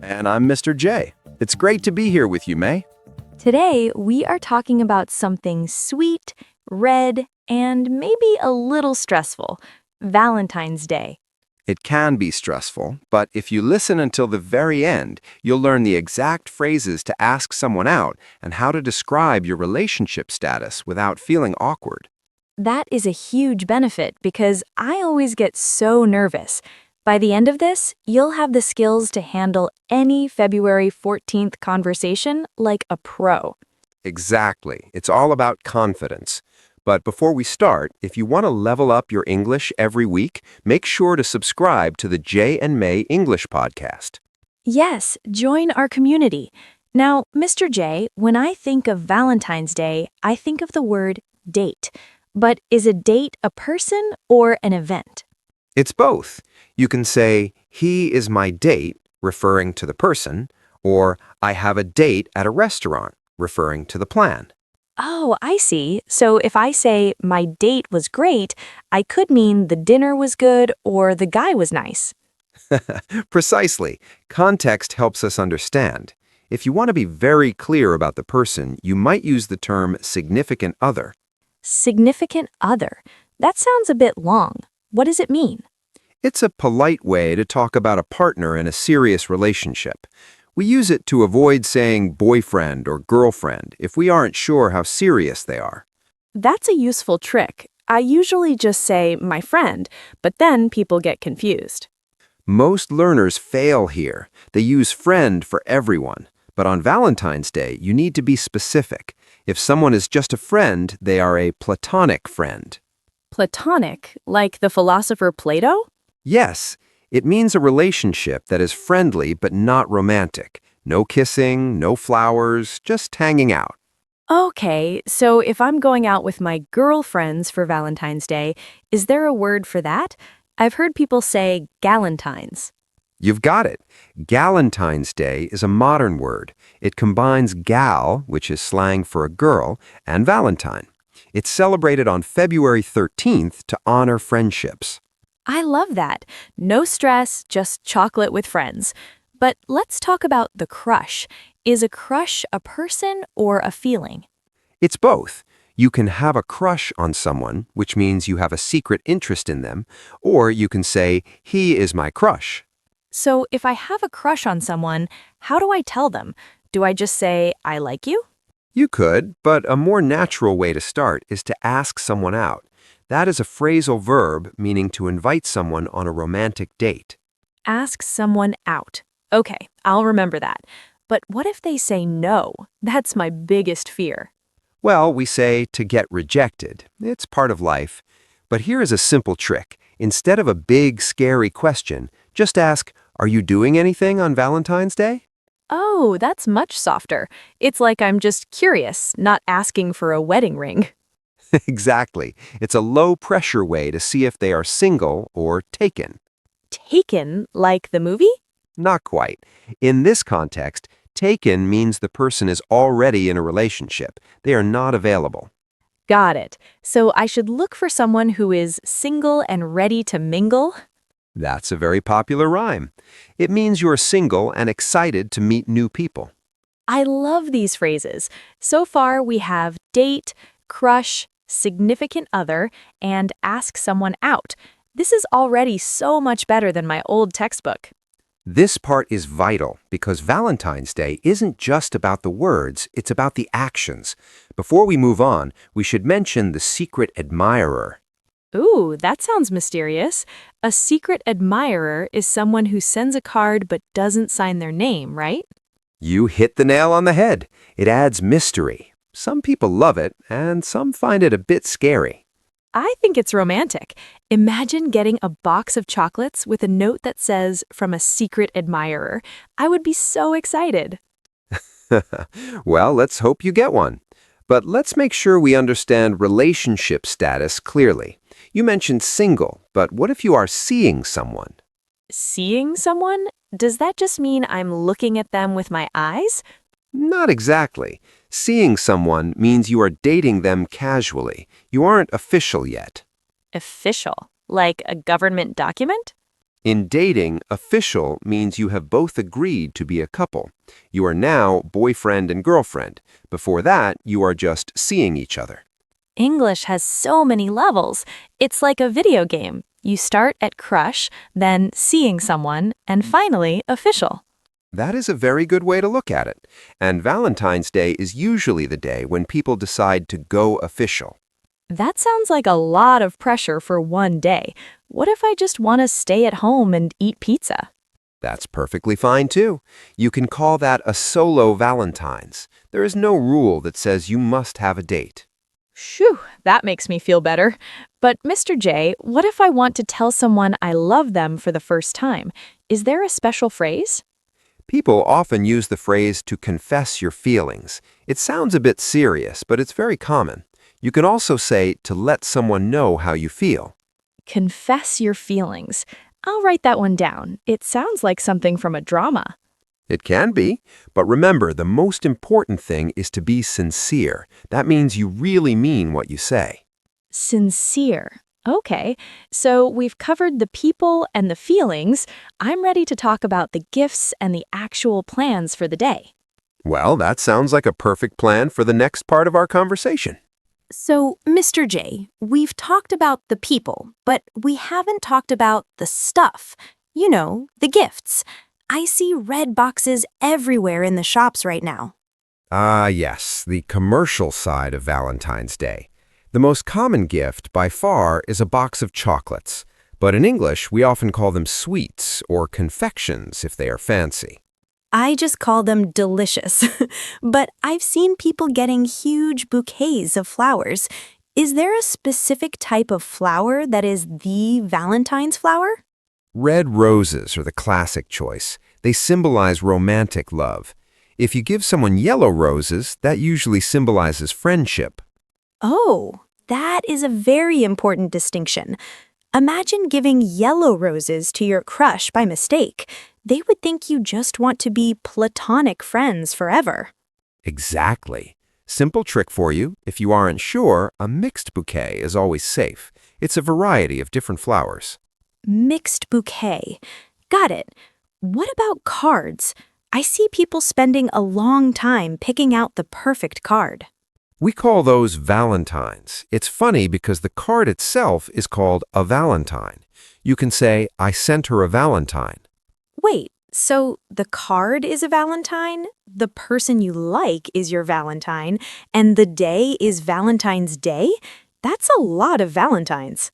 And I'm Mr. J. It's great to be here with you, May. Today, we are talking about something sweet, red, and maybe a little stressful, Valentine's Day. It can be stressful, but if you listen until the very end, you'll learn the exact phrases to ask someone out and how to describe your relationship status without feeling awkward. That is a huge benefit because I always get so nervous. By the end of this, you'll have the skills to handle any February 14th conversation like a pro. Exactly. It's all about confidence. But before we start, if you want to level up your English every week, make sure to subscribe to the Jay and May English podcast. Yes, join our community. Now, Mr. J, when I think of Valentine's Day, I think of the word date. But is a date a person or an event? It's both. You can say, he is my date, referring to the person, or I have a date at a restaurant, referring to the plan. Oh, I see. So if I say my date was great, I could mean the dinner was good or the guy was nice. Precisely. Context helps us understand. If you want to be very clear about the person, you might use the term significant other. Significant other. That sounds a bit long. What does it mean? It's a polite way to talk about a partner in a serious relationship. We use it to avoid saying boyfriend or girlfriend if we aren't sure how serious they are. That's a useful trick. I usually just say my friend, but then people get confused. Most learners fail here. They use friend for everyone. But on Valentine's Day, you need to be specific. If someone is just a friend, they are a platonic friend. Platonic, like the philosopher Plato? Yes, it means a relationship that is friendly but not romantic. No kissing, no flowers, just hanging out. Okay, so if I'm going out with my girlfriends for Valentine's Day, is there a word for that? I've heard people say galentines. You've got it. Galentine's Day is a modern word. It combines gal, which is slang for a girl, and Valentine. It's celebrated on February 13th to honor friendships. I love that. No stress, just chocolate with friends. But let's talk about the crush. Is a crush a person or a feeling? It's both. You can have a crush on someone, which means you have a secret interest in them, or you can say, he is my crush. So if I have a crush on someone, how do I tell them? Do I just say, I like you? You could, but a more natural way to start is to ask someone out. That is a phrasal verb meaning to invite someone on a romantic date. Ask someone out. Okay, I'll remember that. But what if they say no? That's my biggest fear. Well, we say to get rejected. It's part of life. But here is a simple trick. Instead of a big, scary question, just ask, are you doing anything on Valentine's Day? Oh, that's much softer. It's like I'm just curious, not asking for a wedding ring. Exactly. It's a low-pressure way to see if they are single or taken. Taken, like the movie? Not quite. In this context, taken means the person is already in a relationship. They are not available. Got it. So I should look for someone who is single and ready to mingle? That's a very popular rhyme. It means you're single and excited to meet new people. I love these phrases. So far, we have date, crush, significant other, and ask someone out. This is already so much better than my old textbook. This part is vital because Valentine's Day isn't just about the words, it's about the actions. Before we move on, we should mention the secret admirer. Ooh, that sounds mysterious. A secret admirer is someone who sends a card but doesn't sign their name, right? You hit the nail on the head. It adds mystery. Some people love it, and some find it a bit scary. I think it's romantic. Imagine getting a box of chocolates with a note that says, "From a secret admirer." I would be so excited. Well, let's hope you get one. But let's make sure we understand relationship status clearly. You mentioned single, but what if you are seeing someone? Seeing someone? Does that just mean I'm looking at them with my eyes? Not exactly. Seeing someone means you are dating them casually. You aren't official yet. Official? Like a government document? In dating, official means you have both agreed to be a couple. You are now boyfriend and girlfriend. Before that, you are just seeing each other. English has so many levels. It's like a video game. You start at crush, then seeing someone, and finally official. That is a very good way to look at it. And Valentine's Day is usually the day when people decide to go official. That sounds like a lot of pressure for one day. What if I just want to stay at home and eat pizza? That's perfectly fine too. You can call that a solo Valentine's. There is no rule that says you must have a date. Phew, that makes me feel better. But Mr. J, what if I want to tell someone I love them for the first time? Is there a special phrase? People often use the phrase to confess your feelings. It sounds a bit serious, but it's very common. You can also say to let someone know how you feel. Confess your feelings. I'll write that one down. It sounds like something from a drama. It can be, but remember, the most important thing is to be sincere. That means you really mean what you say. Sincere. Okay, so we've covered the people and the feelings. I'm ready to talk about the gifts and the actual plans for the day. Well, that sounds like a perfect plan for the next part of our conversation. So, Mr. J, we've talked about the people, but we haven't talked about the stuff. You know, the gifts. I see red boxes everywhere in the shops right now. Ah, yes, the commercial side of Valentine's Day. The most common gift, by far, is a box of chocolates. But in English, we often call them sweets or confections if they are fancy. I just call them delicious. But I've seen people getting huge bouquets of flowers. Is there a specific type of flower that is the Valentine's flower? Red roses are the classic choice. They symbolize romantic love. If you give someone yellow roses, that usually symbolizes friendship. Oh, that is a very important distinction. Imagine giving yellow roses to your crush by mistake. They would think you just want to be platonic friends forever. Exactly. Simple trick for you. If you aren't sure, a mixed bouquet is always safe. It's a variety of different flowers. Mixed bouquet. Got it. What about cards? I see people spending a long time picking out the perfect card. We call those Valentines. It's funny because the card itself is called a Valentine. You can say, I sent her a Valentine. Wait, so the card is a Valentine, the person you like is your Valentine, and the day is Valentine's Day? That's a lot of Valentines.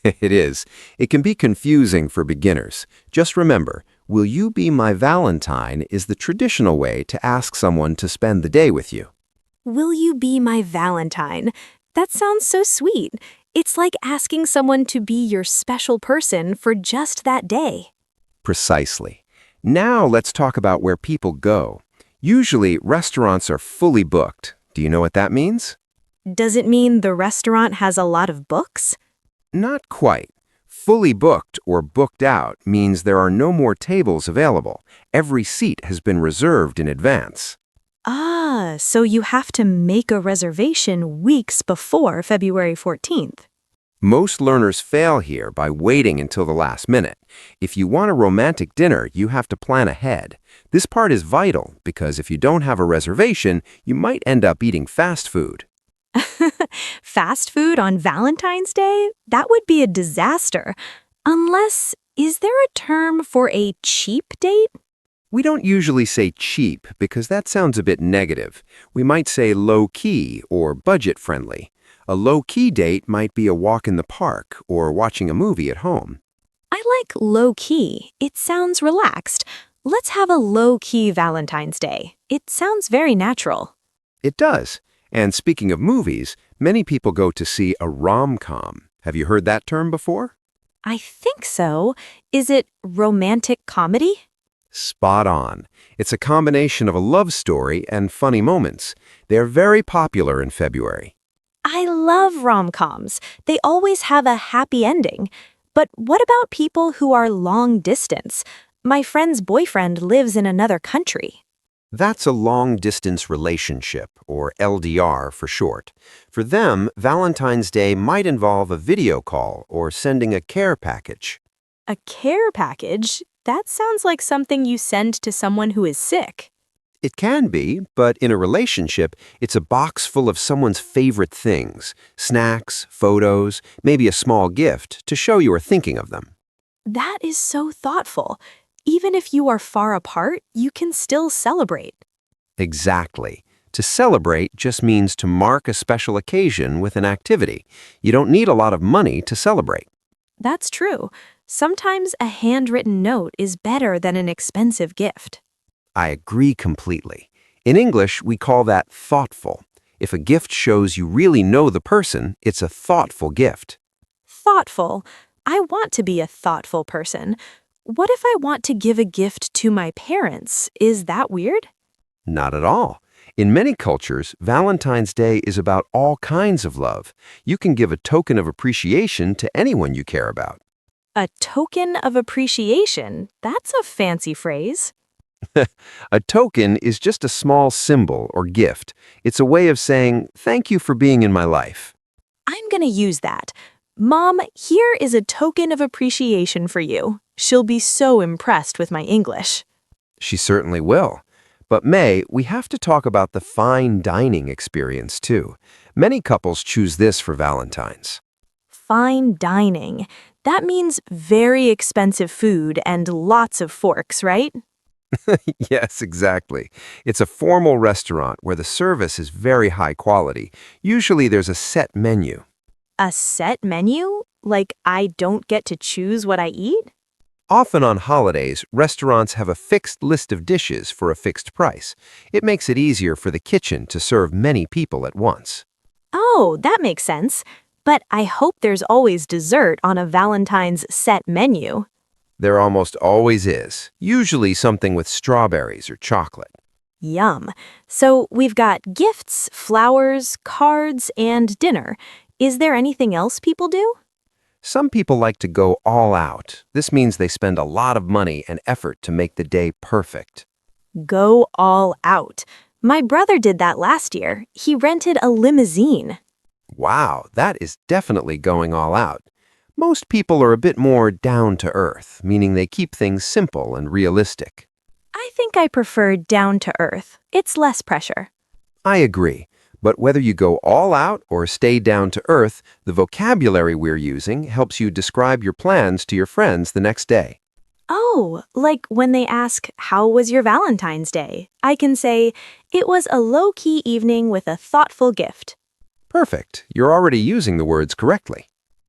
It is. It can be confusing for beginners. Just remember, will you be my Valentine is the traditional way to ask someone to spend the day with you. Will you be my Valentine? That sounds so sweet. It's like asking someone to be your special person for just that day. Precisely. Now let's talk about where people go. Usually, restaurants are fully booked. Do you know what that means? Does it mean the restaurant has a lot of books? Not quite. Fully booked or booked out means there are no more tables available. Every seat has been reserved in advance. Ah, so you have to make a reservation weeks before February 14th. Most learners fail here by waiting until the last minute. If you want a romantic dinner, you have to plan ahead. This part is vital because if you don't have a reservation, you might end up eating fast food. Fast food on Valentine's Day? That would be a disaster. Unless, is there a term for a cheap date? We don't usually say cheap because that sounds a bit negative. We might say low-key or budget-friendly. A low-key date might be a walk in the park or watching a movie at home. I like low-key. It sounds relaxed. Let's have a low-key Valentine's Day. It sounds very natural. It does. And speaking of movies, many people go to see a rom-com. Have you heard that term before? I think so. Is it romantic comedy? Spot on. It's a combination of a love story and funny moments. They're very popular in February. I love rom-coms. They always have a happy ending. But what about people who are long distance? My friend's boyfriend lives in another country. That's a long-distance relationship, or LDR for short. For them, Valentine's Day might involve a video call or sending a care package. A care package? That sounds like something you send to someone who is sick. It can be, but in a relationship, it's a box full of someone's favorite things, snacks, photos, maybe a small gift to show you are thinking of them. That is so thoughtful. Even if you are far apart, you can still celebrate. Exactly. To celebrate just means to mark a special occasion with an activity. You don't need a lot of money to celebrate. That's true. Sometimes a handwritten note is better than an expensive gift. I agree completely. In English, we call that thoughtful. If a gift shows you really know the person, it's a thoughtful gift. Thoughtful. I want to be a thoughtful person. What if I want to give a gift to my parents? Is that weird? Not at all. In many cultures, Valentine's Day is about all kinds of love. You can give a token of appreciation to anyone you care about. A token of appreciation? That's a fancy phrase. A token is just a small symbol or gift. It's a way of saying, thank you for being in my life. I'm going to use that. Mom, here is a token of appreciation for you. She'll be so impressed with my English. She certainly will. But May, we have to talk about the fine dining experience too. Many couples choose this for Valentine's. Fine dining. That means very expensive food and lots of forks, right? Yes, exactly. It's a formal restaurant where the service is very high quality. Usually there's a set menu. A set menu? Like I don't get to choose what I eat? Often on holidays, restaurants have a fixed list of dishes for a fixed price. It makes it easier for the kitchen to serve many people at once. Oh, that makes sense. But I hope there's always dessert on a Valentine's set menu. There almost always is, usually something with strawberries or chocolate. Yum. So we've got gifts, flowers, cards, and dinner. Is there anything else people do? Some people like to go all out. This means they spend a lot of money and effort to make the day perfect. Go all out. My brother did that last year. He rented a limousine. Wow, that is definitely going all out. Most people are a bit more down to earth, meaning they keep things simple and realistic. I think I prefer down to earth. It's less pressure. I agree. But whether you go all out or stay down to earth, the vocabulary we're using helps you describe your plans to your friends the next day. Oh, like when they ask, "How was your Valentine's Day?" I can say, "It was a low-key evening with a thoughtful gift." Perfect. You're already using the words correctly.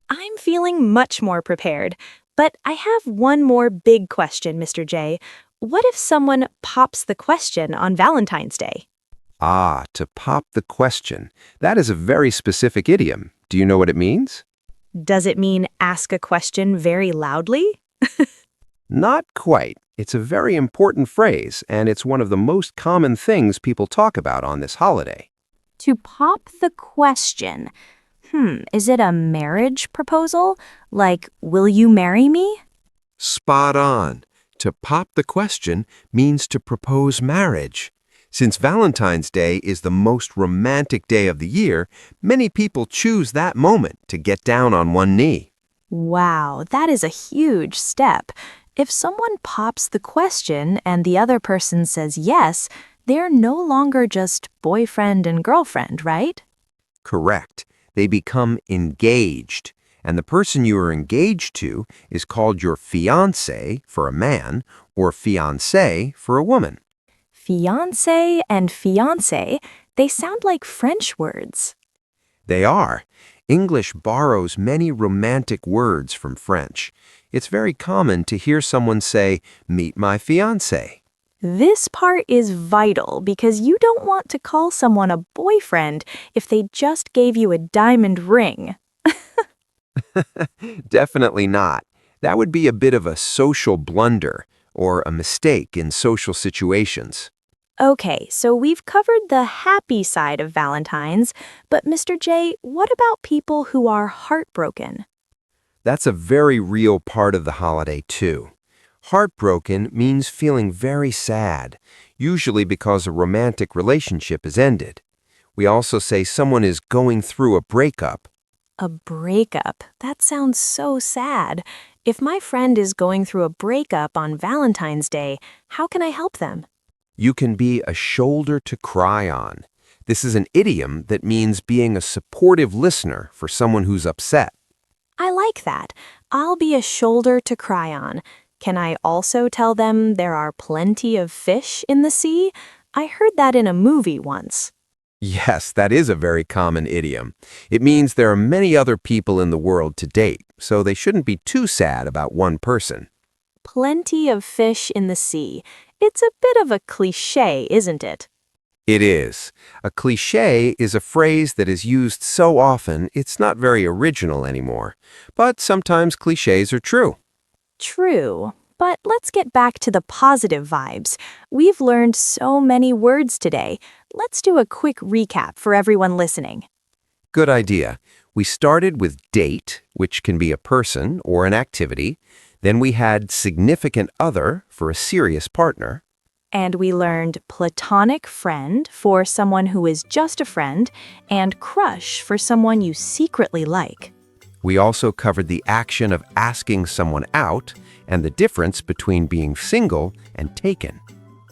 I'm feeling much more prepared. But I have one more big question, Mr. J. What if someone pops the question on Valentine's Day? Ah, to pop the question. That is a very specific idiom. Do you know what it means? Does it mean ask a question very loudly? Not quite. It's a very important phrase, and it's one of the most common things people talk about on this holiday. To pop the question. Is it a marriage proposal? Like, will you marry me? Spot on. To pop the question means to propose marriage. Since Valentine's Day is the most romantic day of the year, many people choose that moment to get down on one knee. Wow, that is a huge step. If someone pops the question and the other person says yes, they're no longer just boyfriend and girlfriend, right? Correct. They become engaged. And the person you are engaged to is called your fiancé for a man or fiancée for a woman. Fiancé and fiancée, they sound like French words. They are. English borrows many romantic words from French. It's very common to hear someone say, "Meet my fiancé." This part is vital because you don't want to call someone a boyfriend if they just gave you a diamond ring. Definitely not. That would be a bit of a social blunder or a mistake in social situations. Okay, so we've covered the happy side of Valentine's, but Mr. J, what about people who are heartbroken? That's a very real part of the holiday, too. Heartbroken means feeling very sad, usually because a romantic relationship has ended. We also say someone is going through a breakup. A breakup. That sounds so sad. If my friend is going through a breakup on Valentine's Day, how can I help them? You can be a shoulder to cry on. This is an idiom that means being a supportive listener for someone who's upset. I like that. I'll be a shoulder to cry on. Can I also tell them there are plenty of fish in the sea? I heard that in a movie once. Yes, that is a very common idiom. It means there are many other people in the world to date, so they shouldn't be too sad about one person. Plenty of fish in the sea. It's a bit of a cliché, isn't it? It is. A cliché is a phrase that is used so often it's not very original anymore. But sometimes clichés are true. True. But let's get back to the positive vibes. We've learned so many words today. Let's do a quick recap for everyone listening. Good idea. We started with date, which can be a person or an activity. Then we had significant other for a serious partner. And we learned platonic friend for someone who is just a friend, and crush for someone you secretly like. We also covered the action of asking someone out and the difference between being single and taken.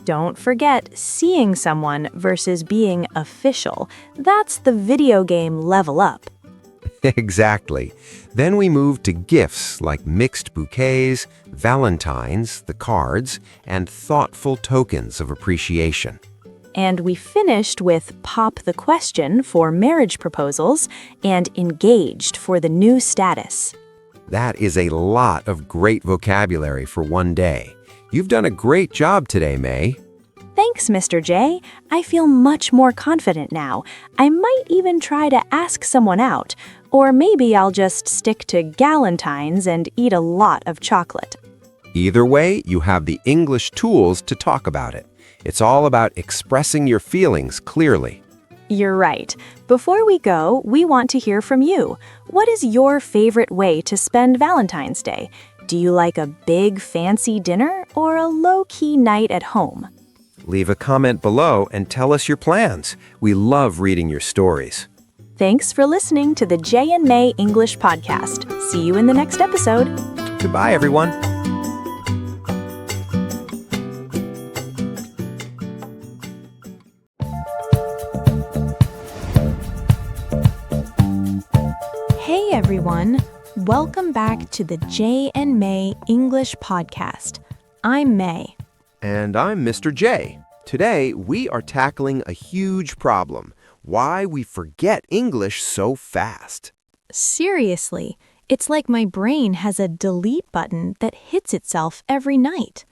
Don't forget seeing someone versus being official. That's the video game level up. Exactly. Then we moved to gifts like mixed bouquets, Valentines, the cards, and thoughtful tokens of appreciation. And we finished with pop the question for marriage proposals and engaged for the new status. That is a lot of great vocabulary for one day. You've done a great job today, May. Thanks, Mr. J. I feel much more confident now. I might even try to ask someone out, or maybe I'll just stick to Galentines and eat a lot of chocolate. Either way, you have the English tools to talk about it. It's all about expressing your feelings clearly. You're right. Before we go, we want to hear from you. What is your favorite way to spend Valentine's Day? Do you like a big fancy dinner or a low-key night at home? Leave a comment below and tell us your plans. We love reading your stories. Thanks for listening to the Jay and May English Podcast. See you in the next episode. Goodbye, everyone. Hey everyone, welcome back to the Jay and May English Podcast. I'm May. And I'm Mr. J. Today, we are tackling a huge problem: why we forget English so fast. Seriously, it's like my brain has a delete button that hits itself every night.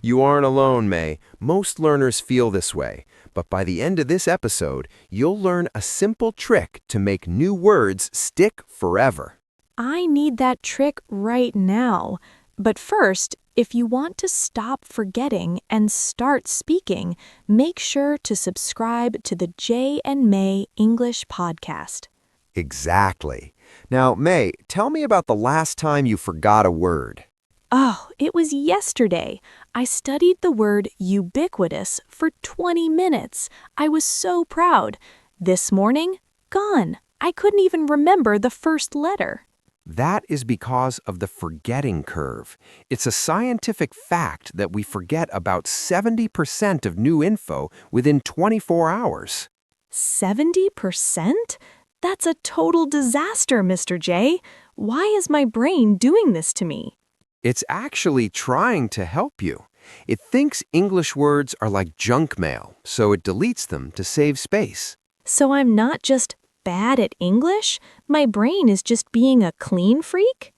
You aren't alone, May. Most learners feel this way. But by the end of this episode, you'll learn a simple trick to make new words stick forever. I need that trick right now. But first, if you want to stop forgetting and start speaking, make sure to subscribe to the Jay and May English Podcast. Exactly. Now, May, tell me about the last time you forgot a word. Oh, it was yesterday. I studied the word ubiquitous for 20 minutes. I was so proud. This morning, gone. I couldn't even remember the first letter. That is because of the forgetting curve. It's a scientific fact that we forget about 70% of new info within 24 hours. 70%? That's a total disaster, Mr. J. Why is my brain doing this to me? It's actually trying to help you. It thinks English words are like junk mail, so it deletes them to save space. So I'm not just bad at English? My brain is just being a clean freak?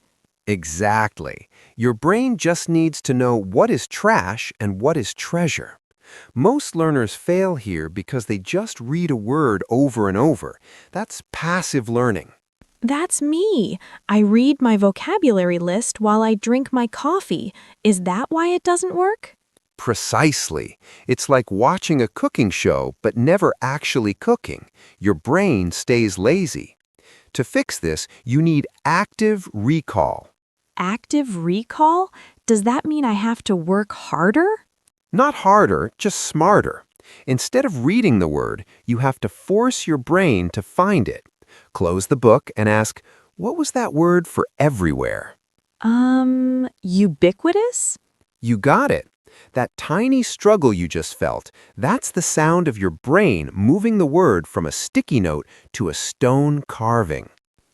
Exactly. Your brain just needs to know what is trash and what is treasure. Most learners fail here because they just read a word over and over. That's passive learning. That's me. I read my vocabulary list while I drink my coffee. Is that why it doesn't work? Precisely. It's like watching a cooking show but never actually cooking. Your brain stays lazy. To fix this, you need active recall. Active recall? Does that mean I have to work harder? Not harder, just smarter. Instead of reading the word, you have to force your brain to find it. Close the book and ask, what was that word for everywhere? Ubiquitous? You got it. That tiny struggle you just felt, that's the sound of your brain moving the word from a sticky note to a stone carving.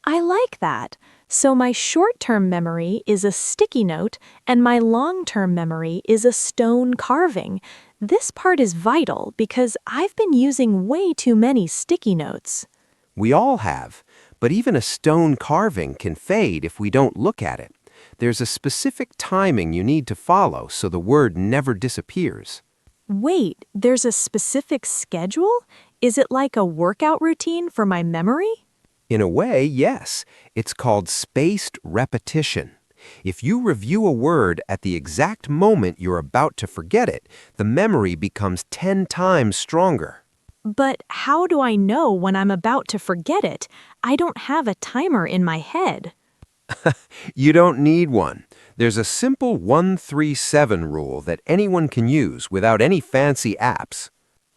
I like that. So my short-term memory is a sticky note and my long-term memory is a stone carving. This part is vital because I've been using way too many sticky notes. We all have, but even a stone carving can fade if we don't look at it. There's a specific timing you need to follow so the word never disappears. Wait, there's a specific schedule? Is it like a workout routine for my memory? In a way, yes. It's called spaced repetition. If you review a word at the exact moment you're about to forget it, the memory becomes 10 times stronger. But how do I know when I'm about to forget it? I don't have a timer in my head. You don't need one. There's a simple 1-3-7 rule that anyone can use without any fancy apps.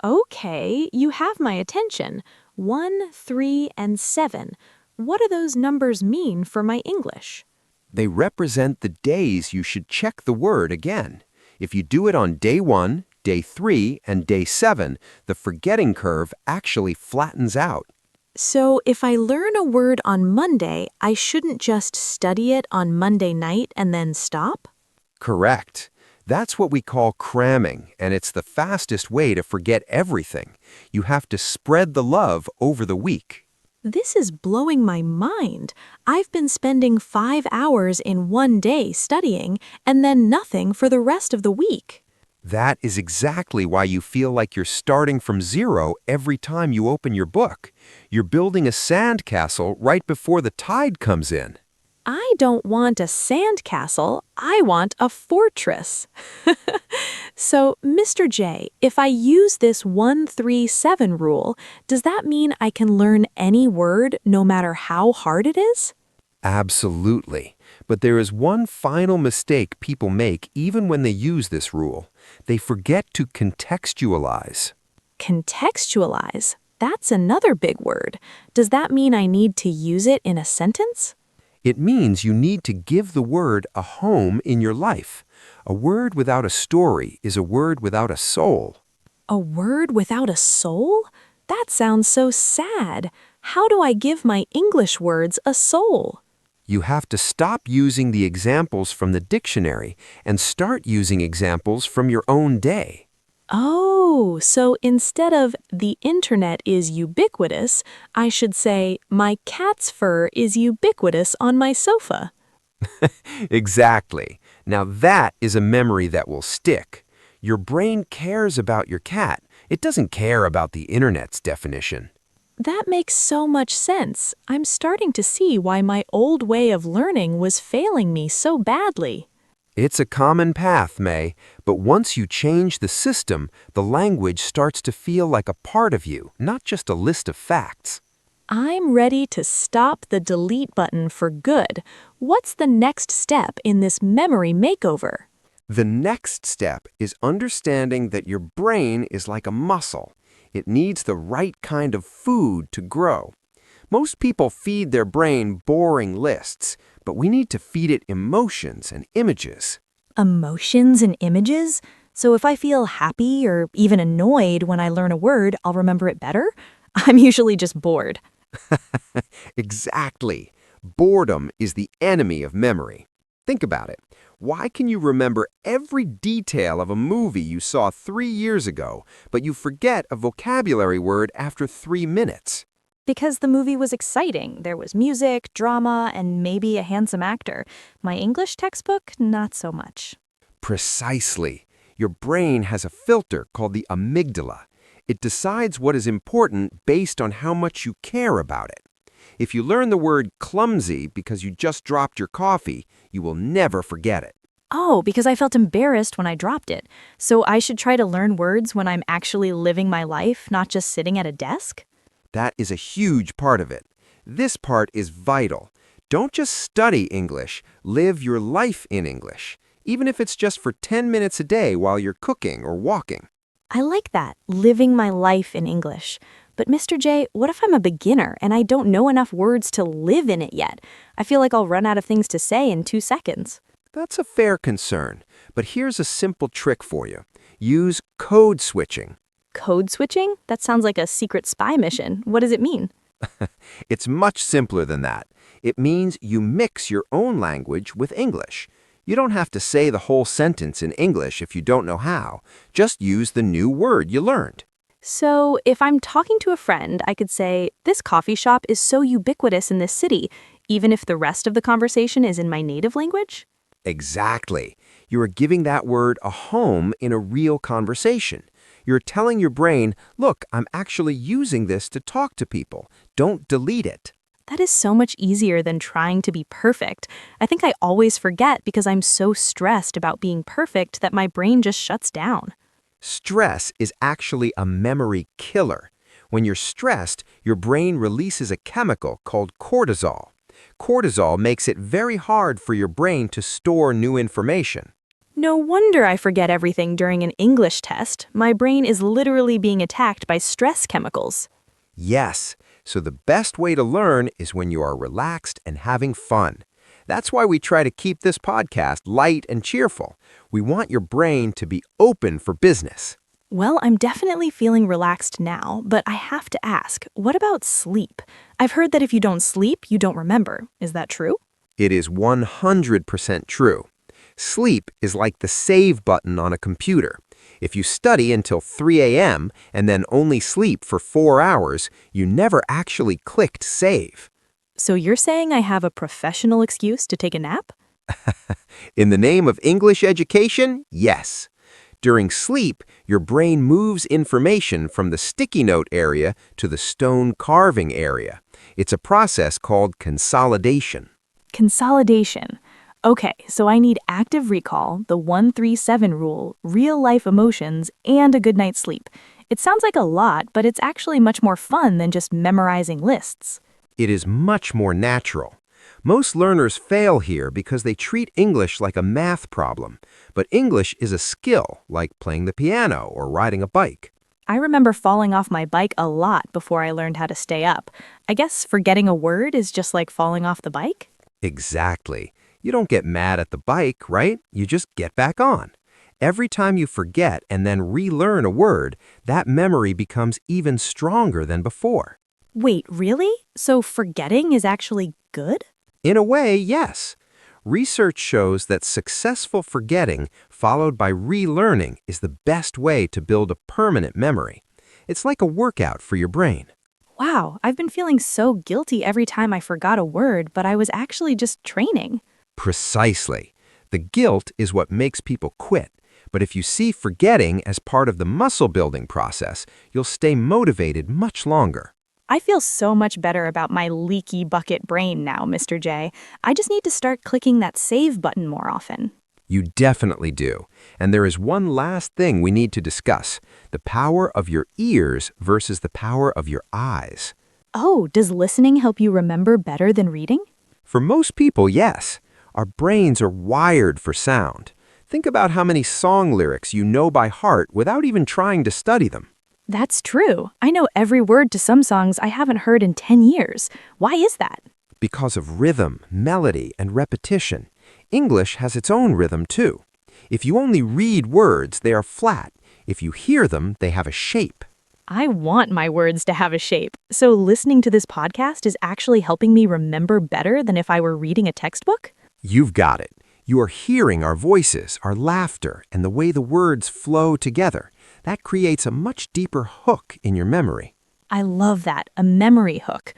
Okay, you have my attention. 1, 3, and 7. What do those numbers mean for my English? They represent the days you should check the word again. If you do it on day 1, day 3, and day 7, the forgetting curve actually flattens out. So if I learn a word on Monday, I shouldn't just study it on Monday night and then stop? Correct. That's what we call cramming, and it's the fastest way to forget everything. You have to spread the love over the week. This is blowing my mind. I've been spending 5 hours in one day studying and then nothing for the rest of the week. That is exactly why you feel like you're starting from zero every time you open your book. You're building a sandcastle right before the tide comes in. I don't want a sandcastle, I want a fortress. So, Mr. J, if I use this 1-3-7 rule, does that mean I can learn any word no matter how hard it is? Absolutely. But there is one final mistake people make even when they use this rule. They forget to contextualize. Contextualize? That's another big word. Does that mean I need to use it in a sentence? It means you need to give the word a home in your life. A word without a story is a word without a soul. A word without a soul? That sounds so sad. How do I give my English words a soul? You have to stop using the examples from the dictionary and start using examples from your own day. Oh, so instead of the internet is ubiquitous, I should say my cat's fur is ubiquitous on my sofa. Exactly. Now that is a memory that will stick. Your brain cares about your cat. It doesn't care about the internet's definition. That makes so much sense. I'm starting to see why my old way of learning was failing me so badly. It's a common path, May, but once you change the system, the language starts to feel like a part of you, not just a list of facts. I'm ready to stop the delete button for good. What's the next step in this memory makeover? The next step is understanding that your brain is like a muscle. It needs the right kind of food to grow. Most people feed their brain boring lists, but we need to feed it emotions and images. Emotions and images? So if I feel happy or even annoyed when I learn a word, I'll remember it better? I'm usually just bored. Exactly. Boredom is the enemy of memory. Think about it. Why can you remember every detail of a movie you saw 3 years ago, but you forget a vocabulary word after 3 minutes? because the movie was exciting. There was music, drama, and maybe a handsome actor. My English textbook, not so much. Precisely. Your brain has a filter called the amygdala. It decides what is important based on how much you care about it. If you learn the word clumsy because you just dropped your coffee, you will never forget it. Oh, because I felt embarrassed when I dropped it. So I should try to learn words when I'm actually living my life, not just sitting at a desk? That is a huge part of it. This part is vital. Don't just study English, live your life in English, even if it's just for 10 minutes a day while you're cooking or walking. I like that, living my life in English. But Mr. J, what if I'm a beginner and I don't know enough words to live in it yet? I feel like I'll run out of things to say in 2 seconds. That's a fair concern, but here's a simple trick for you. Use code switching. Code switching? That sounds like a secret spy mission. What does it mean? It's much simpler than that. It means you mix your own language with English. You don't have to say the whole sentence in English if you don't know how. Just use the new word you learned. So, if I'm talking to a friend, I could say, "This coffee shop is so ubiquitous in this city," even if the rest of the conversation is in my native language? Exactly. You are giving that word a home in a real conversation. You're telling your brain, look, I'm actually using this to talk to people. Don't delete it. That is so much easier than trying to be perfect. I think I always forget because I'm so stressed about being perfect that my brain just shuts down. Stress is actually a memory killer. When you're stressed, your brain releases a chemical called cortisol. Cortisol makes it very hard for your brain to store new information. No wonder I forget everything during an English test. My brain is literally being attacked by stress chemicals. Yes, so the best way to learn is when you are relaxed and having fun. That's why we try to keep this podcast light and cheerful. We want your brain to be open for business. Well, I'm definitely feeling relaxed now, but I have to ask, what about sleep? I've heard that if you don't sleep, you don't remember. Is that true? It is 100% true. Sleep is like the save button on a computer. If you study until 3 a.m. and then only sleep for 4 hours, you never actually clicked save. So you're saying I have a professional excuse to take a nap? In the name of English education, yes. During sleep, your brain moves information from the sticky note area to the stone carving area. It's a process called consolidation. Consolidation. Okay, so I need active recall, the 1-3-7 rule, real-life emotions, and a good night's sleep. It sounds like a lot, but it's actually much more fun than just memorizing lists. It is much more natural. Most learners fail here because they treat English like a math problem, but English is a skill, like playing the piano or riding a bike. I remember falling off my bike a lot before I learned how to stay up. I guess forgetting a word is just like falling off the bike? Exactly. You don't get mad at the bike, right? You just get back on. Every time you forget and then relearn a word, that memory becomes even stronger than before. Wait, really? So forgetting is actually good? In a way, yes. Research shows that successful forgetting followed by relearning is the best way to build a permanent memory. It's like a workout for your brain. Wow, I've been feeling so guilty every time I forgot a word, but I was actually just training. Precisely. The guilt is what makes people quit. But if you see forgetting as part of the muscle building process, you'll stay motivated much longer. I feel so much better about my leaky bucket brain now, Mr. J. I just need to start clicking that save button more often. You definitely do. And there is one last thing we need to discuss: the power of your ears versus the power of your eyes. Oh, does listening help you remember better than reading? For most people, yes. Our brains are wired for sound. Think about how many song lyrics you know by heart without even trying to study them. That's true. I know every word to some songs I haven't heard in 10 years. Why is that? Because of rhythm, melody, and repetition. English has its own rhythm, too. If you only read words, they are flat. If you hear them, they have a shape. I want my words to have a shape. So listening to this podcast is actually helping me remember better than if I were reading a textbook? You've got it. You are hearing our voices, our laughter, and the way the words flow together. That creates a much deeper hook in your memory. I love that, a memory hook.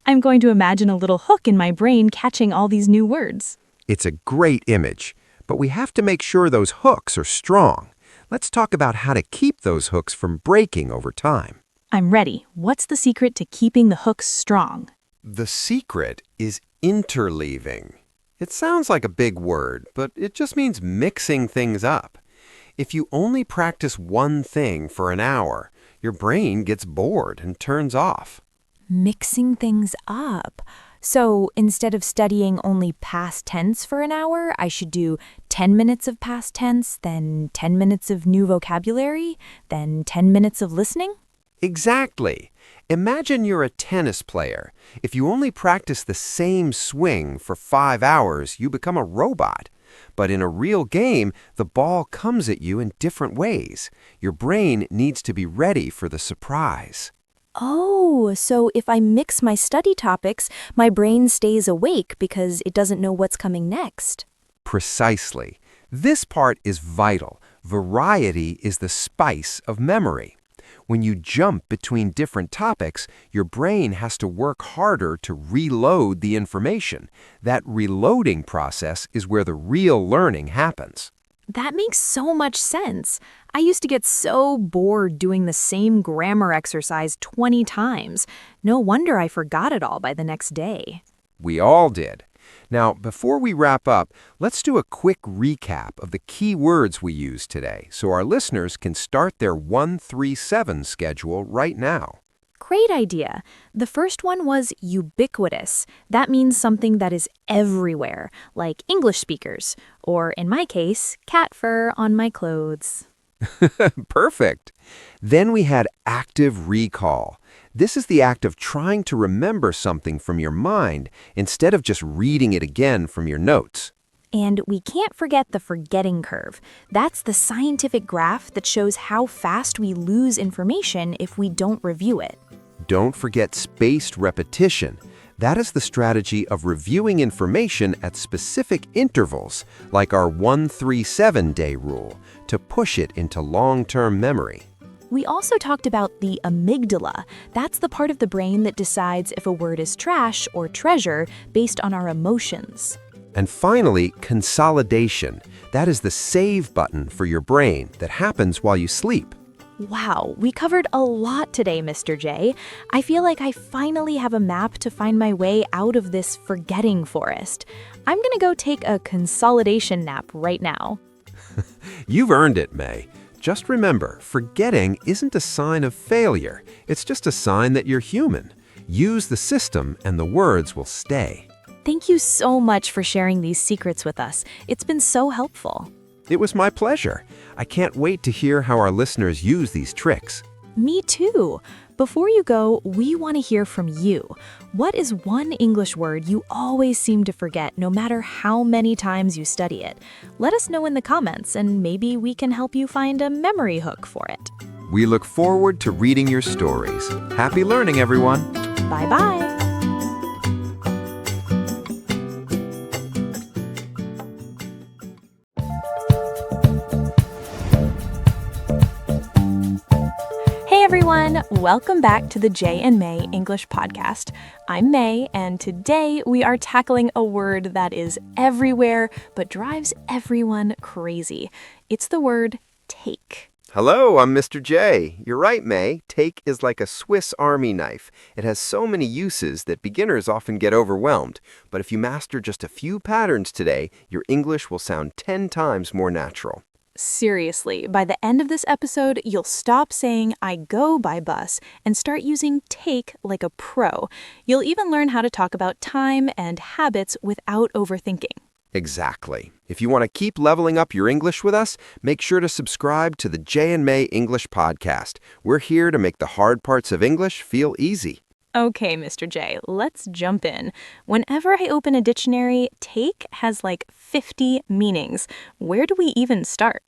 I'm going to imagine a little hook in my brain catching all these new words. It's a great image, but we have to make sure those hooks are strong. Let's talk about how to keep those hooks from breaking over time. I'm ready. What's the secret to keeping the hooks strong? The secret is interleaving. It sounds like a big word, but it just means mixing things up. If you only practice one thing for an hour, your brain gets bored and turns off. Mixing things up. So instead of studying only past tense for an hour, I should do 10 minutes of past tense, then 10 minutes of new vocabulary, then 10 minutes of listening? Exactly. Imagine you're a tennis player. If you only practice the same swing for 5 hours, you become a robot. But in a real game, the ball comes at you in different ways. Your brain needs to be ready for the surprise. Oh, so if I mix my study topics, my brain stays awake because it doesn't know what's coming next. Precisely. This part is vital. Variety is the spice of memory. When you jump between different topics, your brain has to work harder to reload the information. That reloading process is where the real learning happens. That makes so much sense. I used to get so bored doing the same grammar exercise 20 times. No wonder I forgot it all by the next day. We all did. Now, before we wrap up, let's do a quick recap of the key words we used today so our listeners can start their 137 schedule right now. Great idea. The first one was ubiquitous. That means something that is everywhere, like English speakers, or in my case, cat fur on my clothes. Perfect. Then we had active recall. This is the act of trying to remember something from your mind instead of just reading it again from your notes. And we can't forget the forgetting curve. That's the scientific graph that shows how fast we lose information if we don't review it. Don't forget spaced repetition. That is the strategy of reviewing information at specific intervals, like our 137-day rule, to push it into long-term memory. We also talked about the amygdala. That's the part of the brain that decides if a word is trash or treasure based on our emotions. And finally, consolidation. That is the save button for your brain that happens while you sleep. Wow, we covered a lot today, Mr. J. I feel like I finally have a map to find my way out of this forgetting forest. I'm gonna go take a consolidation nap right now. You've earned it, May. Just remember, forgetting isn't a sign of failure. It's just a sign that you're human. Use the system and the words will stay. Thank you so much for sharing these secrets with us. It's been so helpful. It was my pleasure. I can't wait to hear how our listeners use these tricks. Me too. Before you go, we want to hear from you. What is one English word you always seem to forget no matter how many times you study it? Let us know in the comments and maybe we can help you find a memory hook for it. We look forward to reading your stories. Happy learning, everyone. Bye-bye. Hey everyone, welcome back to the Jay and May English podcast. I'm May, and today we are tackling a word that is everywhere but drives everyone crazy. It's the word take. Hello, I'm Mr. J. You're right, May. Take is like a Swiss Army knife. It has so many uses that beginners often get overwhelmed. But if you master just a few patterns today, your English will sound 10 times more natural. Seriously, by the end of this episode, you'll stop saying I go by bus and start using take like a pro. You'll even learn how to talk about time and habits without overthinking. Exactly. If you want to keep leveling up your English with us, make sure to subscribe to the J and May English podcast. We're here to make the hard parts of English feel easy. Okay, Mr. J, let's jump in. Whenever I open a dictionary, take has like 50 meanings. Where do we even start?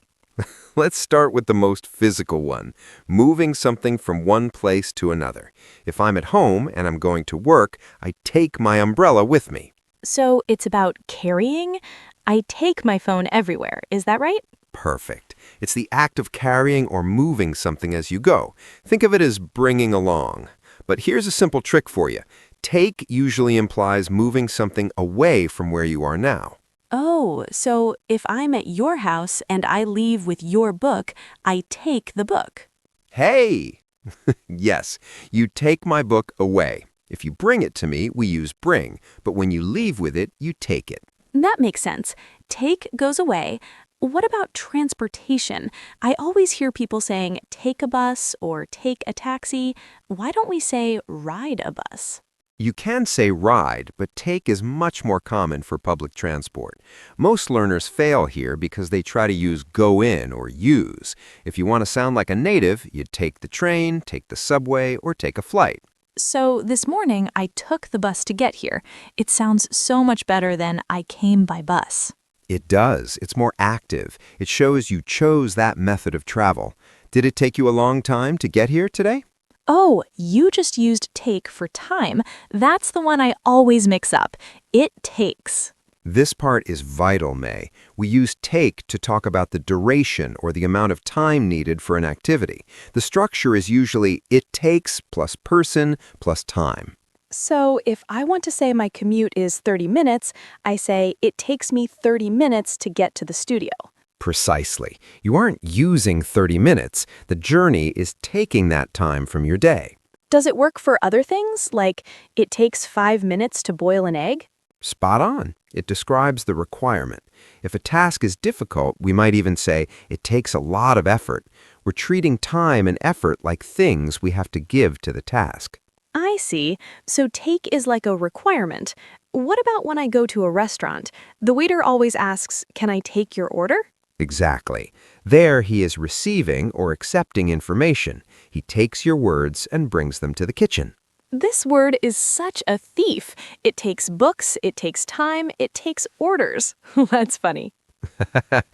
Let's start with the most physical one, moving something from one place to another. If I'm at home and I'm going to work, I take my umbrella with me. So it's about carrying? I take my phone everywhere, is that right? Perfect. It's the act of carrying or moving something as you go. Think of it as bringing along. But here's a simple trick for you. Take usually implies moving something away from where you are now. Oh, so if I'm at your house and I leave with your book, I take the book. Hey! Yes, you take my book away. If you bring it to me, we use bring, but when you leave with it, you take it. That makes sense. Take goes away. What about transportation? I always hear people saying take a bus or take a taxi. Why don't we say ride a bus? You can say ride, but take is much more common for public transport. Most learners fail here because they try to use go in or use. If you want to sound like a native, you take the train, take the subway, or take a flight. So this morning, I took the bus to get here. It sounds so much better than I came by bus. It does. It's more active. It shows you chose that method of travel. Did it take you a long time to get here today? Oh, you just used take for time. That's the one I always mix up. It takes. This part is vital, May. We use take to talk about the duration or the amount of time needed for an activity. The structure is usually it takes plus person plus time. So if I want to say my commute is 30 minutes, I say it takes me 30 minutes to get to the studio. Precisely. You aren't using 30 minutes. The journey is taking that time from your day. Does it work for other things, like it takes 5 minutes to boil an egg? Spot on. It describes the requirement. If a task is difficult, we might even say it takes a lot of effort. We're treating time and effort like things we have to give to the task. I see. So take is like a requirement. What about when I go to a restaurant? The waiter always asks, "Can I take your order?" Exactly. There he is receiving or accepting information. He takes your words and brings them to the kitchen. This word is such a thief. It takes books, it takes time, it takes orders. That's funny.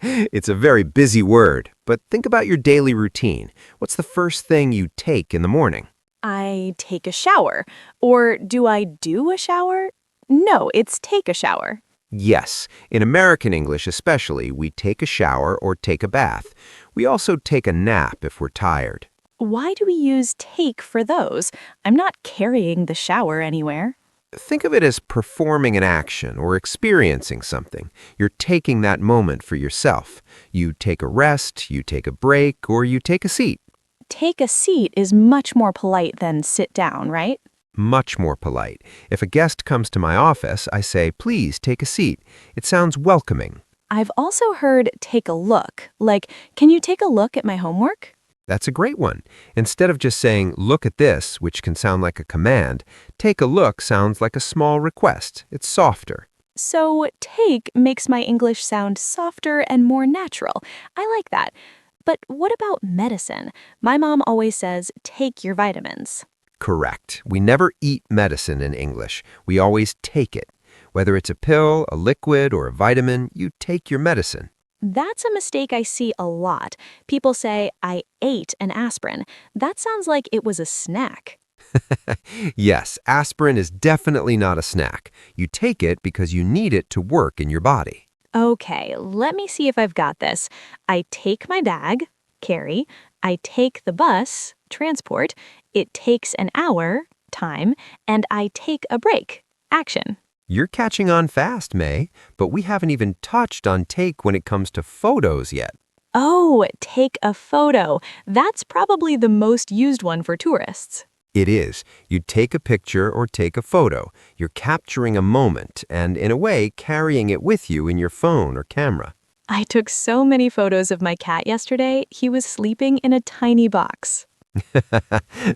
It's a very busy word, but think about your daily routine. What's the first thing you take in the morning? I take a shower. Or do I do a shower? No, it's take a shower. Yes, in American English especially, we take a shower or take a bath. We also take a nap if we're tired. Why do we use take for those? I'm not carrying the shower anywhere. Think of it as performing an action or experiencing something. You're taking that moment for yourself. You take a rest, you take a break, or you take a seat. Take a seat is much more polite than sit down, right? Much more polite. If a guest comes to my office, I say, "Please take a seat." It sounds welcoming. I've also heard take a look, like, "Can you take a look at my homework?" That's a great one. Instead of just saying, "Look at this," which can sound like a command, take a look sounds like a small request. It's softer. So take makes my English sound softer and more natural. I like that. But what about medicine? My mom always says, take your vitamins. Correct. We never eat medicine in English. We always take it. Whether it's a pill, a liquid, or a vitamin, you take your medicine. That's a mistake I see a lot. People say, I ate an aspirin. That sounds like it was a snack. Yes, aspirin is definitely not a snack. You take it because you need it to work in your body. Okay, let me see if I've got this. I take my bag, carry. I take the bus, transport. It takes an hour, time. And I take a break, action. You're catching on fast, May, but we haven't even touched on take when it comes to photos yet. Oh, take a photo. That's probably the most used one for tourists. It is. You take a picture or take a photo. You're capturing a moment and, in a way, carrying it with you in your phone or camera. I took so many photos of my cat yesterday. He was sleeping in a tiny box.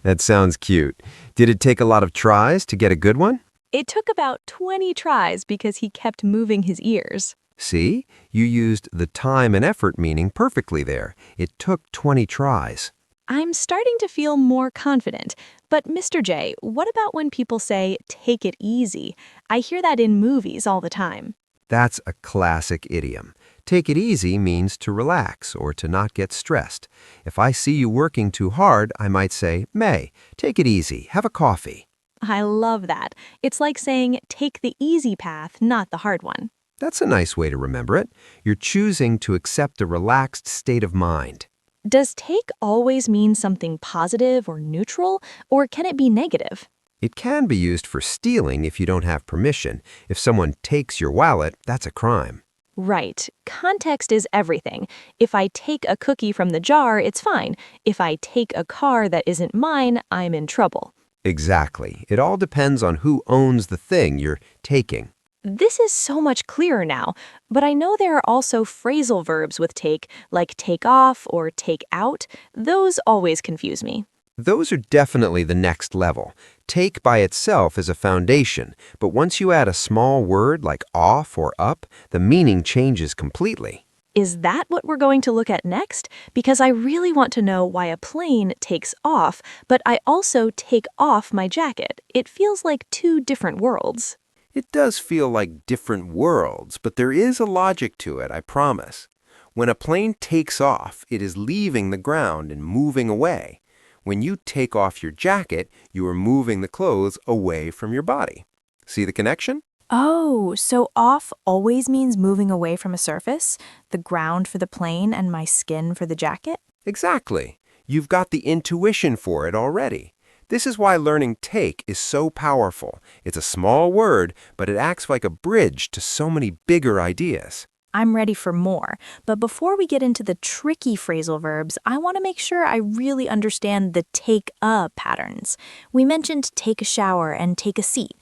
That sounds cute. Did it take a lot of tries to get a good one? It took about 20 tries because he kept moving his ears. See? You used the time and effort meaning perfectly there. It took 20 tries. I'm starting to feel more confident. But Mr. J, what about when people say, take it easy? I hear that in movies all the time. That's a classic idiom. Take it easy means to relax or to not get stressed. If I see you working too hard, I might say, May, take it easy, have a coffee. I love that. It's like saying, take the easy path, not the hard one. That's a nice way to remember it. You're choosing to accept a relaxed state of mind. Does take always mean something positive or neutral, or can it be negative? It can be used for stealing if you don't have permission. If someone takes your wallet, that's a crime. Right. Context is everything. If I take a cookie from the jar, it's fine. If I take a car that isn't mine, I'm in trouble. Exactly. It all depends on who owns the thing you're taking. This is so much clearer now, but I know there are also phrasal verbs with take, like take off or take out. Those always confuse me. Those are definitely the next level. Take by itself is a foundation, but once you add a small word like off or up, the meaning changes completely. Is that what we're going to look at next? Because I really want to know why a plane takes off, but I also take off my jacket. It feels like two different worlds. It does feel like different worlds, but there is a logic to it, I promise. When a plane takes off, it is leaving the ground and moving away. When you take off your jacket, you are moving the clothes away from your body. See the connection? Oh, so off always means moving away from a surface, the ground for the plane and my skin for the jacket? Exactly. You've got the intuition for it already. This is why learning take is so powerful. It's a small word, but it acts like a bridge to so many bigger ideas. I'm ready for more, but before we get into the tricky phrasal verbs, I want to make sure I really understand the take-a patterns. We mentioned take a shower and take a seat.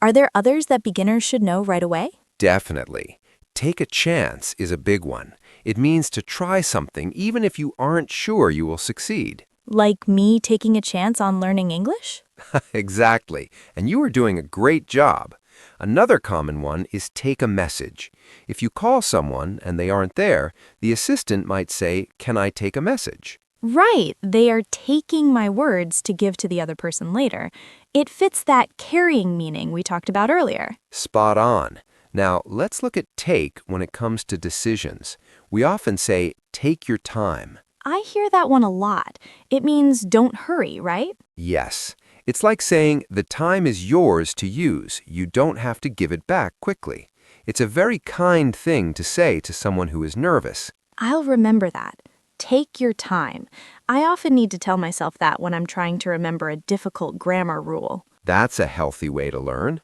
Are there others that beginners should know right away? Definitely. Take a chance is a big one. It means to try something even if you aren't sure you will succeed. Like me taking a chance on learning English? Exactly, and you are doing a great job. Another common one is take a message. If you call someone and they aren't there, the assistant might say, "Can I take a message?" Right, they are taking my words to give to the other person later. It fits that carrying meaning we talked about earlier. Spot on. Now, let's look at take when it comes to decisions. We often say, "Take your time." I hear that one a lot. It means don't hurry, right? Yes. It's like saying, "The time is yours to use. You don't have to give it back quickly." It's a very kind thing to say to someone who is nervous. I'll remember that. Take your time. I often need to tell myself that when I'm trying to remember a difficult grammar rule. That's a healthy way to learn.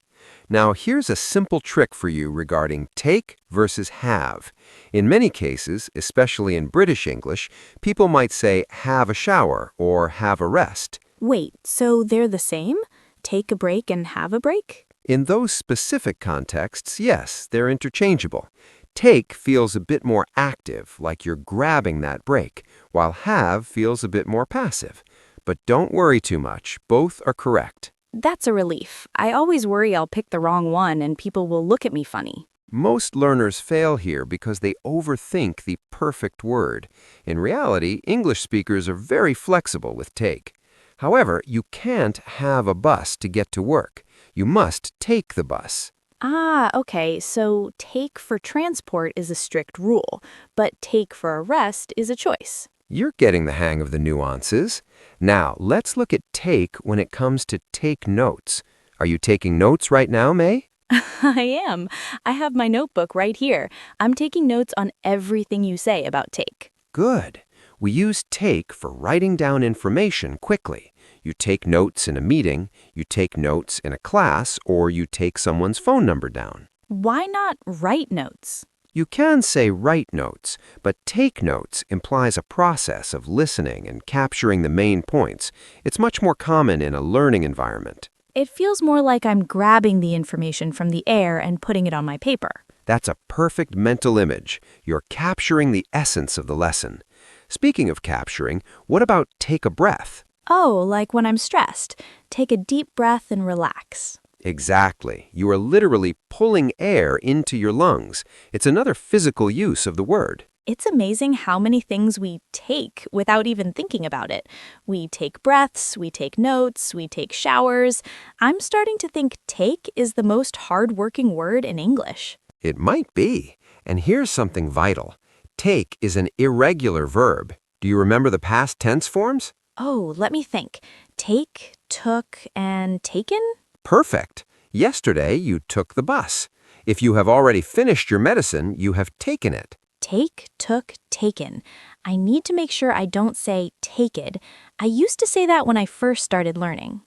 Now, here's a simple trick for you regarding take versus have. In many cases, especially in British English, people might say have a shower or have a rest. Wait, so they're the same? Take a break and have a break? In those specific contexts, yes, they're interchangeable. Take feels a bit more active, like you're grabbing that break, while have feels a bit more passive. But don't worry too much, both are correct. That's a relief. I always worry I'll pick the wrong one and people will look at me funny. Most learners fail here because they overthink the perfect word. In reality, English speakers are very flexible with take. However, you can't have a bus to get to work. You must take the bus. Ah, okay, so take for transport is a strict rule, but take for a rest is a choice. You're getting the hang of the nuances. Now, let's look at take when it comes to take notes. Are you taking notes right now, May? I am. I have my notebook right here. I'm taking notes on everything you say about take. Good. We use take for writing down information quickly. You take notes in a meeting, you take notes in a class, or you take someone's phone number down. Why not write notes? You can say write notes, but take notes implies a process of listening and capturing the main points. It's much more common in a learning environment. It feels more like I'm grabbing the information from the air and putting it on my paper. That's a perfect mental image. You're capturing the essence of the lesson. Speaking of capturing, what about take a breath? Oh, like when I'm stressed. Take a deep breath and relax. Exactly. You are literally pulling air into your lungs. It's another physical use of the word. It's amazing how many things we take without even thinking about it. We take breaths, we take notes, we take showers. I'm starting to think take is the most hard-working word in English. It might be. And here's something vital. Take is an irregular verb. Do you remember the past tense forms? Oh, let me think. Take, took, and taken? Perfect. Yesterday, you took the bus. If you have already finished your medicine, you have taken it. Take, took, taken. I need to make sure I don't say taked. I used to say that when I first started learning.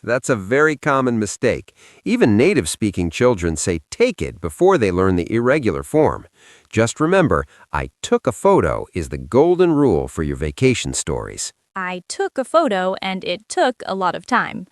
That's a very common mistake. Even native-speaking children say take it before they learn the irregular form. Just remember, I took a photo is the golden rule for your vacation stories. I took a photo and it took a lot of time.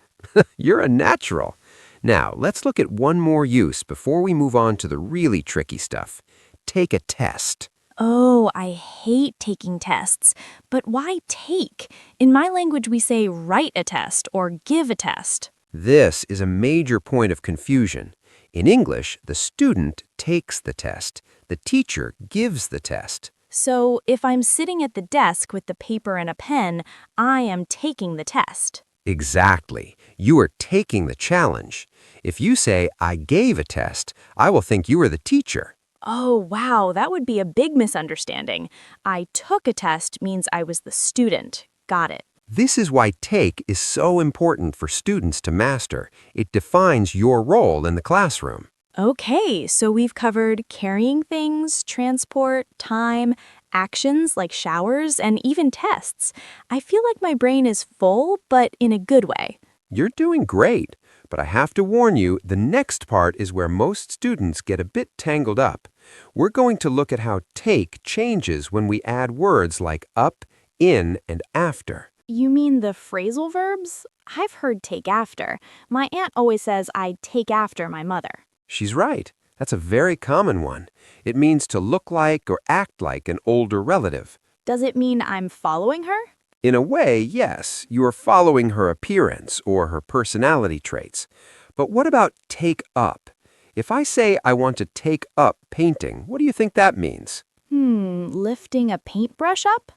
You're a natural. Now, let's look at one more use before we move on to the really tricky stuff. Take a test. Oh, I hate taking tests. But why take? In my language, we say write a test or give a test. This is a major point of confusion. In English, the student takes the test. The teacher gives the test. So if I'm sitting at the desk with the paper and a pen, I am taking the test. Exactly. You are taking the challenge. If you say, I gave a test, I will think you are the teacher. Oh, wow, that would be a big misunderstanding. I took a test means I was the student. Got it. This is why take is so important for students to master. It defines your role in the classroom. Okay, so we've covered carrying things, transport, time, actions like showers, and even tests. I feel like my brain is full, but in a good way. You're doing great, but I have to warn you, the next part is where most students get a bit tangled up. We're going to look at how take changes when we add words like up, in, and after. You mean the phrasal verbs? I've heard take after. My aunt always says I take after my mother. She's right. That's a very common one. It means to look like or act like an older relative. Does it mean I'm following her? In a way, yes, you are following her appearance or her personality traits. But what about take up? If I say I want to take up painting, what do you think that means? Lifting a paintbrush up?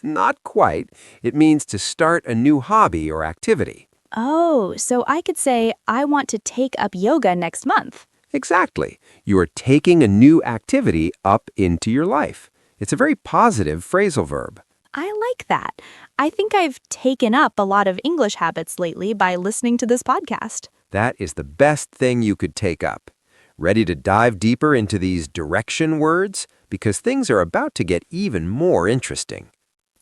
Not quite. It means to start a new hobby or activity. Oh, so I could say I want to take up yoga next month. Exactly. You are taking a new activity up into your life. It's a very positive phrasal verb. I like that. I think I've taken up a lot of English habits lately by listening to this podcast. That is the best thing you could take up. Ready to dive deeper into these direction words? Because things are about to get even more interesting.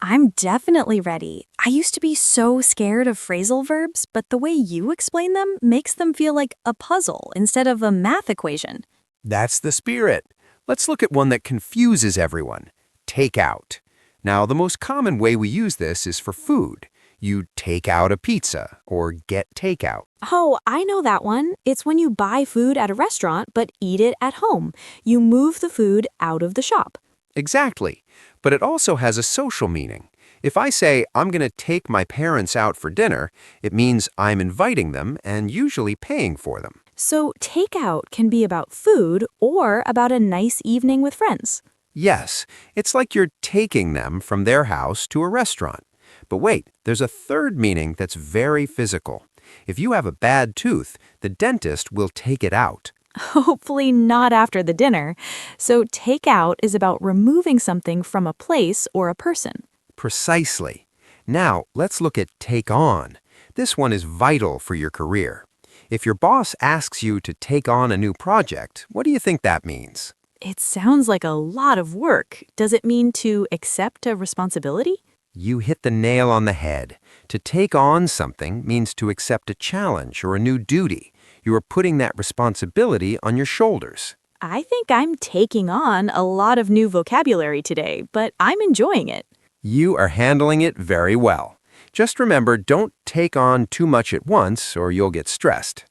I'm definitely ready. I used to be so scared of phrasal verbs, but the way you explain them makes them feel like a puzzle instead of a math equation. That's the spirit. Let's look at one that confuses everyone. Take out. Now, the most common way we use this is for food. You take out a pizza or get takeout. Oh, I know that one. It's when you buy food at a restaurant but eat it at home. You move the food out of the shop. Exactly. But it also has a social meaning. If I say, I'm going to take my parents out for dinner, it means I'm inviting them and usually paying for them. So takeout can be about food or about a nice evening with friends. Yes, it's like you're taking them from their house to a restaurant. But wait, there's a third meaning that's very physical. If you have a bad tooth, the dentist will take it out. Hopefully not after the dinner. So take out is about removing something from a place or a person. Precisely. Now, let's look at take on. This one is vital for your career. If your boss asks you to take on a new project, what do you think that means? It sounds like a lot of work. Does it mean to accept a responsibility? You hit the nail on the head. To take on something means to accept a challenge or a new duty. You are putting that responsibility on your shoulders. I think I'm taking on a lot of new vocabulary today, but I'm enjoying it. You are handling it very well. Just remember, don't take on too much at once or you'll get stressed.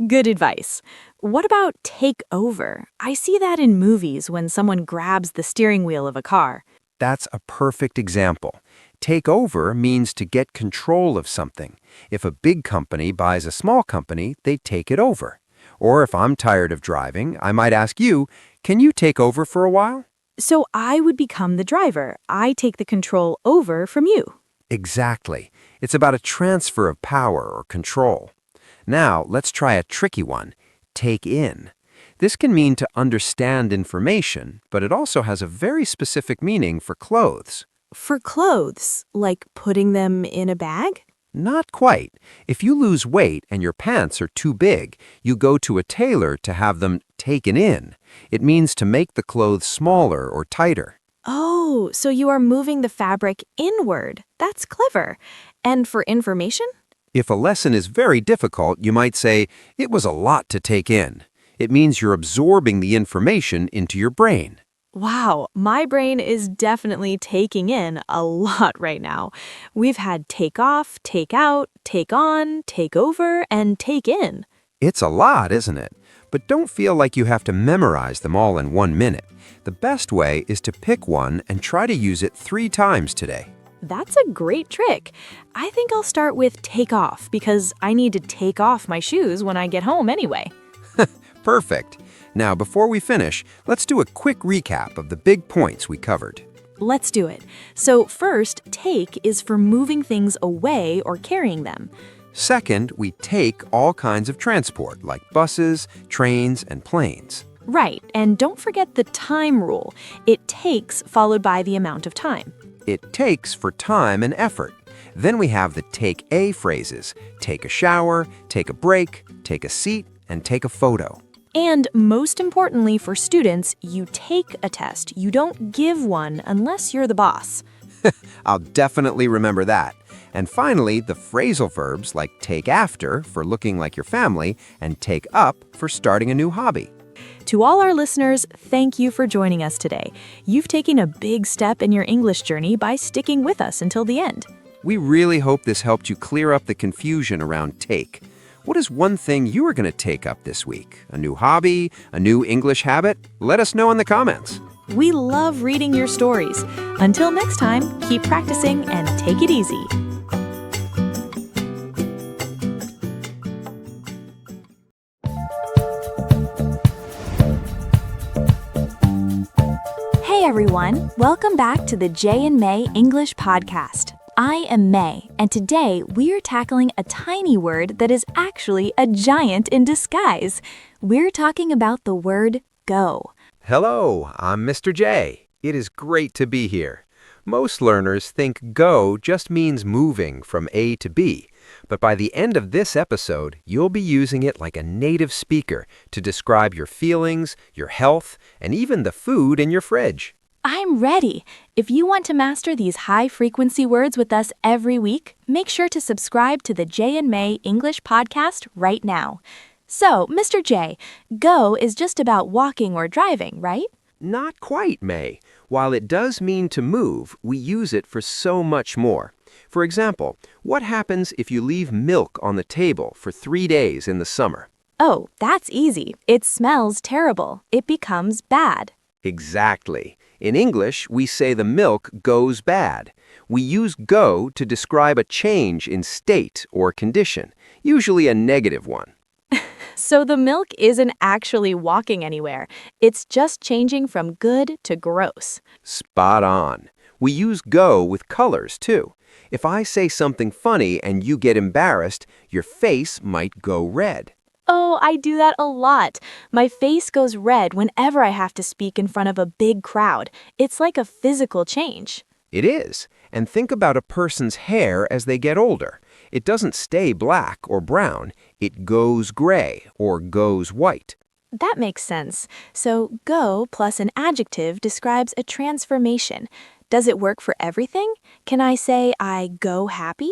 Good advice. What about take over? I see that in movies when someone grabs the steering wheel of a car. That's a perfect example. Take over means to get control of something. If a big company buys a small company, they take it over. Or if I'm tired of driving, I might ask you, can you take over for a while? So I would become the driver. I take the control over from you. Exactly. It's about a transfer of power or control. Now, let's try a tricky one. Take in. This can mean to understand information, but it also has a very specific meaning for clothes. For clothes, like putting them in a bag? Not quite. If you lose weight and your pants are too big, you go to a tailor to have them taken in. It means to make the clothes smaller or tighter. Oh, so you are moving the fabric inward. That's clever. And for information? If a lesson is very difficult, you might say, "It was a lot to take in." It means you're absorbing the information into your brain. Wow, my brain is definitely taking in a lot right now. We've had take off, take out, take on, take over, and take in. It's a lot, isn't it? But don't feel like you have to memorize them all in 1 minute. The best way is to pick one and try to use it 3 times today. That's a great trick. I think I'll start with take off because I need to take off my shoes when I get home anyway. Perfect. Now, before we finish, let's do a quick recap of the big points we covered. Let's do it. So first, take is for moving things away or carrying them. Second, we take all kinds of transport, like buses, trains, and planes. Right, and don't forget the time rule. It takes followed by the amount of time. It takes for time and effort. Then we have the take a phrases: take a shower, take a break, take a seat, and take a photo. And most importantly for students, you take a test. You don't give one unless you're the boss. I'll definitely remember that. And finally, the phrasal verbs like take after for looking like your family and take up for starting a new hobby. To all our listeners, thank you for joining us today. You've taken a big step in your English journey by sticking with us until the end. We really hope this helped you clear up the confusion around take. What is one thing you are going to take up this week? A new hobby? A new English habit? Let us know in the comments. We love reading your stories. Until next time, keep practicing and take it easy. Hey everyone, welcome back to the Jay and May English podcast. I am May, and today we're tackling a tiny word that is actually a giant in disguise. We're talking about the word go. Hello, I'm Mr. J. It is great to be here. Most learners think go just means moving from A to B, but by the end of this episode, you'll be using it like a native speaker to describe your feelings, your health, and even the food in your fridge. I'm ready. If you want to master these high-frequency words with us every week, make sure to subscribe to the Jay and May English podcast right now. So, Mr. J, go is just about walking or driving, right? Not quite, May. While it does mean to move, we use it for so much more. For example, what happens if you leave milk on the table for 3 days in the summer? Oh, that's easy. It smells terrible. It becomes bad. Exactly. In English, we say the milk goes bad. We use go to describe a change in state or condition, usually a negative one. So the milk isn't actually walking anywhere. It's just changing from good to gross. Spot on. We use go with colors, too. If I say something funny and you get embarrassed, your face might go red. Oh, I do that a lot. My face goes red whenever I have to speak in front of a big crowd. It's like a physical change. It is. And think about a person's hair as they get older. It doesn't stay black or brown. It goes gray or goes white. That makes sense. So go plus an adjective describes a transformation. Does it work for everything? Can I say I go happy?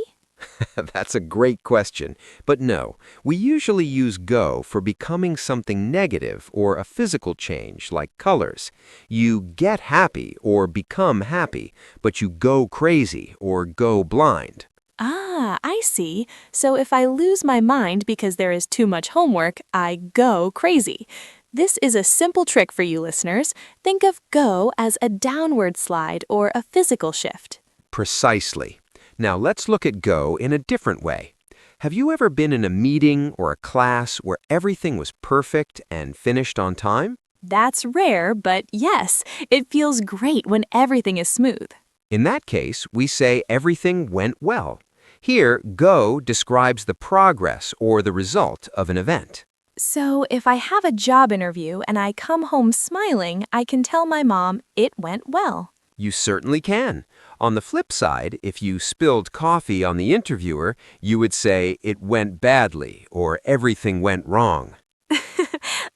That's a great question. But no, we usually use go for becoming something negative or a physical change like colors. You get happy or become happy, but you go crazy or go blind. Ah, I see. So if I lose my mind because there is too much homework, I go crazy. This is a simple trick for you listeners. Think of go as a downward slide or a physical shift. Precisely. Now let's look at go in a different way. Have you ever been in a meeting or a class where everything was perfect and finished on time? That's rare, but yes, it feels great when everything is smooth. In that case, we say everything went well. Here, go describes the progress or the result of an event. So if I have a job interview and I come home smiling, I can tell my mom it went well. You certainly can. On the flip side, if you spilled coffee on the interviewer, you would say it went badly or everything went wrong.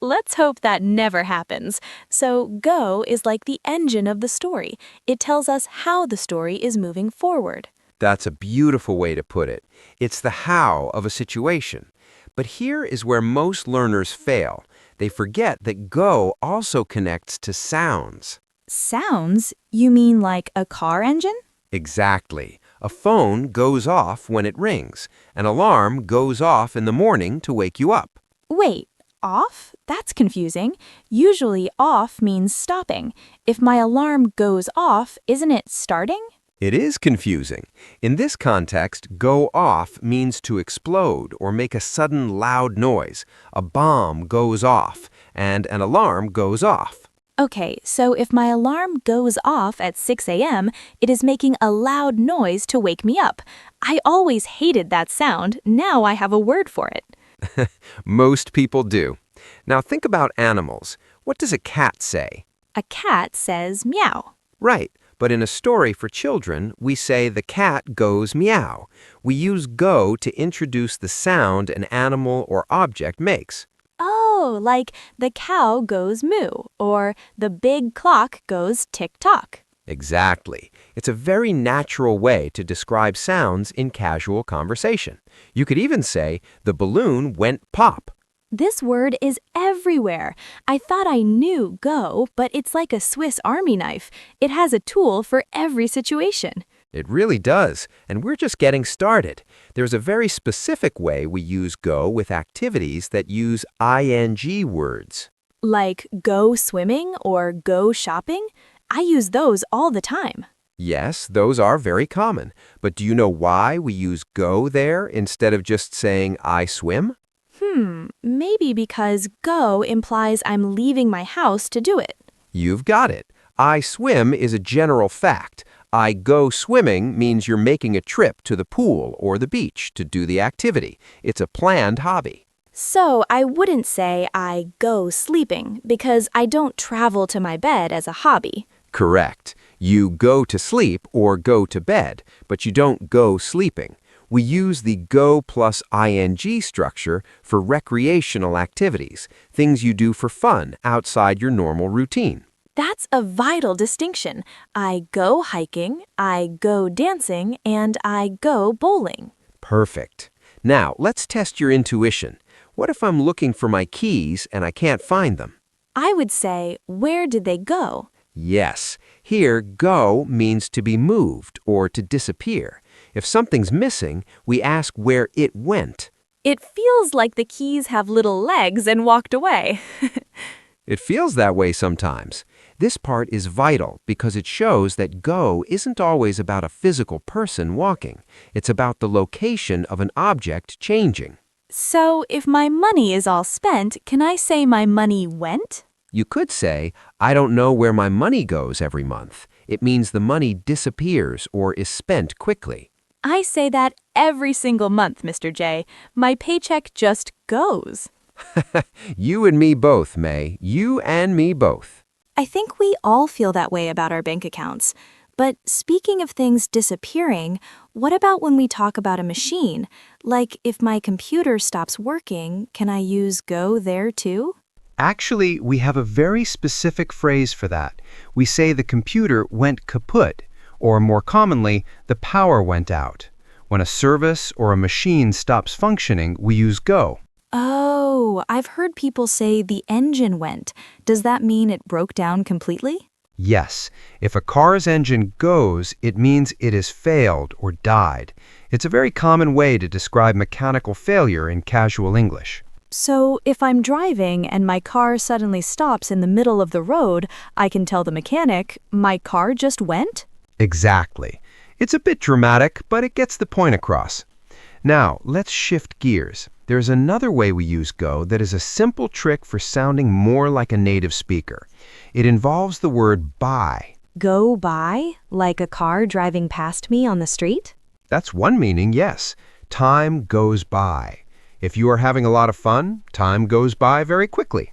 Let's hope that never happens. So, go is like the engine of the story. It tells us how the story is moving forward. That's a beautiful way to put it. It's the how of a situation. But here is where most learners fail. They forget that go also connects to sounds. Sounds? You mean like a car engine? Exactly. A phone goes off when it rings. An alarm goes off in the morning to wake you up. Wait, off? That's confusing. Usually off means stopping. If my alarm goes off, isn't it starting? It is confusing. In this context, go off means to explode or make a sudden loud noise. A bomb goes off, and an alarm goes off. Okay, so if my alarm goes off at 6 a.m., it is making a loud noise to wake me up. I always hated that sound. Now I have a word for it. Most people do. Now think about animals. What does a cat say? A cat says meow. Right, but in a story for children, we say the cat goes meow. We use go to introduce the sound an animal or object makes. Oh, like the cow goes moo, or the big clock goes tick-tock. Exactly. It's a very natural way to describe sounds in casual conversation. You could even say, the balloon went pop. This word is everywhere. I thought I knew go, but it's like a Swiss Army knife. It has a tool for every situation. It really does, and we're just getting started. There's a very specific way we use go with activities that use ing words. Like go swimming or go shopping? I use those all the time. Yes, those are very common, but do you know why we use go there instead of just saying I swim? Maybe because go implies I'm leaving my house to do it. You've got it. I swim is a general fact. I go swimming means you're making a trip to the pool or the beach to do the activity. It's a planned hobby. So I wouldn't say I go sleeping because I don't travel to my bed as a hobby. Correct. You go to sleep or go to bed, but you don't go sleeping. We use the go plus ing structure for recreational activities, things you do for fun outside your normal routine. That's a vital distinction. I go hiking, I go dancing, and I go bowling. Perfect. Now, let's test your intuition. What if I'm looking for my keys and I can't find them? I would say, where did they go? Yes. Here, go means to be moved or to disappear. If something's missing, we ask where it went. It feels like the keys have little legs and walked away. It feels that way sometimes. This part is vital because it shows that go isn't always about a physical person walking. It's about the location of an object changing. So, if my money is all spent, can I say my money went? You could say, I don't know where my money goes every month. It means the money disappears or is spent quickly. I say that every single month, Mr. J. My paycheck just goes. You and me both, May. You and me both. I think we all feel that way about our bank accounts. But speaking of things disappearing, what about when we talk about a machine? Like if my computer stops working, can I use go there too? Actually, we have a very specific phrase for that. We say the computer went kaput, or more commonly, the power went out. When a service or a machine stops functioning, we use go. Oh, I've heard people say the engine went. Does that mean it broke down completely? Yes, if a car's engine goes, it means it has failed or died. It's a very common way to describe mechanical failure in casual English. So if I'm driving and my car suddenly stops in the middle of the road, I can tell the mechanic, my car just went? Exactly. It's a bit dramatic, but it gets the point across. Now, let's shift gears. There's another way we use go that is a simple trick for sounding more like a native speaker. It involves the word by. Go by? Like a car driving past me on the street? That's one meaning, yes. Time goes by. If you are having a lot of fun, time goes by very quickly.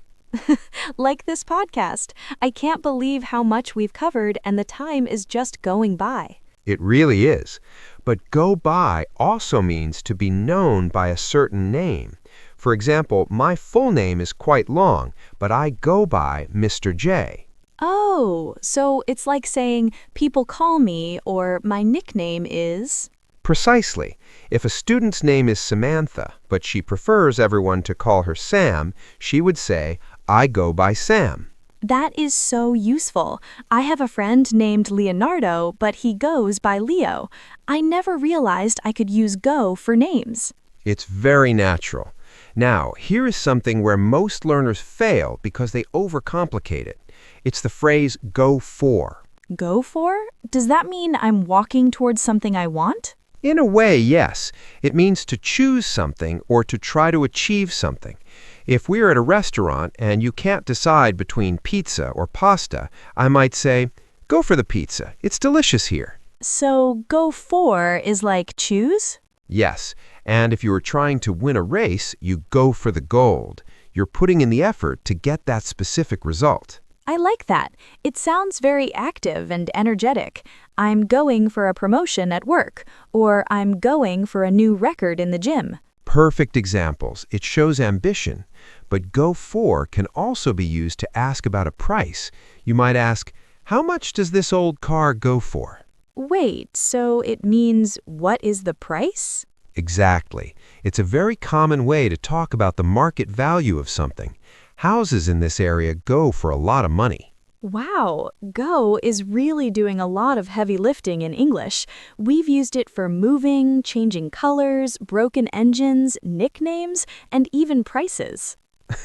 Like this podcast. I can't believe how much we've covered and the time is just going by. It really is. But go by also means to be known by a certain name. For example, my full name is quite long, but I go by Mr. J. Oh, so it's like saying people call me or my nickname is. Precisely. If a student's name is Samantha, but she prefers everyone to call her Sam, she would say, I go by Sam. That is so useful. I have a friend named Leonardo, but he goes by Leo. I never realized I could use go for names. It's very natural. Now, here is something where most learners fail because they overcomplicate it. It's the phrase go for. Go for? Does that mean I'm walking towards something I want? In a way, yes. It means to choose something or to try to achieve something. If we're at a restaurant and you can't decide between pizza or pasta, I might say, go for the pizza. It's delicious here. So go for is like choose? Yes, and if you are trying to win a race, you go for the gold. You're putting in the effort to get that specific result. I like that. It sounds very active and energetic. I'm going for a promotion at work, or I'm going for a new record in the gym. Perfect examples. It shows ambition. But go for can also be used to ask about a price. You might ask, how much does this old car go for? Wait, so it means what is the price? Exactly. It's a very common way to talk about the market value of something. Houses in this area go for a lot of money. Wow, go is really doing a lot of heavy lifting in English. We've used it for moving, changing colors, broken engines, nicknames, and even prices.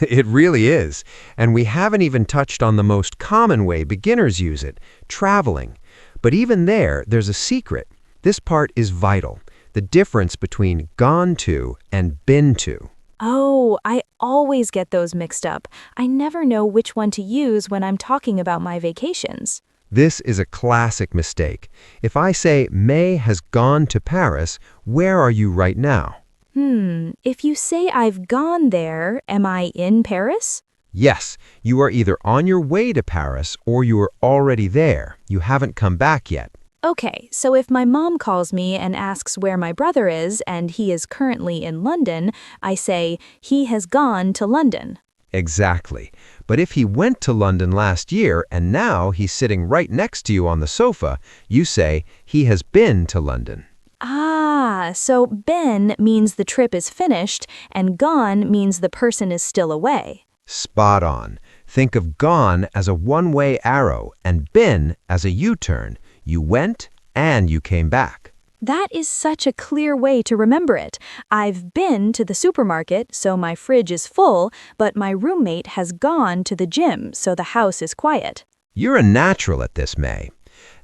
It really is. And we haven't even touched on the most common way beginners use it, traveling. But even there's a secret. This part is vital. The difference between gone to and been to. Oh, I always get those mixed up. I never know which one to use when I'm talking about my vacations. This is a classic mistake. If I say May has gone to Paris, where are you right now? If you say I've gone there, am I in Paris? Yes, you are either on your way to Paris or you are already there. You haven't come back yet. Okay, so if my mom calls me and asks where my brother is and he is currently in London, I say, he has gone to London. Exactly. But if he went to London last year and now he's sitting right next to you on the sofa, you say, he has been to London. Ah, so been means the trip is finished and gone means the person is still away. Spot on. Think of gone as a one-way arrow and been as a U-turn. You went and you came back. That is such a clear way to remember it. I've been to the supermarket, so my fridge is full, but my roommate has gone to the gym, so the house is quiet. You're a natural at this, May.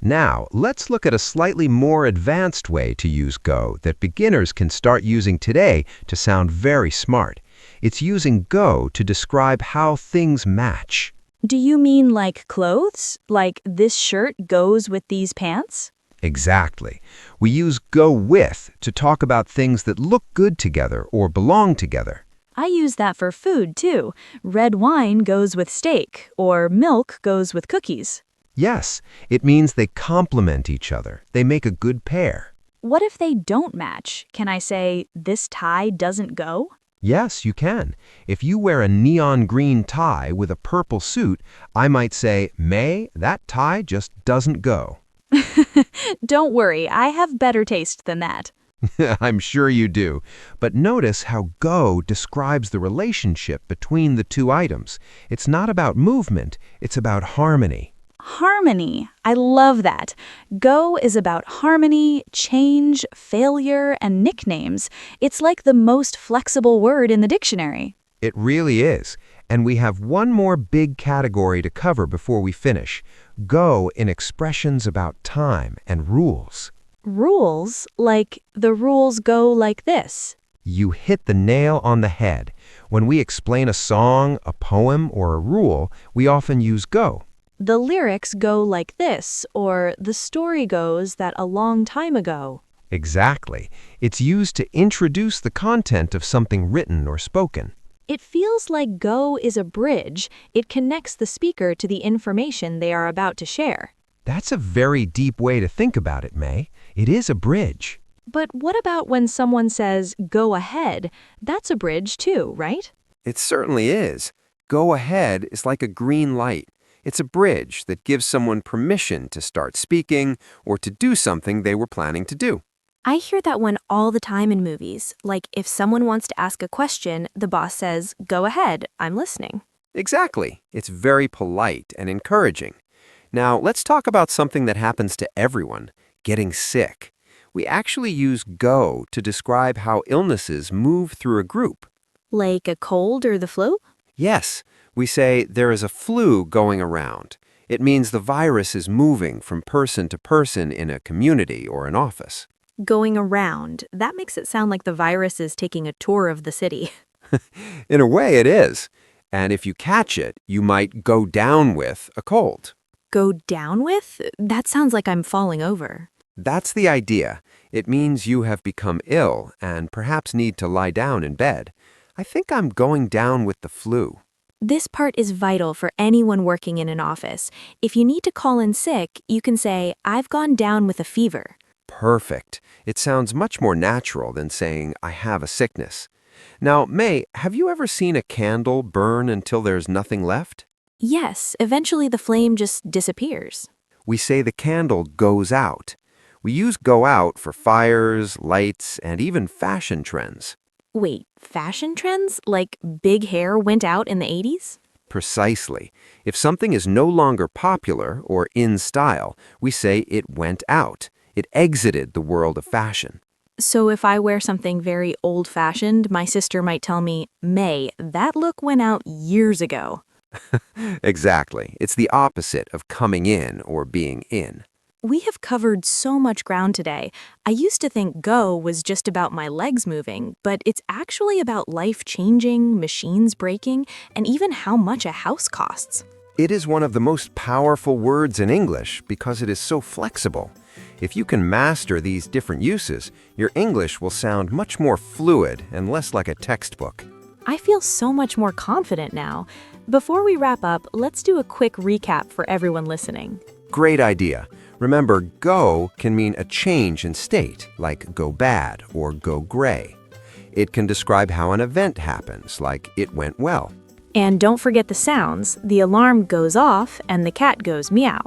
Now, let's look at a slightly more advanced way to use go that beginners can start using today to sound very smart. It's using go to describe how things match. Do you mean like clothes? Like this shirt goes with these pants? Exactly. We use go with to talk about things that look good together or belong together. I use that for food too. Red wine goes with steak, or milk goes with cookies. Yes, it means they complement each other. They make a good pair. What if they don't match? Can I say, this tie doesn't go? Yes, you can. If you wear a neon green tie with a purple suit, I might say, May, that tie just doesn't go. Don't worry, I have better taste than that. I'm sure you do. But notice how go describes the relationship between the two items. It's not about movement, it's about harmony. Harmony. I love that. Go is about harmony, change, failure, and nicknames. It's like the most flexible word in the dictionary. It really is. And we have one more big category to cover before we finish. Go in expressions about time and rules. Rules? Like the rules go like this. You hit the nail on the head. When we explain a song, a poem, or a rule, we often use go. The lyrics go like this, or the story goes that a long time ago. Exactly. It's used to introduce the content of something written or spoken. It feels like go is a bridge. It connects the speaker to the information they are about to share. That's a very deep way to think about it, May. It is a bridge. But what about when someone says, go ahead? That's a bridge too, right? It certainly is. Go ahead is like a green light. It's a bridge that gives someone permission to start speaking or to do something they were planning to do. I hear that one all the time in movies. Like if someone wants to ask a question, the boss says, go ahead, I'm listening. Exactly. It's very polite and encouraging. Now, let's talk about something that happens to everyone, getting sick. We actually use go to describe how illnesses move through a group. Like a cold or the flu? Yes, we say there is a flu going around. It means the virus is moving from person to person in a community or an office. Going around. That makes it sound like the virus is taking a tour of the city. In a way, it is. And if you catch it, you might go down with a cold. Go down with? That sounds like I'm falling over. That's the idea. It means you have become ill and perhaps need to lie down in bed. I think I'm going down with the flu. This part is vital for anyone working in an office. If you need to call in sick, you can say, I've gone down with a fever. Perfect. It sounds much more natural than saying, I have a sickness. Now, May, have you ever seen a candle burn until there's nothing left? Yes, eventually the flame just disappears. We say the candle goes out. We use go out for fires, lights, and even fashion trends. Wait, fashion trends? Like big hair went out in the 80s? Precisely. If something is no longer popular or in style, we say it went out. It exited the world of fashion. So if I wear something very old-fashioned, my sister might tell me, May, that look went out years ago. Exactly. It's the opposite of coming in or being in. We have covered so much ground today. I used to think go was just about my legs moving, but it's actually about life changing, machines breaking, and even how much a house costs. It is one of the most powerful words in English because it is so flexible. If you can master these different uses, your English will sound much more fluid and less like a textbook. I feel so much more confident now. Before we wrap up, let's do a quick recap for everyone listening. Great idea. Remember, go can mean a change in state, like go bad or go gray. It can describe how an event happens, like it went well. And don't forget the sounds. The alarm goes off and the cat goes meow.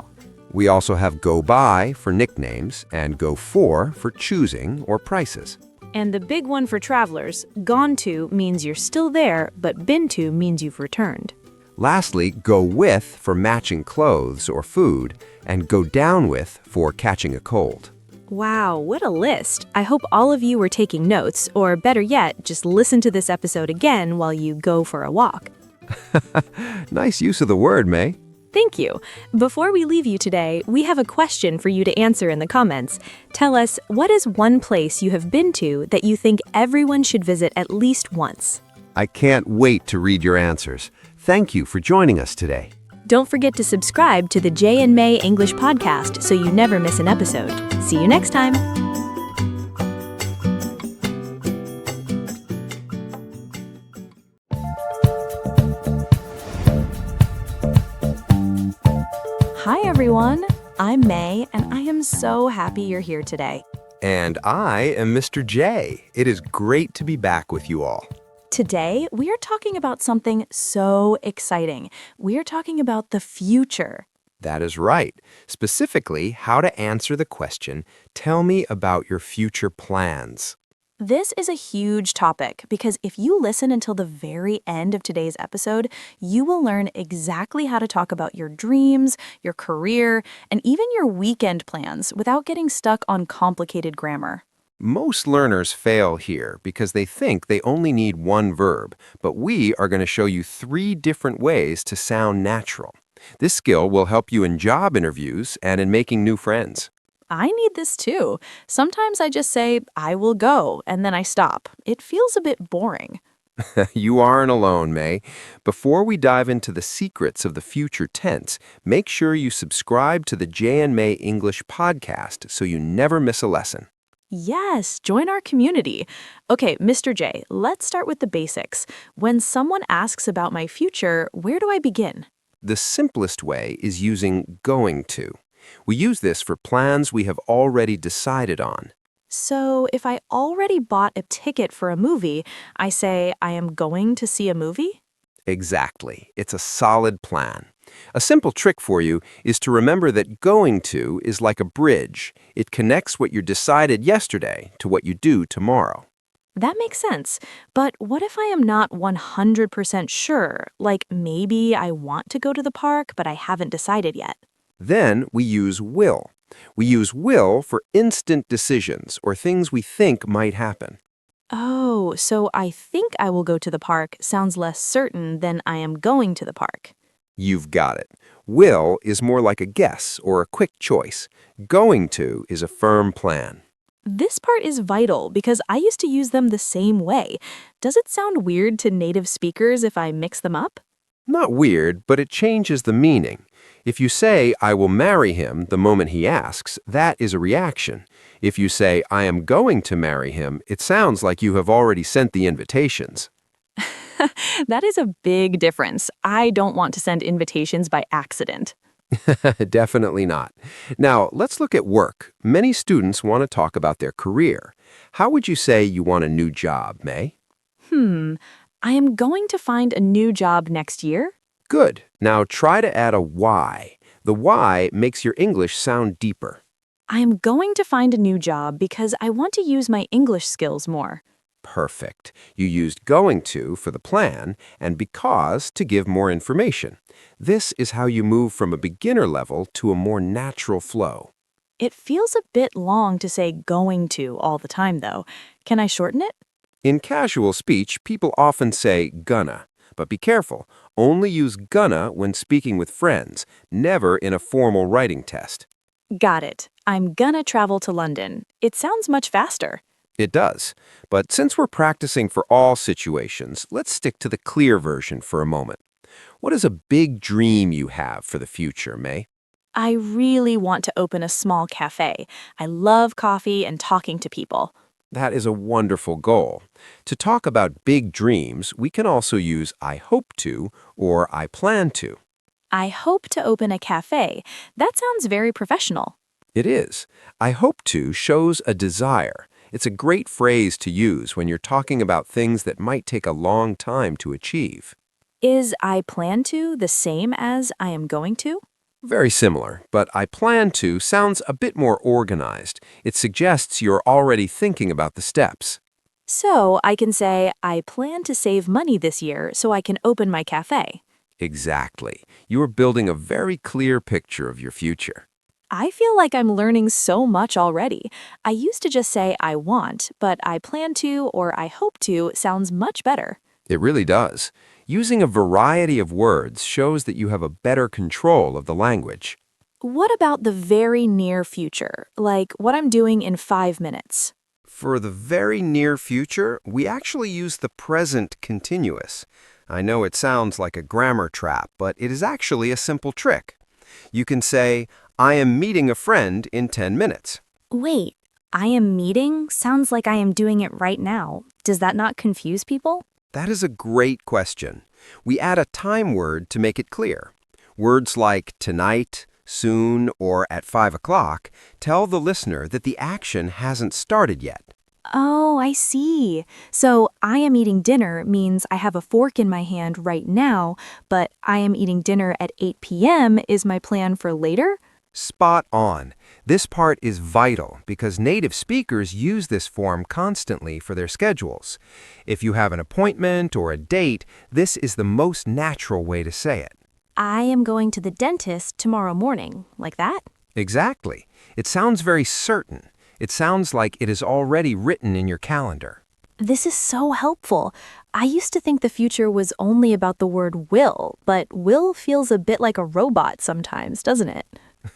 We also have go by for nicknames and go for choosing or prices. And the big one for travelers, gone to means you're still there, but been to means you've returned. Lastly, go with for matching clothes or food, and go down with for catching a cold. Wow, what a list. I hope all of you were taking notes, or better yet, just listen to this episode again while you go for a walk. Nice use of the word, May. Thank you. Before we leave you today, we have a question for you to answer in the comments. Tell us, what is one place you have been to that you think everyone should visit at least once? I can't wait to read your answers. Thank you for joining us today. Don't forget to subscribe to the Jay and May English podcast so you never miss an episode. See you next time. Hi everyone, I'm May and I am so happy you're here today. And I am Mr. J. It is great to be back with you all. Today, we are talking about something so exciting. We are talking about the future. That is right. Specifically, how to answer the question, tell me about your future plans. This is a huge topic because if you listen until the very end of today's episode, you will learn exactly how to talk about your dreams, your career, and even your weekend plans without getting stuck on complicated grammar. Most learners fail here because they think they only need one verb, but we are going to show you 3 different ways to sound natural. This skill will help you in job interviews and in making new friends. I need this too. Sometimes I just say, I will go, and then I stop. It feels a bit boring. You aren't alone, May. Before we dive into the secrets of the future tense, make sure you subscribe to the J and May English podcast so you never miss a lesson. Yes, join our community. Okay, Mr. J, let's start with the basics. When someone asks about my future, where do I begin? The simplest way is using going to. We use this for plans we have already decided on. So if I already bought a ticket for a movie, I say I am going to see a movie? Exactly. It's a solid plan. A simple trick for you is to remember that going to is like a bridge. It connects what you decided yesterday to what you do tomorrow. That makes sense. But what if I am not 100% sure? Like maybe I want to go to the park, but I haven't decided yet. Then we use will. We use will for instant decisions or things we think might happen. Oh, so I think I will go to the park sounds less certain than I am going to the park. You've got it. Will is more like a guess or a quick choice. Going to is a firm plan. This part is vital because I used to use them the same way. Does it sound weird to native speakers if I mix them up? Not weird, but it changes the meaning. If you say, I will marry him the moment he asks, that is a reaction. If you say, I am going to marry him, it sounds like you have already sent the invitations. That is a big difference. I don't want to send invitations by accident. Definitely not. Now, let's look at work. Many students want to talk about their career. How would you say you want a new job, May? I am going to find a new job next year. Good. Now try to add a why. The why makes your English sound deeper. I am going to find a new job because I want to use my English skills more. Perfect. You used going to for the plan and because to give more information. This is how you move from a beginner level to a more natural flow. It feels a bit long to say going to all the time, though. Can I shorten it? In casual speech, people often say gonna, but be careful. Only use gonna when speaking with friends, never in a formal writing test. Got it. I'm gonna travel to London. It sounds much faster. It does. But since we're practicing for all situations, let's stick to the clear version for a moment. What is a big dream you have for the future, May? I really want to open a small cafe. I love coffee and talking to people. That is a wonderful goal. To talk about big dreams, we can also use I hope to or I plan to. I hope to open a cafe. That sounds very professional. It is. I hope to shows a desire. It's a great phrase to use when you're talking about things that might take a long time to achieve. Is I plan to the same as I am going to? Very similar, but I plan to sounds a bit more organized. It suggests you're already thinking about the steps. So I can say, I plan to save money this year so I can open my cafe. Exactly. You are building a very clear picture of your future. I feel like I'm learning so much already. I used to just say I want, but I plan to or I hope to sounds much better. It really does. Using a variety of words shows that you have a better control of the language. What about the very near future, like what I'm doing in 5 minutes? For the very near future, we actually use the present continuous. I know it sounds like a grammar trap, but it is actually a simple trick. You can say, I am meeting a friend in 10 minutes. Wait, I am meeting sounds like I am doing it right now. Does that not confuse people? That is a great question. We add a time word to make it clear. Words like tonight, soon, or at 5 o'clock tell the listener that the action hasn't started yet. Oh, I see. So I am eating dinner means I have a fork in my hand right now, but I am eating dinner at 8 p.m. is my plan for later? Spot on. This part is vital because native speakers use this form constantly for their schedules. If you have an appointment or a date, this is the most natural way to say it. I am going to the dentist tomorrow morning, like that? Exactly. It sounds very certain. It sounds like it is already written in your calendar. This is so helpful. I used to think the future was only about the word will, but will feels a bit like a robot sometimes, doesn't it?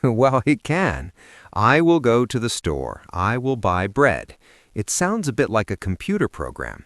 Well, it can. I will go to the store. I will buy bread. It sounds a bit like a computer program.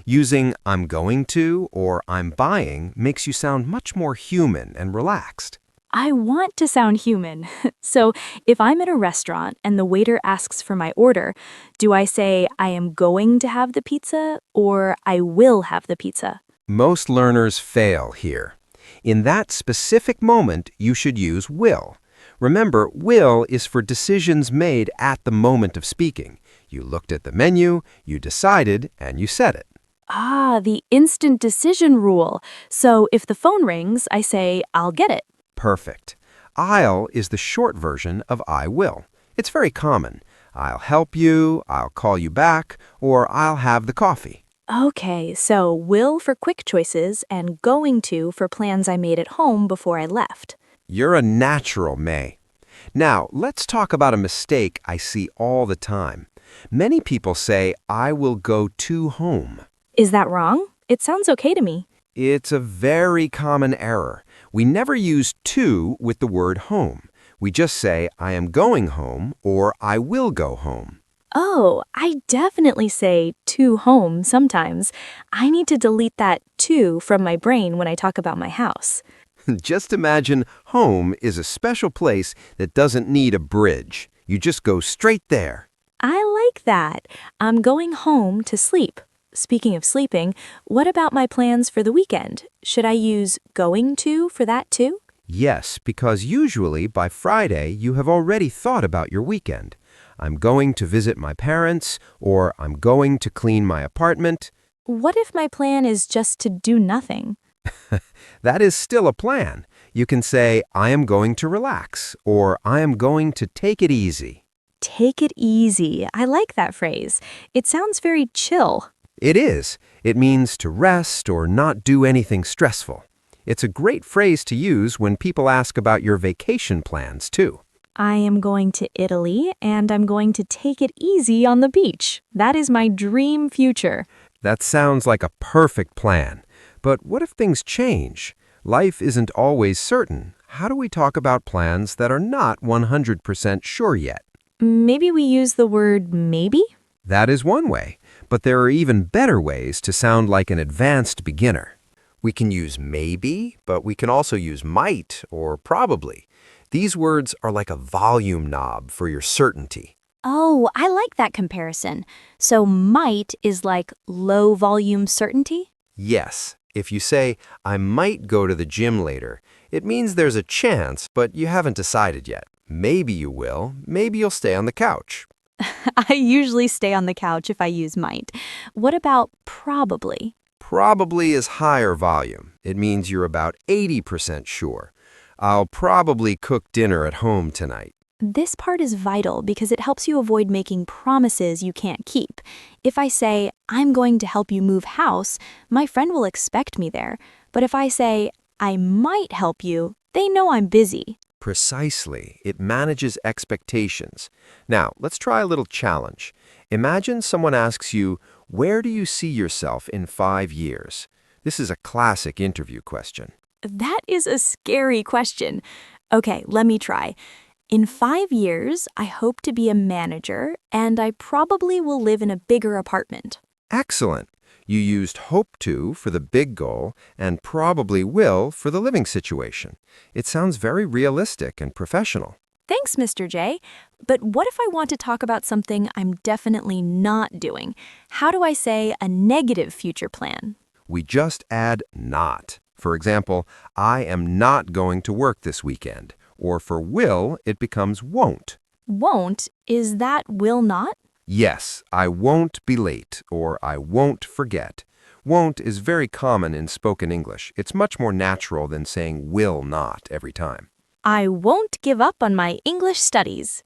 Using I'm going to or I'm buying makes you sound much more human and relaxed. I want to sound human. So if I'm at a restaurant and the waiter asks for my order, do I say I am going to have the pizza or I will have the pizza? Most learners fail here. In that specific moment, you should use will. Remember, will is for decisions made at the moment of speaking. You looked at the menu, you decided, and you said it. Ah, the instant decision rule. So if the phone rings, I say, I'll get it. Perfect. I'll is the short version of I will. It's very common. I'll help you, I'll call you back, or I'll have the coffee. Okay, so will for quick choices and going to for plans I made at home before I left. You're a natural, May. Now, let's talk about a mistake I see all the time. Many people say, I will go to home. Is that wrong? It sounds okay to me. It's a very common error. We never use to with the word home. We just say, I am going home or I will go home. Oh, I definitely say to home sometimes. I need to delete that to from my brain when I talk about my house. Just imagine home is a special place that doesn't need a bridge. You just go straight there. I like that. I'm going home to sleep. Speaking of sleeping, what about my plans for the weekend? Should I use going to for that too? Yes, because usually by Friday you have already thought about your weekend. I'm going to visit my parents, or I'm going to clean my apartment. What if my plan is just to do nothing? That is still a plan. You can say, I am going to relax, or I am going to take it easy. Take it easy. I like that phrase. It sounds very chill. It is. It means to rest or not do anything stressful. It's a great phrase to use when people ask about your vacation plans, too. I am going to Italy and I'm going to take it easy on the beach. That is my dream future. That sounds like a perfect plan. But what if things change? Life isn't always certain. How do we talk about plans that are not 100% sure yet? Maybe we use the word maybe? That is one way, but there are even better ways to sound like an advanced beginner. We can use maybe, but we can also use might or probably. These words are like a volume knob for your certainty. Oh, I like that comparison. So might is like low volume certainty? Yes, if you say, I might go to the gym later, it means there's a chance, but you haven't decided yet. Maybe you will, maybe you'll stay on the couch. I usually stay on the couch if I use might. What about probably? Probably is higher volume. It means you're about 80% sure. I'll probably cook dinner at home tonight. This part is vital because it helps you avoid making promises you can't keep. If I say, I'm going to help you move house, my friend will expect me there. But if I say, I might help you, they know I'm busy. Precisely. It manages expectations. Now, let's try a little challenge. Imagine someone asks you, where do you see yourself in 5 years? This is a classic interview question. That is a scary question. Okay, let me try. In 5 years, I hope to be a manager, and I probably will live in a bigger apartment. Excellent. You used hope to for the big goal and probably will for the living situation. It sounds very realistic and professional. Thanks, Mr. J. But what if I want to talk about something I'm definitely not doing? How do I say a negative future plan? We just add not. For example, I am not going to work this weekend. Or for will, it becomes won't. Won't? Is that will not? Yes, I won't be late, or I won't forget. Won't is very common in spoken English. It's much more natural than saying will not every time. I won't give up on my English studies.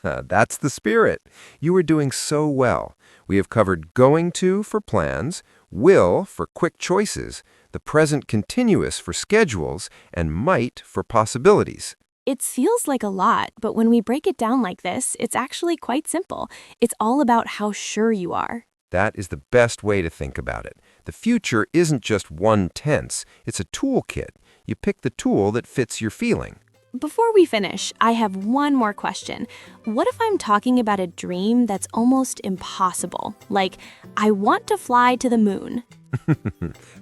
That's the spirit. You are doing so well. We have covered going to for plans, will for quick choices, the present continuous for schedules, and might for possibilities. It feels like a lot, but when we break it down like this, it's actually quite simple. It's all about how sure you are. That is the best way to think about it. The future isn't just one tense. It's a toolkit. You pick the tool that fits your feeling. Before we finish, I have one more question. What if I'm talking about a dream that's almost impossible? Like, I want to fly to the moon.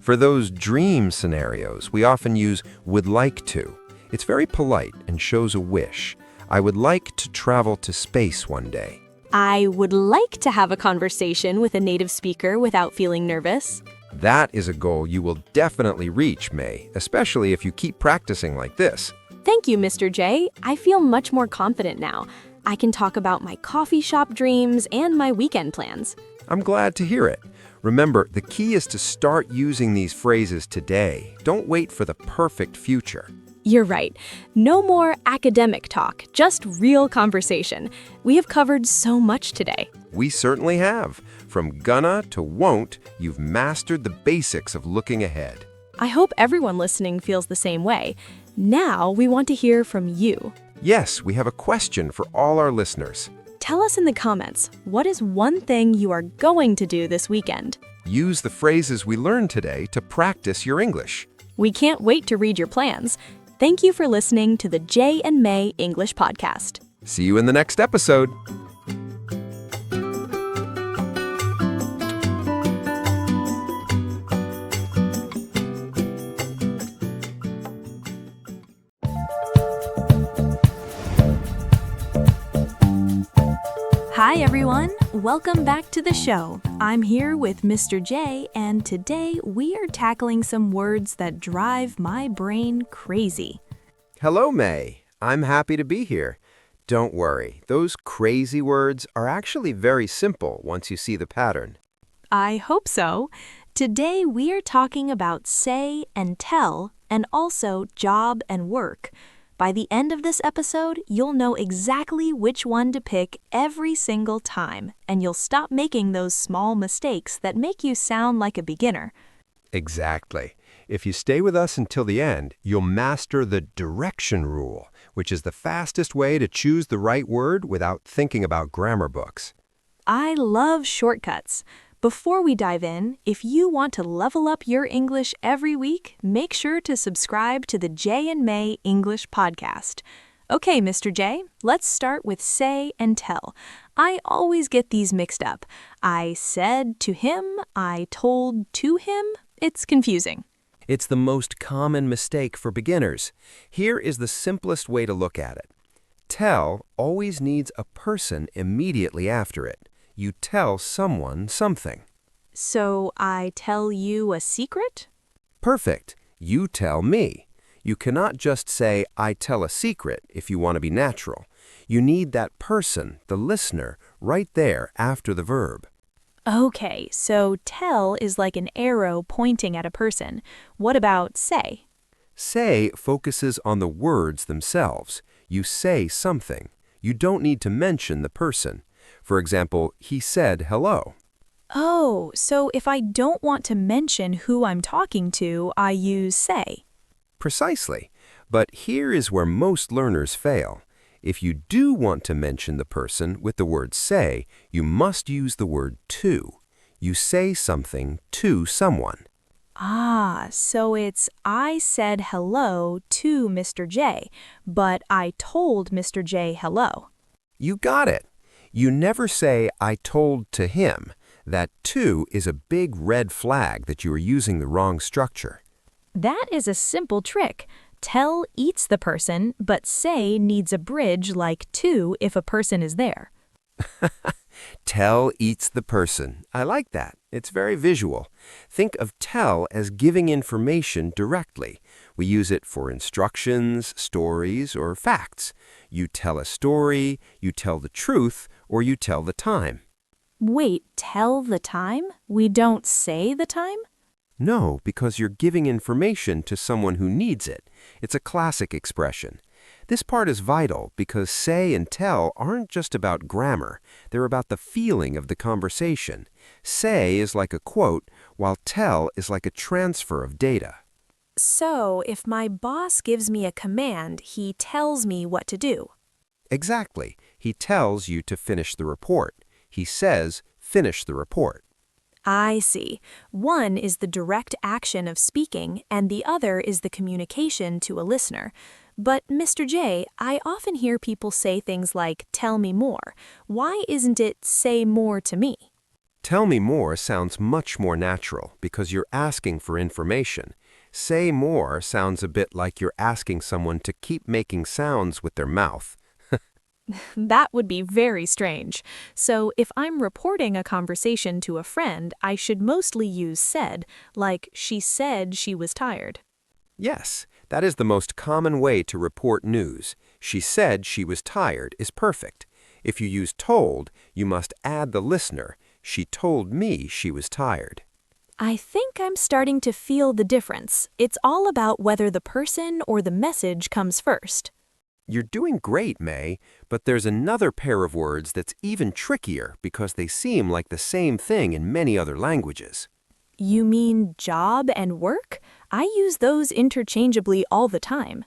For those dream scenarios, we often use would like to. It's very polite and shows a wish. I would like to travel to space one day. I would like to have a conversation with a native speaker without feeling nervous. That is a goal you will definitely reach, May, especially if you keep practicing like this. Thank you, Mr. J. I feel much more confident now. I can talk about my coffee shop dreams and my weekend plans. I'm glad to hear it. Remember, the key is to start using these phrases today. Don't wait for the perfect future. You're right. No more academic talk, just real conversation. We have covered so much today. We certainly have. From gonna to won't, you've mastered the basics of looking ahead. I hope everyone listening feels the same way. Now we want to hear from you. Yes, we have a question for all our listeners. Tell us in the comments, what is one thing you are going to do this weekend? Use the phrases we learned today to practice your English. We can't wait to read your plans. Thank you for listening to the Jay and May English Podcast. See you in the next episode. Hi everyone, welcome back to the show. I'm here with Mr. J, and today we are tackling some words that drive my brain crazy. Hello, May. I'm happy to be here. Don't worry, those crazy words are actually very simple once you see the pattern. I hope so. Today we are talking about say and tell, and also job and work. By the end of this episode, you'll know exactly which one to pick every single time, and you'll stop making those small mistakes that make you sound like a beginner. Exactly. If you stay with us until the end, you'll master the direction rule, which is the fastest way to choose the right word without thinking about grammar books. I love shortcuts. Before we dive in, if you want to level up your English every week, make sure to subscribe to the Jay and May English Podcast. Okay, Mr. J, let's start with say and tell. I always get these mixed up. I said to him, I told to him. It's confusing. It's the most common mistake for beginners. Here is the simplest way to look at it. Tell always needs a person immediately after it. You tell someone something. So I tell you a secret? Perfect. You tell me. You cannot just say, I tell a secret if you want to be natural. You need that person, the listener, right there after the verb. Okay, so tell is like an arrow pointing at a person. What about say? Say focuses on the words themselves. You say something. You don't need to mention the person. For example, he said hello. Oh, so if I don't want to mention who I'm talking to, I use say. Precisely. But here is where most learners fail. If you do want to mention the person with the word say, you must use the word to. You say something to someone. Ah, so it's I said hello to Mr. J, but I told Mr. J hello. You got it. You never say, I told to him. That to is a big red flag that you are using the wrong structure. That is a simple trick. Tell eats the person, but say needs a bridge like to if a person is there. Tell eats the person. I like that. It's very visual. Think of tell as giving information directly. We use it for instructions, stories, or facts. You tell a story, you tell the truth, or you tell the time. Wait, tell the time? We don't say the time? No, because you're giving information to someone who needs it. It's a classic expression. This part is vital because say and tell aren't just about grammar. They're about the feeling of the conversation. Say is like a quote, while tell is like a transfer of data. So, if my boss gives me a command, he tells me what to do. Exactly. He tells you to finish the report. He says, finish the report. I see. One is the direct action of speaking, and the other is the communication to a listener. But, Mr. J, I often hear people say things like, tell me more. Why isn't it say more to me? Tell me more sounds much more natural because you're asking for information. Say more sounds a bit like you're asking someone to keep making sounds with their mouth. That would be very strange. So if I'm reporting a conversation to a friend, I should mostly use said, like she said she was tired. Yes, That is the most common way to report news. She said she was tired is perfect. If you use told, you must add the listener. She told me she was tired. I think I'm starting to feel the difference. It's all about whether the person or the message comes first. You're doing great, May, but there's another pair of words that's even trickier because they seem like the same thing in many other languages. You mean job and work? I use those interchangeably all the time.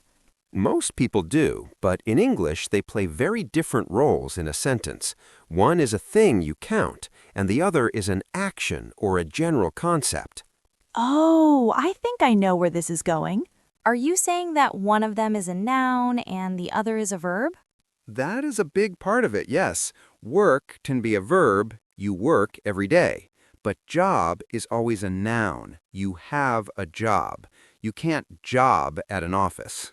Most people do, but in English they play very different roles in a sentence. One is a thing you count, and the other is an action or a general concept. Oh, I think I know where this is going. Are you saying that one of them is a noun and the other is a verb? That is a big part of it, yes. Work can be a verb, you work every day. But job is always a noun. You have a job. You can't job at an office.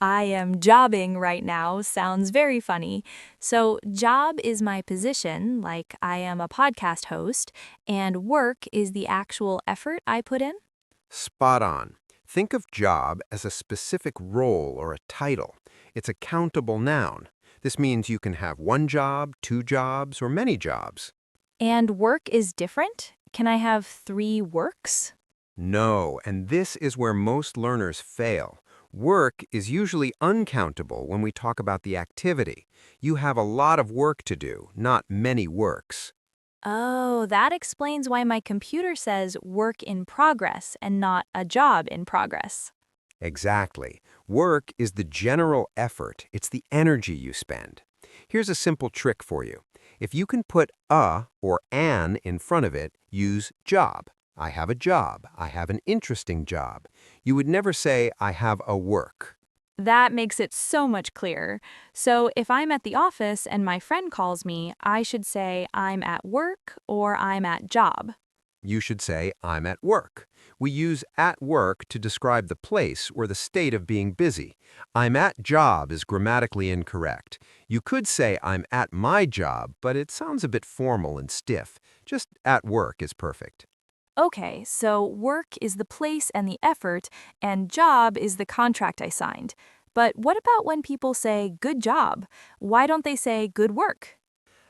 I am jobbing right now sounds very funny. So, job is my position, like I am a podcast host, and work is the actual effort I put in? Spot on. Think of job as a specific role or a title. It's a countable noun. This means you can have one job, two jobs, or many jobs. And work is different? Can I have 3 works? No, and this is where most learners fail. Work is usually uncountable when we talk about the activity. You have a lot of work to do, not many works. Oh, that explains why my computer says work in progress and not a job in progress. Exactly. Work is the general effort. It's the energy you spend. Here's a simple trick for you. If you can put a or an in front of it, use job. I have a job. I have an interesting job. You would never say, I have a work. That makes it so much clearer. So if I'm at the office and my friend calls me, I should say I'm at work or I'm at job. You should say, I'm at work. We use at work to describe the place or the state of being busy. I'm at job is grammatically incorrect. You could say I'm at my job, but it sounds a bit formal and stiff. Just at work is perfect. Okay, so work is the place and the effort, and job is the contract I signed. But what about when people say good job? Why don't they say good work?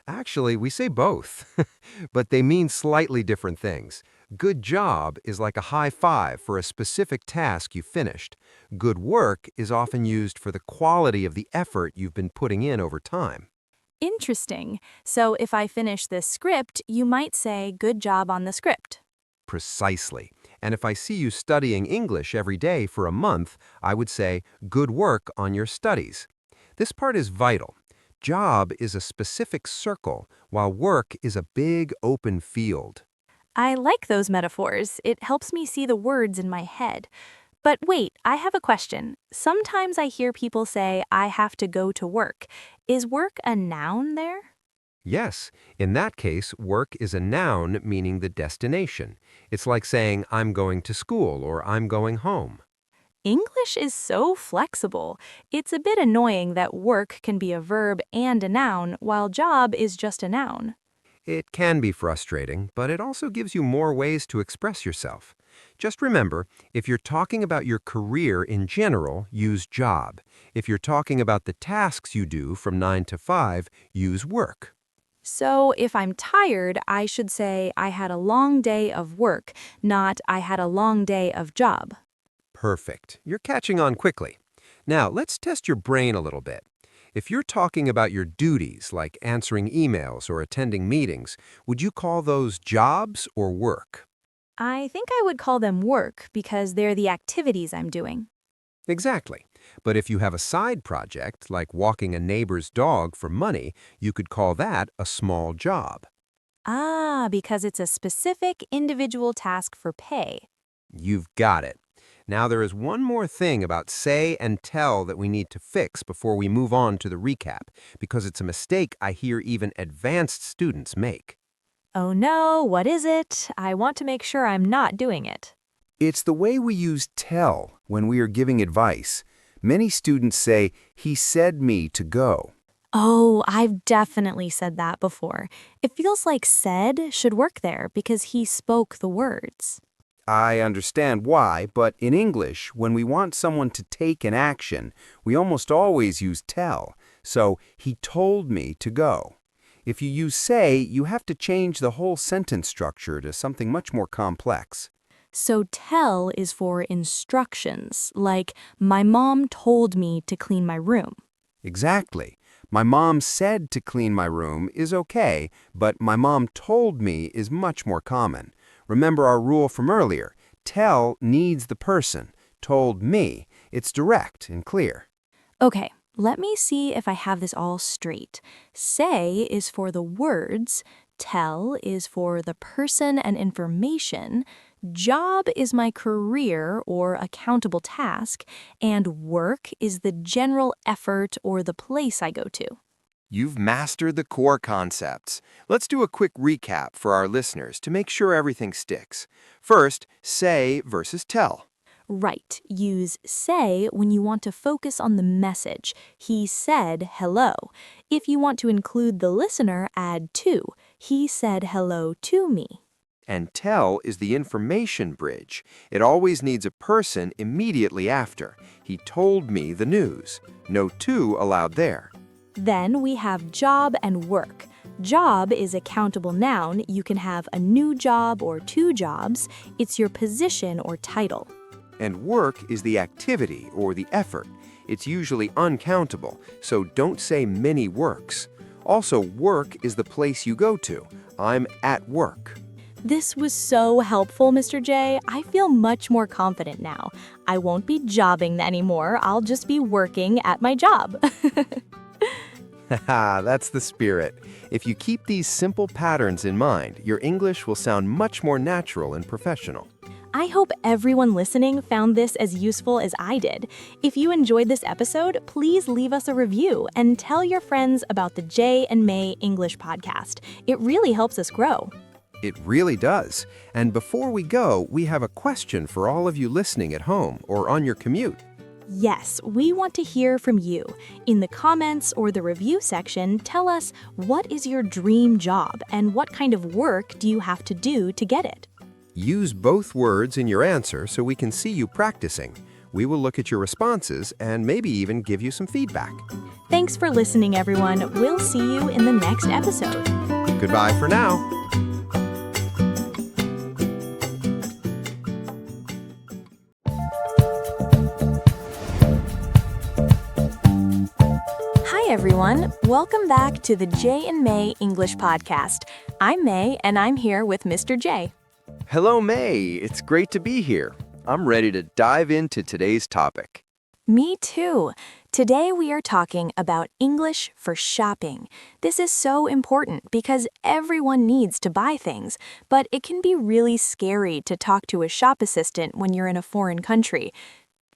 Actually, we say both, but they mean slightly different things. Good job is like a high five for a specific task you finished. Good work is often used for the quality of the effort you've been putting in over time. Interesting. So if I finish this script, you might say good job on the script. Precisely. And if I see you studying English every day for a month, I would say, good work on your studies. This part is vital. Job is a specific circle, while work is a big open field. I like those metaphors. It helps me see the words in my head. But wait, I have a question. Sometimes I hear people say, I have to go to work. Is work a noun there? Yes, in that case, work is a noun meaning the destination. It's like saying, I'm going to school or I'm going home. English is so flexible. It's a bit annoying that work can be a verb and a noun, while job is just a noun. It can be frustrating, but it also gives you more ways to express yourself. Just remember, if you're talking about your career in general, use job. If you're talking about the tasks you do from 9 to 5, use work. So if I'm tired, I should say I had a long day of work, not I had a long day of job. Perfect. You're catching on quickly. Now, let's test your brain a little bit. If you're talking about your duties, like answering emails or attending meetings, would you call those jobs or work? I think I would call them work because they're the activities I'm doing. Exactly. But if you have a side project, like walking a neighbor's dog for money, you could call that a small job. Ah, because it's a specific individual task for pay. You've got it. Now there is one more thing about say and tell that we need to fix before we move on to the recap, because it's a mistake I hear even advanced students make. Oh no, what is it? I want to make sure I'm not doing it. It's the way we use tell when we are giving advice. Many students say, he said me to go. Oh, I've definitely said that before. It feels like said should work there because he spoke the words. I understand why, but in English, when we want someone to take an action, we almost always use tell. So, he told me to go. If you use say, you have to change the whole sentence structure to something much more complex. So tell is for instructions, like my mom told me to clean my room. Exactly. My mom said to clean my room is okay, but my mom told me is much more common. Remember our rule from earlier. Tell needs the person. Told me. It's direct and clear. Okay, let me see if I have this all straight. Say is for the words, tell is for the person and information, job is my career or accountable task, and work is the general effort or the place I go to. You've mastered the core concepts. Let's do a quick recap for our listeners to make sure everything sticks. First, say versus tell. Right, use say when you want to focus on the message. He said hello. If you want to include the listener, add to. He said hello to me. And tell is the information bridge. It always needs a person immediately after. He told me the news. No to allowed there. Then we have job and work. Job is a countable noun. You can have a new job or two jobs. It's your position or title. And work is the activity or the effort. It's usually uncountable, so don't say many works. Also, work is the place you go to. I'm at work. This was so helpful, Mr. J. I feel much more confident now. I won't be jobbing anymore. I'll just be working at my job. Haha, that's the spirit. If you keep these simple patterns in mind, your English will sound much more natural and professional. I hope everyone listening found this as useful as I did. If you enjoyed this episode, please leave us a review and tell your friends about the Jay and May English podcast. It really helps us grow. It really does. And before we go, we have a question for all of you listening at home or on your commute. Yes, we want to hear from you. In the comments or the review section, tell us what is your dream job and what kind of work do you have to do to get it? Use both words in your answer so we can see you practicing. We will look at your responses and maybe even give you some feedback. Thanks for listening, everyone. We'll see you in the next episode. Goodbye for now. Hi, everyone. Welcome back to the Jay and May English podcast. I'm May, and I'm here with Mr. J. Hello, May. It's great to be here. I'm ready to dive into today's topic. Me too. Today we are talking about English for shopping. This is so important because everyone needs to buy things, but it can be really scary to talk to a shop assistant when you're in a foreign country.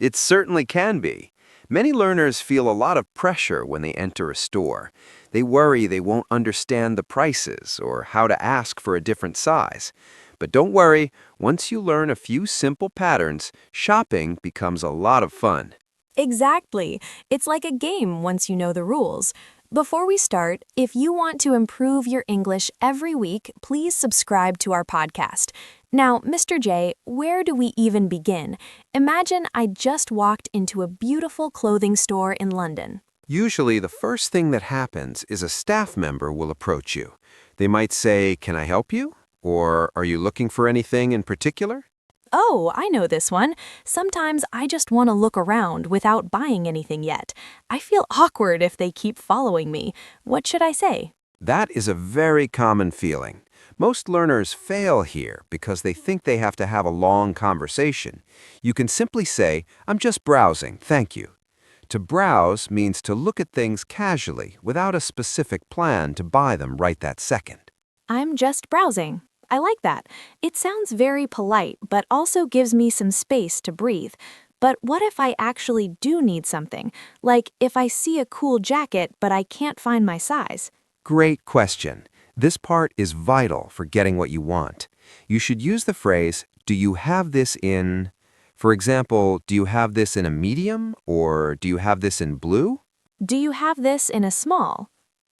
It certainly can be. Many learners feel a lot of pressure when they enter a store. They worry they won't understand the prices or how to ask for a different size. But don't worry, once you learn a few simple patterns, shopping becomes a lot of fun. Exactly. It's like a game once you know the rules. Before we start, if you want to improve your English every week, please subscribe to our podcast. Now, Mr. J, where do we even begin? Imagine I just walked into a beautiful clothing store in London. Usually, the first thing that happens is a staff member will approach you. They might say, "Can I help you?" Or, "Are you looking for anything in particular?" Oh, I know this one. Sometimes I just want to look around without buying anything yet. I feel awkward if they keep following me. What should I say? That is a very common feeling. Most learners fail here because they think they have to have a long conversation. You can simply say, "I'm just browsing, thank you." To browse means to look at things casually without a specific plan to buy them right that second. I'm just browsing. I like that. It sounds very polite, but also gives me some space to breathe. But what if I actually do need something? Like if I see a cool jacket, but I can't find my size? Great question. This part is vital for getting what you want. You should use the phrase, "Do you have this in..." For example, do you have this in a medium or do you have this in blue? Do you have this in a small?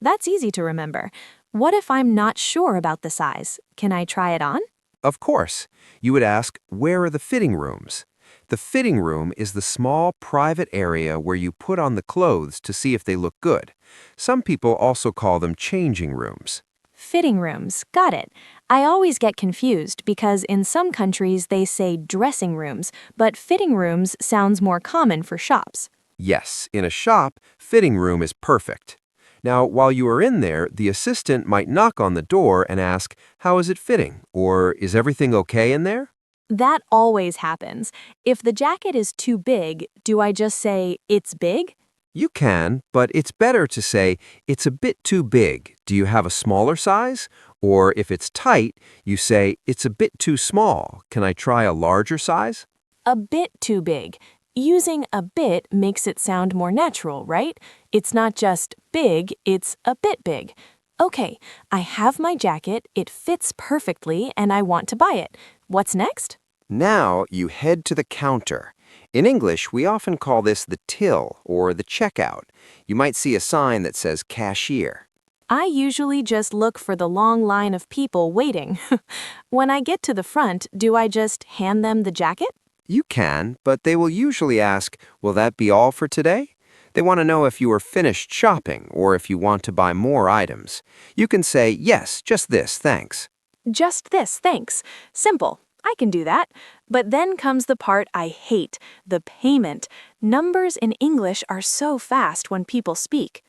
That's easy to remember. What if I'm not sure about the size? Can I try it on? Of course. You would ask, where are the fitting rooms? The fitting room is the small private area where you put on the clothes to see if they look good. Some people also call them changing rooms. Fitting rooms, got it. I always get confused because in some countries they say dressing rooms, but fitting rooms sounds more common for shops. Yes, in a shop, fitting room is perfect. Now, while you are in there, the assistant might knock on the door and ask, how is it fitting? Or is everything okay in there? That always happens. If the jacket is too big, do I just say, it's big? You can, but it's better to say, it's a bit too big. Do you have a smaller size? Or if it's tight, you say, it's a bit too small. Can I try a larger size? A bit too big. Using a bit makes it sound more natural, right? It's not just big, it's a bit big. Okay, I have my jacket, it fits perfectly, and I want to buy it. What's next? Now you head to the counter. In English, we often call this the till or the checkout. You might see a sign that says cashier. I usually just look for the long line of people waiting. When I get to the front, do I just hand them the jacket? You can, but they will usually ask, will that be all for today? They want to know if you are finished shopping or if you want to buy more items. You can say, yes, just this, thanks. Just this, thanks. Simple. I can do that. But then comes the part I hate, the payment. Numbers in English are so fast when people speak.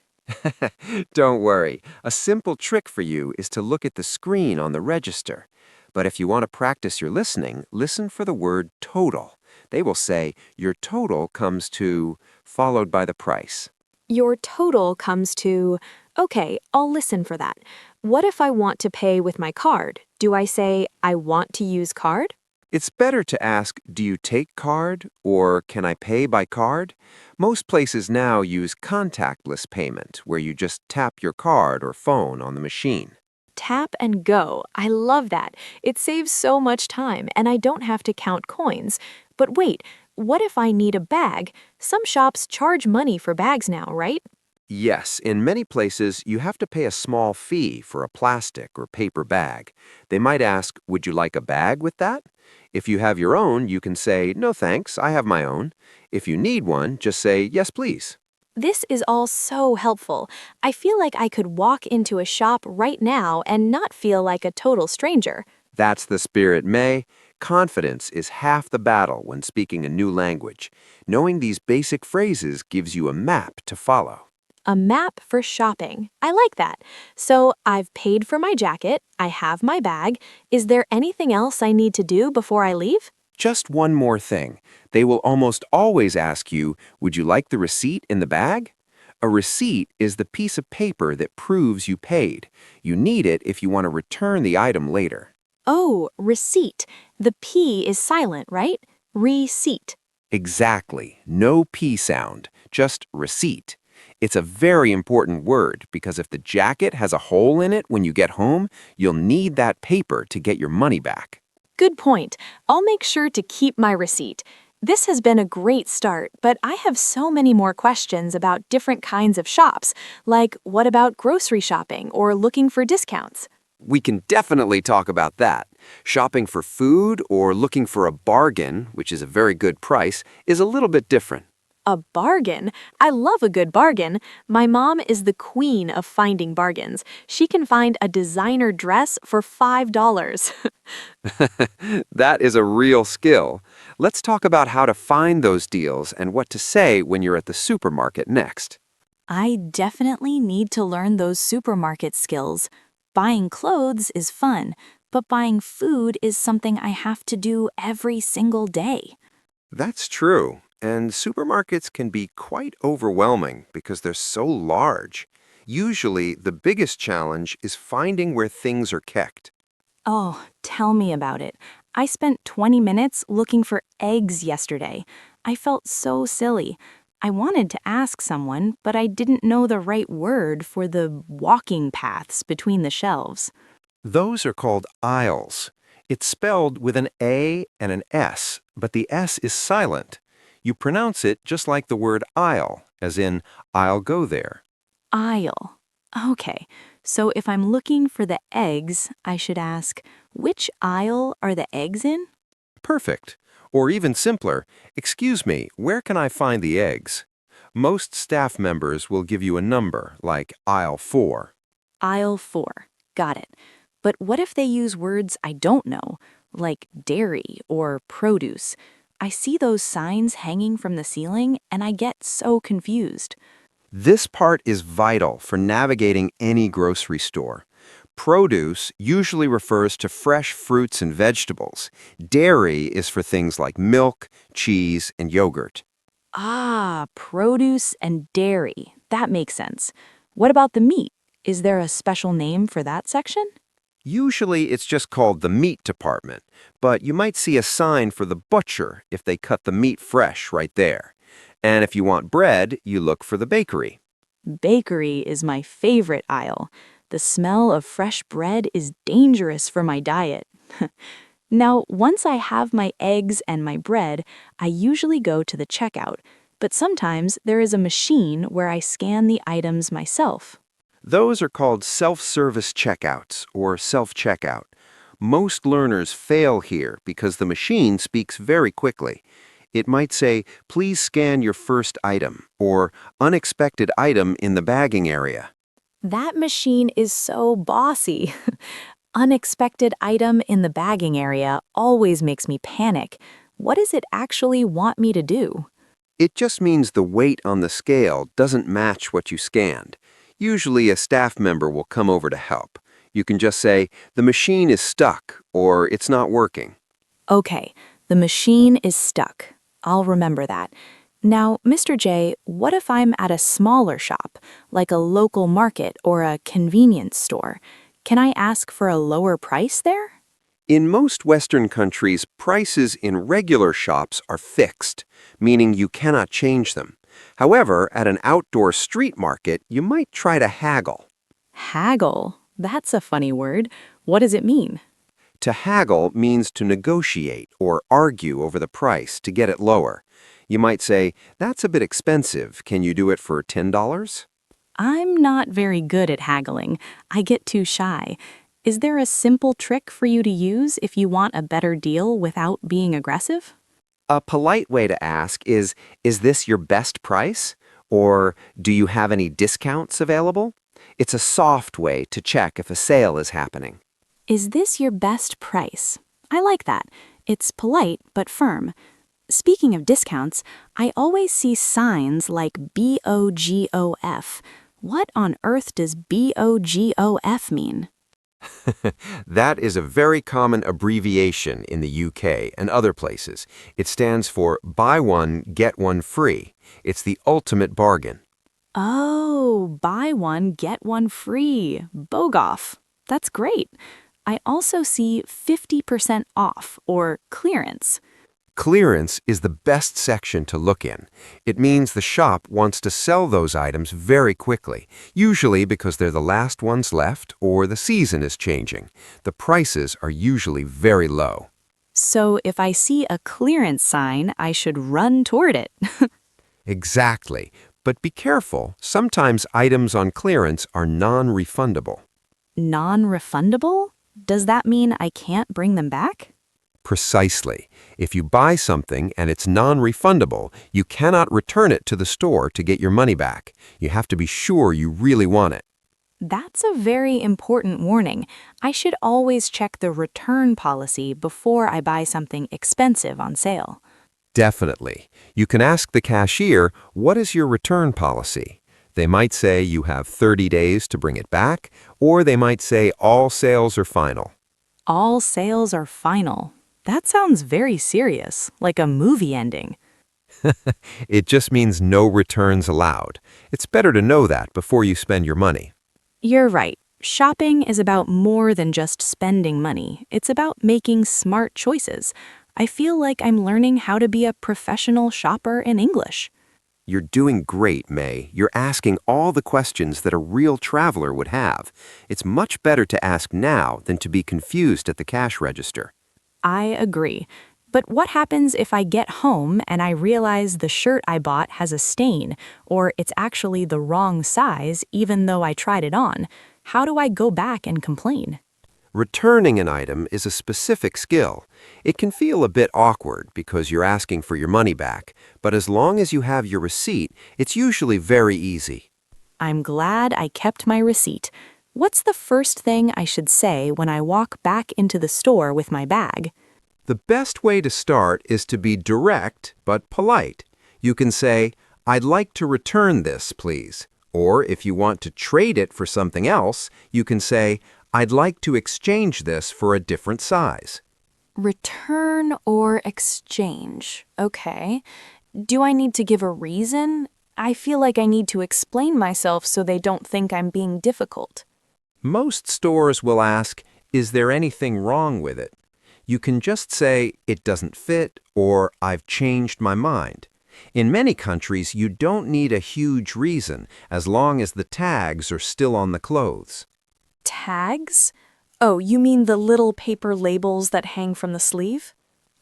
Don't worry. A simple trick for you is to look at the screen on the register. But if you want to practice your listening, listen for the word total. They will say, your total comes to, followed by the price. Your total comes to, okay, I'll listen for that. What if I want to pay with my card? Do I say, I want to use card? It's better to ask, do you take card? Or can I pay by card? Most places now use contactless payment, where you just tap your card or phone on the machine. Tap and go. I love that. It saves so much time, and I don't have to count coins. But wait, what if I need a bag? Some shops charge money for bags now, right? Yes, in many places, you have to pay a small fee for a plastic or paper bag. They might ask, would you like a bag with that? If you have your own, you can say, no thanks, I have my own. If you need one, just say, yes, please. This is all so helpful. I feel like I could walk into a shop right now and not feel like a total stranger. That's the spirit, May. Confidence is half the battle when speaking a new language. Knowing these basic phrases gives you a map to follow. A map for shopping. I like that. So I've paid for my jacket. I have my bag. Is there anything else I need to do before I leave? Just one more thing. They will almost always ask you, would you like the receipt in the bag? A receipt is the piece of paper that proves you paid. You need it if you want to return the item later. Oh, receipt. The P is silent, right? Receipt. Exactly. No P sound, just receipt. It's a very important word because if the jacket has a hole in it when you get home, you'll need that paper to get your money back. Good point. I'll make sure to keep my receipt. This has been a great start, but I have so many more questions about different kinds of shops, like what about grocery shopping or looking for discounts? We can definitely talk about that. Shopping for food or looking for a bargain, which is a very good price, is a little bit different. A bargain? I love a good bargain. My mom is the queen of finding bargains. She can find a designer dress for $5. That is a real skill. Let's talk about how to find those deals and what to say when you're at the supermarket next. I definitely need to learn those supermarket skills. Buying clothes is fun, but buying food is something I have to do every single day. That's true. And supermarkets can be quite overwhelming because they're so large. Usually, the biggest challenge is finding where things are kept. Oh, tell me about it. I spent 20 minutes looking for eggs yesterday. I felt so silly. I wanted to ask someone, but I didn't know the right word for the walking paths between the shelves. Those are called aisles. It's spelled with an A and an S, but the S is silent. You pronounce it just like the word aisle, as in, I'll go there. Aisle. Okay. So if I'm looking for the eggs, I should ask, which aisle are the eggs in? Perfect. Or even simpler, excuse me, where can I find the eggs? Most staff members will give you a number, like aisle 4. Aisle 4. Got it. But what if they use words I don't know, like dairy or produce? I see those signs hanging from the ceiling and I get so confused. This part is vital for navigating any grocery store. Produce usually refers to fresh fruits and vegetables. Dairy is for things like milk, cheese, and yogurt. Ah, produce and dairy. That makes sense. What about the meat? Is there a special name for that section? Usually it's just called the meat department, but you might see a sign for the butcher if they cut the meat fresh right there. And if you want bread, you look for the bakery. Bakery is my favorite aisle. The smell of fresh bread is dangerous for my diet. Now, once I have my eggs and my bread, I usually go to the checkout, but sometimes there is a machine where I scan the items myself. Those are called self-service checkouts or self-checkout. Most learners fail here because the machine speaks very quickly. It might say, "Please scan your first item," or "Unexpected item in the bagging area." That machine is so bossy. Unexpected item in the bagging area always makes me panic. What does it actually want me to do? It just means the weight on the scale doesn't match what you scanned. Usually a staff member will come over to help. You can just say, "The machine is stuck," or "It's not working." Okay, the machine is stuck. I'll remember that. Now, Mr. J, what if I'm at a smaller shop, like a local market or a convenience store? Can I ask for a lower price there? In most Western countries, prices in regular shops are fixed, meaning you cannot change them. However, at an outdoor street market, you might try to haggle. Haggle? That's a funny word. What does it mean? To haggle means to negotiate or argue over the price to get it lower. You might say, "That's a bit expensive. Can you do it for $10?" I'm not very good at haggling. I get too shy. Is there a simple trick for you to use if you want a better deal without being aggressive? A polite way to ask is this your best price? Or do you have any discounts available? It's a soft way to check if a sale is happening. Is this your best price? I like that. It's polite but firm. Speaking of discounts, I always see signs like BOGOF. What on earth does BOGOF mean? That is a very common abbreviation in the UK and other places. It stands for buy one, get one free. It's the ultimate bargain. Oh, buy one, get one free. BOGOF. That's great. I also see 50% off or clearance. Clearance is the best section to look in. It means the shop wants to sell those items very quickly, usually because they're the last ones left or the season is changing. The prices are usually very low. So if I see a clearance sign, I should run toward it. Exactly. But be careful. Sometimes items on clearance are non-refundable. Non-refundable? Does that mean I can't bring them back? Precisely. If you buy something and it's non-refundable, you cannot return it to the store to get your money back. You have to be sure you really want it. That's a very important warning. I should always check the return policy before I buy something expensive on sale. Definitely. You can ask the cashier, "What is your return policy?" They might say you have 30 days to bring it back, or they might say all sales are final. All sales are final. That sounds very serious, like a movie ending. It just means no returns allowed. It's better to know that before you spend your money. You're right. Shopping is about more than just spending money. It's about making smart choices. I feel like I'm learning how to be a professional shopper in English. You're doing great, May. You're asking all the questions that a real traveler would have. It's much better to ask now than to be confused at the cash register. I agree. But what happens if I get home and I realize the shirt I bought has a stain, or it's actually the wrong size even though I tried it on? How do I go back and complain? Returning an item is a specific skill. It can feel a bit awkward because you're asking for your money back, but as long as you have your receipt, it's usually very easy. I'm glad I kept my receipt. What's the first thing I should say when I walk back into the store with my bag? The best way to start is to be direct but polite. You can say, "I'd like to return this, please." Or if you want to trade it for something else, you can say, "I'd like to exchange this for a different size." Return or exchange. Okay. Do I need to give a reason? I feel like I need to explain myself so they don't think I'm being difficult. Most stores will ask, "Is there anything wrong with it?" You can just say, "It doesn't fit," or "I've changed my mind." In many countries, you don't need a huge reason as long as the tags are still on the clothes. Tags? Oh, you mean the little paper labels that hang from the sleeve?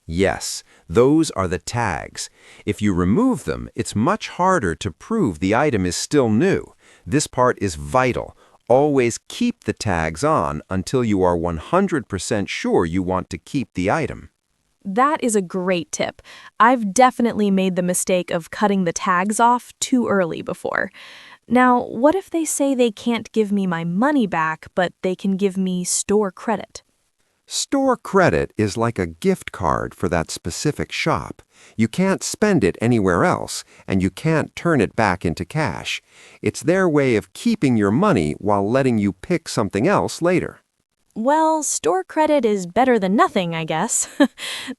Yes, those are the tags. If you remove them, it's much harder to prove the item is still new. This part is vital. Always keep the tags on until you are 100% sure you want to keep the item. That is a great tip. I've definitely made the mistake of cutting the tags off too early before. Now, what if they say they can't give me my money back, but they can give me store credit? Store credit is like a gift card for that specific shop. You can't spend it anywhere else, and you can't turn it back into cash. It's their way of keeping your money while letting you pick something else later. Well, store credit is better than nothing, I guess.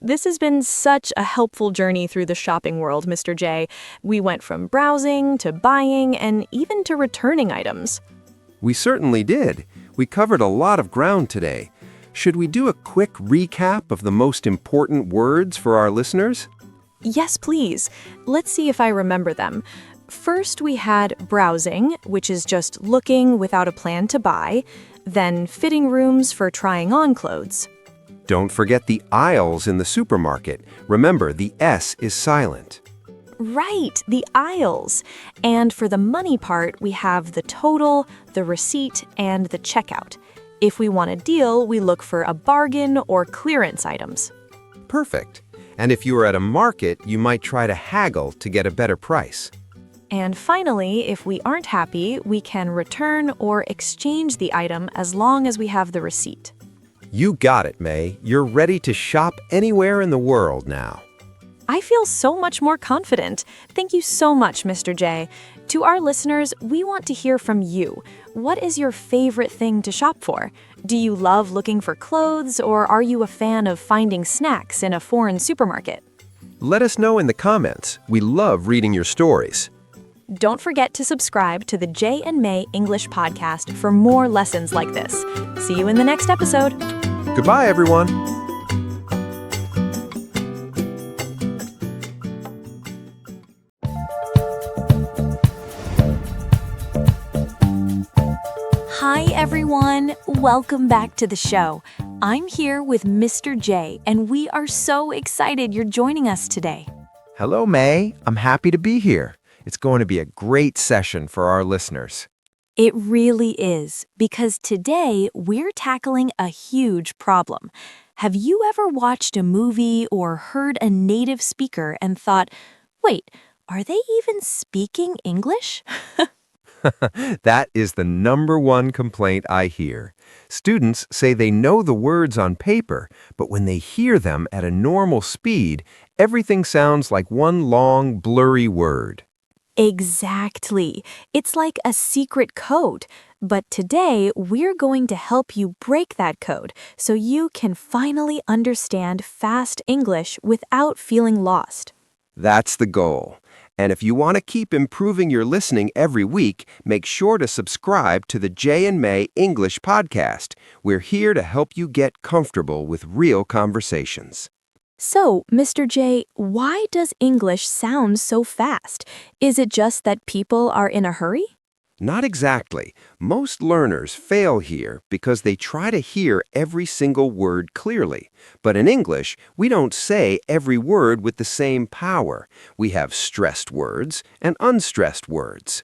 This has been such a helpful journey through the shopping world, Mr. J. We went from browsing to buying and even to returning items. We certainly did. We covered a lot of ground today. Should we do a quick recap of the most important words for our listeners? Yes, please. Let's see if I remember them. First, we had browsing, which is just looking without a plan to buy. Then fitting rooms for trying on clothes. Don't forget the aisles in the supermarket. Remember, the S is silent. Right, the aisles. And for the money part, we have the total, the receipt, and the checkout. If we want a deal, we look for a bargain or clearance items. Perfect. And if you are at a market, you might try to haggle to get a better price. And finally, if we aren't happy, we can return or exchange the item as long as we have the receipt. You got it, May. You're ready to shop anywhere in the world now. I feel so much more confident. Thank you so much, Mr. J. To our listeners, we want to hear from you. What is your favorite thing to shop for? Do you love looking for clothes, or are you a fan of finding snacks in a foreign supermarket? Let us know in the comments. We love reading your stories. Don't forget to subscribe to the J and May English podcast for more lessons like this. See you in the next episode. Goodbye, everyone. Hi, everyone. Welcome back to the show. I'm here with Mr. J, and we are so excited you're joining us today. Hello, May. I'm happy to be here. It's going to be a great session for our listeners. It really is, because today we're tackling a huge problem. Have you ever watched a movie or heard a native speaker and thought, wait, are they even speaking English? That is the #1 complaint I hear. Students say they know the words on paper, but when they hear them at a normal speed, everything sounds like one long, blurry word. Exactly. It's like a secret code. But today, we're going to help you break that code so you can finally understand fast English without feeling lost. That's the goal. And if you want to keep improving your listening every week, make sure to subscribe to the J and May English podcast. We're here to help you get comfortable with real conversations. So, Mr. J, why does English sound so fast? Is it just that people are in a hurry? Not exactly. Most learners fail here because they try to hear every single word clearly. But in English, we don't say every word with the same power. We have stressed words and unstressed words.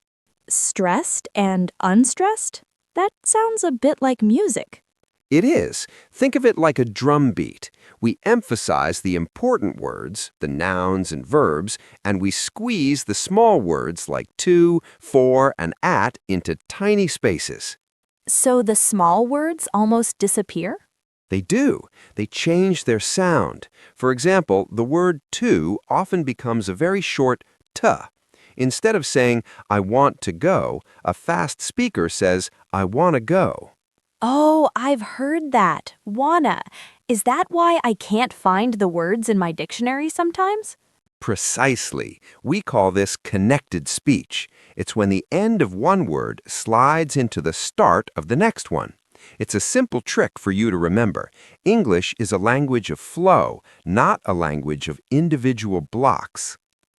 Stressed and unstressed? That sounds a bit like music. It is. Think of it like a drum beat. We emphasize the important words, the nouns and verbs, and we squeeze the small words like to, for, and at into tiny spaces. So the small words almost disappear? They do. They change their sound. For example, the word to often becomes a very short t. Instead of saying, I want to go, a fast speaker says, I want to go. Oh, I've heard that. Wanna. Is that why I can't find the words in my dictionary sometimes? Precisely. We call this connected speech. It's when the end of one word slides into the start of the next one. It's a simple trick for you to remember. English is a language of flow, not a language of individual blocks.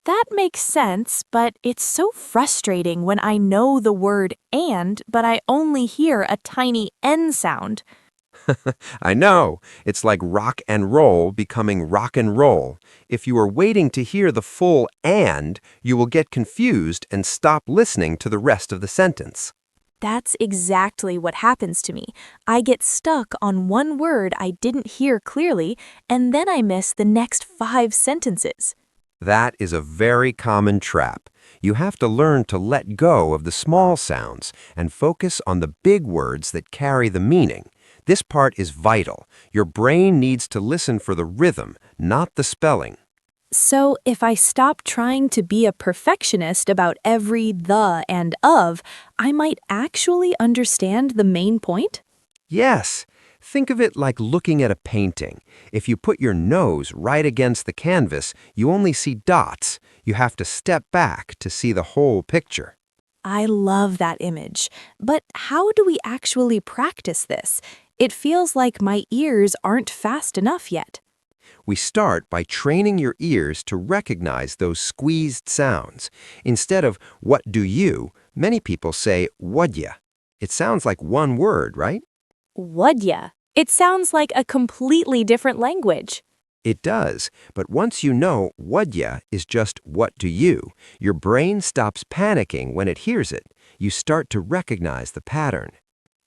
That makes sense, but it's so frustrating when I know the word and, but I only hear a tiny N sound. I know. It's like rock and roll becoming rock and roll. If you are waiting to hear the full and, you will get confused and stop listening to the rest of the sentence. That's exactly what happens to me. I get stuck on one word I didn't hear clearly, and then I miss the next 5 sentences. That is a very common trap. You have to learn to let go of the small sounds and focus on the big words that carry the meaning. This part is vital. Your brain needs to listen for the rhythm, not the spelling. So if I stop trying to be a perfectionist about every the and of, I might actually understand the main point? Yes. Think of it like looking at a painting. If you put your nose right against the canvas, you only see dots. You have to step back to see the whole picture. I love that image. But how do we actually practice this? It feels like my ears aren't fast enough yet. We start by training your ears to recognize those squeezed sounds. Instead of what do you, many people say what'ya. It sounds like one word, right? What'ya? It sounds like a completely different language. It does, but once you know what'ya is just what do you, your brain stops panicking when it hears it. You start to recognize the pattern.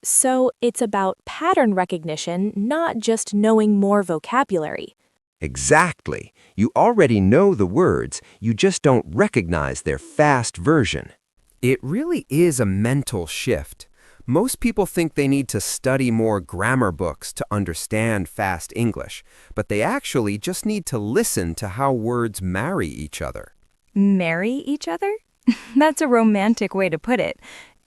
So it's about pattern recognition, not just knowing more vocabulary. Exactly. You already know the words, you just don't recognize their fast version. It really is a mental shift. Most people think they need to study more grammar books to understand fast English, but they actually just need to listen to how words marry each other. Marry each other? That's a romantic way to put it.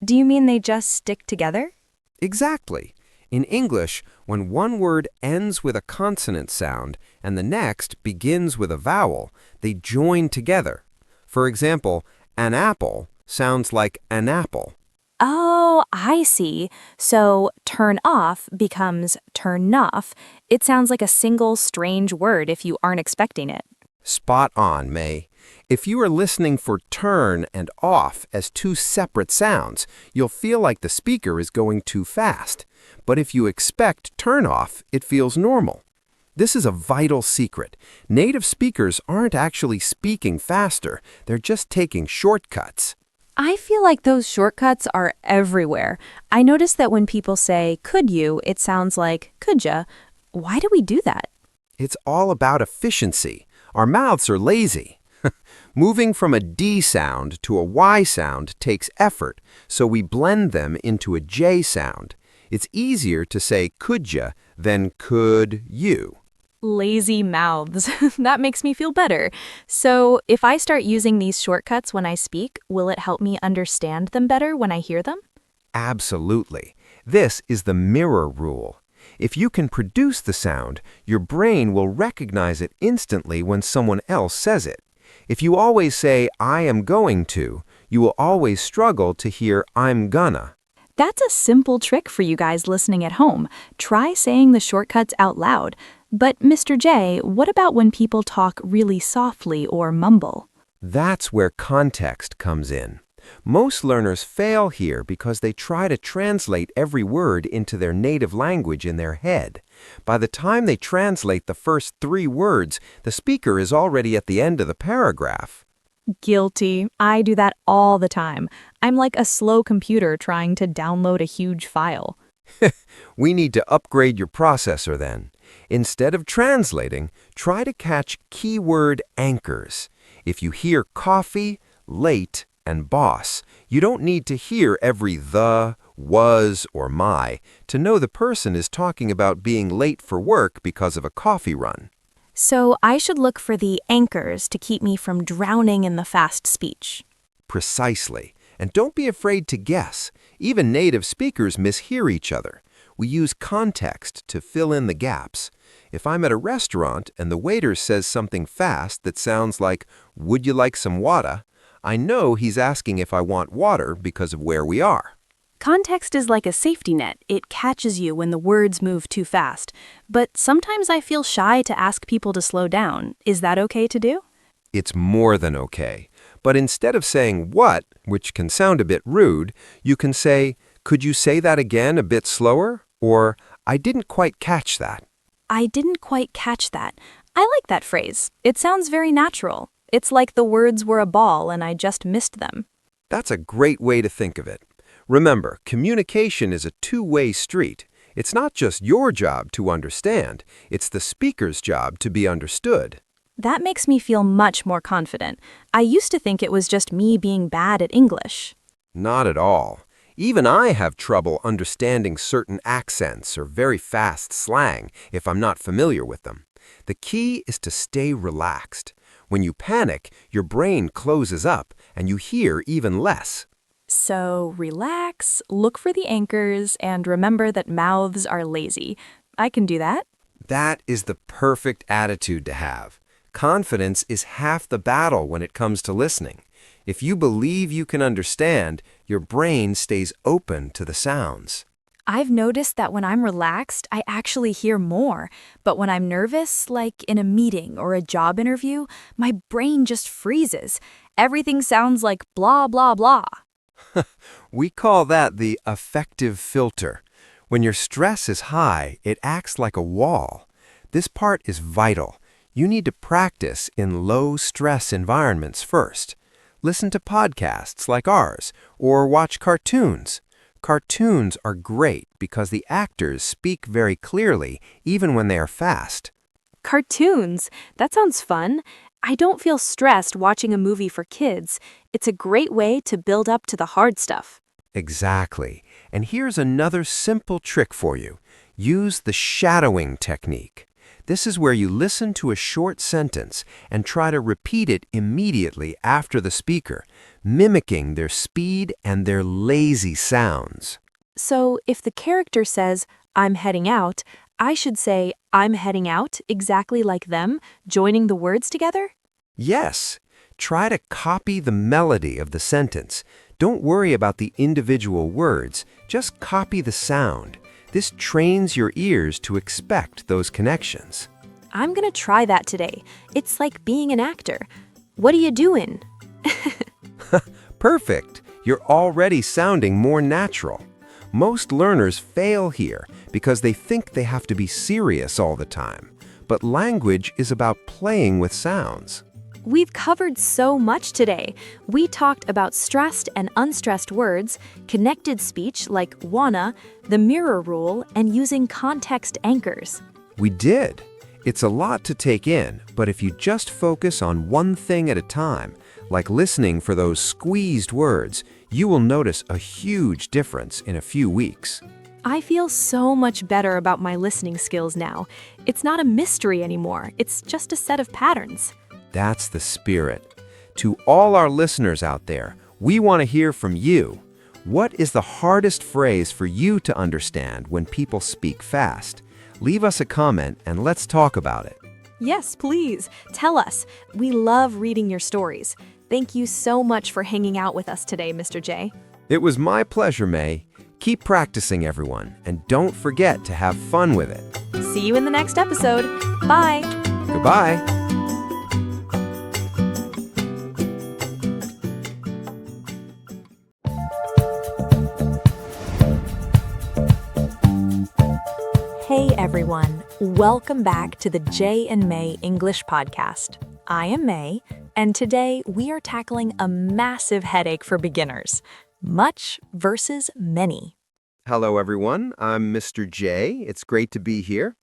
Do you mean they just stick together? Exactly. In English, when one word ends with a consonant sound and the next begins with a vowel, they join together. For example, an apple sounds like an apple. Oh, I see. So turn off becomes turn off. It sounds like a single strange word if you aren't expecting it. Spot on, May. If you are listening for turn and off as two separate sounds, you'll feel like the speaker is going too fast. But if you expect turn off, it feels normal. This is a vital secret. Native speakers aren't actually speaking faster, they're just taking shortcuts. I feel like those shortcuts are everywhere. I notice that when people say, could you, it sounds like, could ya? Why do we do that? It's all about efficiency. Our mouths are lazy. Moving from a D sound to a Y sound takes effort, so we blend them into a J sound. It's easier to say could ya than could you. Lazy mouths. That makes me feel better. So if I start using these shortcuts when I speak, will it help me understand them better when I hear them? Absolutely. This is the mirror rule. If you can produce the sound, your brain will recognize it instantly when someone else says it. If you always say, I am going to, you will always struggle to hear I'm gonna. That's a simple trick for you guys listening at home. Try saying the shortcuts out loud. But Mr. J, what about when people talk really softly or mumble? That's where context comes in. Most learners fail here because they try to translate every word into their native language in their head. By the time they translate the first 3 words, the speaker is already at the end of the paragraph. Guilty. I do that all the time. I'm like a slow computer trying to download a huge file. We need to upgrade your processor then. Instead of translating, try to catch keyword anchors. If you hear coffee, late, and boss, you don't need to hear every the, was, or my to know the person is talking about being late for work because of a coffee run. So I should look for the anchors to keep me from drowning in the fast speech. Precisely. And don't be afraid to guess. Even native speakers mishear each other. We use context to fill in the gaps. If I'm at a restaurant and the waiter says something fast that sounds like, "Would you like some water?" I know he's asking if I want water because of where we are. Context is like a safety net. It catches you when the words move too fast. But sometimes I feel shy to ask people to slow down. Is that okay to do? It's more than okay. But instead of saying what, which can sound a bit rude, you can say, "Could you say that again a bit slower?" Or, "I didn't quite catch that." I didn't quite catch that. I like that phrase. It sounds very natural. It's like the words were a ball and I just missed them. That's a great way to think of it. Remember, communication is a two-way street. It's not just your job to understand, it's the speaker's job to be understood. That makes me feel much more confident. I used to think it was just me being bad at English. Not at all. Even I have trouble understanding certain accents or very fast slang if I'm not familiar with them. The key is to stay relaxed. When you panic, your brain closes up and you hear even less. So relax, look for the anchors, and remember that mouths are lazy. I can do that. That is the perfect attitude to have. Confidence is half the battle when it comes to listening. If you believe you can understand, your brain stays open to the sounds. I've noticed that when I'm relaxed, I actually hear more. But when I'm nervous, like in a meeting or a job interview, my brain just freezes. Everything sounds like blah, blah, blah. We call that the affective filter. When your stress is high, it acts like a wall. This part is vital. You need to practice in low-stress environments first. Listen to podcasts like ours, or watch cartoons. Cartoons are great because the actors speak very clearly, even when they are fast. Cartoons? That sounds fun. I don't feel stressed watching a movie for kids. It's a great way to build up to the hard stuff. Exactly. And here's another simple trick for you. Use the shadowing technique. This is where you listen to a short sentence and try to repeat it immediately after the speaker, mimicking their speed and their lazy sounds. So if the character says, "I'm heading out," I should say, "I'm heading out," exactly like them, joining the words together? Yes. Try to copy the melody of the sentence. Don't worry about the individual words. Just copy the sound. This trains your ears to expect those connections. I'm gonna try that today. It's like being an actor. What are you doing? Perfect. You're already sounding more natural. Most learners fail here because they think they have to be serious all the time. But language is about playing with sounds. We've covered so much today. We talked about stressed and unstressed words, connected speech like wanna, the mirror rule, and using context anchors. We did. It's a lot to take in, but if you just focus on one thing at a time, like listening for those squeezed words, you will notice a huge difference in a few weeks. I feel so much better about my listening skills now. It's not a mystery anymore. It's just a set of patterns. That's the spirit. To all our listeners out there, we want to hear from you. What is the hardest phrase for you to understand when people speak fast? Leave us a comment and let's talk about it. Yes, please. Tell us. We love reading your stories. Thank you so much for hanging out with us today, Mr. J. It was my pleasure, May. Keep practicing, everyone, and don't forget to have fun with it. See you in the next episode. Bye. Goodbye. Hey everyone, welcome back to the Jay and May English podcast. I am May, and today we are tackling a massive headache for beginners: much versus many. Hello, everyone. I'm Mr. J. It's great to be here.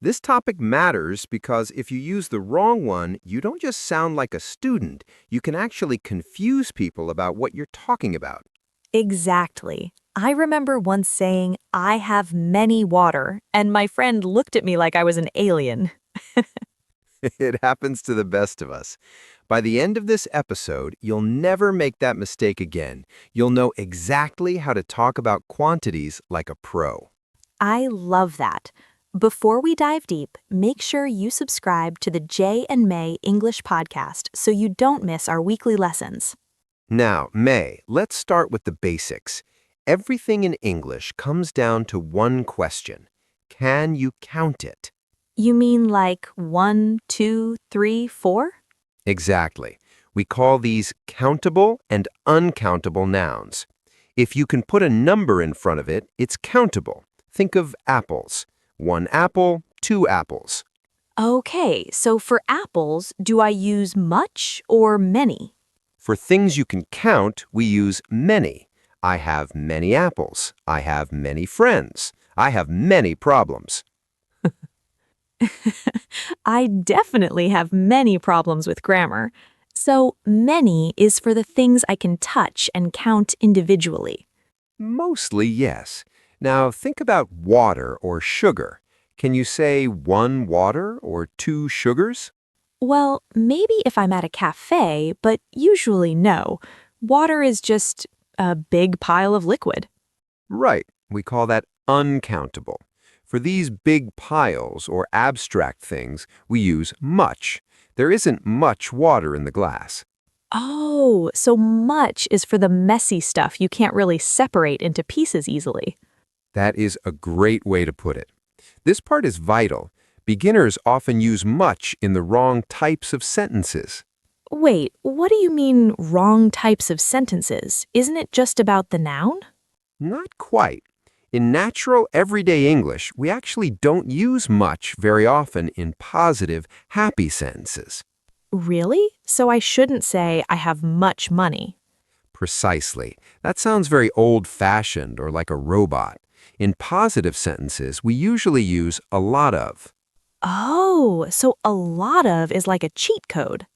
This topic matters because if you use the wrong one, you don't just sound like a student. You can actually confuse people about what you're talking about. Exactly. I remember once saying, "I have many water," and my friend looked at me like I was an alien. It happens to the best of us. By the end of this episode, you'll never make that mistake again. You'll know exactly how to talk about quantities like a pro. I love that. Before we dive deep, make sure you subscribe to the Jay and May English podcast so you don't miss our weekly lessons. Now, May, let's start with the basics. Everything in English comes down to one question. Can you count it? You mean like 1, 2, 3, 4? Exactly. We call these countable and uncountable nouns. If you can put a number in front of it, it's countable. Think of apples. 1 apple, 2 apples. Okay, so for apples, do I use much or many? For things you can count, we use many. I have many apples. I have many friends. I have many problems. I definitely have many problems with grammar. So many is for the things I can touch and count individually. Mostly, yes. Now think about water or sugar. Can you say 1 water or 2 sugars? Well, maybe if I'm at a cafe, but usually no. Water is just a big pile of liquid. Right. We call that uncountable. For these big piles or abstract things, we use much. There isn't much water in the glass. Oh, so much is for the messy stuff you can't really separate into pieces easily. That is a great way to put it. This part is vital. Beginners often use much in the wrong types of sentences. Wait, what do you mean wrong types of sentences? Isn't it just about the noun? Not quite. In natural, everyday English, we actually don't use much very often in positive, happy sentences. Really? So I shouldn't say I have much money. Precisely. That sounds very old-fashioned or like a robot. In positive sentences, we usually use a lot of. Oh, so a lot of is like a cheat code.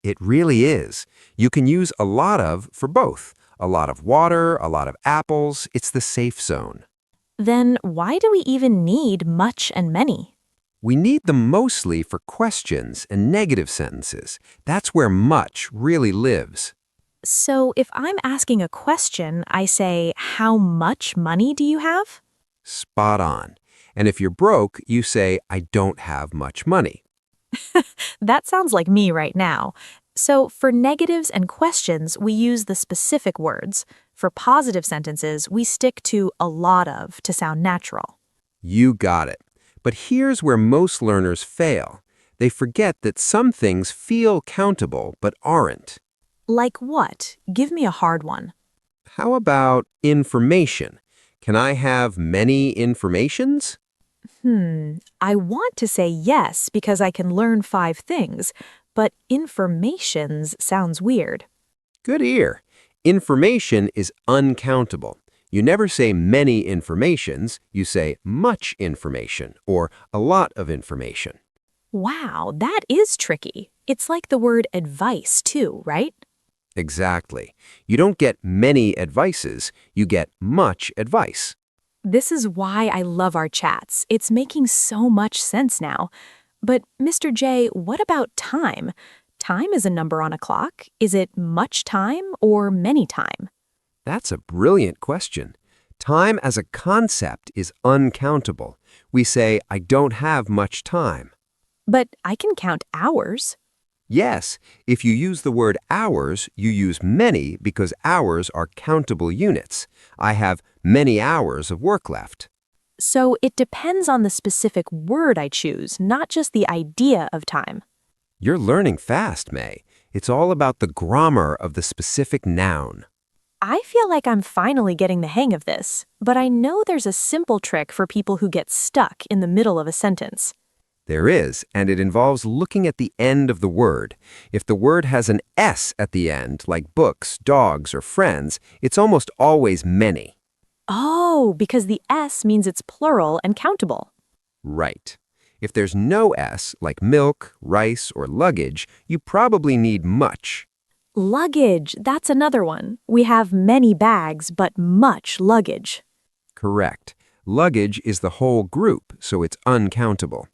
It really is. You can use a lot of for both. A lot of water, a lot of apples. It's the safe zone. Then why do we even need much and many? We need them mostly for questions and negative sentences. That's where much really lives. So if I'm asking a question, I say, "How much money do you have?" Spot on. And if you're broke, you say, "I don't have much money." That sounds like me right now. So for negatives and questions, we use the specific words. For positive sentences, we stick to a lot of to sound natural. You got it. But here's where most learners fail. They forget that some things feel countable but aren't. Like what? Give me a hard one. How about information? Can I have many informations? I want to say yes because I can learn 5 things, but informations sounds weird. Good ear. Information is uncountable. You never say many informations, you say much information or a lot of information. Wow, that is tricky. It's like the word advice too, right? Exactly. You don't get many advices, you get much advice. This is why I love our chats. It's making so much sense now. But Mr. J, what about time? Time is a number on a clock. Is it much time or many time? That's a brilliant question. Time as a concept is uncountable. We say, "I don't have much time." But I can count hours. Yes, if you use the word hours, you use many because hours are countable units. I have many hours of work left. So it depends on the specific word I choose, not just the idea of time. You're learning fast, May. It's all about the grammar of the specific noun. I feel like I'm finally getting the hang of this, but I know there's a simple trick for people who get stuck in the middle of a sentence. There is, and it involves looking at the end of the word. If the word has an S at the end, like books, dogs, or friends, it's almost always many. Oh, because the S means it's plural and countable. Right. If there's no S, like milk, rice, or luggage, you probably need much. Luggage, that's another one. We have many bags, but much luggage. Correct. Luggage is the whole group, so it's uncountable.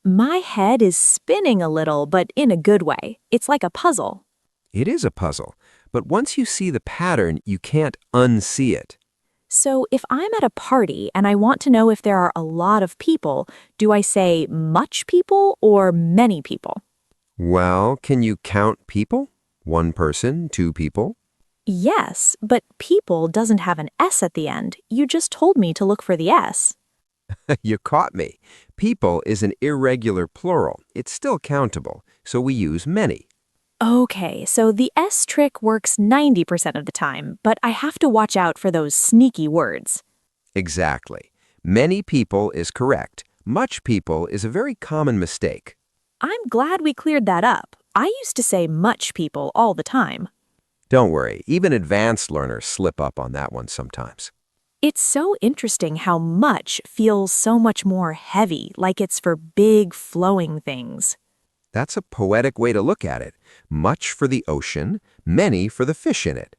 My head is spinning a little, but in a good way. It's like a puzzle. It is a puzzle, but once you see the pattern, you can't unsee it. So if I'm at a party and I want to know if there are a lot of people, do I say much people or many people? Well, can you count people? One person, two people? Yes, but people doesn't have an S at the end. You just told me to look for the S. You caught me. People is an irregular plural. It's still countable, so we use many. Okay, so the S trick works 90% of the time, but I have to watch out for those sneaky words. Exactly. Many people is correct. Much people is a very common mistake. I'm glad we cleared that up. I used to say much people all the time. Don't worry, even advanced learners slip up on that one sometimes. It's so interesting how much feels so much more heavy, like it's for big flowing things. That's a poetic way to look at it. Much for the ocean, many for the fish in it.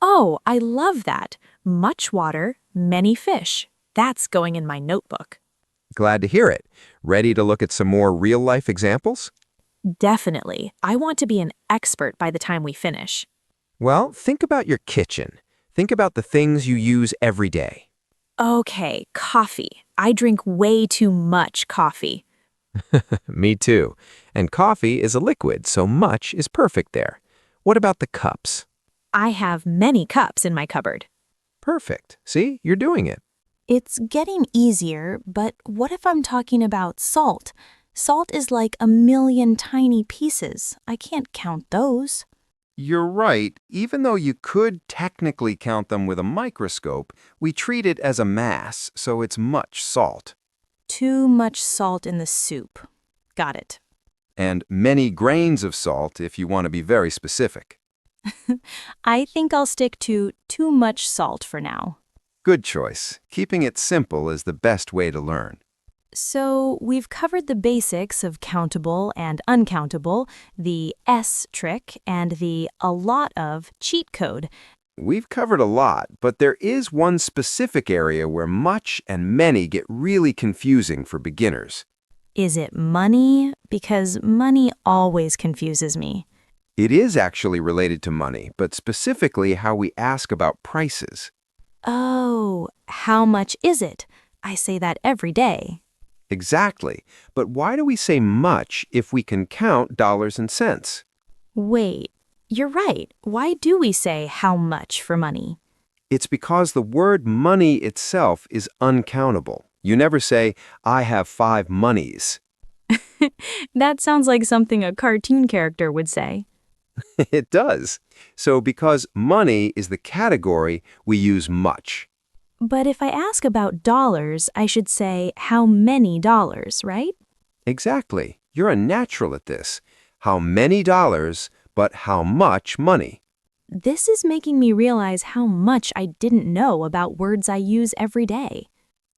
Oh, I love that. Much water, many fish. That's going in my notebook. Glad to hear it. Ready to look at some more real-life examples? Definitely. I want to be an expert by the time we finish. Well, think about your kitchen. Think about the things you use every day. Okay, coffee. I drink way too much coffee. Me too. And coffee is a liquid, so much is perfect there. What about the cups? I have many cups in my cupboard. Perfect. See, you're doing it. It's getting easier, but what if I'm talking about salt? Salt is like a million tiny pieces. I can't count those. You're right. Even though you could technically count them with a microscope, we treat it as a mass, so it's much salt. Too much salt in the soup. Got it. And many grains of salt if you want to be very specific. I think I'll stick to too much salt for now. Good choice. Keeping it simple is the best way to learn. So we've covered the basics of countable and uncountable, the S trick, and the a lot of cheat code. We've covered a lot, but there is one specific area where much and many get really confusing for beginners. Is it money? Because money always confuses me. It is actually related to money, but specifically how we ask about prices. Oh, how much is it? I say that every day. Exactly. But why do we say much if we can count dollars and cents? Wait, you're right. Why do we say how much for money? It's because the word money itself is uncountable. You never say, I have 5 monies. That sounds like something a cartoon character would say. It does. So because money is the category, we use much. But if I ask about dollars, I should say how many dollars, right? Exactly. You're a natural at this. How many dollars, but how much money? This is making me realize how much I didn't know about words I use every day.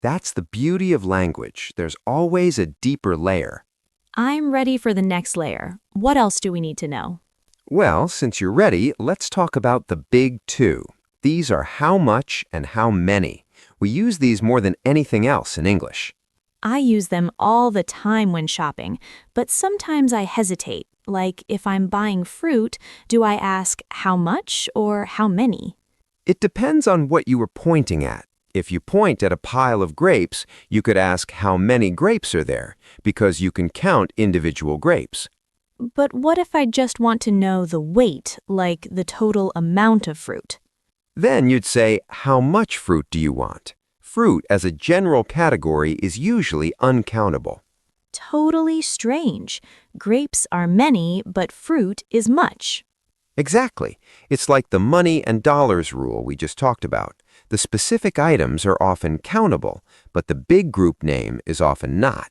That's the beauty of language. There's always a deeper layer. I'm ready for the next layer. What else do we need to know? Well, since you're ready, let's talk about the big two. These are how much and how many. We use these more than anything else in English. I use them all the time when shopping, but sometimes I hesitate. Like if I'm buying fruit, do I ask how much or how many? It depends on what you were pointing at. If you point at a pile of grapes, you could ask how many grapes are there, because you can count individual grapes. But what if I just want to know the weight, like the total amount of fruit? Then you'd say, how much fruit do you want? Fruit as a general category is usually uncountable. Totally strange. Grapes are many, but fruit is much. Exactly. It's like the money and dollars rule we just talked about. The specific items are often countable, but the big group name is often not.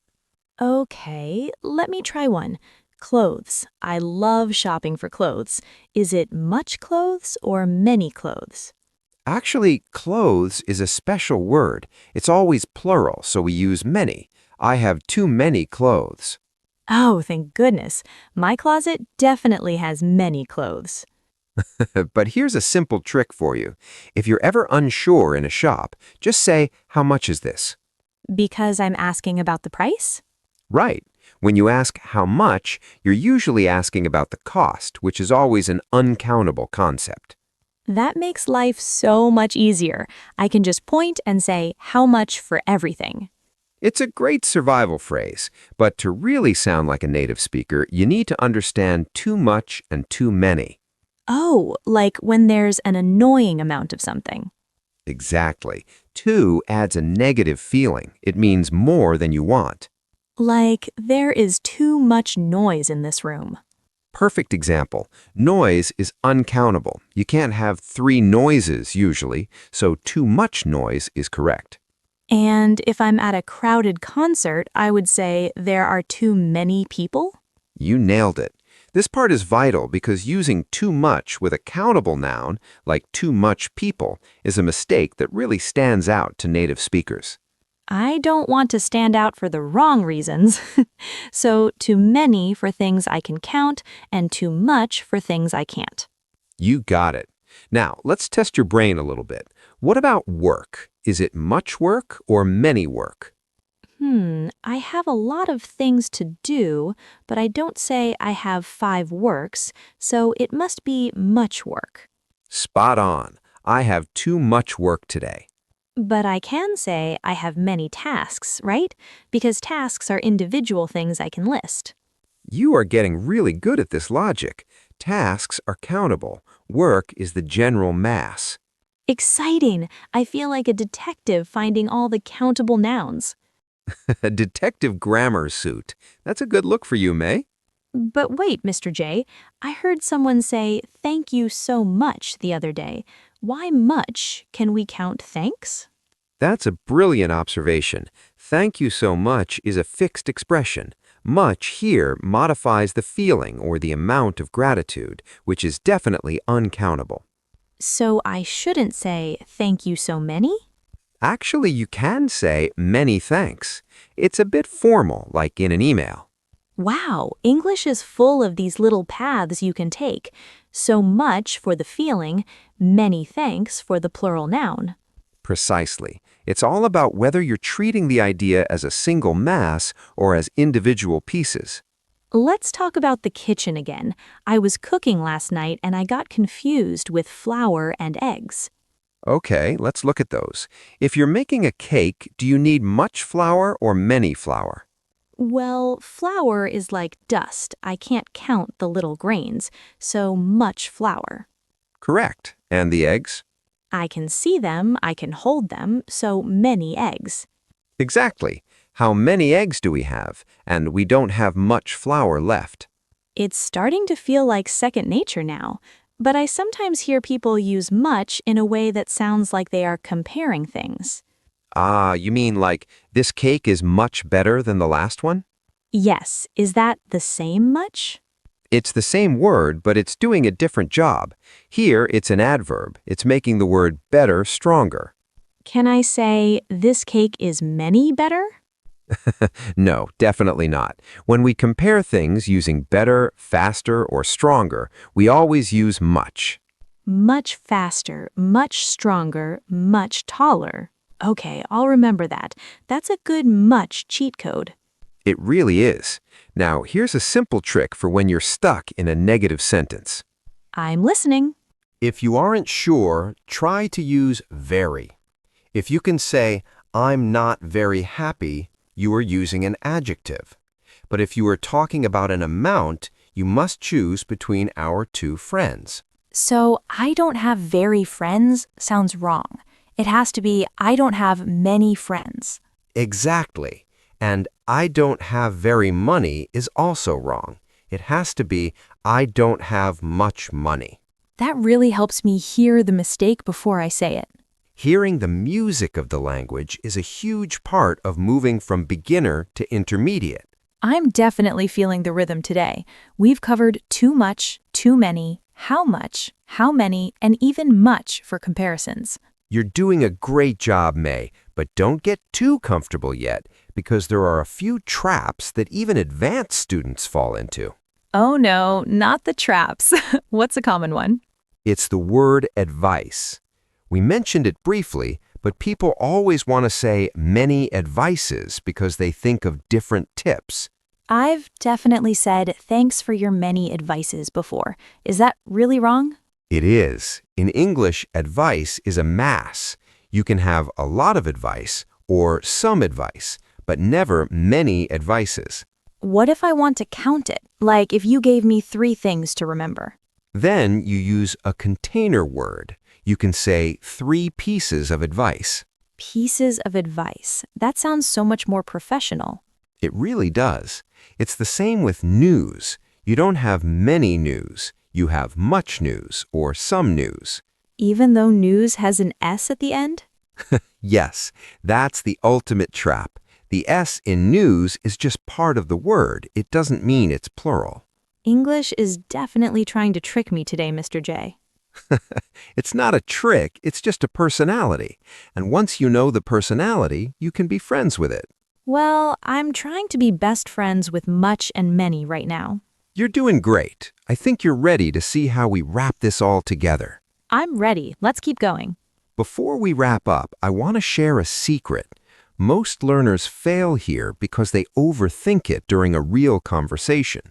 Okay, let me try one. Clothes. I love shopping for clothes. Is it much clothes or many clothes? Actually, clothes is a special word. It's always plural, so we use many. I have too many clothes. Oh, thank goodness. My closet definitely has many clothes. But here's a simple trick for you. If you're ever unsure in a shop, just say, "How much is this?" Because I'm asking about the price? Right. When you ask how much, you're usually asking about the cost, which is always an uncountable concept. That makes life so much easier. I can just point and say how much for everything. It's a great survival phrase, but to really sound like a native speaker, you need to understand too much and too many. Oh, like when there's an annoying amount of something. Exactly. Too adds a negative feeling. It means more than you want. Like there is too much noise in this room. Perfect example. Noise is uncountable. You can't have 3 noises usually, so too much noise is correct. And if I'm at a crowded concert, I would say there are too many people. You nailed it. This part is vital because using too much with a countable noun, like too much people, is a mistake that really stands out to native speakers. I don't want to stand out for the wrong reasons. So too many for things I can count and too much for things I can't. You got it. Now, let's test your brain a little bit. What about work? Is it much work or many work? I have a lot of things to do, but I don't say I have 5 works, so it must be much work. Spot on. I have too much work today. But I can say I have many tasks, right? Because tasks are individual things I can list. You are getting really good at this logic. Tasks are countable. Work is the general mass. Exciting! I feel like a detective finding all the countable nouns. A detective grammar suit. That's a good look for you, May. But wait, Mr. J, I heard someone say thank you so much the other day. Why much? Can we count thanks? That's a brilliant observation. Thank you so much is a fixed expression. Much here modifies the feeling or the amount of gratitude, which is definitely uncountable. So I shouldn't say thank you so many? Actually, you can say many thanks. It's a bit formal, like in an email. Wow, English is full of these little paths you can take. So much for the feeling, many thanks for the plural noun. Precisely. It's all about whether you're treating the idea as a single mass or as individual pieces. Let's talk about the kitchen again. I was cooking last night and I got confused with flour and eggs. Okay, let's look at those. If you're making a cake, do you need much flour or many flour? Well, flour is like dust. I can't count the little grains, so much flour. Correct. And the eggs? I can see them, I can hold them, so many eggs. Exactly. How many eggs do we have? And we don't have much flour left. It's starting to feel like second nature now, but I sometimes hear people use much in a way that sounds like they are comparing things. Ah, you mean like, this cake is much better than the last one? Yes, is that the same much? It's the same word, but it's doing a different job. Here, it's an adverb. It's making the word better stronger. Can I say, this cake is many better? No, definitely not. When we compare things using better, faster, or stronger, we always use much. Much faster, much stronger, much taller. Okay, I'll remember that. That's a good much cheat code. It really is. Now, here's a simple trick for when you're stuck in a negative sentence. I'm listening. If you aren't sure, try to use very. If you can say, I'm not very happy, you are using an adjective. But if you are talking about an amount, you must choose between our 2 friends. So, I don't have very friends sounds wrong. It has to be, I don't have many friends. Exactly. And I don't have very money is also wrong. It has to be, I don't have much money. That really helps me hear the mistake before I say it. Hearing the music of the language is a huge part of moving from beginner to intermediate. I'm definitely feeling the rhythm today. We've covered too much, too many, how many, and even much for comparisons. You're doing a great job, May, but don't get too comfortable yet because there are a few traps that even advanced students fall into. Oh no, not the traps. What's a common one? It's the word advice. We mentioned it briefly, but people always want to say many advices because they think of different tips. I've definitely said thanks for your many advices before. Is that really wrong? It is. In English, advice is a mass. You can have a lot of advice or some advice, but never many advices. What if I want to count it? Like if you gave me 3 things to remember. Then you use a container word. You can say 3 pieces of advice. Pieces of advice. That sounds so much more professional. It really does. It's the same with news. You don't have many news. You have much news or some news. Even though news has an S at the end? Yes, that's the ultimate trap. The S in news is just part of the word. It doesn't mean it's plural. English is definitely trying to trick me today, Mr. J. It's not a trick, it's just a personality. And once you know the personality, you can be friends with it. Well, I'm trying to be best friends with much and many right now. You're doing great. I think you're ready to see how we wrap this all together. I'm ready. Let's keep going. Before we wrap up, I want to share a secret. Most learners fail here because they overthink it during a real conversation.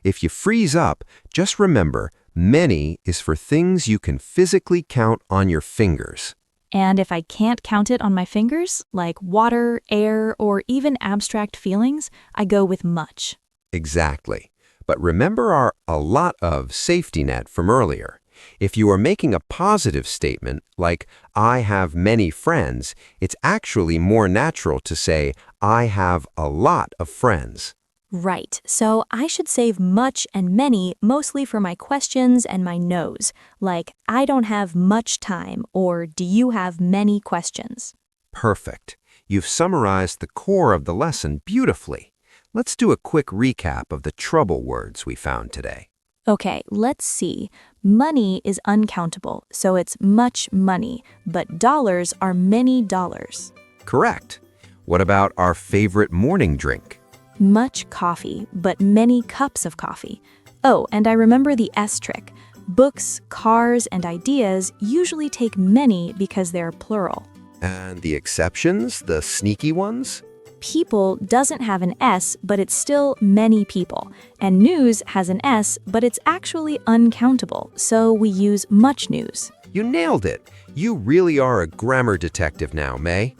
If you freeze up, just remember, many is for things you can physically count on your fingers. And if I can't count it on my fingers, like water, air, or even abstract feelings, I go with much. Exactly. But remember our a lot of safety net from earlier. If you are making a positive statement, like, I have many friends, it's actually more natural to say, I have a lot of friends. Right, so I should save much and many mostly for my questions and my no's, like, I don't have much time, or do you have many questions? Perfect. You've summarized the core of the lesson beautifully. Let's do a quick recap of the trouble words we found today. Okay, let's see. Money is uncountable, so it's much money, but dollars are many dollars. Correct. What about our favorite morning drink? Much coffee, but many cups of coffee. Oh, and I remember the S trick. Books, cars, and ideas usually take many because they're plural. And the exceptions, the sneaky ones? People doesn't have an S, but it's still many people. And news has an S, but it's actually uncountable, so we use much news. You nailed it. You really are a grammar detective now, May.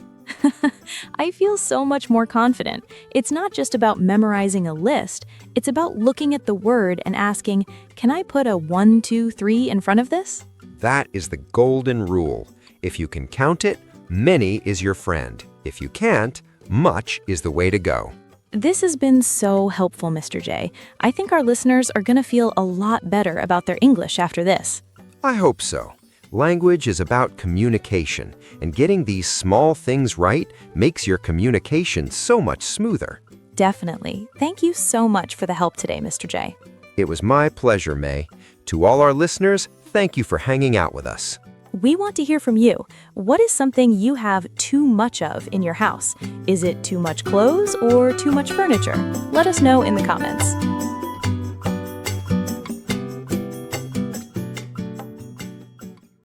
I feel so much more confident. It's not just about memorizing a list. It's about looking at the word and asking, can I put a 1, 2, 3 in front of this? That is the golden rule. If you can count it, many is your friend. If you can't, much is the way to go. This has been so helpful, Mr. J. I think our listeners are going to feel a lot better about their English after this. I hope so. Language is about communication, and getting these small things right makes your communication so much smoother. Definitely. Thank you so much for the help today, Mr. J. It was my pleasure, May. To all our listeners, thank you for hanging out with us. We want to hear from you. What is something you have too much of in your house? Is it too much clothes or too much furniture? Let us know in the comments.